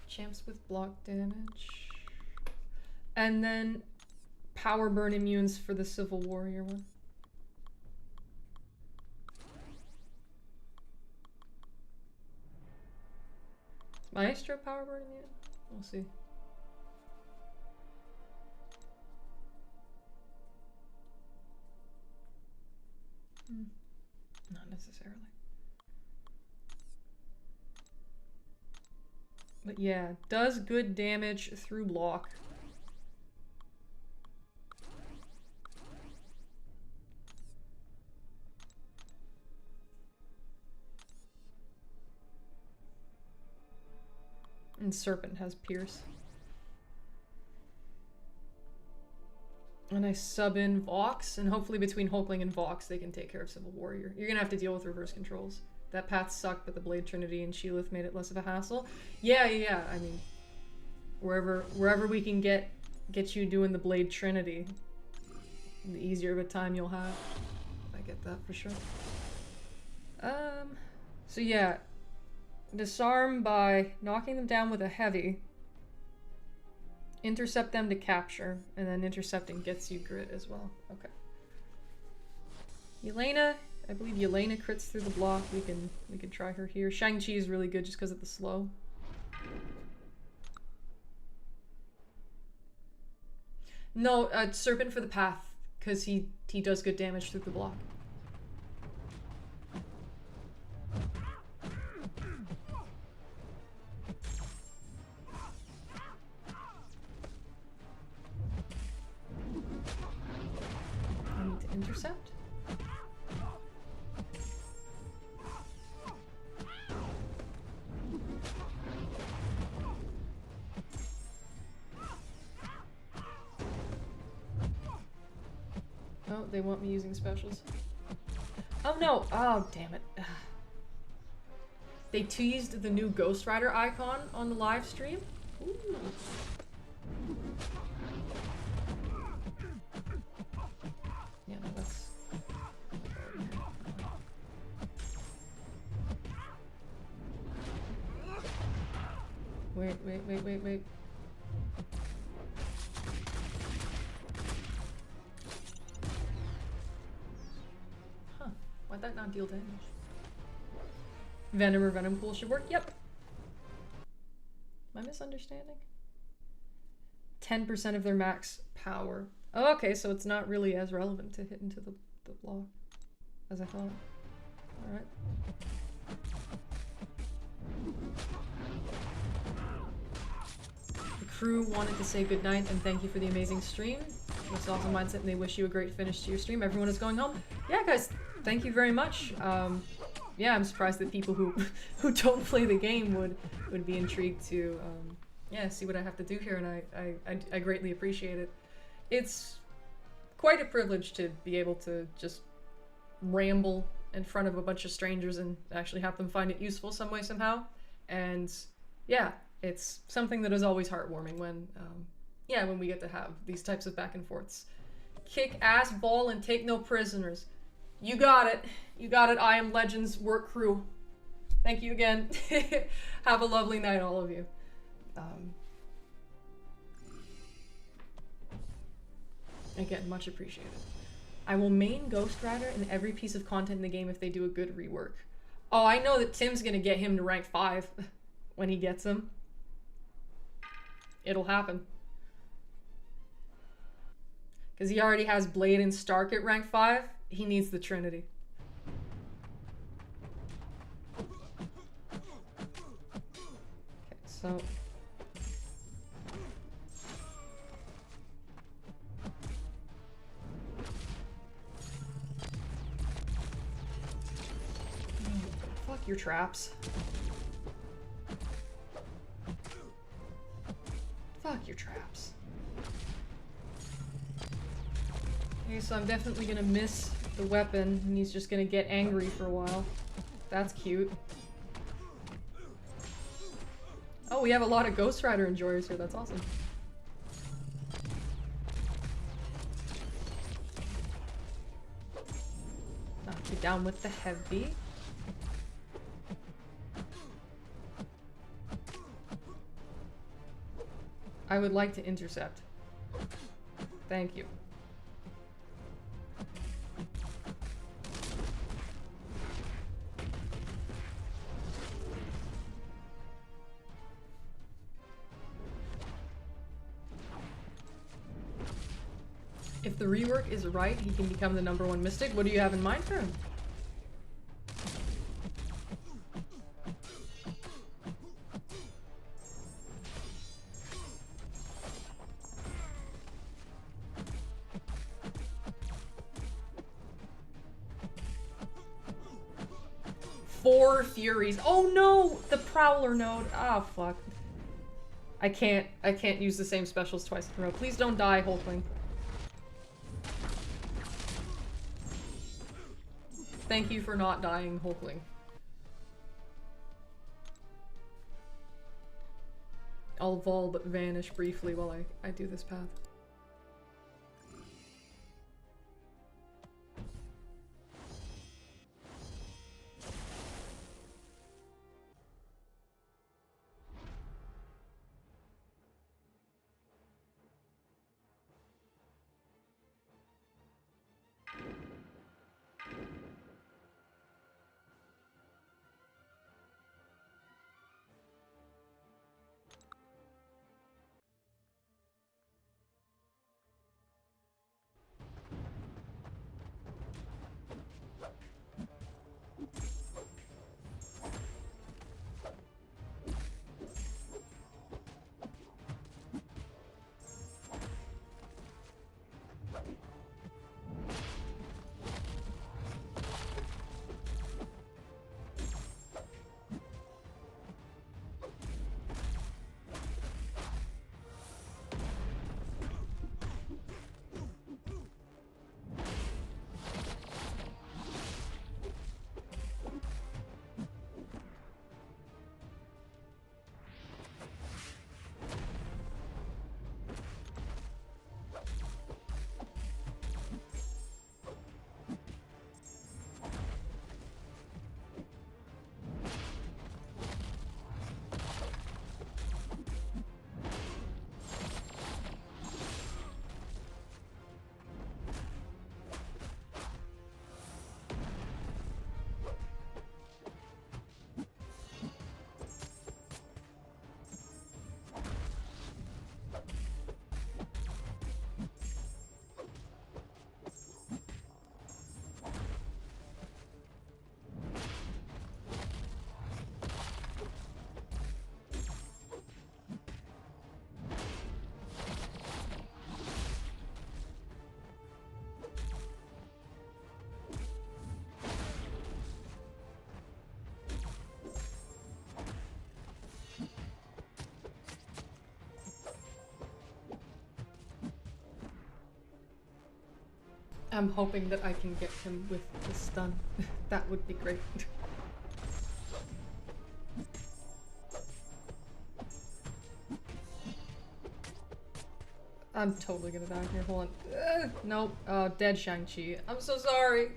Champs with block damage. And then power burn immunes for the Civil Warrior one. Is Maestro power burn immune? We'll see. Not necessarily. But yeah, does good damage through block. And Serpent has Pierce. And I sub in Vox, and hopefully between Hulkling and Vox they can take care of Civil Warrior. You're gonna have to deal with reverse controls. That path sucked, but the Blade Trinity and Sheolith made it less of a hassle. Yeah. I mean, wherever we can get you doing the Blade Trinity, the easier of a time you'll have. I get that for sure. So yeah, disarm by knocking them down with a heavy. Intercept them to capture, and then intercepting gets you grit as well. Okay. Yelena. I believe Yelena crits through the block. We can try her here. Shang-Chi is really good just because of the slow. No, Serpent for the path, because he does good damage through the block. I need to intercept. Oh, they want me using specials. Oh no! Oh, damn it. They teased the new Ghost Rider icon on the live stream. Ooh. Yeah, no, that's... Wait. Why'd that not deal damage? Venom or Venom Pool should work? Yep. Am I misunderstanding? 10% of their max power. Oh, okay, so it's not really as relevant to hit into the block as I thought. Alright. The crew wanted to say goodnight and thank you for the amazing stream. With awesome mindset, and they wish you a great finish to your stream. Everyone is going home. Yeah, guys, thank you very much. Yeah, I'm surprised that people who don't play the game would be intrigued to yeah, see what I have to do here, and I greatly appreciate it. It's quite a privilege to be able to just ramble in front of a bunch of strangers and actually have them find it useful some way somehow. And yeah, it's something that is always heartwarming when yeah, when we get to have these types of back and forths. Kick ass ball and take no prisoners. You got it. You got it, I Am Legends work crew. Thank you again. Have a lovely night, all of you. Again, much appreciated. I will main Ghost Rider in every piece of content in the game if they do a good rework. Oh, I know that Tim's gonna get him to rank 5 when he gets him. It'll happen. Because he already has Blade and Stark at rank 5. He needs the Trinity. Okay, so... Fuck your traps. Fuck your traps. Okay, so I'm definitely gonna miss the weapon, and he's just gonna get angry for a while. That's cute. Oh, we have a lot of Ghost Rider enjoyers here, that's awesome. Knock you down with the heavy. I would like to intercept. Thank you. If the rework is right, he can become the #1 Mystic. What do you have in mind for him? Four Furies. Oh no! The Prowler node. Ah, fuck. I can't use the same specials twice in a row. Please don't die, Hulkling. Thank you for not dying, Hulkling. I'll vol but vanish briefly while I do this path. I'm hoping that I can get him with the stun. That would be great. I'm totally gonna die here. Hold on. Nope. Dead Shang-Chi. I'm so sorry.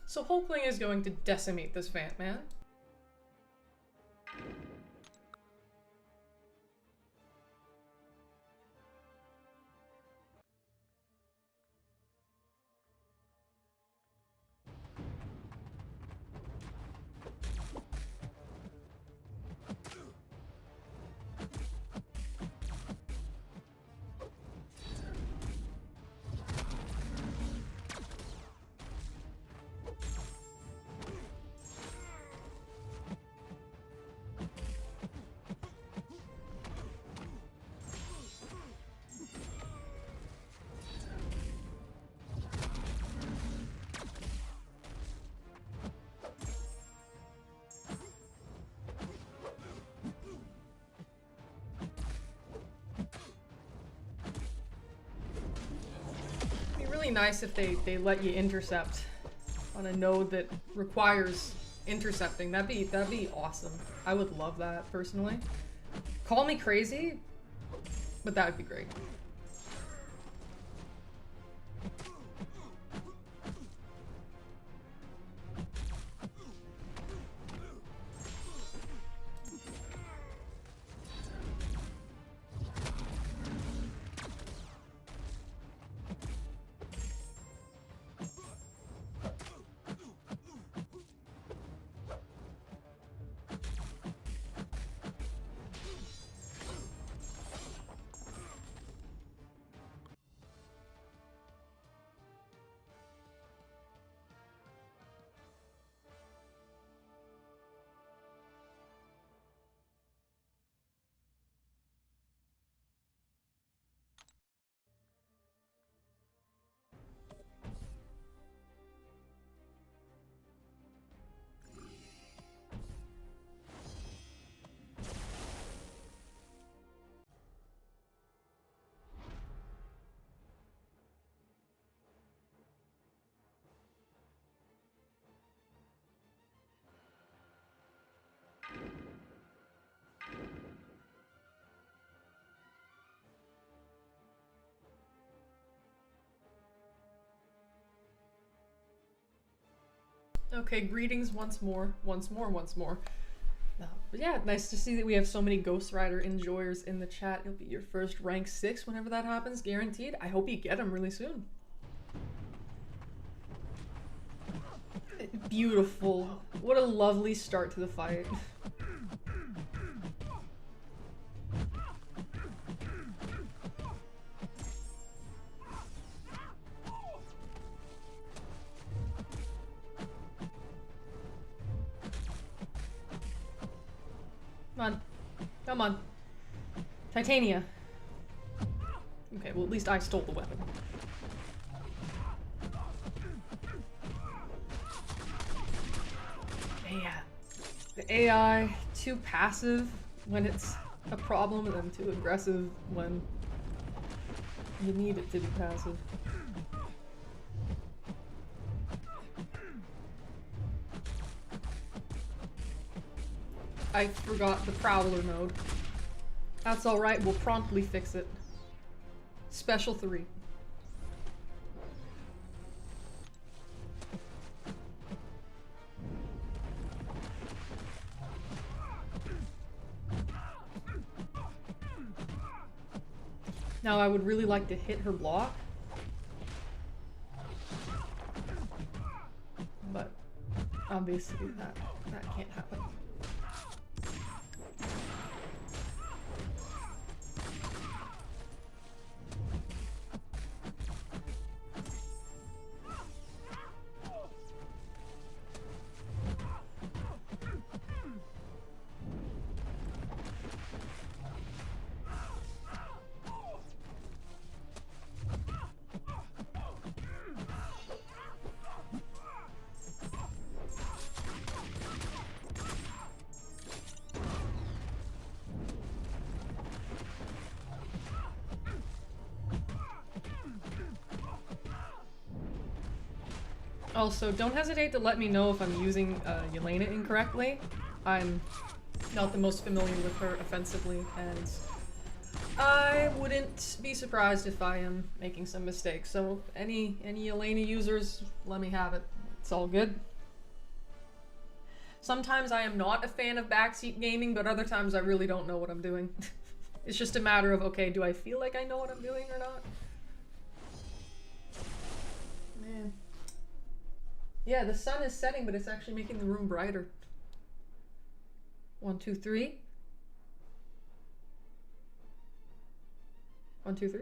So Hulkling is going to decimate this Vant Man. Nice if they let you intercept on a node that requires intercepting. That'd be awesome. I would love that personally. Call me crazy, but that would be great. Okay, greetings once more. But yeah, nice to see that we have so many Ghost Rider enjoyers in the chat. It'll be your first rank 6 whenever that happens, guaranteed. I hope you get them really soon. Beautiful. What a lovely start to the fight. Come on. Come on. Titania. Okay, well at least I stole the weapon. Yeah. The AI, too passive when it's a problem, and then too aggressive when you need it to be passive. I forgot the Prowler mode. That's alright, we'll promptly fix it. Special 3. Now I would really like to hit her block. But obviously that can't happen. Also, don't hesitate to let me know if I'm using Yelena incorrectly. I'm not the most familiar with her offensively, and I wouldn't be surprised if I am making some mistakes. So any Yelena users, let me have it. It's all good. Sometimes I am not a fan of backseat gaming, but other times I really don't know what I'm doing. It's just a matter of, okay, do I feel like I know what I'm doing or not? Man. Yeah, the sun is setting, but it's actually making the room brighter. 1, 2, 3. 1, 2, 3.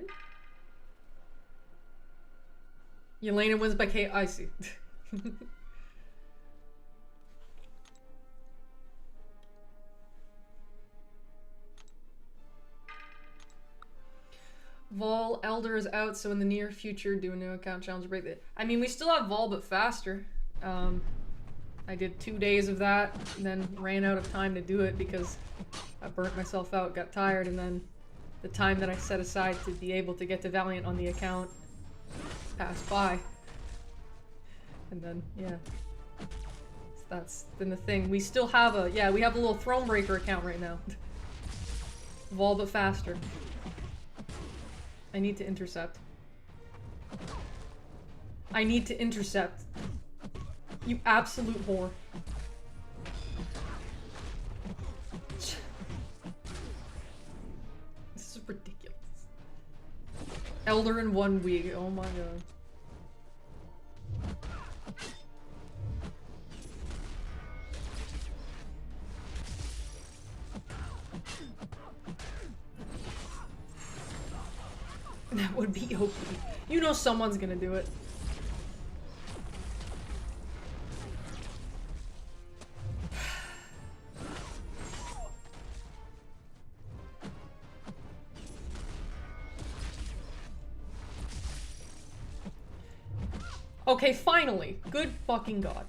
Yelena wins by K. I see. Vol Elder is out, so in the near future, do a new account challenge break it. I mean, we still have Vol, but faster. I did 2 days of that, and then ran out of time to do it because I burnt myself out, got tired, and then the time that I set aside to be able to get to Valiant on the account passed by. And then, yeah. So that's been the thing. We still have a, yeah, we have a little Thronebreaker account right now. Vol, but faster. I need to intercept. I need to intercept. You absolute whore. This is ridiculous. Elder in 1 week. Oh my god. That would be OP. You know someone's gonna do it. Okay, finally. Good fucking god.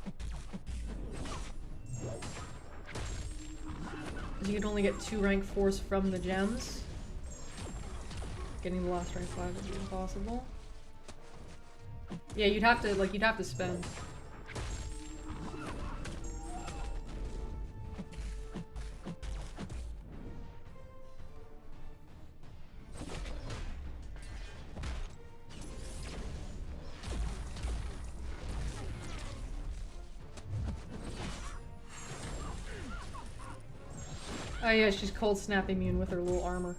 You can only get 2 rank 4s from the gems. Getting the last rank 5 would be impossible. Yeah, you'd have to spend. Oh yeah, she's cold snap immune with her little armor.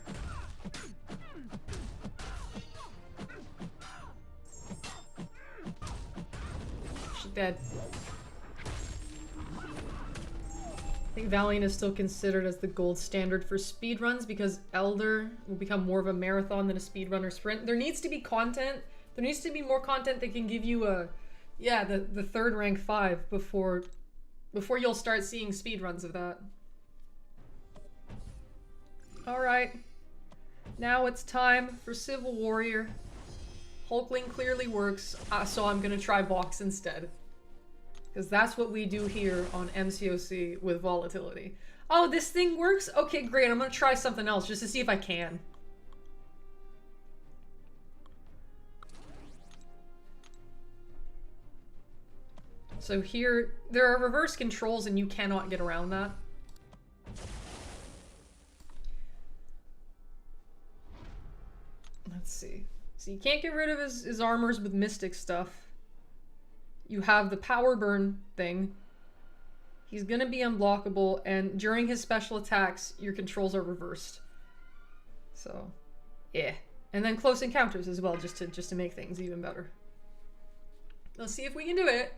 She's dead. I think Valiant is still considered as the gold standard for speedruns because Elder will become more of a marathon than a speedrun or sprint. There needs to be content. There needs to be more content that can give you a, yeah, the 3rd rank 5 before you'll start seeing speedruns of that. Alright, now it's time for Civil Warrior. Hulkling clearly works, so I'm gonna try Vox instead. Because that's what we do here on MCOC with Volatility. Oh, this thing works? Okay, great, I'm gonna try something else just to see if I can. So here, there are reverse controls and you cannot get around that. Let's see. So you can't get rid of his armors with mystic stuff. You have the power burn thing. He's gonna be unblockable, and during his special attacks, your controls are reversed. So, yeah. And then close encounters as well, just to make things even better. Let's see if we can do it.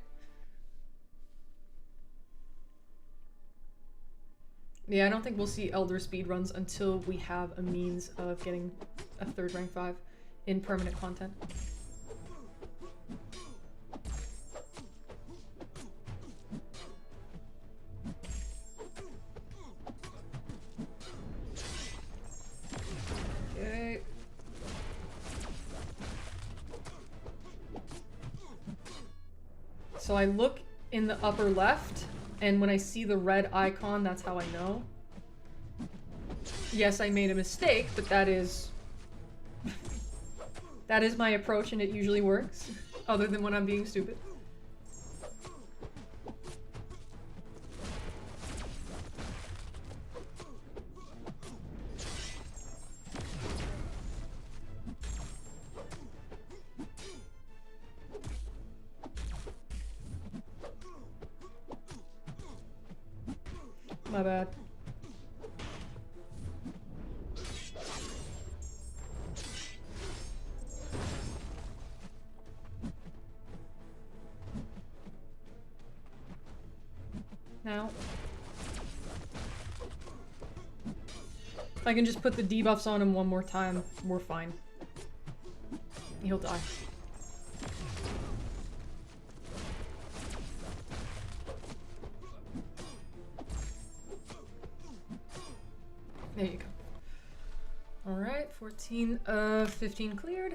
Yeah, I don't think we'll see Elder speedruns until we have a means of getting a 3rd rank 5 in permanent content. Okay. So I look in the upper left, and when I see the red icon, that's how I know. Yes, I made a mistake, but that is... that is my approach, and it usually works. Other than when I'm being stupid. My bad. Now, if I can just put the debuffs on him one more time, we're fine. He'll die. There you go. Alright, 14 of 15 cleared.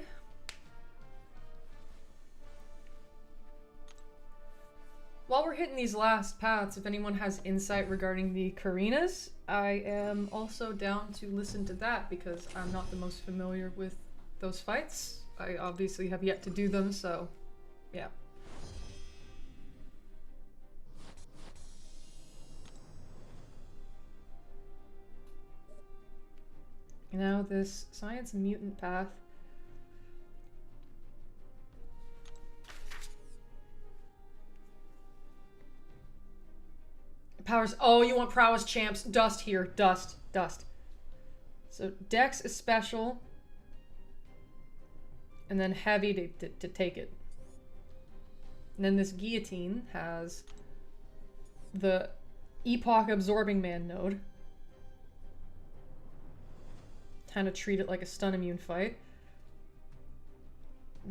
While we're hitting these last paths, if anyone has insight regarding the Karinas, I am also down to listen to that because I'm not the most familiar with those fights. I obviously have yet to do them, so yeah. Now this science mutant path. Powers. Oh, you want prowess champs. Dust here. Dust. Dust. So Dex is special. And then heavy to take it. And then this guillotine has the Epoch Absorbing Man node. Kind of treat it like a stun immune fight.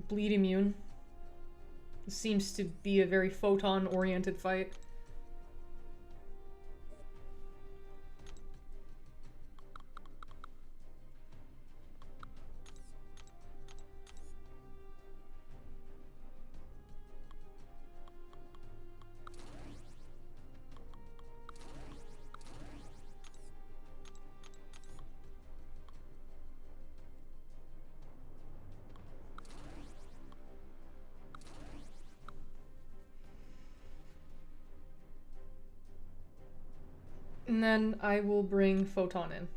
Bleed immune. This seems to be a very photon oriented fight. And then I will bring Photon in.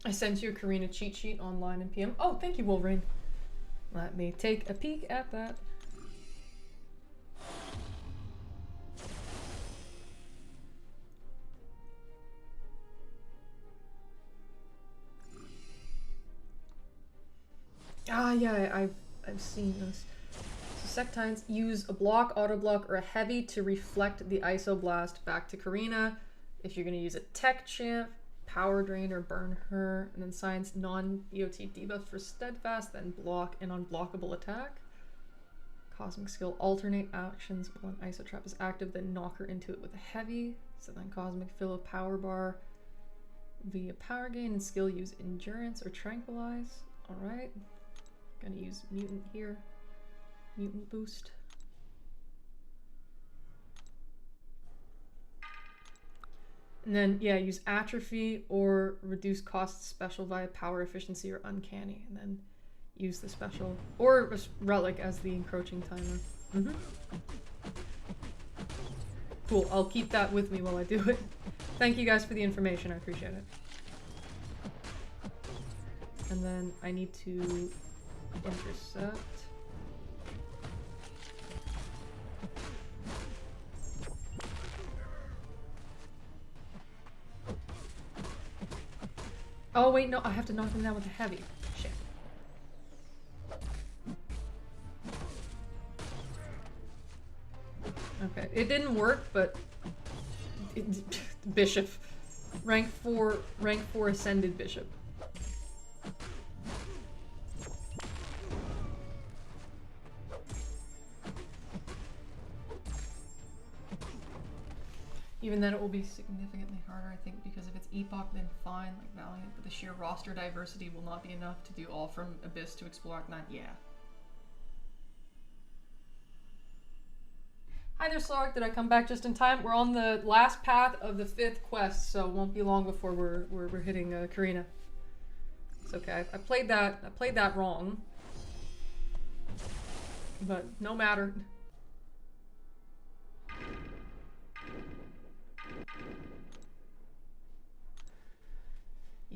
I sent you a Karina cheat sheet online in PM. Oh, thank you, Wolverine. Let me take a peek at that. Ah, yeah, I've seen this. So Sectines use a block, auto block, or a heavy to reflect the Isoblast back to Karina. If you're gonna use a tech champ, power drain or burn her, and then science non-EOT debuff for steadfast, then block and unblockable attack. Cosmic skill alternate actions while an iso trap is active, then knock her into it with a heavy. So then cosmic fill a power bar via power gain and skill use endurance or tranquilize. Alright. Gonna use mutant here. Mutant boost. And then, yeah, use atrophy or reduce cost special via power efficiency or uncanny. And then use the special or relic as the encroaching timer. Cool, I'll keep that with me while I do it. Thank you guys for the information, I appreciate it. And then I need to intercept. Oh wait, no, I have to knock him down with a heavy. Shit. Okay, it didn't work, but bishop. Rank 4 ascended bishop. Even then it will be significantly harder, I think, because if it's Epoch, then fine, like Valiant, but the sheer roster diversity will not be enough to do all from Abyss to Explore Arcanine. Yeah. Hi there, Slark. Did I come back just in time? We're on the last path of the 5th quest, so it won't be long before we're hitting Karina. It's okay. I played that wrong. But no matter.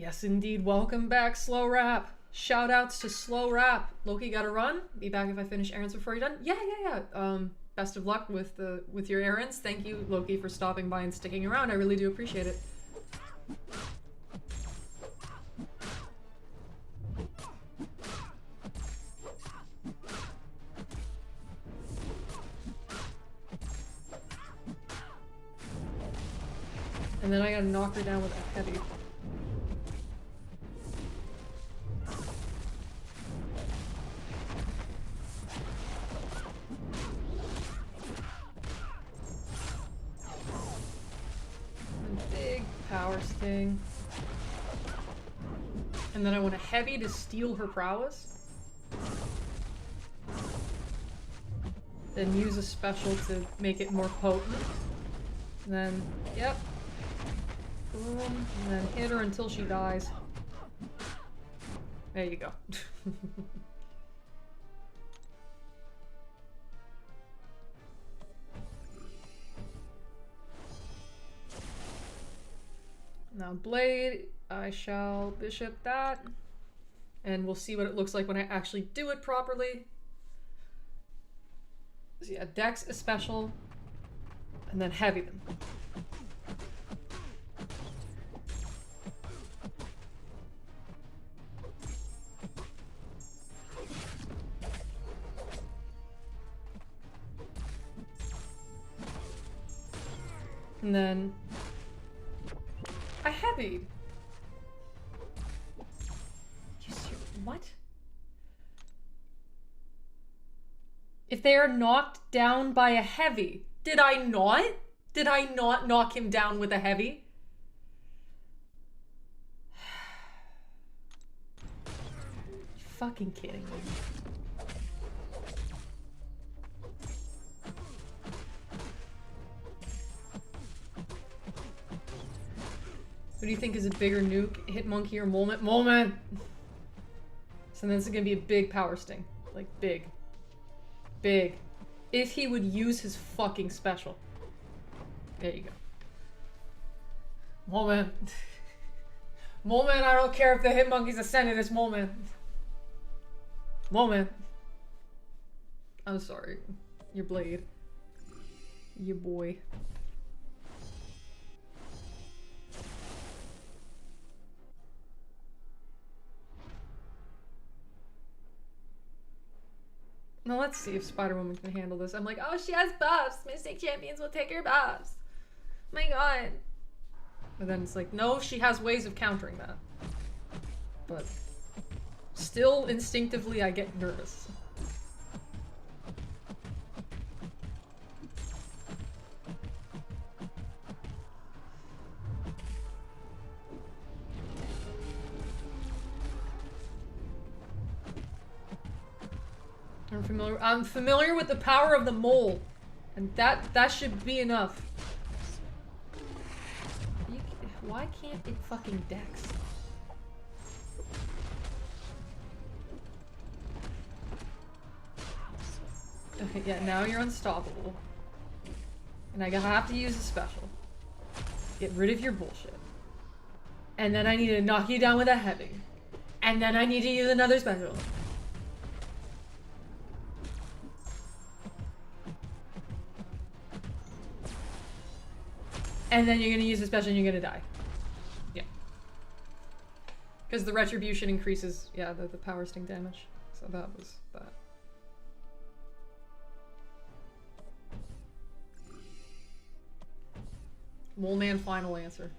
Yes, indeed. Welcome back, Slow Rap. Shoutouts to Slow Rap. Loki, gotta run. Be back if I finish errands before you're done. Yeah. Best of luck with your errands. Thank you, Loki, for stopping by and sticking around. I really do appreciate it. And then I gotta knock her down with a heavy. Big power sting. And then I want a heavy to steal her prowess. Then use a special to make it more potent. And then, yep. Boom. And then hit her until she dies. There you go. Now Blade, I shall bishop that. And we'll see what it looks like when I actually do it properly. So yeah, Dex is special. And then heavy them. And then I heavied. What? If they are knocked down by a heavy, did I not? Did I not knock him down with a heavy? You fucking kidding me? What do you think is a bigger nuke? Hit Monkey or Moment? Moment! So then this is gonna be a big power sting. Like, big. Big. If he would use his fucking special. There you go. Moment. Moment, I don't care if the Hitmonkey's ascended, it's Moment. Moment. I'm sorry. Your Blade. Your boy. Now let's see if Spider-Woman can handle this. I'm like, oh, she has buffs. Mystic Champions will take her buffs. My god. But then it's like, no, she has ways of countering that. But still, instinctively, I get nervous. I'm familiar with the power of the mole, and that should be enough. Why can't it fucking dex? Okay, yeah, now you're unstoppable. And I have to use a special. Get rid of your bullshit. And then I need to knock you down with a heavy. And then I need to use another special. And then you're gonna use a special and you're gonna die. Yeah. Because the retribution increases, yeah, the power sting damage. So that was that. Mole Man final answer.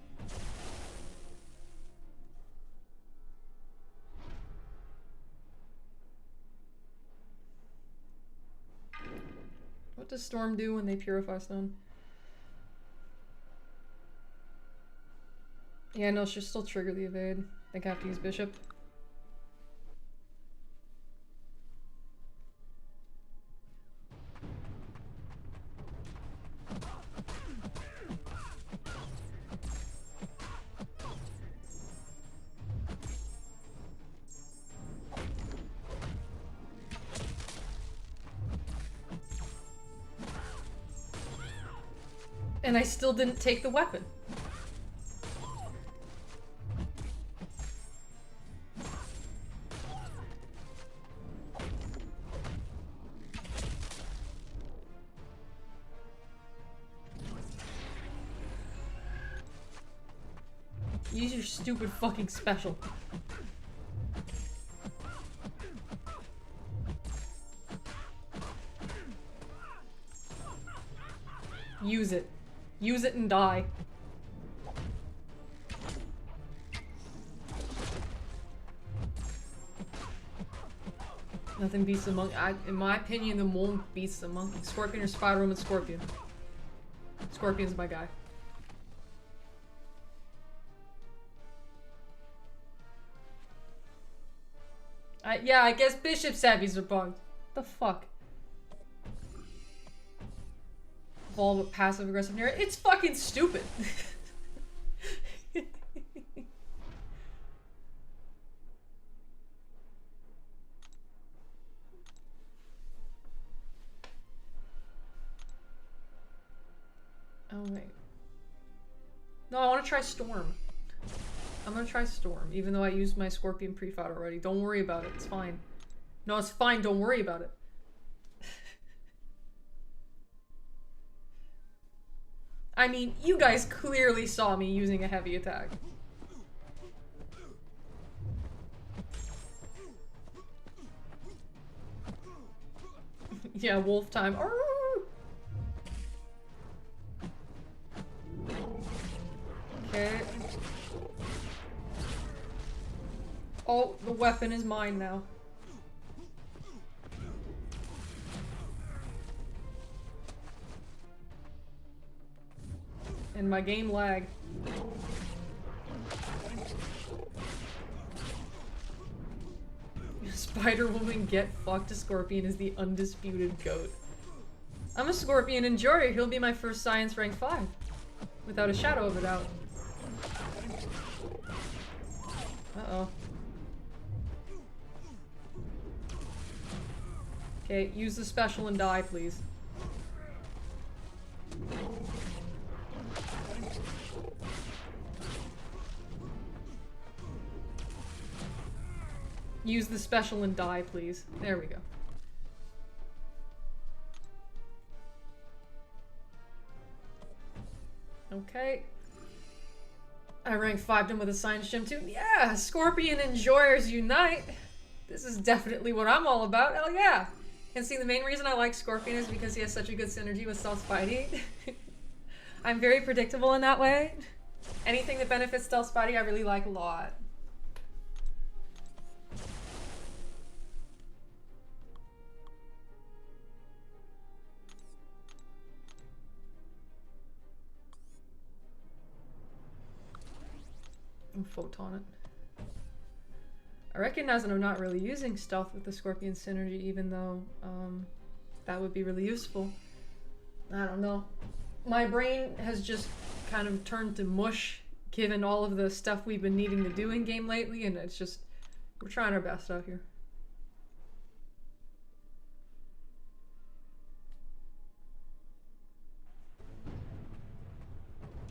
What does Storm do when they purify stone? Yeah, no, she'll still trigger the evade. I think I have to use Bishop. And I still didn't take the weapon. Use your stupid fucking special. Use it. Use it and die. Nothing beats the monkey. In my opinion, the mole beats the monkey. Scorpion or spider woman, scorpion. Scorpion's my guy. Yeah, I guess bishop sabbies are bugged. The fuck? Evolve with passive aggressive near. It's fucking stupid. Oh wait. No, I want to try Storm. I'm gonna try Storm, even though I used my Scorpion pre-fight already. Don't worry about it, it's fine. No, it's fine, don't worry about it. I mean, you guys clearly saw me using a heavy attack. Yeah, wolf time. Okay. Oh, the weapon is mine now. And my game lagged. Spider Woman get fucked. A Scorpion is the undisputed GOAT. I'm a Scorpion enjoyer. He'll be my first science rank 5. Without a shadow of a doubt. Uh-oh. Okay, use the special and die, please. Use the special and die, please. There we go. Okay. I rank 5'd him with a science gem too. Yeah! Scorpion enjoyers unite! This is definitely what I'm all about. Hell yeah! And see, the main reason I like Scorpion is because he has such a good synergy with Stealth Spidey. I'm very predictable in that way. Anything that benefits Stealth Spidey I really like a lot. Photon it. I recognize that I'm not really using stealth with the Scorpion synergy, even though that would be really useful. I don't know. My brain has just kind of turned to mush given all of the stuff we've been needing to do in game lately, and it's just, we're trying our best out here.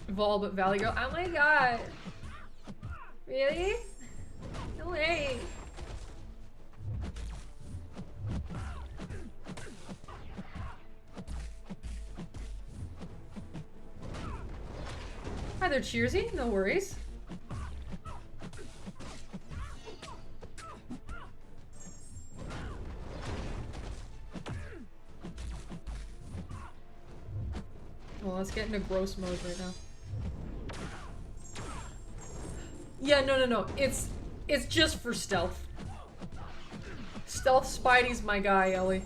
Vol but Valley Girl. Oh my god! Really? No way! Hi there, Cheersy. No worries. Well, let's get into gross mode right now. Yeah, no. It's just for stealth. Stealth Spidey's my guy, Ellie.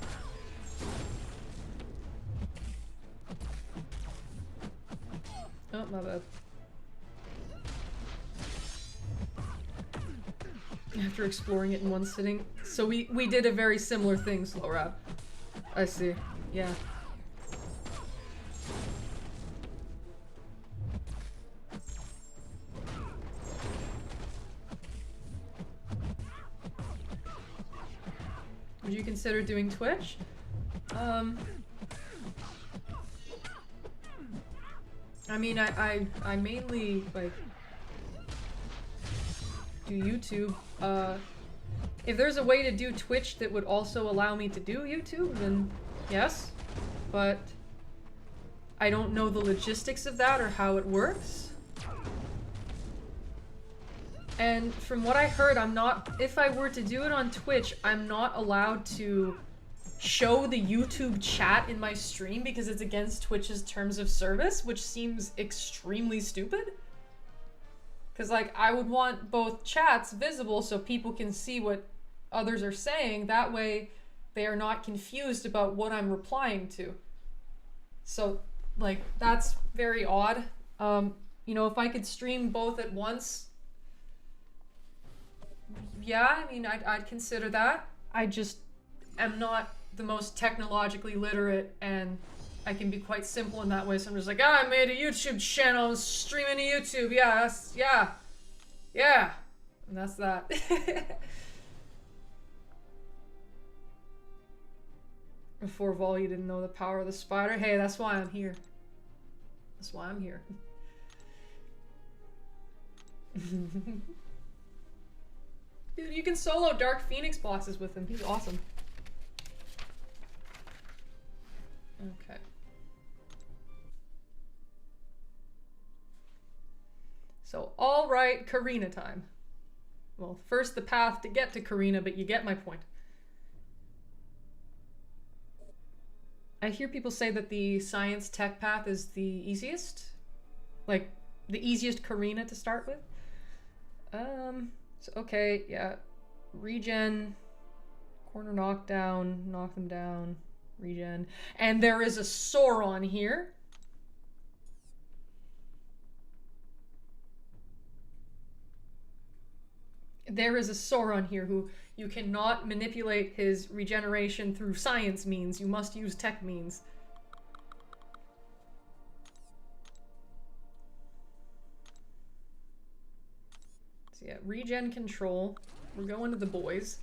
Oh, my bad. After exploring it in one sitting. So we did a very similar thing, Slowrab. I see. Yeah. Would you consider doing Twitch? I mean, I mainly, like, do YouTube. If there's a way to do Twitch that would also allow me to do YouTube, then yes. But I don't know the logistics of that or how it works. And from what I heard, I'm not, if I were to do it on Twitch, I'm not allowed to show the YouTube chat in my stream because it's against Twitch's terms of service, which seems extremely stupid. Because, like, I would want both chats visible so people can see what others are saying. That way, they are not confused about what I'm replying to. So, like, that's very odd. You know, if I could stream both at once, yeah, I mean, I'd consider that. I just am not the most technologically literate, and I can be quite simple in that way. So I'm just like, I made a YouTube channel, I'm streaming to YouTube. Yeah, that's, yeah. And that's that. Before Vol, you didn't know the power of the spider. Hey, that's why I'm here. That's why I'm here. Dude, you can solo Dark Phoenix boxes with him. He's awesome. Okay. So, alright, Karina time. Well, first the path to get to Karina, but you get my point. I hear people say that the science tech path is the easiest. Like, the easiest Karina to start with. So, okay, yeah. Regen, corner knockdown, knock them down, regen. And there is a Sauron here. There is a Sauron here who you cannot manipulate his regeneration through science means. You must use tech means. So yeah, regen control. We're going to the boys.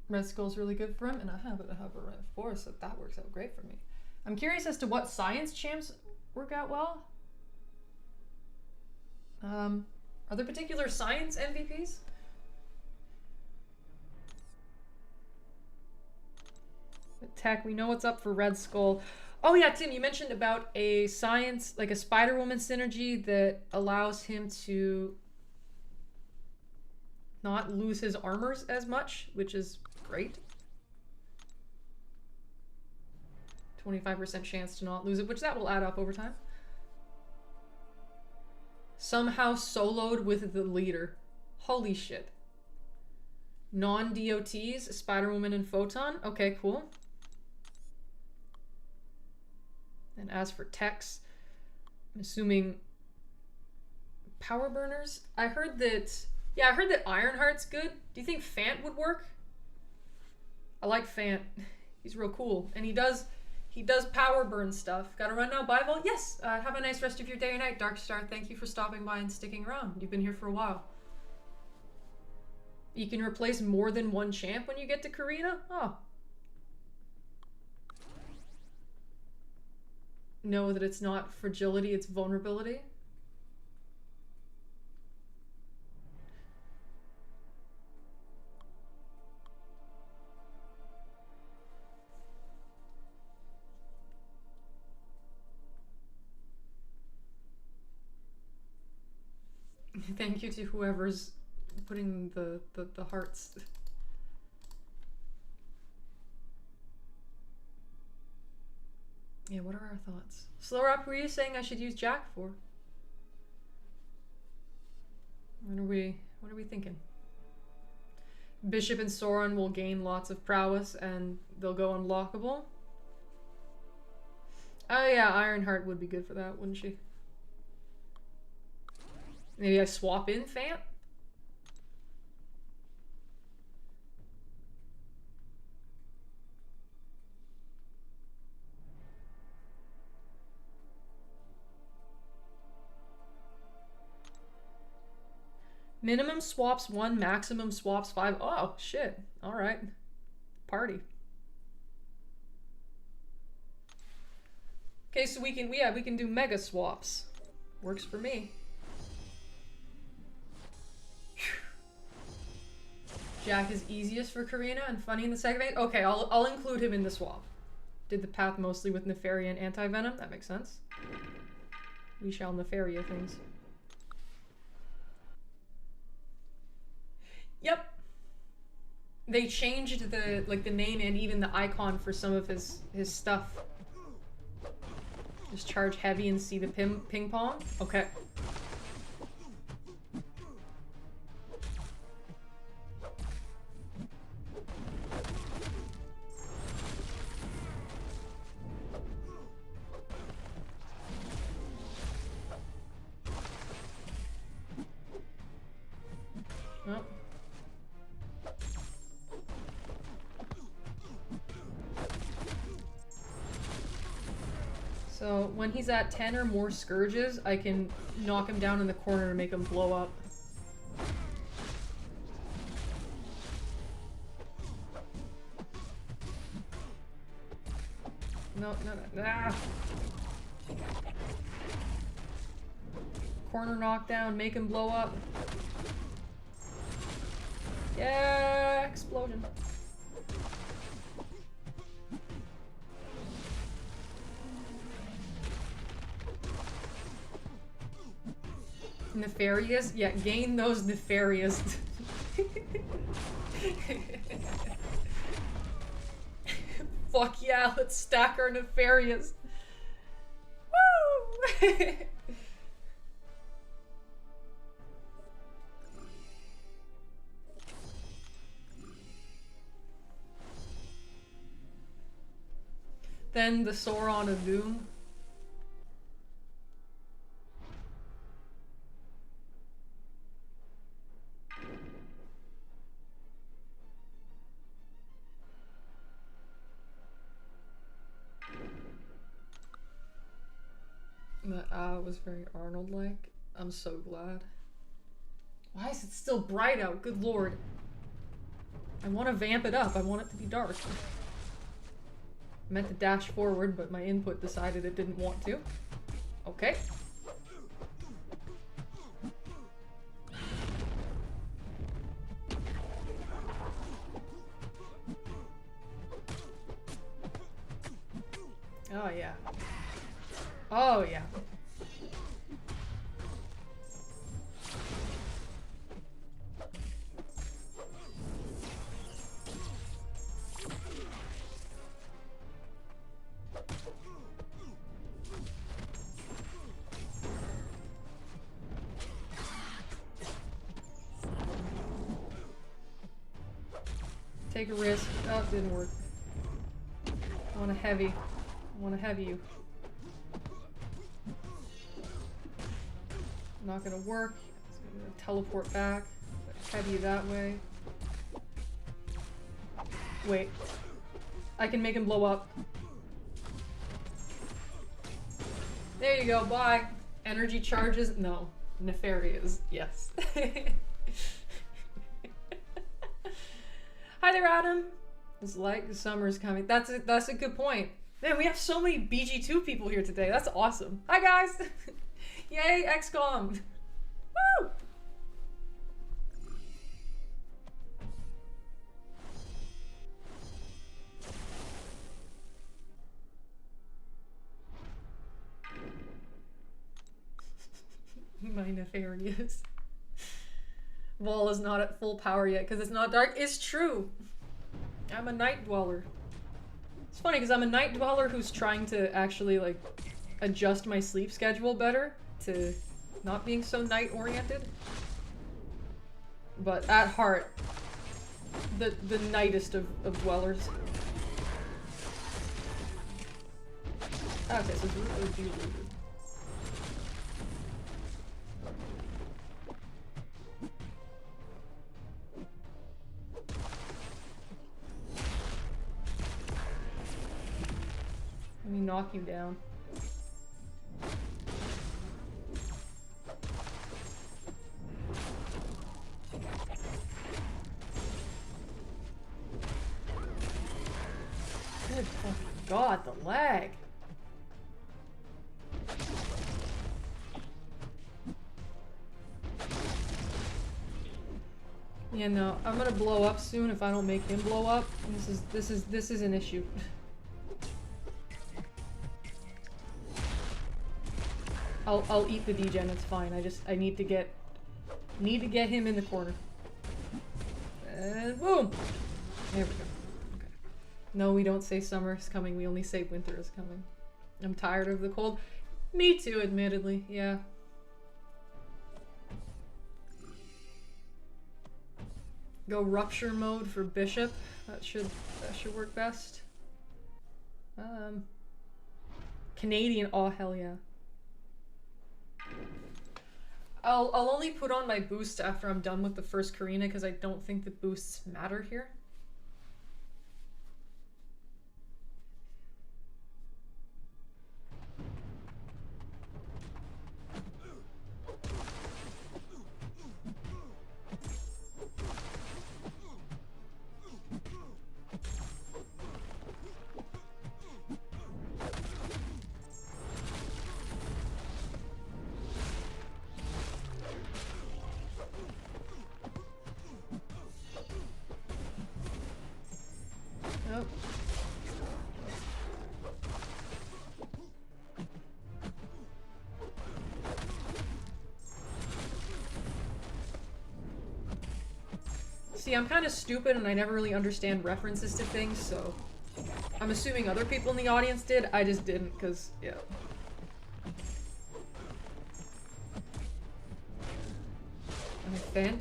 Red Skull's really good for him, and I have a red force, so that works out great for me. I'm curious as to what science champs work out well. Are there particular science MVPs? Tech, we know what's up for Red Skull. Oh yeah, Tim, you mentioned about a science, like a Spider-Woman synergy that allows him to not lose his armors as much, which is great. 25% chance to not lose it, which that will add up over time. Somehow soloed with the leader. Holy shit. Non-DOTs, Spider-Woman and Photon. Okay, cool. And as for techs, I'm assuming power burners. I heard that, yeah, I heard that Ironheart's good. Do you think Fant would work? I like Fant. He's real cool. And he does power burn stuff. Gotta run now, bye Vol? Yes! Have a nice rest of your day or night, Darkstar. Thank you for stopping by and sticking around. You've been here for a while. You can replace more than one champ when you get to Karina? Oh. Know that it's not fragility, it's vulnerability. Thank you to whoever's putting the hearts. Yeah, what are our thoughts? Slower up, were you saying I should use Jack for? What are we thinking? Bishop and Sauron will gain lots of prowess and they'll go unlockable. Oh yeah, Ironheart would be good for that, wouldn't she? Maybe I swap in Fant? Minimum swaps 1, maximum swaps 5. Oh, shit. Alright. Party. Okay, so we can do mega swaps. Works for me. Jack is easiest for Karina and funny in the second phase. Okay, I'll include him in the swap. Did the path mostly with Nefaria and Anti-Venom. That makes sense. We shall nefaria things. Yep. They changed the the name and even the icon for some of his stuff. Just charge heavy and see the ping pong? Okay. Oh. So when he's at 10 or more scourges, I can knock him down in the corner and make him blow up. No, no, no. Ah! Corner knockdown, make him blow up. Yeah, explosion. Nefarious? Yeah, gain those nefarious. Fuck yeah, let's stack our nefarious. Woo! Then the Sauron of Doom. That was very Arnold-like. I'm so glad. Why is it still bright out? Good lord. I want to vamp it up. I want it to be dark. I meant to dash forward, but my input decided it didn't want to. Okay. Oh yeah. Oh yeah. Take a risk. Oh, it didn't work. I want a heavy. I want a heavy you. Not gonna work. It's gonna teleport back. Heavy you that way. Wait. I can make him blow up. There you go, bye. Energy charges? No. Nefarious, yes. Hi there, Adam. It's like summer's coming. That's a good point. Man, we have so many BG2 people here today. That's awesome. Hi, guys. Yay, XCOM. Woo! My nefarious. Wall is not at full power yet because it's not dark. It's true. I'm a night dweller. It's funny because I'm a night dweller who's trying to actually like adjust my sleep schedule better to not being so night oriented. But at heart, the nightest of dwellers. Okay, so it's really rooted. Let me knock you down. Good fucking god, the lag. Yeah, no, I'm gonna blow up soon if I don't make him blow up. This is an issue. I'll eat the degen, it's fine. I need to get him in the corner. And boom! There we go. Okay. No, we don't say summer is coming, we only say winter is coming. I'm tired of the cold. Me too, admittedly, yeah. Go rupture mode for bishop. That should work best. Canadian, oh hell yeah. I'll only put on my boost after I'm done with the first Karina because I don't think the boosts matter here. See, I'm kind of stupid and I never really understand references to things, so I'm assuming other people in the audience did. I just didn't, because, yeah. I'm a fan.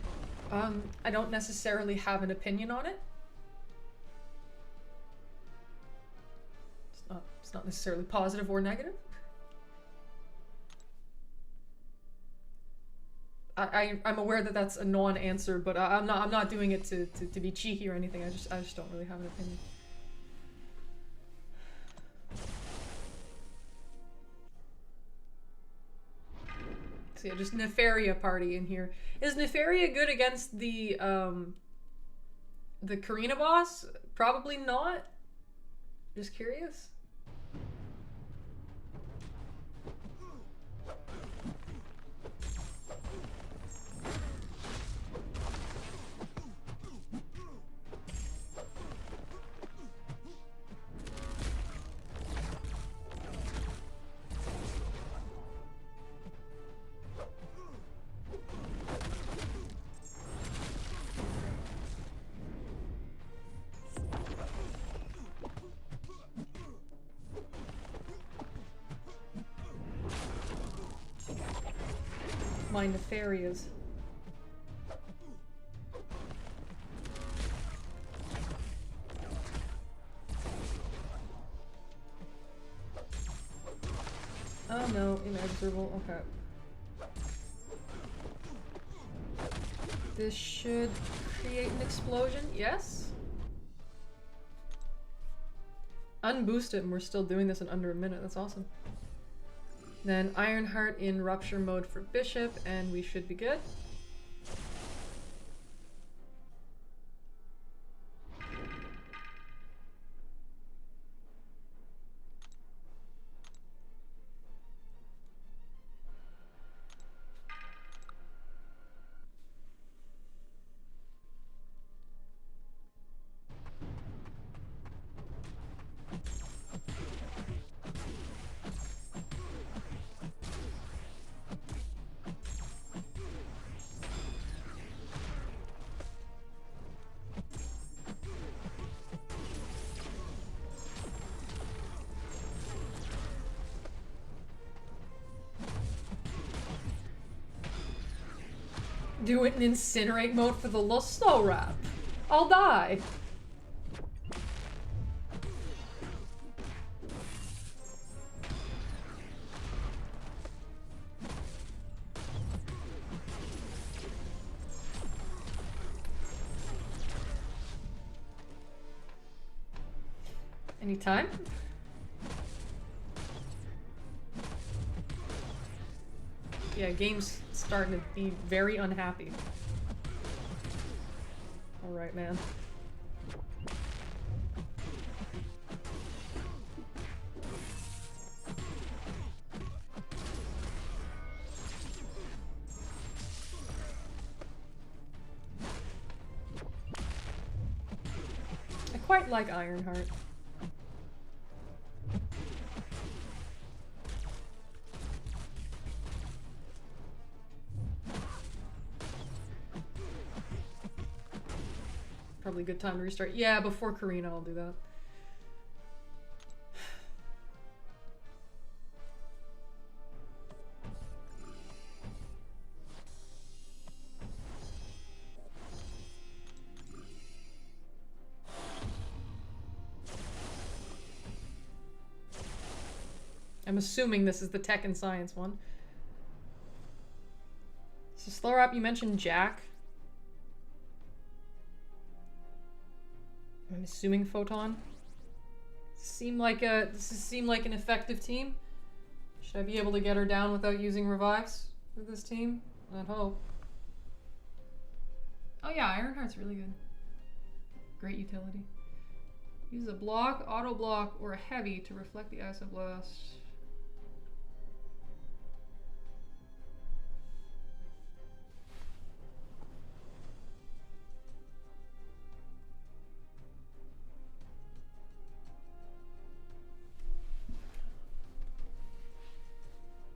I don't necessarily have an opinion on it. It's not necessarily positive or negative. I'm aware that that's a non-answer, but I'm not doing it to be cheeky or anything. I just don't really have an opinion. So yeah, just Nefaria party in here. Is Nefaria good against the Karina boss? Probably not. Just curious. My Nefarias. Oh no, inexorable, okay. This should create an explosion, yes? Unboosted and we're still doing this in under a minute, that's awesome. Then Ironheart in rupture mode for bishop, and we should be good. Do it in incinerate mode for the slow wrap. I'll die. Anytime? Yeah, game's starting to be very unhappy. Alright, man. I quite like Ironheart. Probably a good time to restart. Yeah, before Karina, I'll do that. I'm assuming this is the tech and science one. So slower up, you mentioned Jack. I'm assuming Photon. Does this seem like an effective team? Should I be able to get her down without using revives with this team? I'd hope. Oh yeah, Ironheart's really good. Great utility. Use a block, auto block, or a heavy to reflect the Isoblast.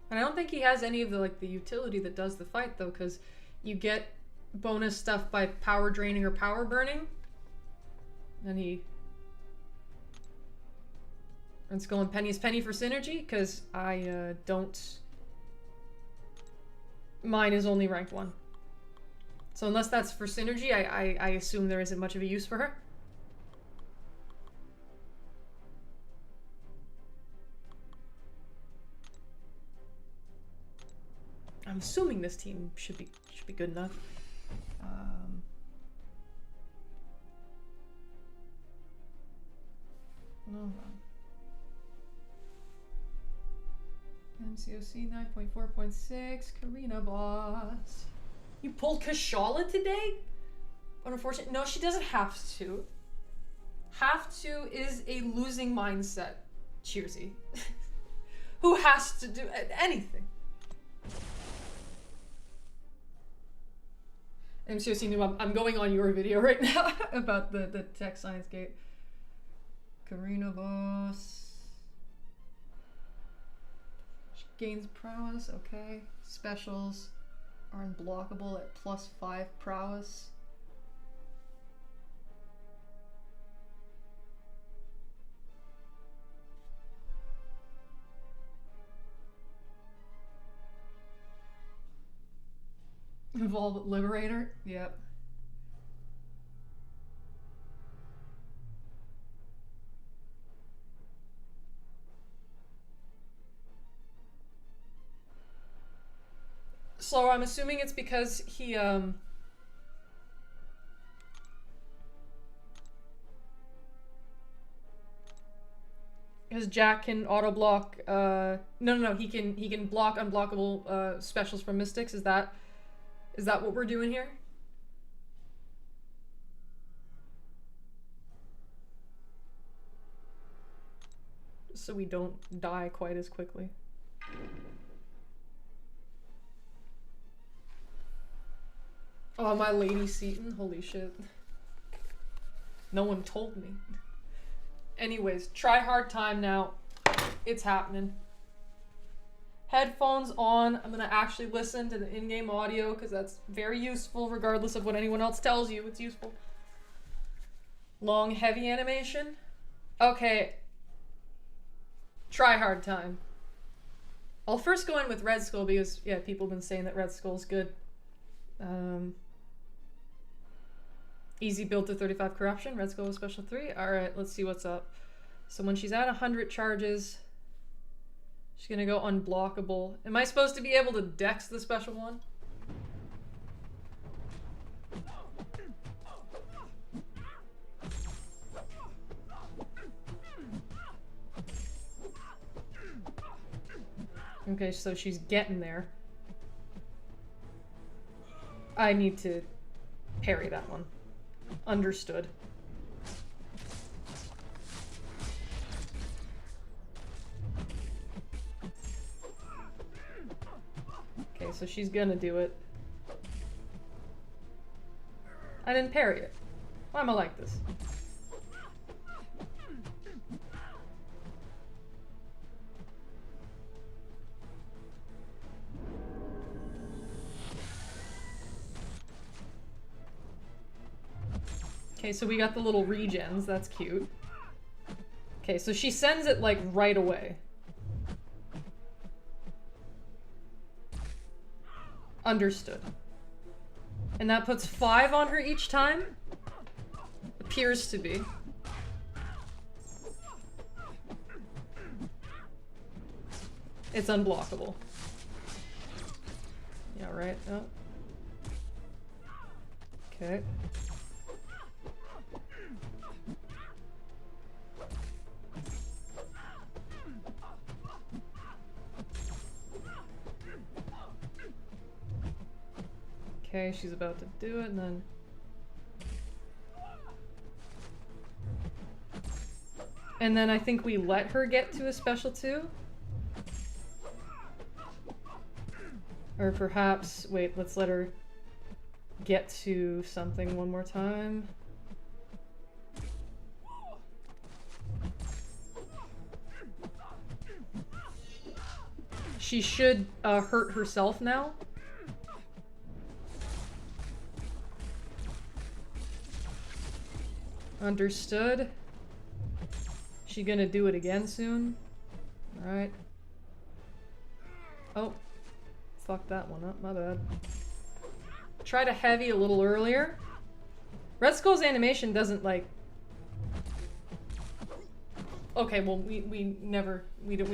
And I don't think he has any of the utility that does the fight though, because you get bonus stuff by power draining or power burning. And he and Skull and Penny is Penny for synergy, because I don't. Mine is only rank 1. So unless that's for synergy, I assume there isn't much of a use for her. I'm assuming this team should be good enough. No. MCOC 9.4.6. Karina boss. You pulled Kashala today? Unfortunately, no, she doesn't have to. Have to is a losing mindset. Cheersy. Who has to do anything? MCOC knew I'm going on your video right now about the tech science gate. Karina boss. She gains prowess, okay. Specials are unblockable at +5 prowess. Evolve Liberator, yep. So I'm assuming it's because he because Jack can auto block no, he can block unblockable specials from Mystics. Is that what we're doing here? So we don't die quite as quickly. Oh, my Lady Seaton, holy shit. No one told me. Anyways, try hard time now. It's happening. Headphones on. I'm gonna actually listen to the in-game audio because that's very useful regardless of what anyone else tells you. It's useful. Long, heavy animation. Okay. Try hard time. I'll first go in with Red Skull because, yeah, people have been saying that Red Skull's good. Easy build to 35 corruption. Red Skull with special 3. Alright, let's see what's up. So when she's at 100 charges, she's gonna go unblockable. Am I supposed to be able to dex the special one? Okay, so she's getting there. I need to parry that one. Understood. Okay, so she's gonna do it. I didn't parry it. Why am I like this? Okay, so we got the little regens. That's cute. Okay, so she sends it, like, right away. Understood. And that puts 5 on her each time? Appears to be. It's unblockable. Yeah, right. Oh. Okay. Okay, she's about to do it, and then... And then I think we let her get to a special 2? Or perhaps... Wait, let's let her get to something one more time. She should hurt herself now. Understood. She gonna do it again soon? Alright. Oh. Fucked that one up, my bad. Try to heavy a little earlier. Red Skull's animation doesn't, like... Okay, well, we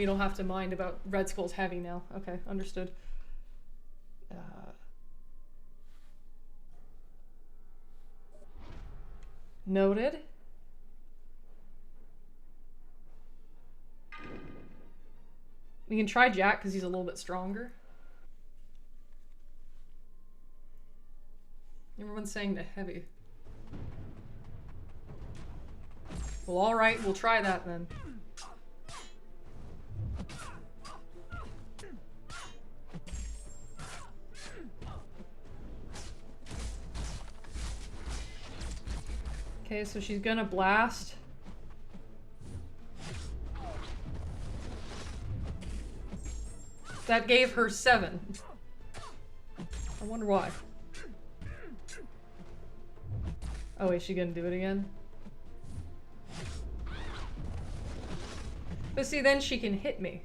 don't have to mind about Red Skull's heavy now. Okay, understood. Noted. We can try Jack because he's a little bit stronger. Everyone's saying the heavy. Well, alright, we'll try that then. Okay, so she's gonna blast. That gave her 7. I wonder why. Oh, wait, she gonna do it again? But see, then she can hit me.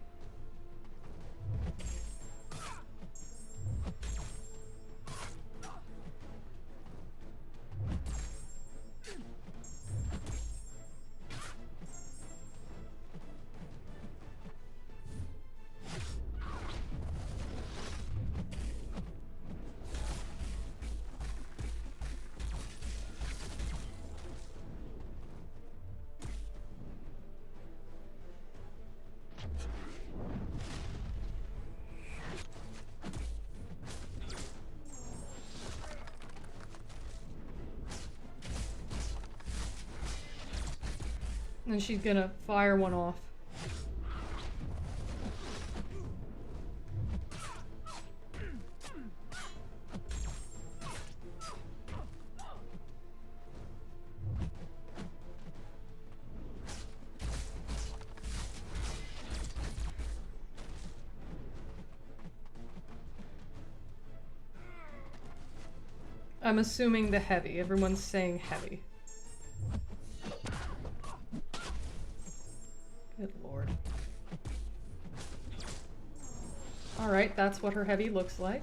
And she's gonna fire one off. I'm assuming the heavy. Everyone's saying heavy. Good lord. Alright, that's what her heavy looks like.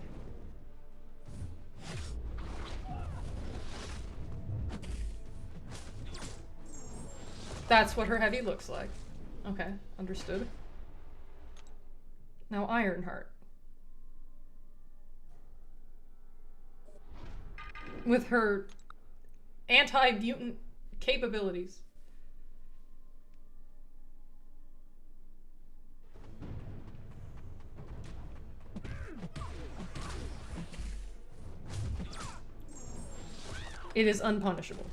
That's what her heavy looks like. Okay, understood. Now Ironheart. With her anti-mutant capabilities. It is unpunishable.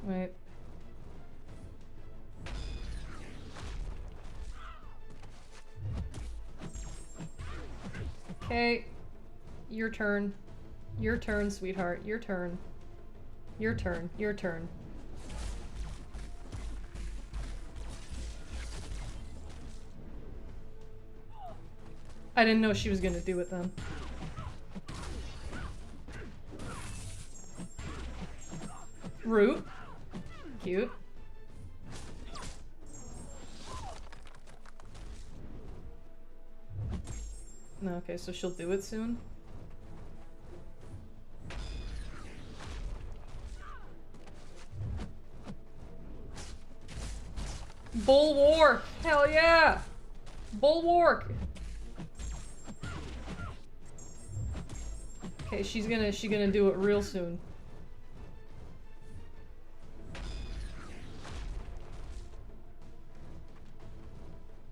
Wait. Okay. Your turn. Your turn, sweetheart. Your turn. Your turn. Your turn. I didn't know she was gonna do it then. Root. Cute. No, okay, so she'll do it soon. Bulwark! Hell yeah! Bulwark! Okay, she's gonna do it real soon.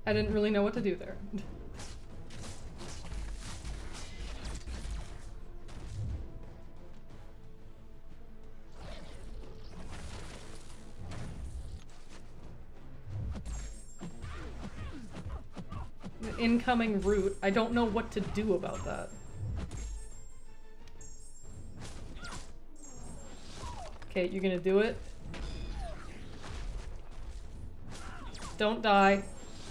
I didn't really know what to do there. The incoming root. I don't know what to do about that. Okay, you're gonna do it. Don't die.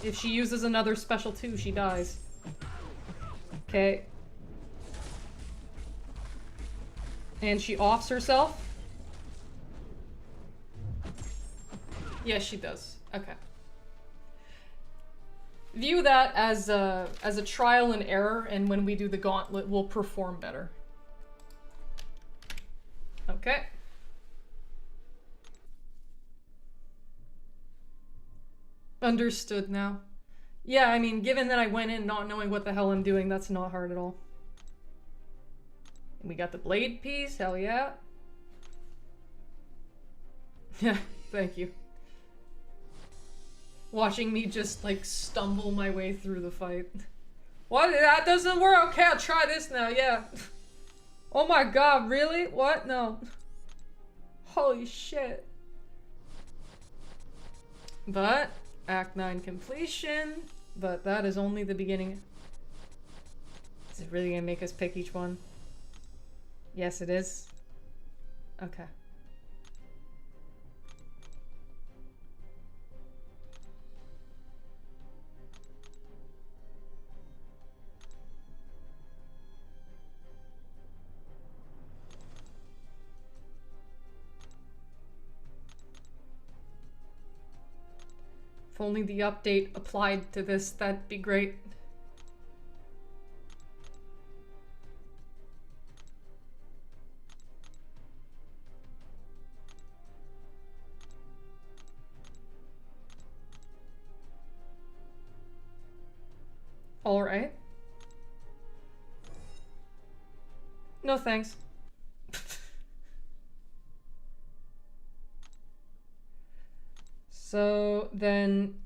If she uses another special 2, she dies. Okay. And she offs herself? Yes, she does. Okay. View that as a trial and error, and when we do the gauntlet, we'll perform better. Okay. Understood now. Yeah, I mean, given that I went in not knowing what the hell I'm doing, that's not hard at all. And we got the blade piece, hell yeah. Yeah, thank you. Watching me just, like, stumble my way through the fight. What? That doesn't work? Okay, I'll try this now, yeah. Oh my god, really? What? No. Holy shit. But... Act 9 completion, but that is only the beginning. Is it really gonna make us pick each one? Yes, it is. Okay. If only the update applied to this, that'd be great. All right. No thanks. So then,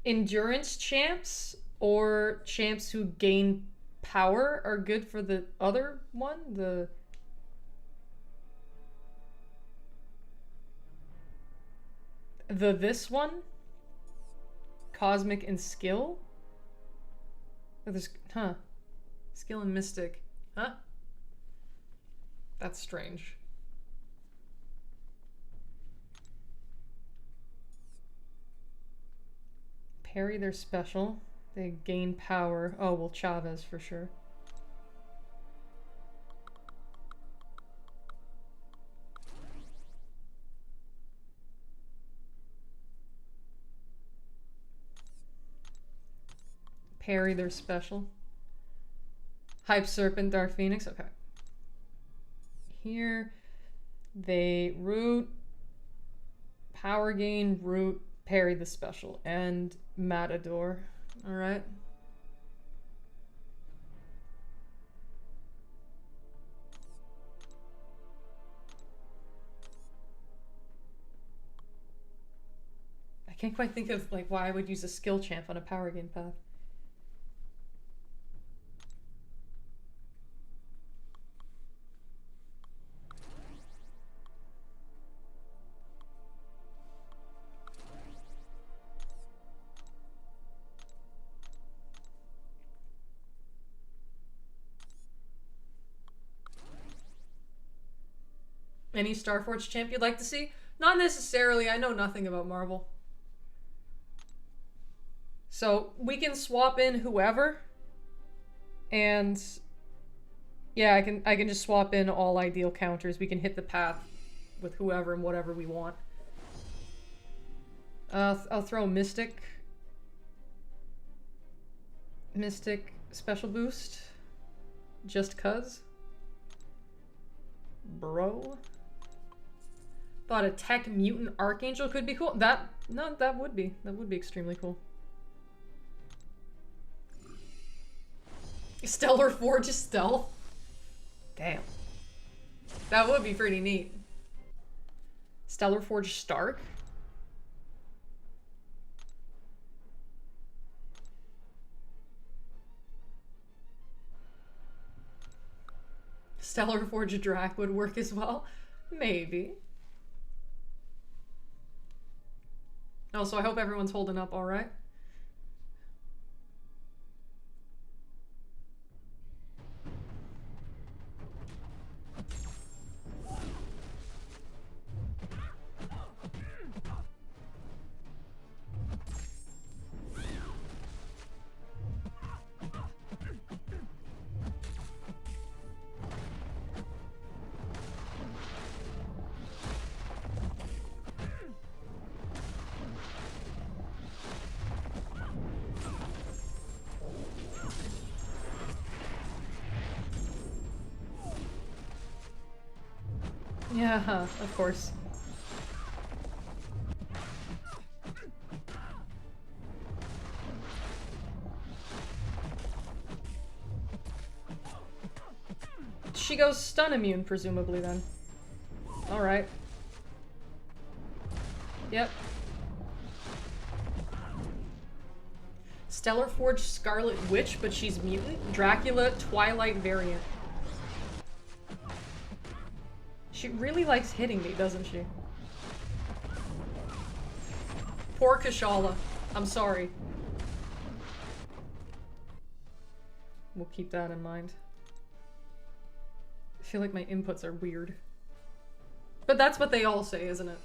endurance champs or champs who gain power are good for the other one? This one? Cosmic and skill? Oh, there's, huh. Skill and mystic. Huh? That's strange. Parry their special. They gain power. Oh, well, Chavez for sure. Parry their special. Hype Serpent, Dark Phoenix. Okay. Here, they root, power gain, root, parry the special, and Matador. All right. I can't quite think of like why I would use a skill champ on a power gain path. Any Starforge champ you'd like to see? Not necessarily. I know nothing about Marvel. So we can swap in whoever. And yeah, I can just swap in all ideal counters. We can hit the path with whoever and whatever we want. I'll throw Mystic special boost. Just cuz. Bro. Thought a tech mutant archangel could be cool. That would be extremely cool. Stellar Forge stealth. Damn. That would be pretty neat. Stellar Forge Stark. Stellar Forge Drac would work as well. Maybe. Also, I hope everyone's holding up all right. Yeah, of course. She goes stun immune, presumably, then. Alright. Yep. Stellar Forge Scarlet Witch, but she's mutant. Dracula Twilight variant. She really likes hitting me, doesn't she? Poor Kashala. I'm sorry. We'll keep that in mind. I feel like my inputs are weird. But that's what they all say, isn't it?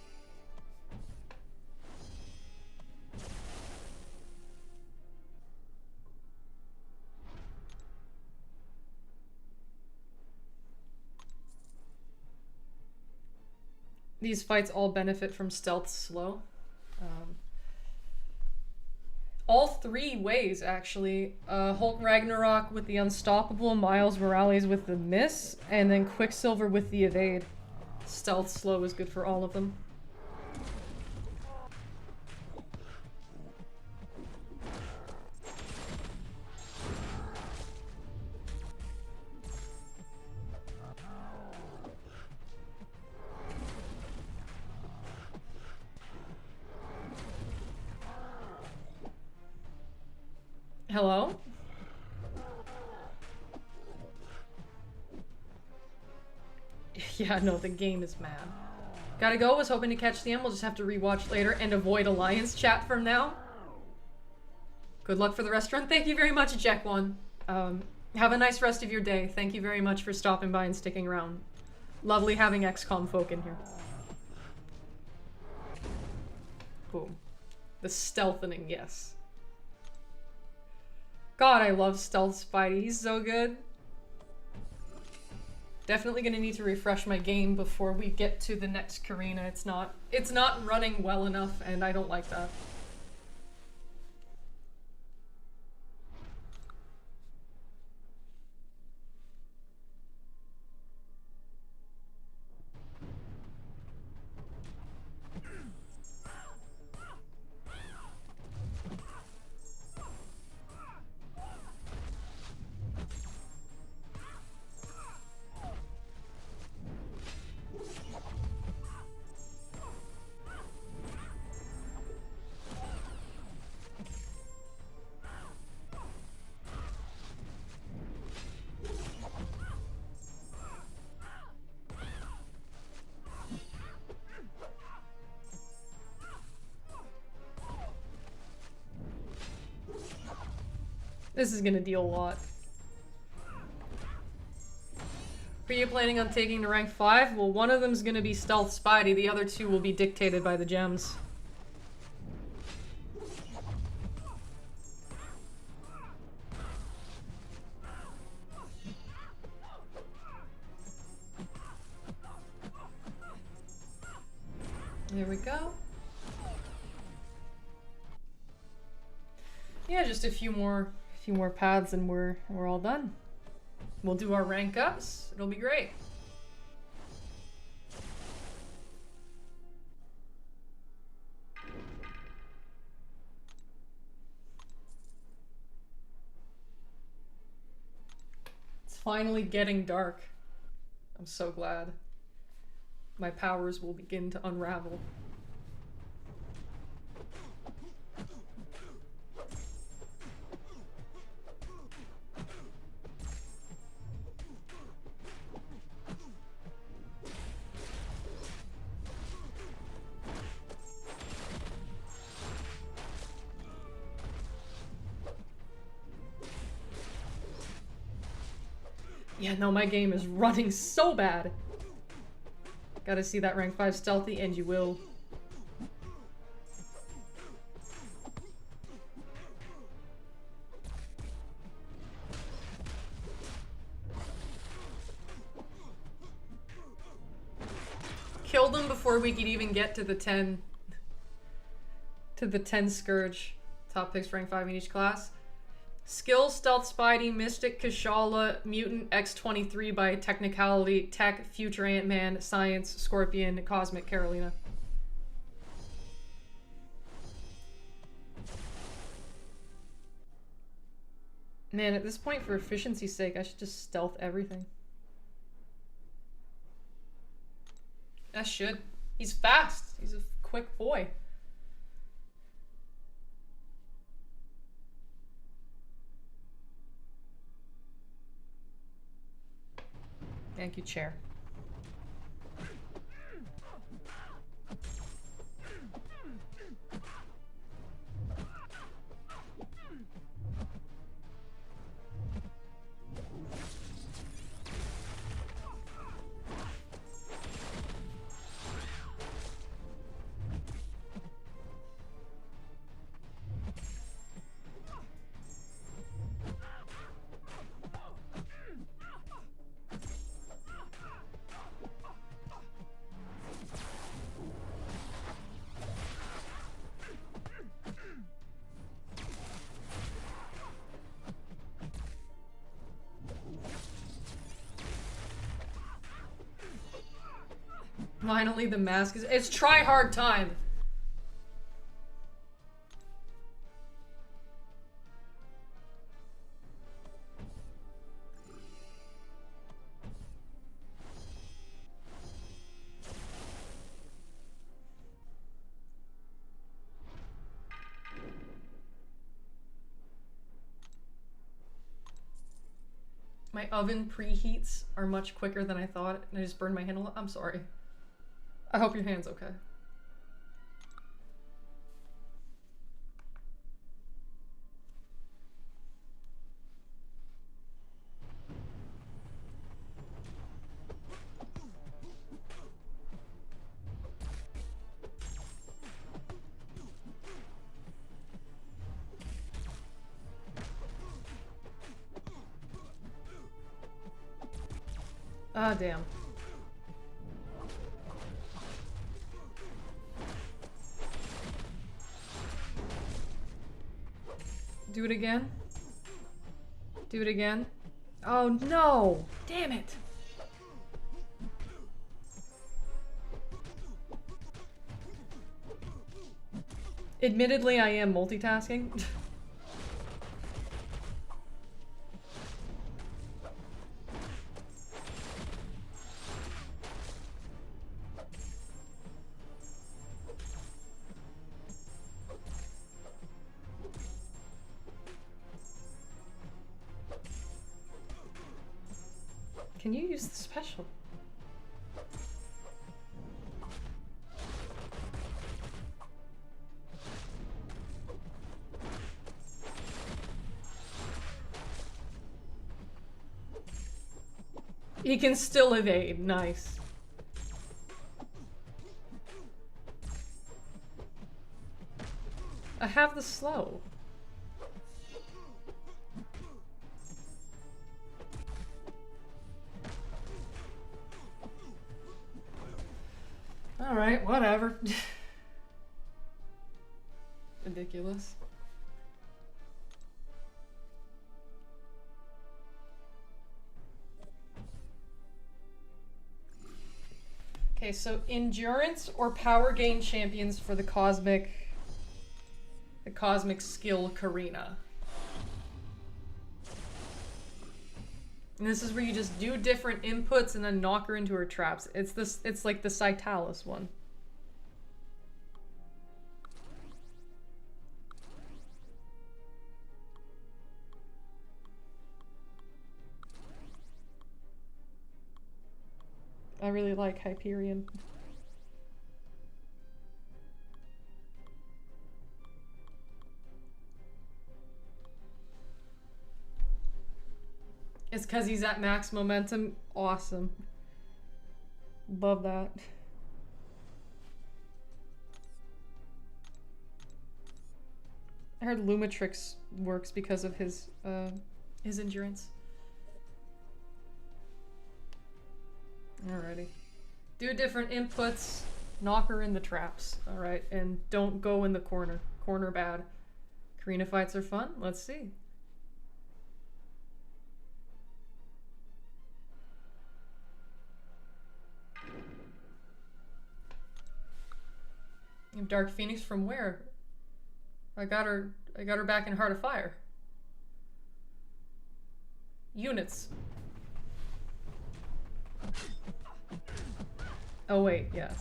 These fights all benefit from stealth slow. All three ways, actually. Hulk Ragnarok with the Unstoppable, Miles Morales with the Miss, and then Quicksilver with the Evade. Stealth slow is good for all of them. Hello? Yeah, no, the game is mad. Gotta go, was hoping to catch the end, we'll just have to rewatch later and avoid Alliance chat from now. Good luck for the restaurant. Thank you very much, Jack One. Have a nice rest of your day. Thank you very much for stopping by and sticking around. Lovely having XCOM folk in here. Boom. The stealthening, yes. God, I love Stealth Spidey. He's so good. Definitely gonna need to refresh my game before we get to the next Karina. It's not running well enough, and I don't like that. This is gonna deal a lot. Are you planning on taking to rank 5? Well, one of them's gonna be Stealth Spidey, the other two will be dictated by the gems. There we go. Yeah, just a few more paths and we're all done. We'll do our rank ups. It'll be great. It's finally getting dark. I'm so glad. My powers will begin to unravel. Yeah, no, my game is running so bad. Gotta see that rank 5 stealthy, and you will. Killed him before we could even get to the 10. To the 10 Scourge. Top picks rank 5 in each class. Skill, Stealth, Spidey, Mystic, Kashala, Mutant, X23 by Technicality, Tech, Future Ant-Man, Science, Scorpion, Cosmic, Carolina. Man, at this point, for efficiency's sake, I should just stealth everything. I should. He's fast. He's a quick boy. Thank you, chair. Finally, the mask is. It's try hard time. My oven preheats are much quicker than I thought, and I just burned my hand a lot. I'm sorry. I hope your hand's okay. Ah, damn. Do it again. Do it again. Oh no! Damn it! Admittedly, I am multitasking. Can you use the special? He can still evade. Nice. I have the slow. Alright, whatever. Ridiculous. Okay, so endurance or power gain champions for the cosmic skill Karina. And this is where you just do different inputs and then knock her into her traps. It's like the Cytalis one. I really like Hyperion. It's because he's at max momentum. Awesome. Love that. I heard Lumatrix works because of his endurance. Alrighty. Do different inputs. Knock her in the traps. Alright, and don't go in the corner. Corner bad. Karina fights are fun. Let's see. Dark Phoenix from where? I got her back in Heart of Fire. Units. Oh wait, yeah.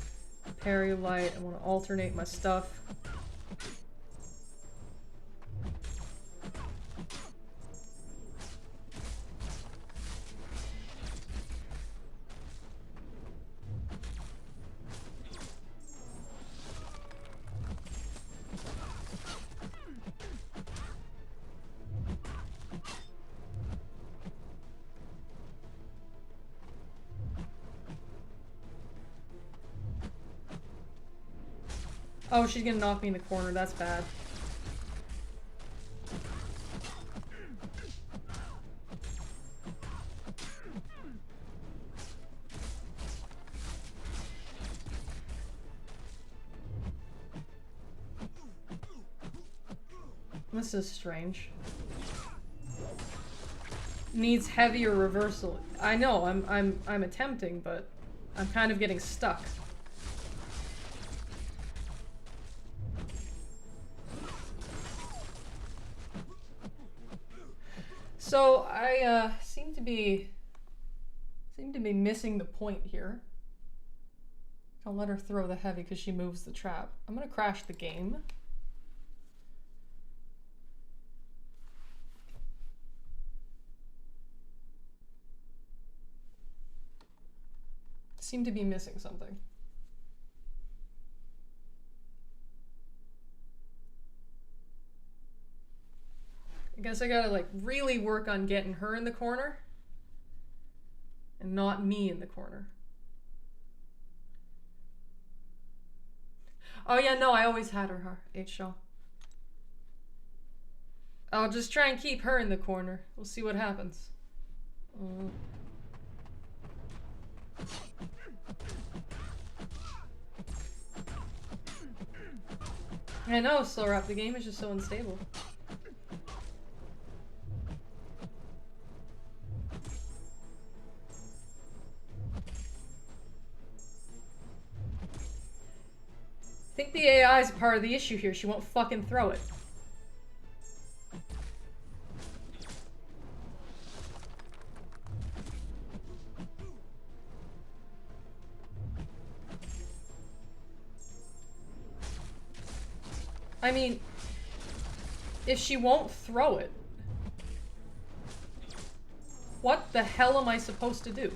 Parry light, I want to alternate my stuff. Oh, she's gonna knock me in the corner. That's bad. This is strange. Needs heavier reversal. I know, I'm attempting, but I'm kind of getting stuck. So I seem to be missing the point here. I'll let her throw the heavy because she moves the trap. I'm gonna crash the game. Seem to be missing something. I guess I gotta like really work on getting her in the corner and not me in the corner. Oh yeah, no, I always had her H-Shaw. I'll just try and keep her in the corner. We'll see what happens. I know, Slow Rap, the game is just so unstable. I think the AI is part of the issue here. She won't fucking throw it. I mean, if she won't throw it, what the hell am I supposed to do?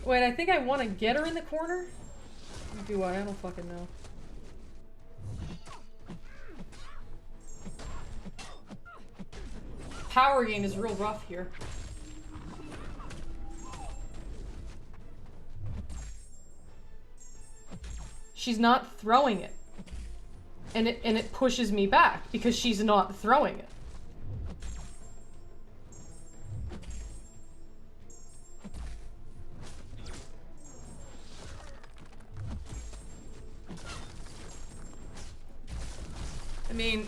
Wait, I think I want to get her in the corner? Do I? I don't fucking know. Power gain is real rough here. She's not throwing it. And it pushes me back because she's not throwing it. I mean,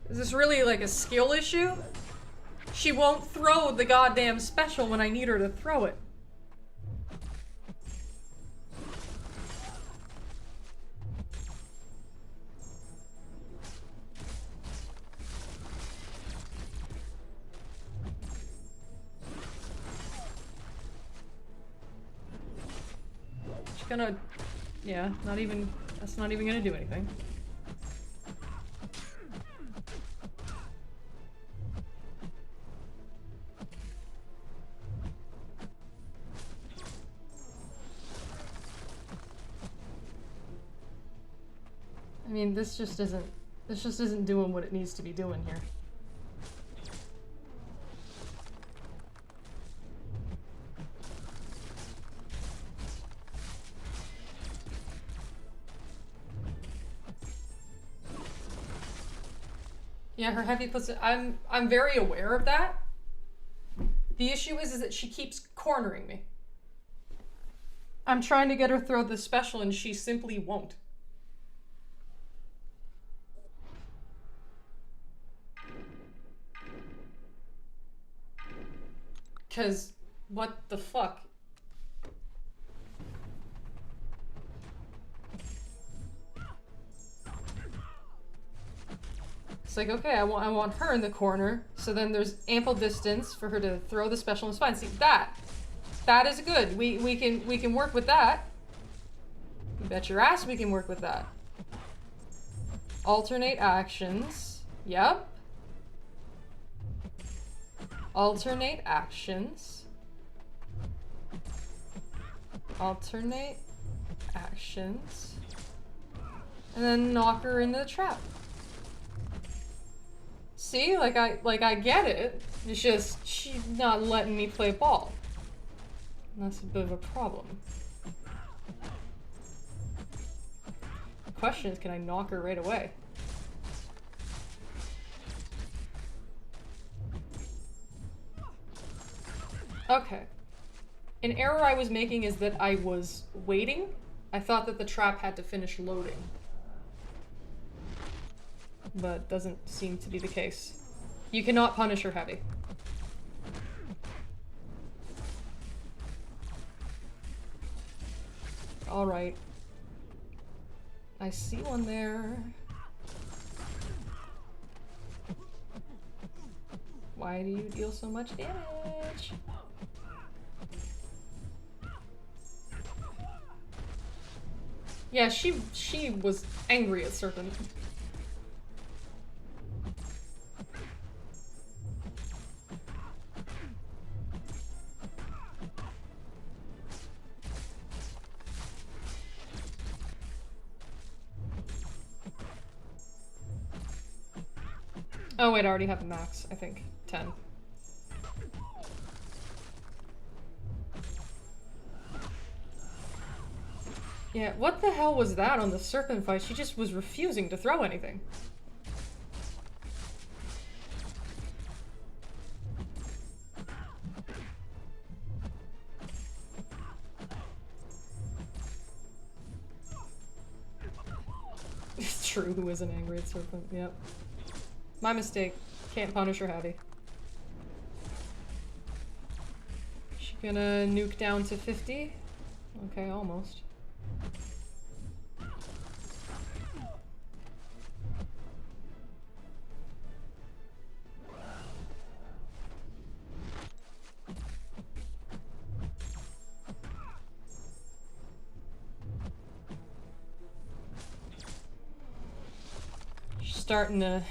is this really like a skill issue? She won't throw the goddamn special when I need her to throw it. She's gonna, yeah, that's not even gonna do anything. I mean, this just isn't doing what it needs to be doing here. Yeah, her heavy puts it. I'm very aware of that. The issue is that she keeps cornering me. I'm trying to get her throw the special and she simply won't. Cause what the fuck? It's like, okay, I want her in the corner, so then there's ample distance for her to throw the special and it's fine. See, that is good. We can work with that. You bet your ass we can work with that. Alternate actions. Yep. Alternate actions. Alternate actions. And then knock her into the trap. See, like I get it. It's just she's not letting me play ball. And that's a bit of a problem. The question is, can I knock her right away? Okay. An error I was making is that I was waiting. I thought that the trap had to finish loading. But doesn't seem to be the case. You cannot punish her heavy. Alright. I see one there. Why do you deal so much damage? Yeah, she was angry at Serpent. Oh wait, I already have a max, I think. 10. Yeah, what the hell was that on the Serpent fight? She just was refusing to throw anything. It's true, who isn't angry at Serpent? Yep. My mistake. Can't punish her heavy. She gonna nuke down to 50? Okay, almost. She's starting to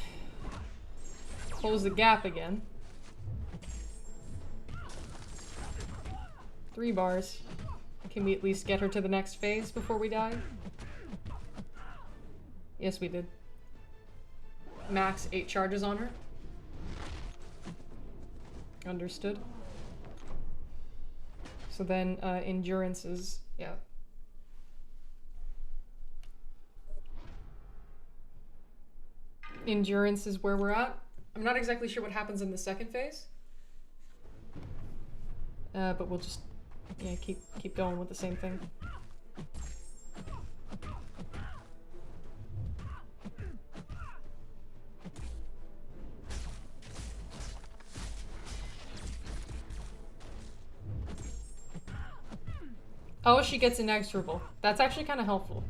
close the gap again. 3 bars. Can we at least get her to the next phase before we die? Yes, we did. Max 8 charges on her. Understood. So then, endurance is, yeah. endurance is where we're at. I'm not exactly sure what happens in the second phase. But we'll just, yeah, keep going with the same thing. Oh, she gets inexorable. That's actually kind of helpful.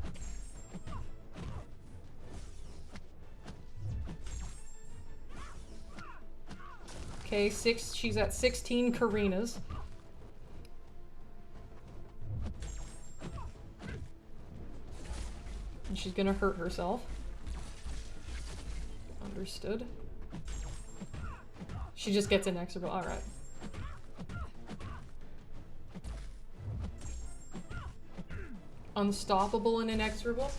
Okay, she's at 16 Karinas. And she's gonna hurt herself. Understood. She just gets inexorable. Alright. Unstoppable and inexorable.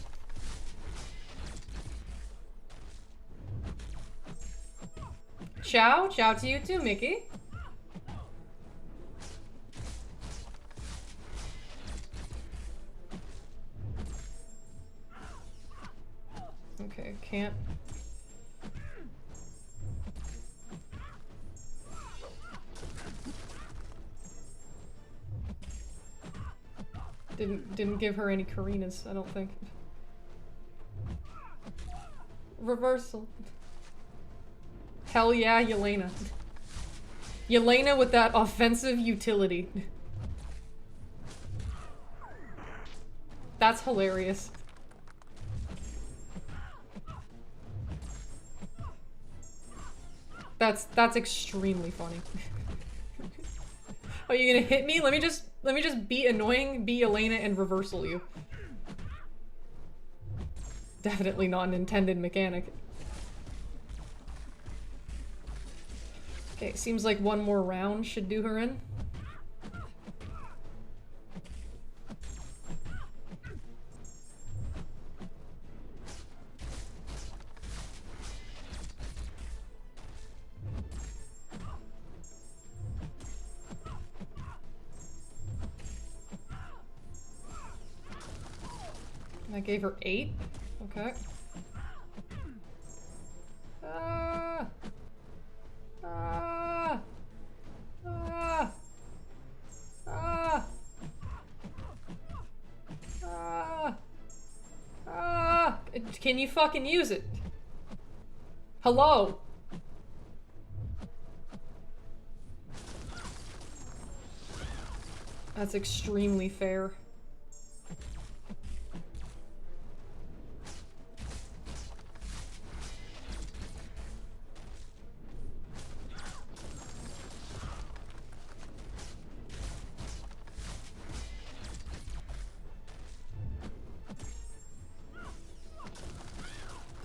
Ciao. Ciao to you too, Mickey. Okay, can't. Didn't give her any Karinas, I don't think. Reversal. Hell yeah, Yelena. Yelena with that offensive utility. That's hilarious. That's extremely funny. Oh, you gonna hit me? Let me just be annoying, be Elena, and reversal you. Definitely not an intended mechanic. Okay, seems like one more round should do her in. I gave her 8. Okay. Ah! Ah! Ah! Ah! Ah! Ah! Can you fucking use it? Hello? That's extremely fair.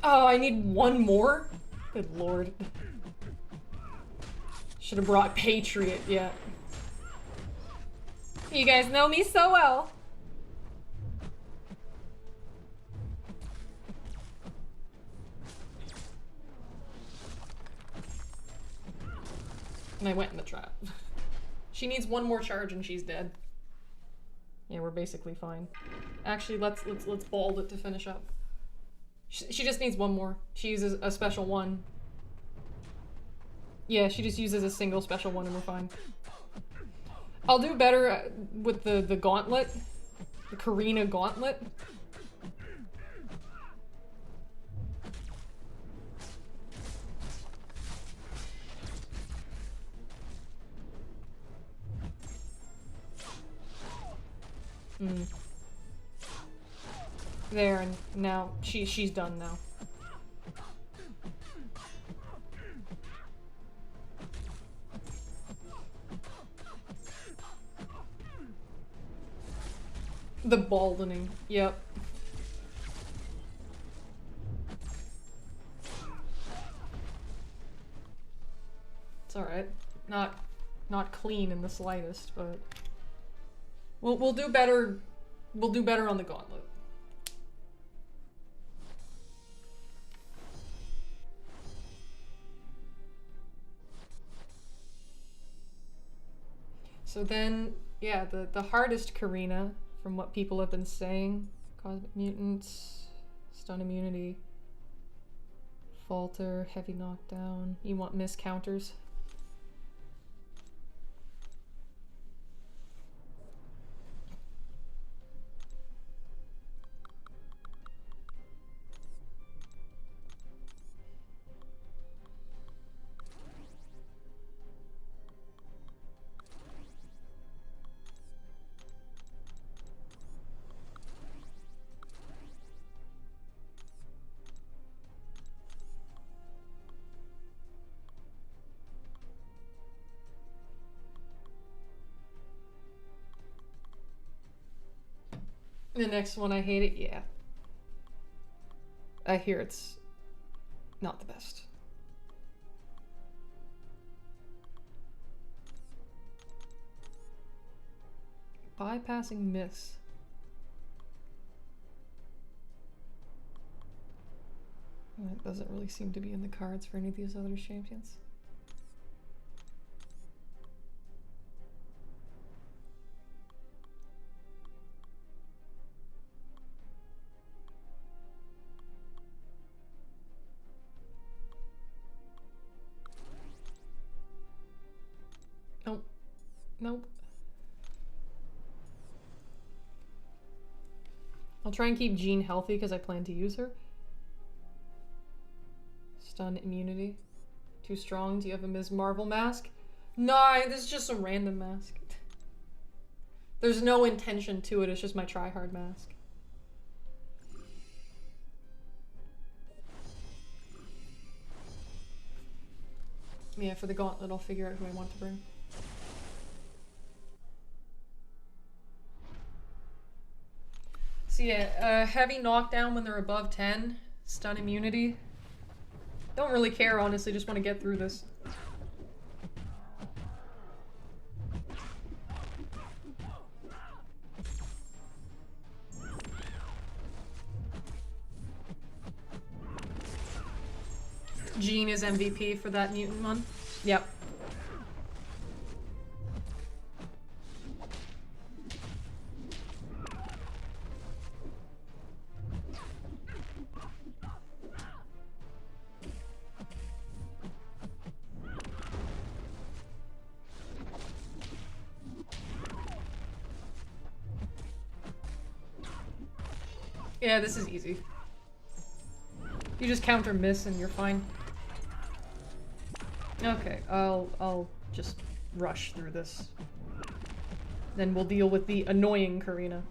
Oh, I need one more? Good lord. Should have brought Patriot, yeah. You guys know me so well. And I went in the trap. She needs one more charge and she's dead. Yeah, we're basically fine. Actually, let's bald it to finish up. She just needs one more. She uses a special one. Yeah, she just uses a single special one and we're fine. I'll do better with the gauntlet. The Karina gauntlet. There, and now she's done now. The baldening, yep. It's alright. Not clean in the slightest, but we'll do better. We'll do better on the gauntlet. So then, yeah, the hardest Karina, from what people have been saying, Cosmic Mutants, Stun Immunity, Falter, heavy knockdown. You want miss counters? The next one, I hate it. Yeah. I hear it's not the best. Bypassing miss. That doesn't really seem to be in the cards for any of these other champions. Nope. Nope. I'll try and keep Jean healthy because I plan to use her. Stun immunity. Too strong. Do you have a Ms. Marvel mask? No, this is just a random mask. There's no intention to it, it's just my tryhard mask. Yeah, for the gauntlet I'll figure out who I want to bring. So yeah, heavy knockdown when they're above 10. Stun immunity. Don't really care, honestly, just want to get through this. Jean is MVP for that mutant one. Yep. Yeah, this is easy. You just counter miss and you're fine. Okay, I'll just rush through this. Then we'll deal with the annoying Karina.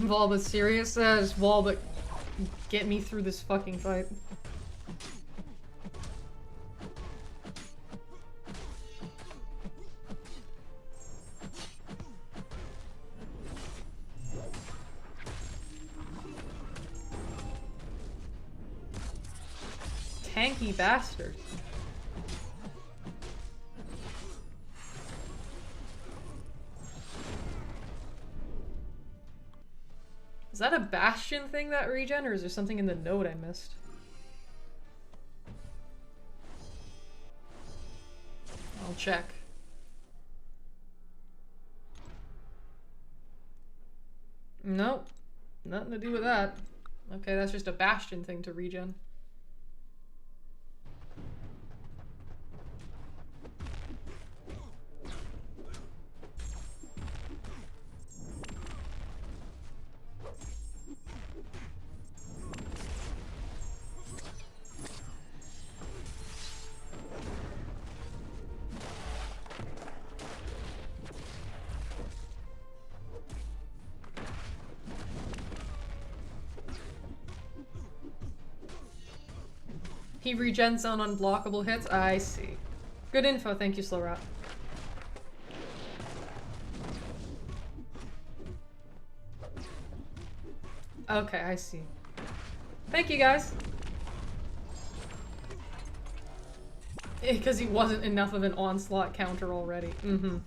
Volba's serious? Just Volba, get me through this fucking fight. tanky bastard. Is that a Bastion thing, that regen, or is there something in the note I missed? I'll check. Nope. Nothing to do with that. Okay, that's just a Bastion thing to regen. He regens on unblockable hits? I see. Good info, thank you, Slow Rat. Okay, I see. Thank you, guys. Because he wasn't enough of an onslaught counter already. Mm-hmm.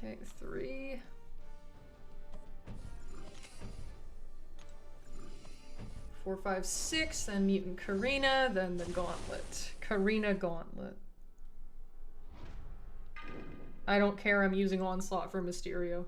Okay, 3. 4, 5, 6, then Mutant Karina, then the Gauntlet. Karina Gauntlet. I don't care, I'm using Onslaught for Mysterio.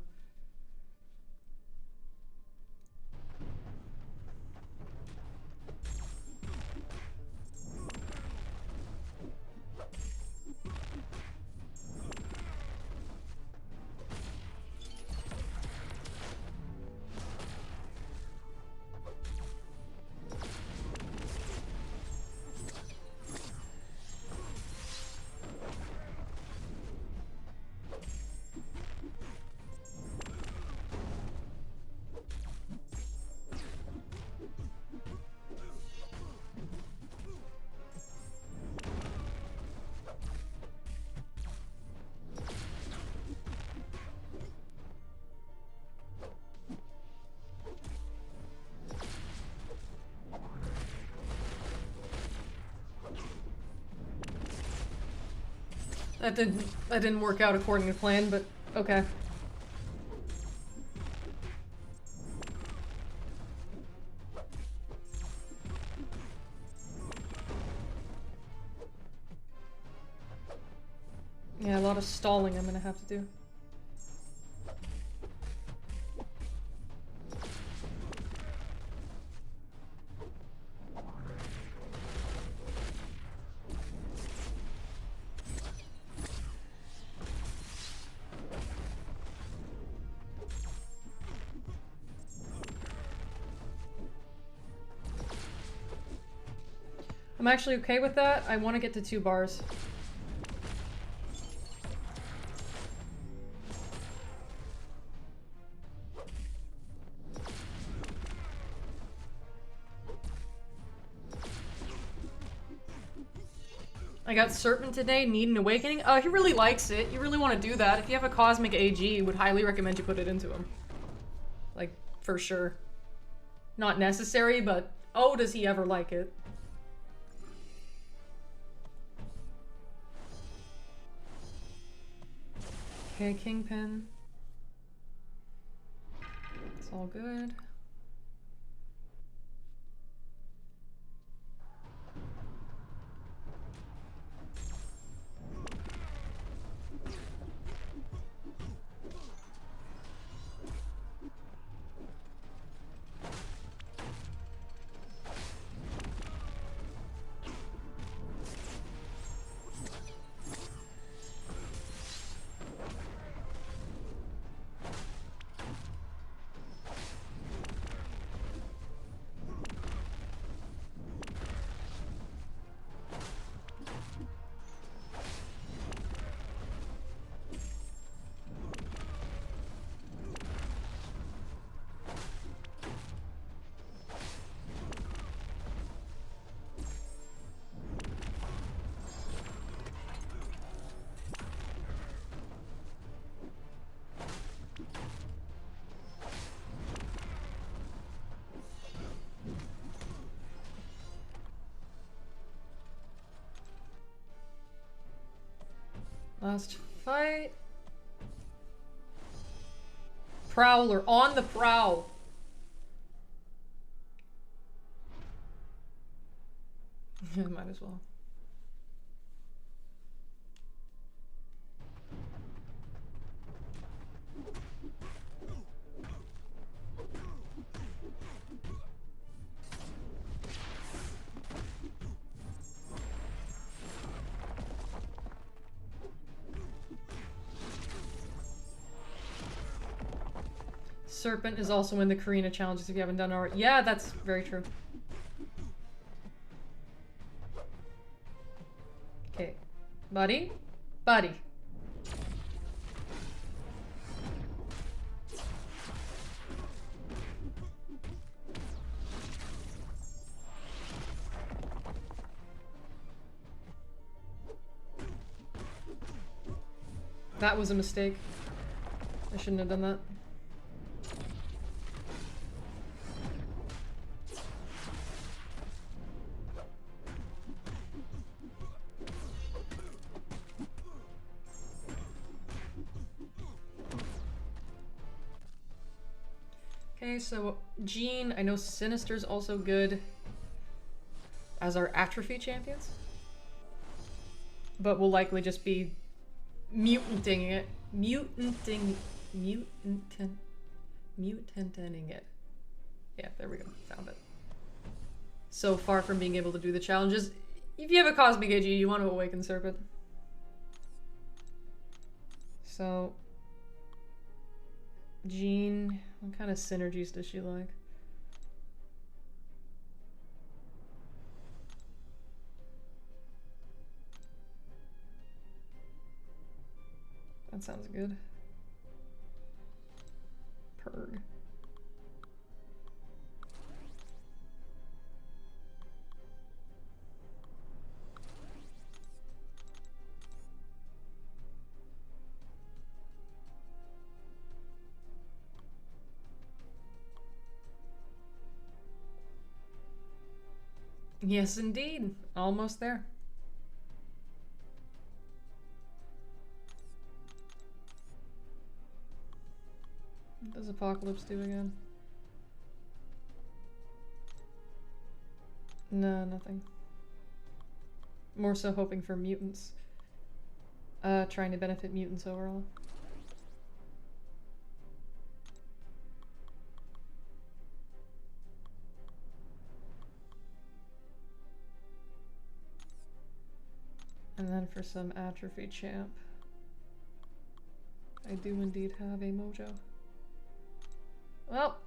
That didn't work out according to plan, but okay. Yeah, a lot of stalling I'm gonna have to do. I'm actually okay with that. I want to get to 2 bars. I got Serpent today, Need an Awakening. He really likes it. You really want to do that. If you have a Cosmic AG, would highly recommend you put it into him. Like, for sure. Not necessary, but oh, does he ever like it. Okay, Kingpin. It's all good. Last fight. Prowler on the prowl. Might as well. Serpent is also in the Karina challenges if you haven't done it already. Yeah, that's very true. Okay. Buddy? Buddy. That was a mistake. I shouldn't have done that. Okay, so Jean, I know Sinister's also good as our atrophy champions, but we'll likely just be mutanting it. Mutanting it. Yeah, there we go. Found it. So far from being able to do the challenges. If you have a Cosmic AG, you want to awaken Serpent. So, Jean, what kind of synergies does she like? That sounds good. Purg. Yes, indeed. Almost there. What does Apocalypse do again? No, nothing. More so hoping for mutants. Trying to benefit mutants overall. And then for some atrophy champ, I do indeed have a mojo. Well,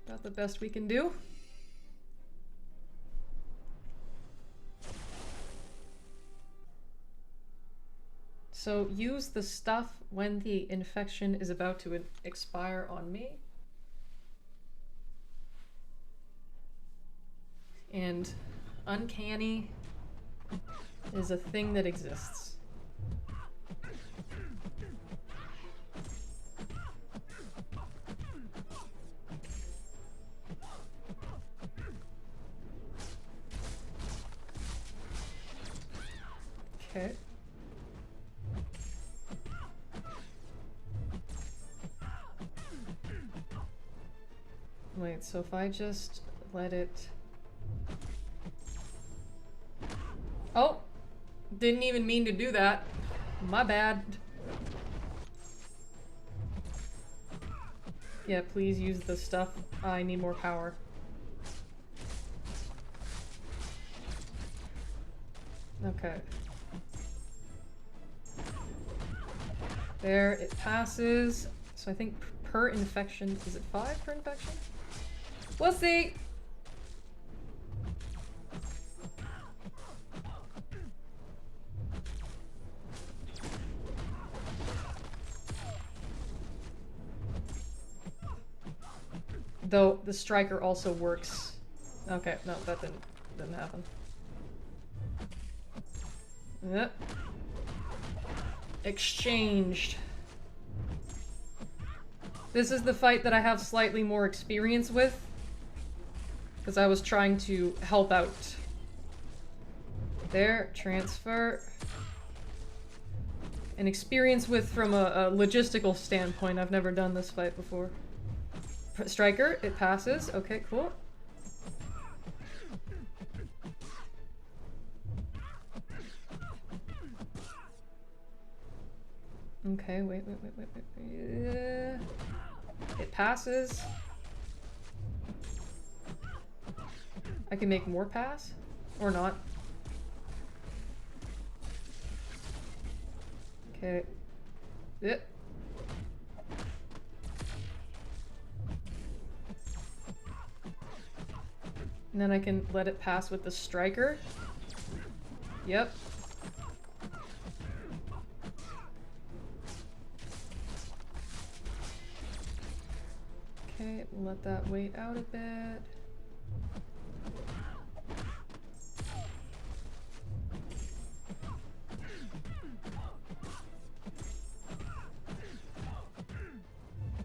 about the best we can do. So use the stuff when the infection is about to expire on me. And uncanny is a thing that exists. Okay. Wait, so if I just let it... Oh! Didn't even mean to do that. My bad. Yeah, please use the stuff. I need more power. Okay. There, it passes. So I think per infection, is it 5 per infection? We'll see! Though the striker also works. Okay, no, that didn't happen. Yep. Exchanged. This is the fight that I have slightly more experience with, because I was trying to help out. There, transfer. an experience with from a logistical standpoint. I've never done this fight before. Striker, it passes. Okay, cool. Okay, wait. Yeah. It passes. I can make more pass? Or not. Okay. And then I can let it pass with the striker. Yep. Okay, let that wait out a bit.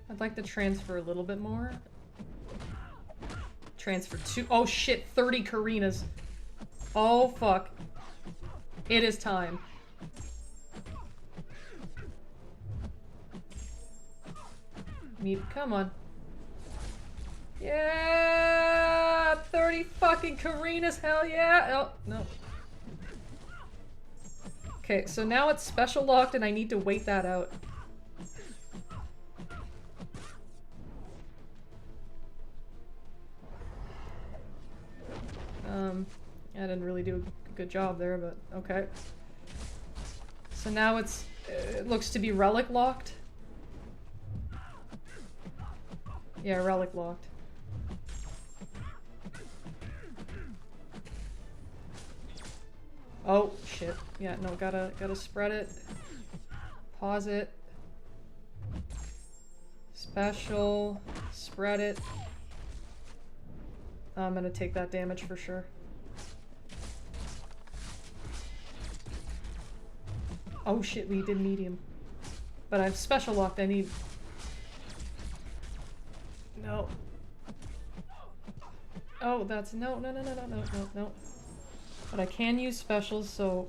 I'd like to transfer a little bit more. Transfer 2. Oh shit, 30 Karinas. Oh fuck. It is time. Come on. Yeah! 30 fucking Karinas, hell yeah! Oh, no. Okay, so now it's special locked and I need to wait that out. I didn't really do a good job there, but okay. So now it looks to be relic locked. Yeah, relic locked. Oh shit. Yeah, no, gotta spread it. Pause it. Special. Spread it. I'm gonna take that damage for sure. Oh shit, we did medium. But I've special locked, I need... No. Oh, that's... No. But I can use specials, so...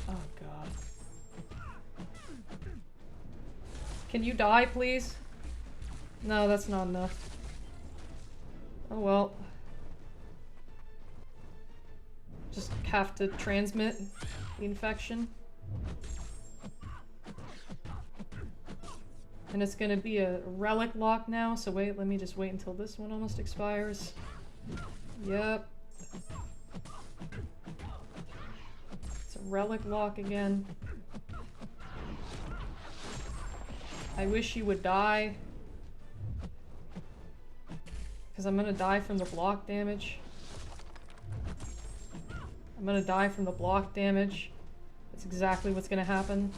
Oh god. Can you die, please? No, that's not enough. Oh well. Just have to transmit the infection. And it's gonna be a relic lock now, so wait, let me just wait until this one almost expires. Yep. It's a relic lock again. I wish you would die. Because I'm gonna die from the block damage. I'm gonna die from the block damage. That's exactly what's gonna happen.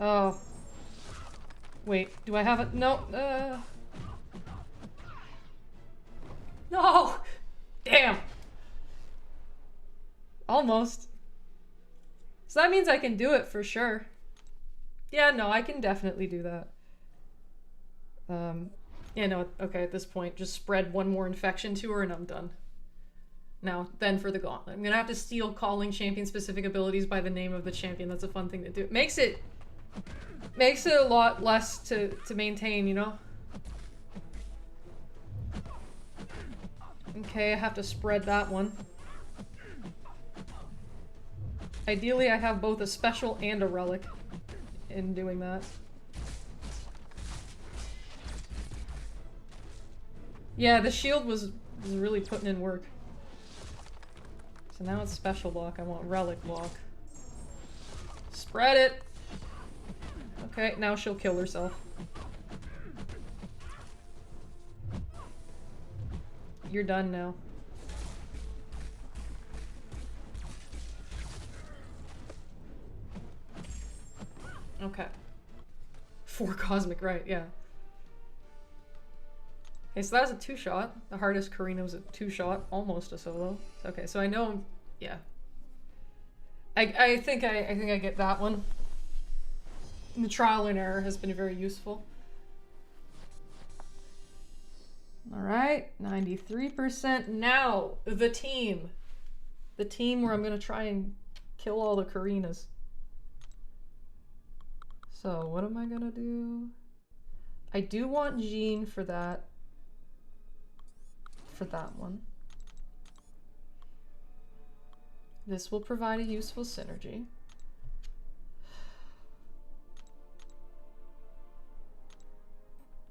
Oh. Wait, do I have it? No. No! Damn! Almost. So that means I can do it for sure. Yeah, no, I can definitely do that. Yeah, no, okay, at this point, just spread one more infection to her and I'm done. Now, then for the gauntlet. I'm gonna have to steal calling champion-specific abilities by the name of the champion. That's a fun thing to do. Makes it a lot less to maintain, you know? Okay, I have to spread that one. Ideally, I have both a special and a relic in doing that. Yeah, the shield was really putting in work. So now it's special lock. I want relic lock. Spread it! Okay, now she'll kill herself. You're done now. Okay. 4 cosmic, right, yeah. Okay, so that was a 2-shot. The hardest Karina was a 2-shot, almost a solo. Okay, so I know, yeah. I think I get that one. The trial and error has been very useful. All right, 93%. Now, the team. The team where I'm going to try and kill all the Karinas. So, what am I going to do? I do want Jean for that. For that one. This will provide a useful synergy.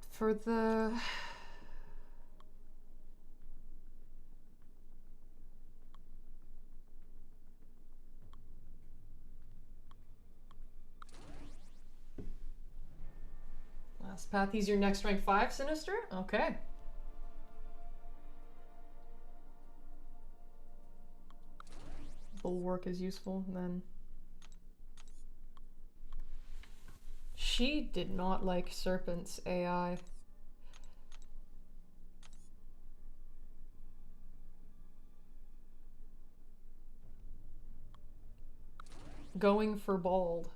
For the... last path, he's your next rank 5 Sinister? Okay. Bulwark is useful, and then... She did not like Serpent's AI. Going for bald.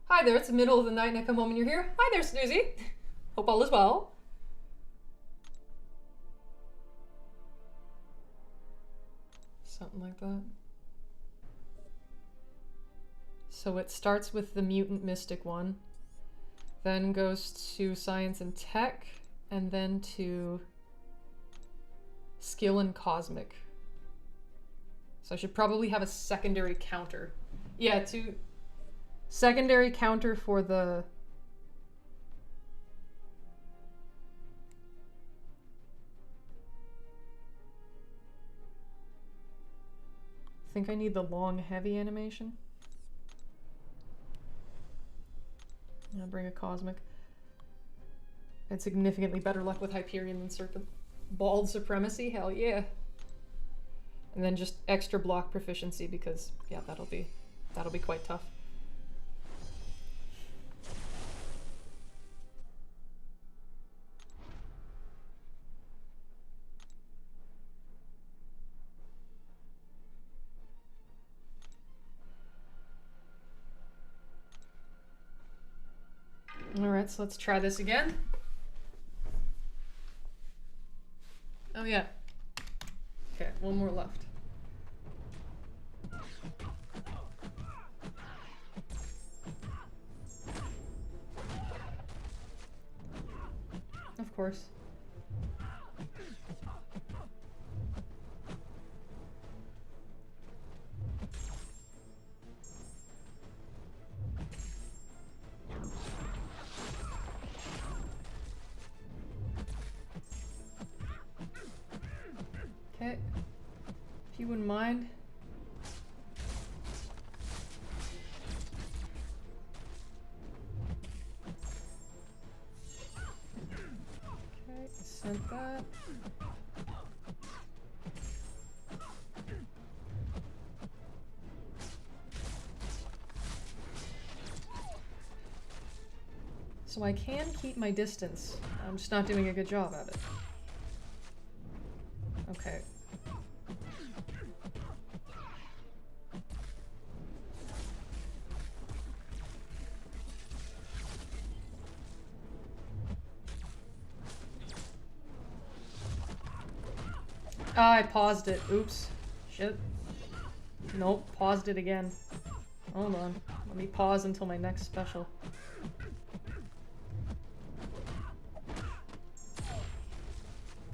Hi there, it's the middle of the night and I come home and you're here. Hi there, Snoozy. Hope all is well. Something like that. So it starts with the Mutant Mystic one, then goes to Science and Tech, and then to Skill and Cosmic. So I should probably have a secondary counter. Yeah, to secondary counter for the... I think I need the long, heavy animation. I'll bring a Cosmic. I had significantly better luck with Hyperion than Serpent. Bald Supremacy? Hell yeah. And then just extra block proficiency because, yeah, that'll be quite tough. Alright, so let's try this again. Oh yeah. Okay, one more left. Of course. Okay. If you wouldn't mind. Okay, sent that. So I can keep my distance. I'm just not doing a good job at it. Okay. Ah, I paused it. Oops. Shit. Nope, paused it again. Hold on. Let me pause until my next special.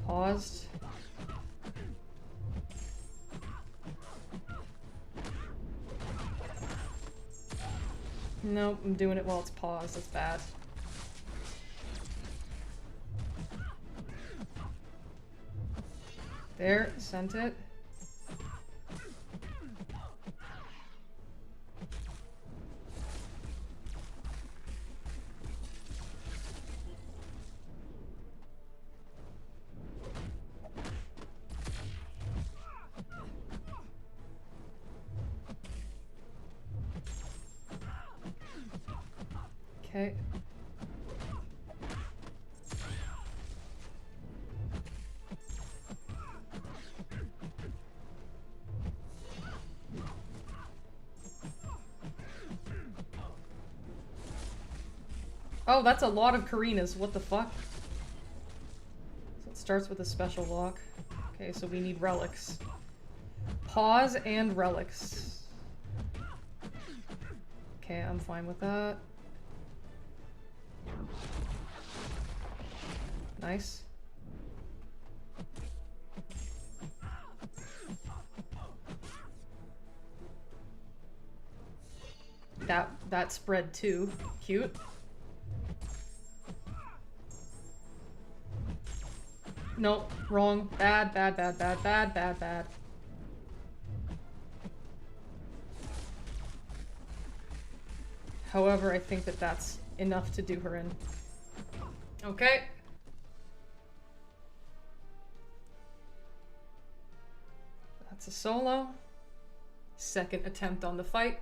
Paused. Nope, I'm doing it while it's paused. That's bad. There, sent it. Okay. Oh, that's a lot of Karinas. What the fuck? So it starts with a special lock. Okay, so we need relics. Pause and relics. Okay, I'm fine with that. Nice. That spread too. Cute. Nope, wrong. Bad, bad, bad, bad, bad, bad, bad. However, I think that that's enough to do her in. Okay. That's a solo. Second attempt on the fight.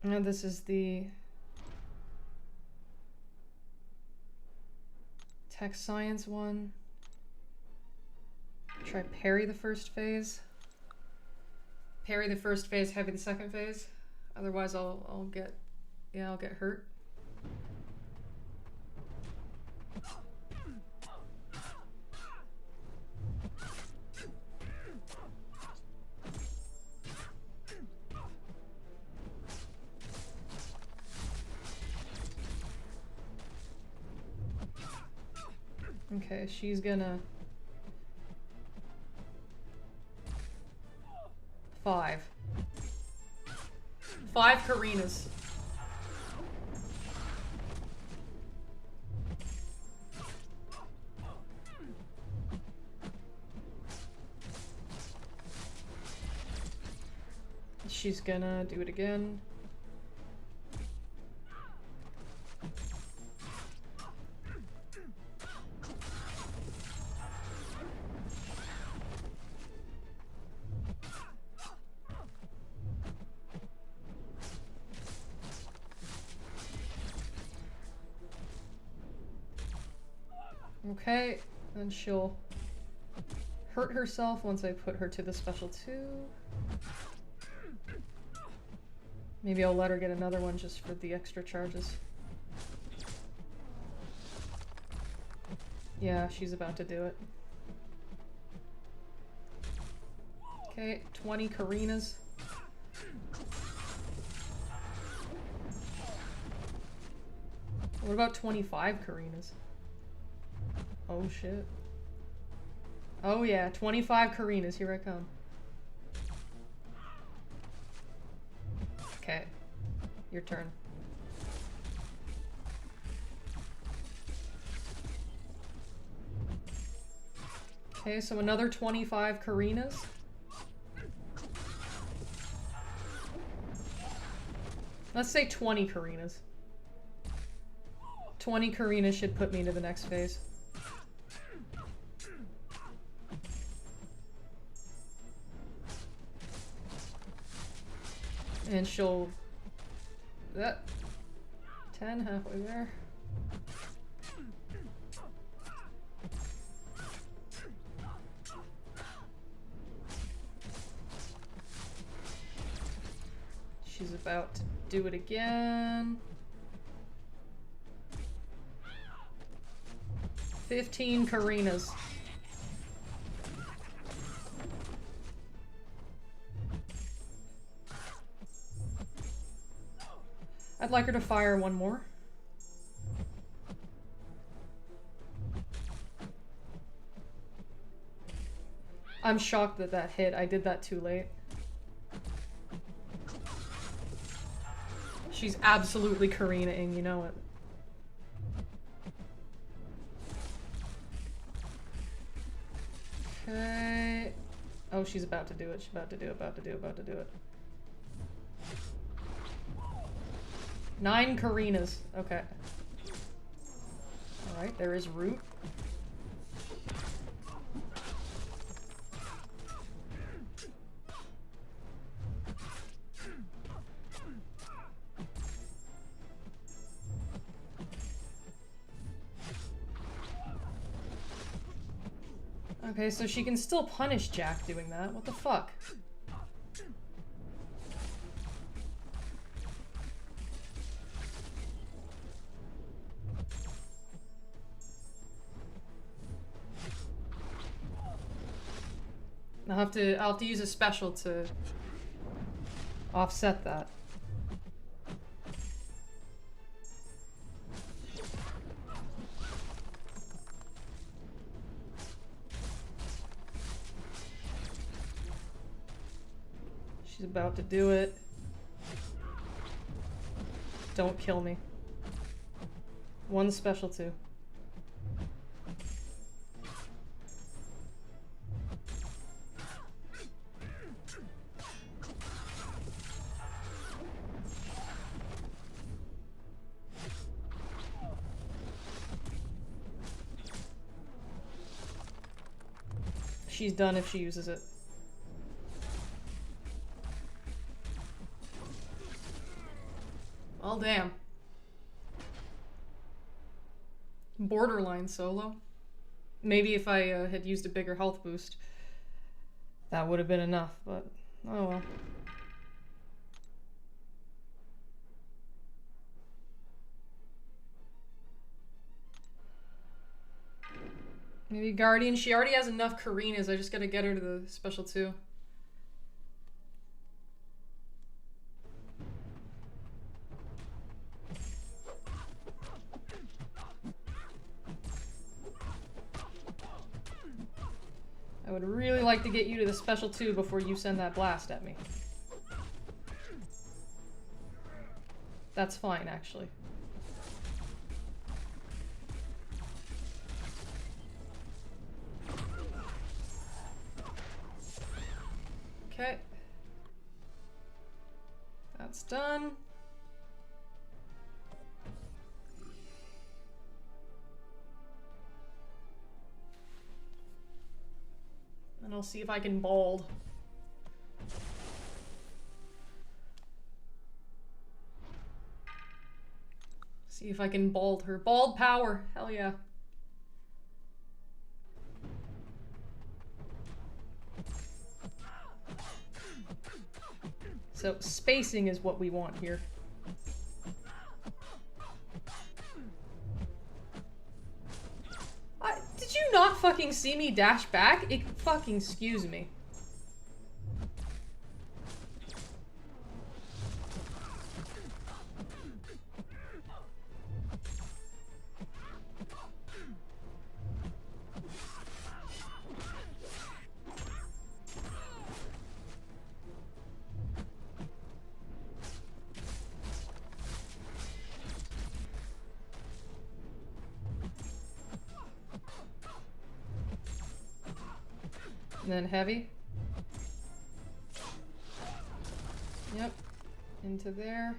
And this is the tech science one. Try parry the first phase. Parry the first phase, heavy the second phase. Otherwise I'll get hurt. Okay, she's gonna... 5 Karinas. She's gonna do it again. Okay, then she'll hurt herself once I put her to the special 2. Maybe I'll let her get another one just for the extra charges. Yeah, she's about to do it. Okay, 20 Karinas. What about 25 Karinas? Oh shit. Oh yeah, 25 Karinas, here I come. Okay, your turn. Okay, so another 25 Karinas. Let's say 20 Karinas. 20 Karinas should put me to the next phase. And she'll... that... 10, halfway there. She's about to do it again. 15 Karinas. I'd like her to fire one more. I'm shocked that that hit. I did that too late. She's absolutely Karina-ing, you know it. Okay. Oh, she's about to do it. She's about to do it, about to do it, about to do it. 9 Karinas. Okay. Alright, there is root. Okay, so she can still punish Jack doing that. What the fuck? I'll have to use a special to offset that. She's about to do it. Don't kill me. One special two. She's done if she uses it. Well, damn. Borderline solo. Maybe if I had used a bigger health boost, that would have been enough, but oh well. Maybe Guardian. She already has enough Karinas. I just gotta get her to the special 2. I would really like to get you to the special 2 before you send that blast at me. That's fine, actually. Okay. That's done. And I'll see if I can bald. See if I can bald her. Bald power. Hell yeah. So spacing is what we want here. Did you not fucking see me dash back? It fucking excuse me. And then heavy. Yep. Into there.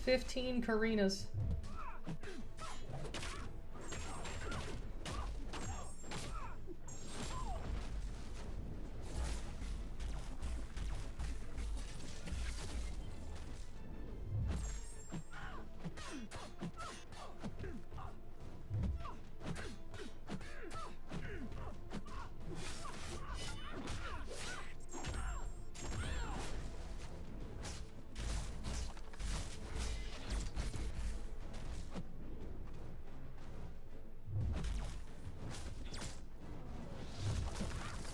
$15 Karinas.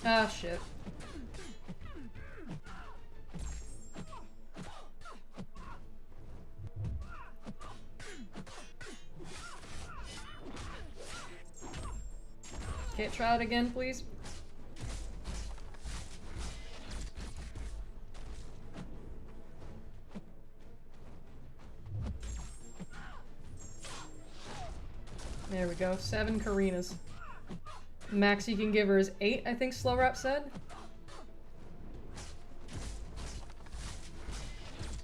Ah, shit. Can't try it again, please? There we go. 7 Karinas. Max you can give her is 8, I think Slow Rap said.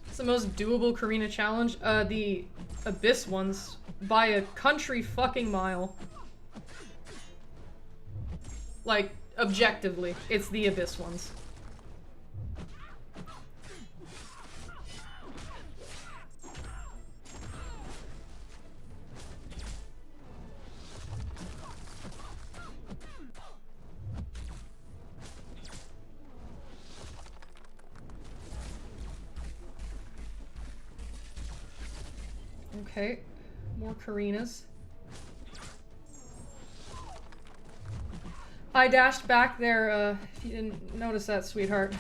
It's the most doable Karina challenge. The Abyss ones by a country fucking mile. Like, objectively, it's the Abyss ones. Okay, more Karinas. I dashed back there, if you didn't notice that, sweetheart.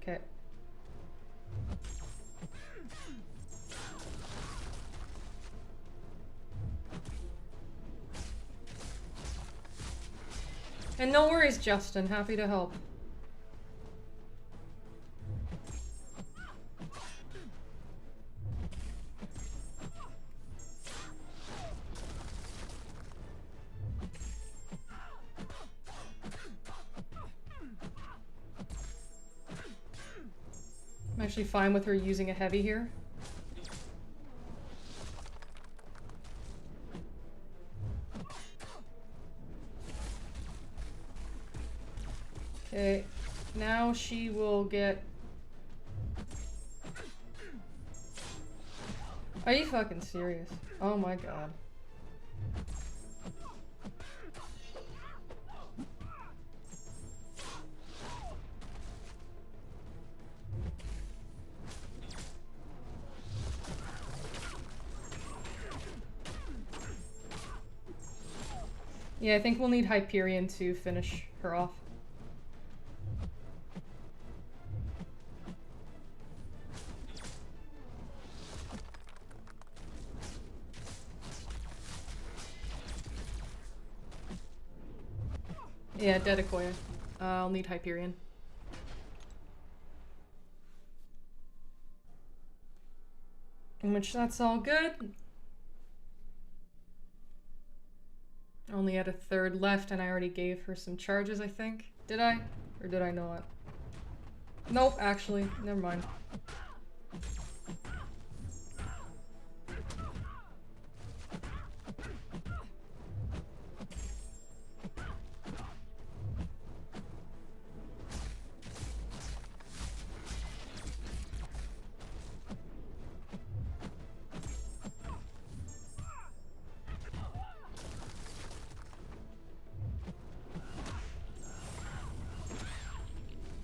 Okay. And no worries, Justin. Happy to help. I'm actually fine with her using a heavy here. Okay, now she will get... Are you fucking serious? Oh my god. Yeah, I think we'll need Hyperion to finish her off. Yeah, Dedekoya. I'll need Hyperion. In which that's all good. Only had a third left and I already gave her some charges, I think. Did I? Or did I not? Nope, actually. Never mind.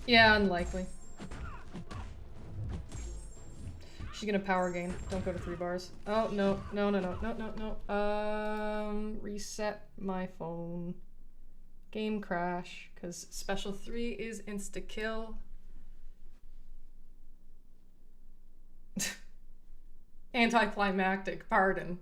Yeah, unlikely. She's gonna power gain. Don't go to 3 bars. Oh, no. No, no, no, no, no, no. Reset my phone. Game crash, because special 3 is insta-kill. Anticlimactic, pardon.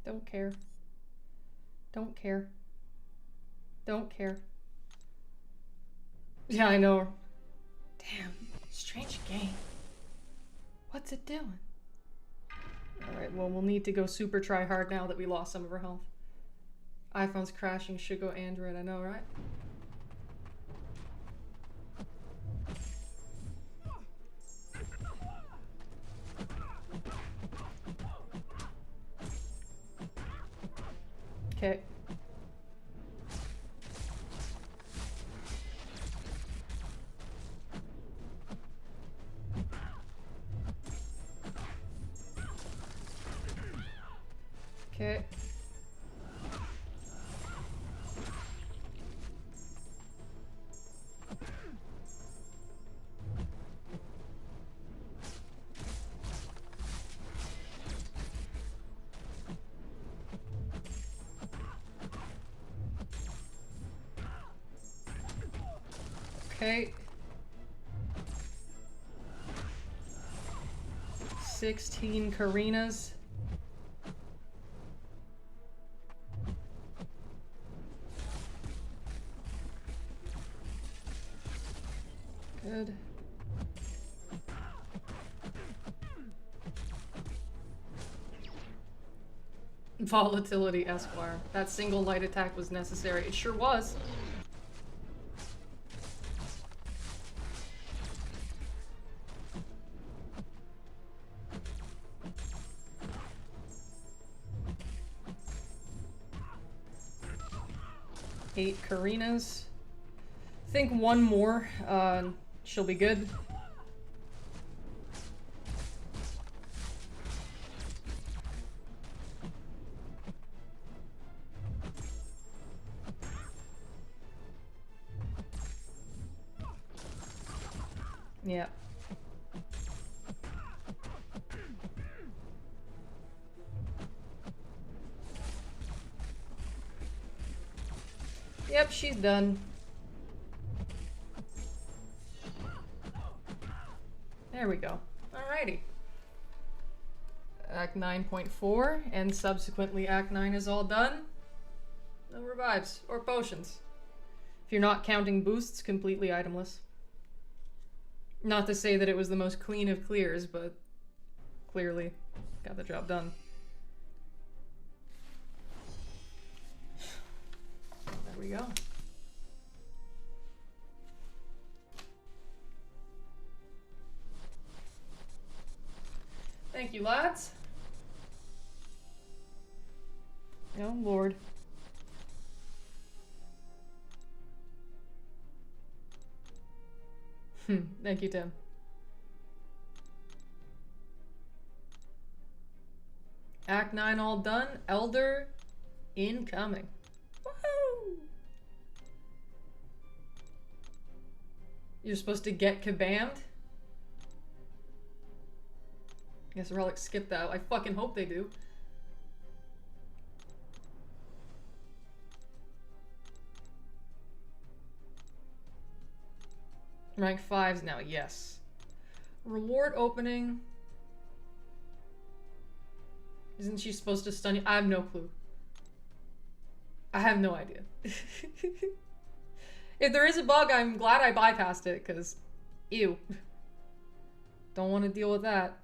Don't care. Don't care. Don't care. Yeah, I know. Damn, strange game. What's it doing? Alright, well, we'll need to go super try hard now that we lost some of our health. iPhone's crashing, should go Android, I know, right? Okay. Okay. Okay. 16 Karinas. Good. Volatility, Esquire. That single light attack was necessary. It sure was. 8 Karinas. Think one more, she'll be good. Yeah. Yep, she's done. There we go. Alrighty. Act 9.4, and subsequently Act 9 is all done. No revives or potions. If you're not counting boosts, completely itemless. Not to say that it was the most clean of clears, but clearly got the job done. There we go. Thank you, lads. Oh, Lord. Thank you, Tim. Act 9 all done. Elder incoming. Woohoo! You're supposed to get kabammed? I guess Relic skipped that. I fucking hope they do. Rank 5s now, yes. Reward opening. Isn't she supposed to stun you? I have no clue. I have no idea. If there is a bug, I'm glad I bypassed it, because ew. Don't want to deal with that.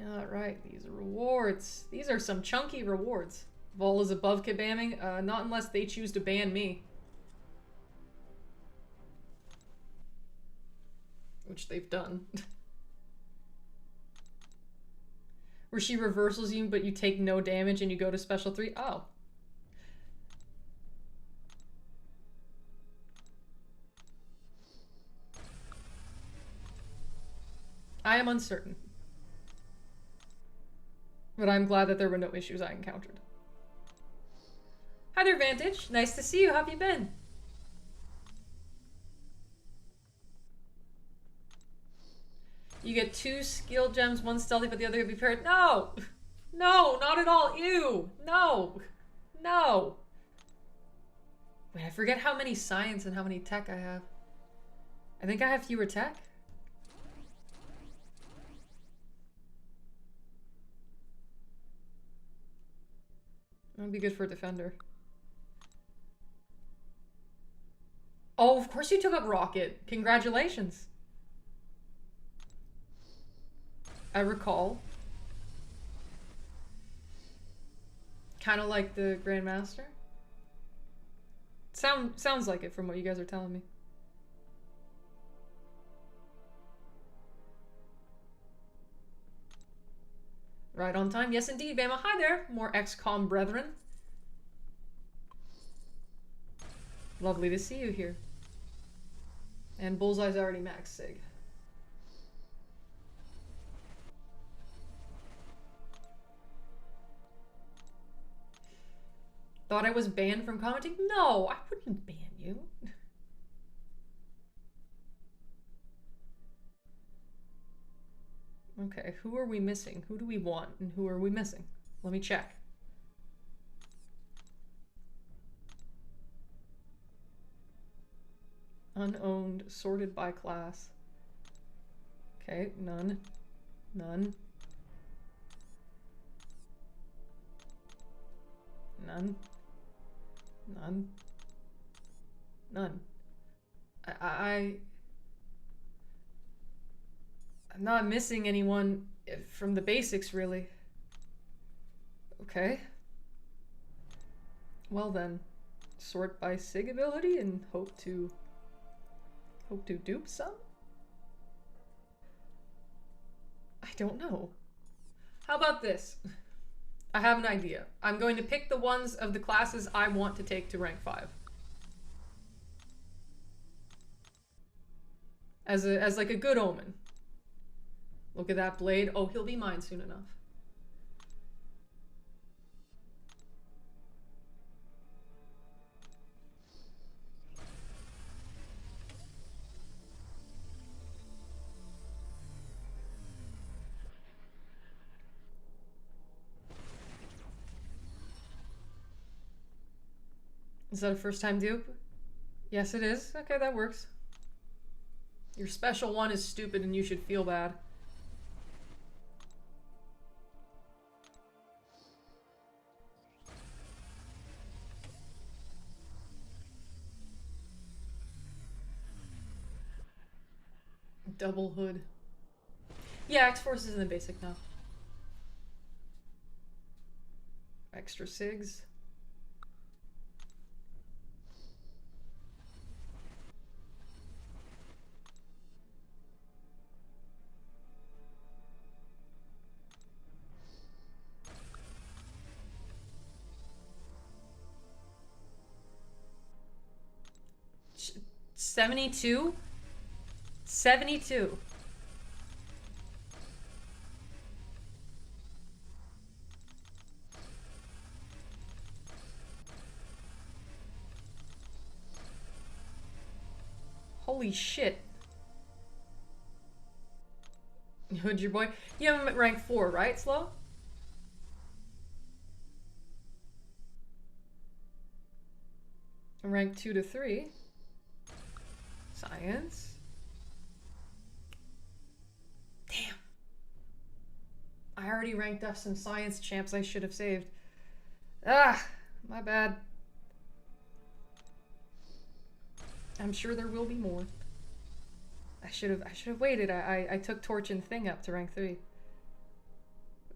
Alright, these are rewards. These are some chunky rewards. Vol is above kabamming, not unless they choose to ban me. Which they've done. Where she reversals you, but you take no damage and you go to special 3. Oh. I am uncertain. But I'm glad that there were no issues I encountered. Hi there, Vantage. Nice to see you. How have you been? You get 2 skill gems, 1 stealthy, but the other could be paired. No! No, not at all. Ew! No! No! Wait, I forget how many science and how many tech I have. I think I have fewer tech. That would be good for a defender. Oh, of course you took up Rocket. Congratulations. I recall. Kind of like the Grandmaster. Sounds like it from what you guys are telling me. Right on time. Yes, indeed, Bama. Hi there, more XCOM brethren. Lovely to see you here. And Bullseye's already max sig. Thought I was banned from commenting? No, I wouldn't ban you. Okay, who are we missing? Who do we want and who are we missing? Let me check. Unowned, sorted by class. Okay, none. None. None. None. None. I'm not missing anyone from the basics, really. Okay. Well then, sort by sig ability and hope to dupe some? I don't know. How about this? I have an idea. I'm going to pick the ones of the classes I want to take to rank 5. As like a good omen. Look at that blade. Oh, he'll be mine soon enough. Is that a first time dupe? Yes, it is. Okay, that works. Your special one is stupid and you should feel bad. Double hood. Yeah, X-Force is in the basic now. Extra SIGs. Ch 72? 72. Holy shit. Hood your boy. You have him at rank 4, right, Slow? Rank 2 to 3. Science. Damn. I already ranked up some science champs I should have saved. Ah, my bad. I'm sure there will be more. I should have waited. I took Torch and Thing up to rank 3.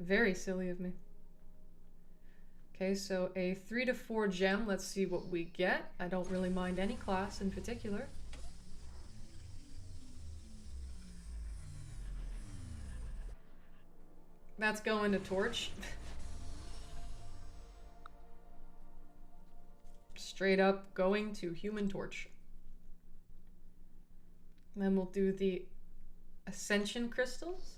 Very silly of me. Okay, so a 3 to 4 gem. Let's see what we get. I don't really mind any class in particular. That's going to Torch. Straight up going to Human Torch. And then we'll do the Ascension Crystals.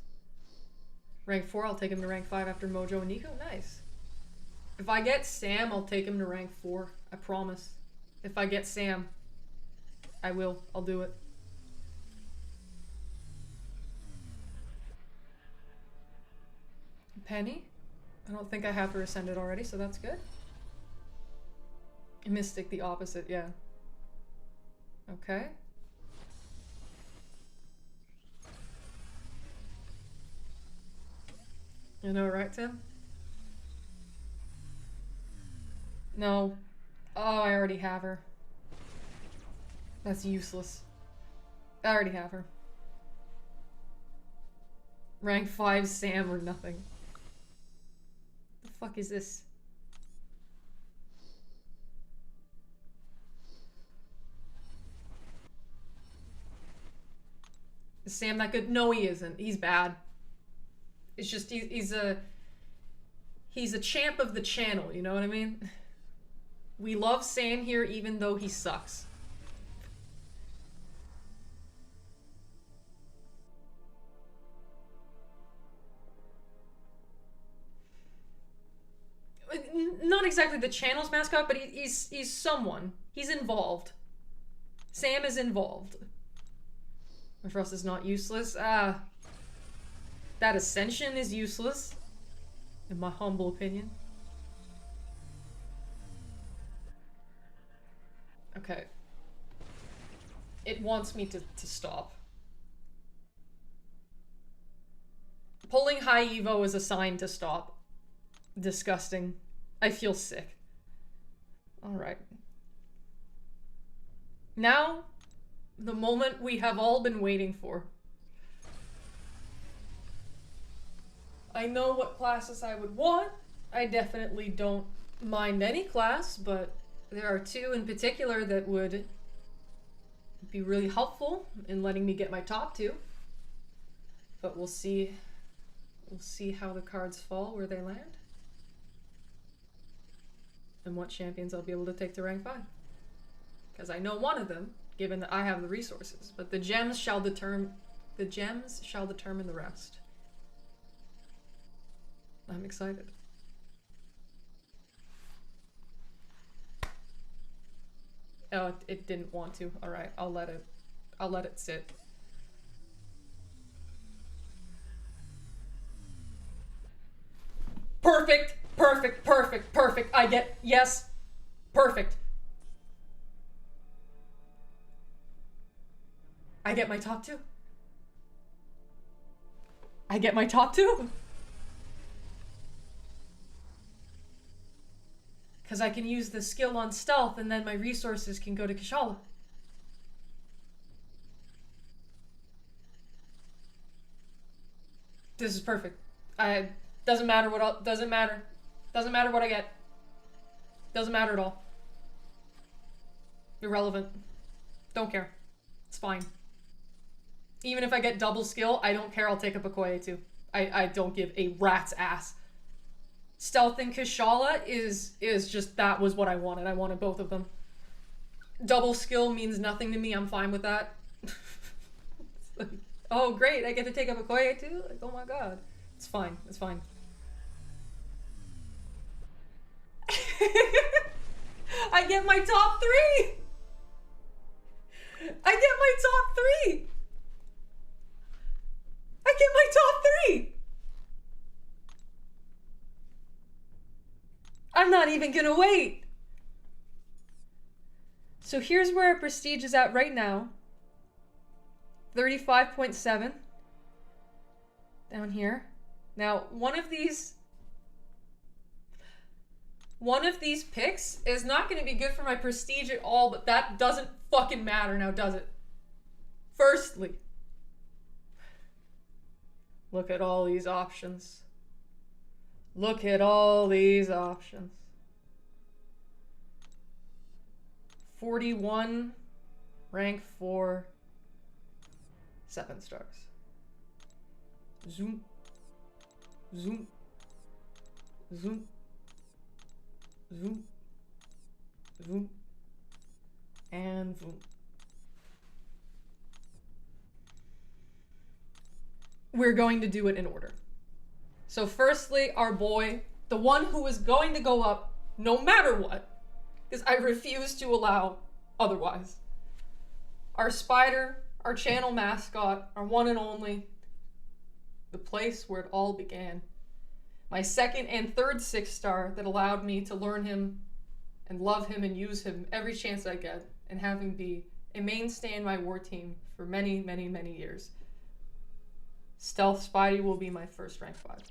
Rank 4, I'll take him to rank 5 after Mojo and Nico. Nice. If I get Sam, I'll take him to rank 4. I promise. If I get Sam, I will. I'll do it. Penny? I don't think I have her ascended already, so that's good. Mystic, the opposite, yeah. Okay. You know, right, Tim? No. Oh, I already have her. That's useless. I already have her. Rank 5 Sam or nothing. The fuck is this? Is Sam that good? No, he isn't. He's bad. It's just he's a champ of the channel, you know what I mean? We love Sam here even though he sucks. Not exactly the channel's mascot, but he's someone. He's involved. Sam is involved. And for us is not useless. That Ascension is useless, in my humble opinion. Okay. It wants me to stop. Pulling high Evo is a sign to stop. Disgusting. I feel sick. Alright. Now, the moment we have all been waiting for. I know what classes I would want. I definitely don't mind any class, but there are two in particular that would be really helpful in letting me get my top two. But we'll see. We'll see how the cards fall, where they land. and what champions I'll be able to take to rank 5. Because I know one of them, given that I have the resources. But the gems shall determine the rest. I'm excited. Oh, it didn't want to. Alright, I'll let it sit. Perfect! Perfect, perfect, perfect. I get, yes. Perfect. I get my top 2. I get my top 2. Because I can use the skill on stealth and then my resources can go to Kushala. This is perfect. Doesn't matter what doesn't matter. Doesn't matter what I get. Doesn't matter at all. Irrelevant. Don't care. It's fine. Even if I get double skill, I don't care. I'll take up a Koye too. I don't give a rat's ass. Stealth and Kushala is just, that was what I wanted. I wanted both of them. Double skill means nothing to me. I'm fine with that. Like, oh great, I get to take up a Koye too? Like, oh my god. It's fine. It's fine. I get my top 3! I get my top 3! I get my top 3! I'm not even gonna wait! So here's where our prestige is at right now. 35.7. Down here. Now, one of these picks is not going to be good for my prestige at all, but that doesn't fucking matter now, does it? Firstly, look at all these options. Look at all these options. 41, rank 4, 7 stars. Zoom. Zoom. Zoom. Zoom. Zoom. And zoom. We're going to do it in order. So firstly, our boy, the one who is going to go up no matter what, because I refuse to allow otherwise. Our spider, our channel mascot, our one and only, the place where it all began. My second and third 6-star that allowed me to learn him and love him and use him every chance I get, and have him be a mainstay in my war team for many, many, many years. Stealth Spidey will be my first rank 5.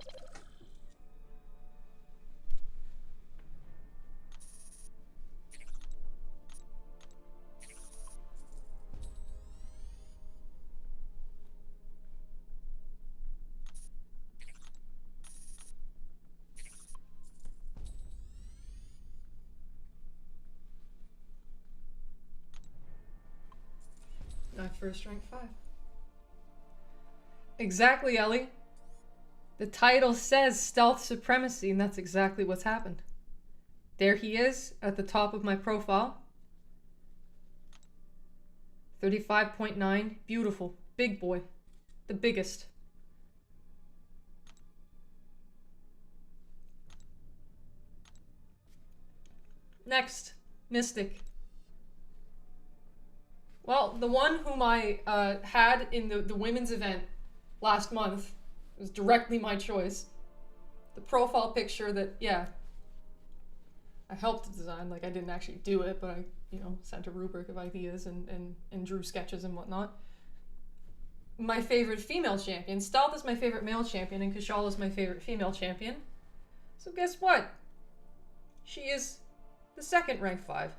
My first rank 5. Exactly, Ellie. The title says stealth supremacy, and that's exactly what's happened. There he is at the top of my profile. 35.9. Beautiful. Big boy. The biggest. Next, Mystic. Well, the one whom I had in the women's event last month was directly my choice. The profile picture that, yeah, I helped design. Like, I didn't actually do it, but I, you know, sent a rubric of ideas and drew sketches and whatnot. My favorite female champion. Stealth is my favorite male champion, and Kushala is my favorite female champion. So guess what? She is the second rank 5.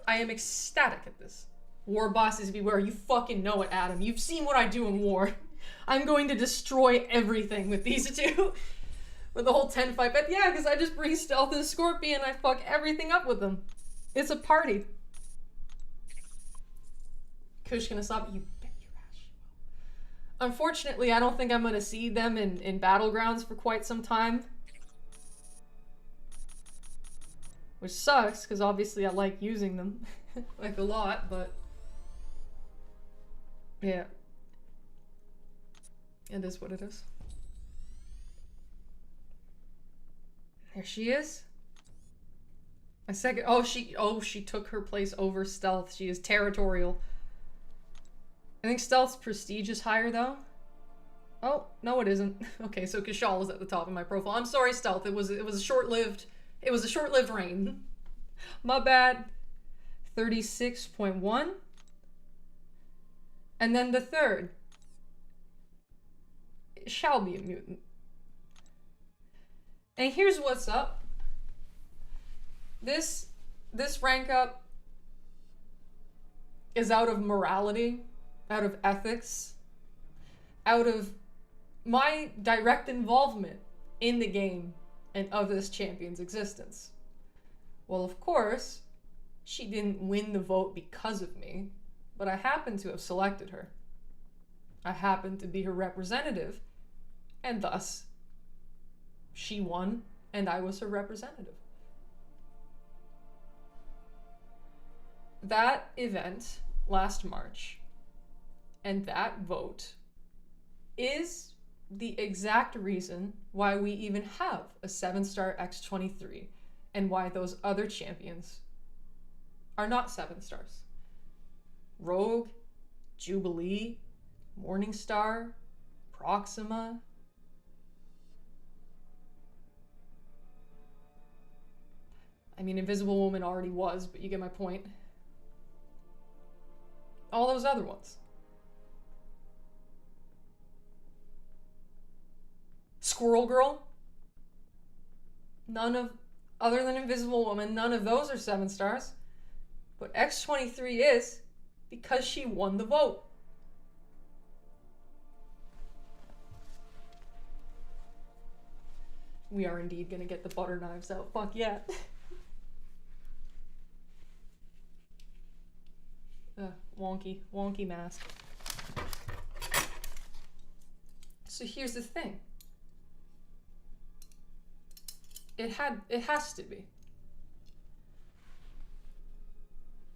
I am ecstatic at this. War bosses beware. You fucking know it, Adam. You've seen what I do in war. I'm going to destroy everything with these two. With the whole 10 fight. But yeah, because I just bring Stealth and Scorpion and I fuck everything up with them. It's a party. Kush gonna stop? You bet your ass she will. Unfortunately, I don't think I'm gonna see them in Battlegrounds for quite some time. Which sucks, because obviously I like using them. Like a lot, but... yeah. It is what it is. There she is. A second. Oh, she took her place over Stealth. She is territorial. I think Stealth's prestige is higher though. Oh, no it isn't. Okay, so Kishal is at the top of my profile. I'm sorry, Stealth. It was a short-lived reign. My bad. 36.1. And then the third. It shall be a mutant. And here's what's up. This rank up is out of morality, out of ethics, out of my direct involvement in the game and of this champion's existence. Well, of course, she didn't win the vote because of me, but I happen to have selected her. I happen to be her representative, and thus, she won, and I was her representative. That event last March and that vote is the exact reason why we even have a 7-star X23 and why those other champions are not 7 stars. Rogue, Jubilee, Morningstar, Proxima. I mean, Invisible Woman already was, but you get my point. All those other ones. Squirrel Girl. None of, other than Invisible Woman, none of those are 7 stars. But X23 is, because she won the vote. We are indeed gonna get the butter knives out. Fuck yeah. Wonky mask. So here's the thing. It has to be.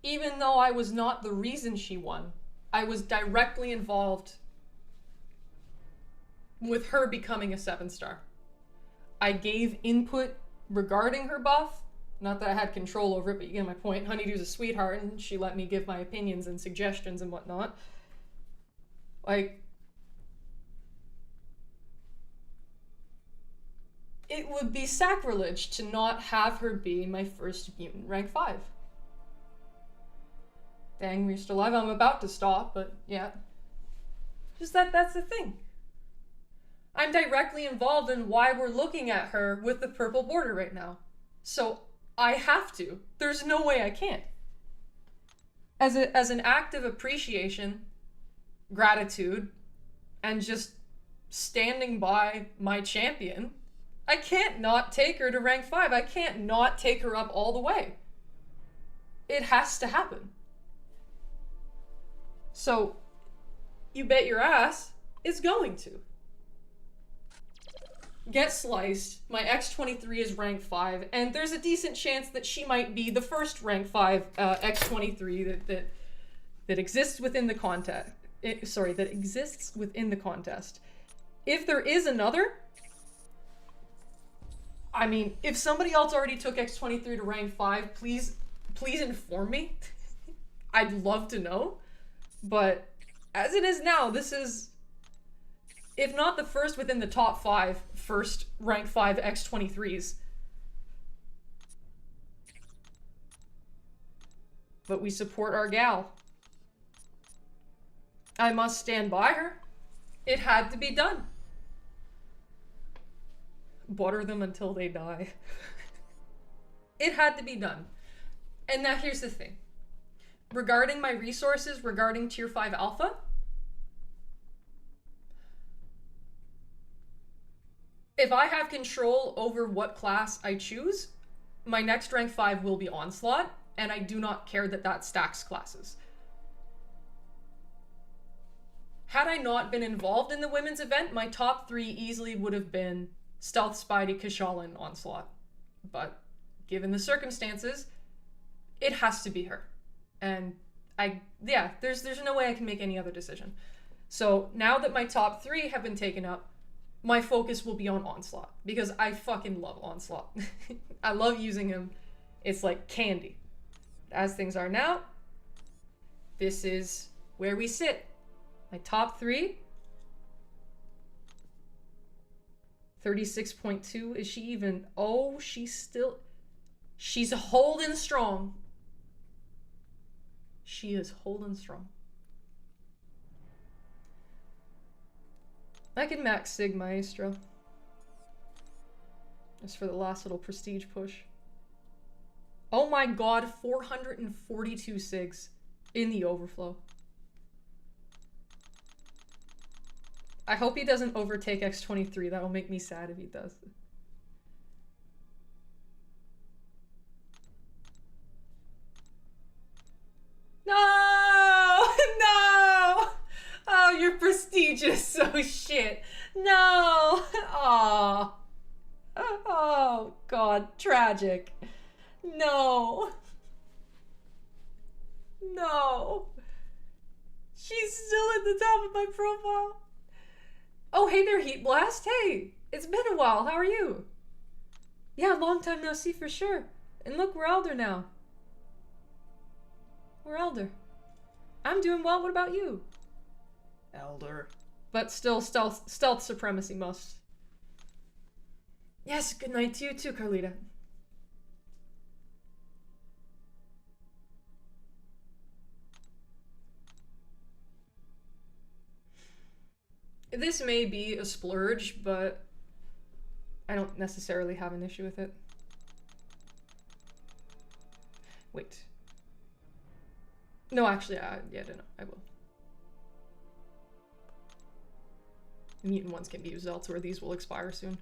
Even though I was not the reason she won, I was directly involved with her becoming a 7-star. I gave input regarding her buff. Not that I had control over it, but you get my point. Honeydew's a sweetheart, and she let me give my opinions and suggestions and whatnot. Like, it would be sacrilege to not have her be my first mutant rank 5. Dang, we're still alive. I'm about to stop, but yeah. Just that's the thing. I'm directly involved in why we're looking at her with the purple border right now. So I have to. There's no way I can't. As an act of appreciation, gratitude, and just standing by my champion, I can't not take her to rank 5. I can't not take her up all the way. It has to happen. So, you bet your ass it's going to. Get sliced. My X23 is rank 5, and there's a decent chance that she might be the first rank 5 X23 that exists within the contest. That exists within the contest. If there is another, I mean, if somebody else already took X23 to rank 5, please inform me. I'd love to know. But as it is now, this is, if not the first within the top 5 first rank 5 X23s. But we support our gal. I must stand by her. It had to be done. Butter them until they die. It had to be done. And now here's the thing. Regarding my resources, regarding tier 5 alpha, if I have control over what class I choose, my next rank 5 will be Onslaught, and I do not care that that stacks classes. Had I not been involved in the women's event, my top 3 easily would have been Stealth, Spidey, Kashala, and Onslaught. But given the circumstances, it has to be her. And there's no way I can make any other decision. So now that my top 3 have been taken up, my focus will be on Onslaught, because I fucking love Onslaught. I love using him. It's like candy. As things are now, this is where we sit. My top 3. 36.2. Is she even? Oh, she's holding strong. She is holding strong. I can max Sig Maestro. Just for the last little prestige push. Oh my god, 442 Sigs in the overflow. I hope he doesn't overtake X23. That will make me sad if he does. No! No! Oh, your prestige is so shit. No! Aw. Oh, God. Tragic. No. No. She's still at the top of my profile. Oh, hey there, Heat Blast. Hey, it's been a while. How are you? Yeah, long time no see for sure. And look, we're Elder now. We're Elder. I'm doing well. What about you? Elder. But still, stealth supremacy must. Yes, good night to you too, Carlita. This may be a splurge, but I don't necessarily have an issue with it. Wait. No, actually, yeah, no, I will. The mutant ones can be used elsewhere. These will expire soon.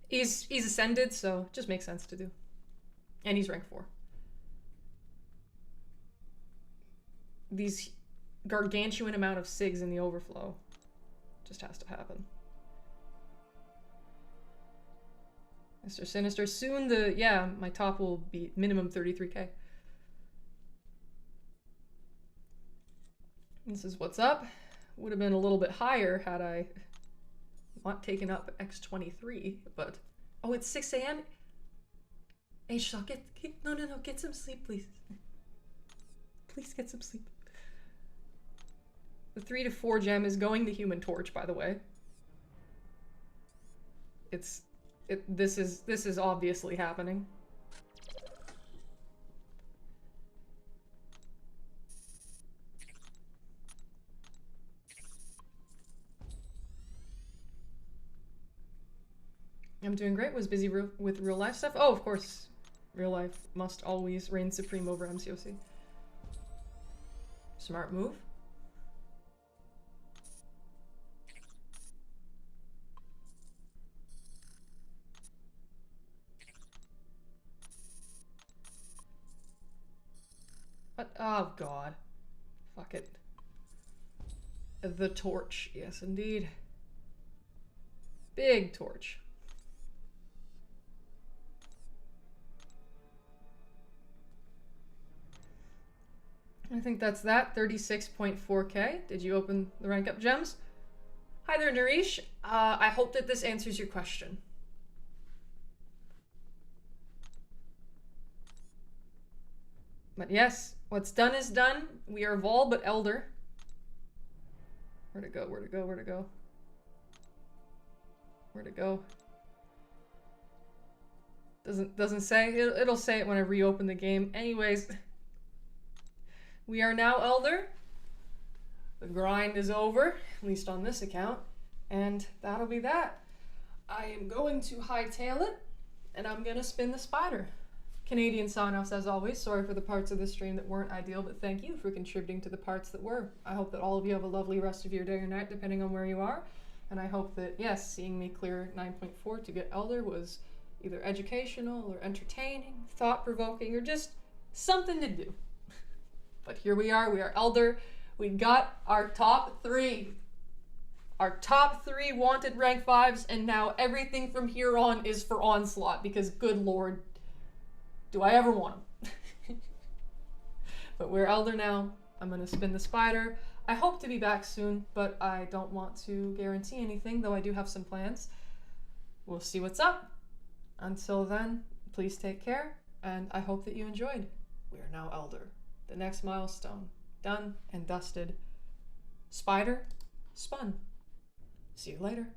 He's ascended, so it just makes sense to do. And he's rank 4. These gargantuan amount of Sigs in the overflow just has to happen. Mr. Sinister, soon my top will be minimum 33k. This is what's up. Would have been a little bit higher had I not taken up X23, but oh, it's 6 a.m. HSOC, no, get some sleep, please. Please get some sleep. The 3 to 4 gem is going to Human Torch, by the way. This is obviously happening. I'm doing great. Was busy with real life stuff. Oh, of course. Real life must always reign supreme over MCOC. Smart move. What? Oh, God. Fuck it. The torch. Yes, indeed. Big torch. I think that's that. 36.4k. Did you open the rank up gems? Hi there, Nareesh. I hope that this answers your question. But yes, what's done is done. We are Vol, but Elder. Where to go? Where to go? Where to go? Where to go? Doesn't say. It'll say it when I reopen the game. Anyways, we are now Elder. The grind is over, at least on this account, and that'll be that. I am going to hightail it, and I'm gonna spin the spider. Canadian sign-offs as always. Sorry for the parts of the stream that weren't ideal, but thank you for contributing to the parts that were. I hope that all of you have a lovely rest of your day or night, depending on where you are. And I hope that, yes, seeing me clear 9.4 to get Elder was either educational or entertaining, thought-provoking, or just something to do. But here we are Elder. We got our top 3. our top 3 wanted rank 5s, and now everything from here on is for Onslaught, because good lord, do I ever want them. But we're Elder now. I'm gonna spin the spider. I hope to be back soon, but I don't want to guarantee anything, though I do have some plans. We'll see what's up. Until then, please take care, and I hope that you enjoyed. We are now Elder. The next milestone. Done and dusted. Spider spun. See you later.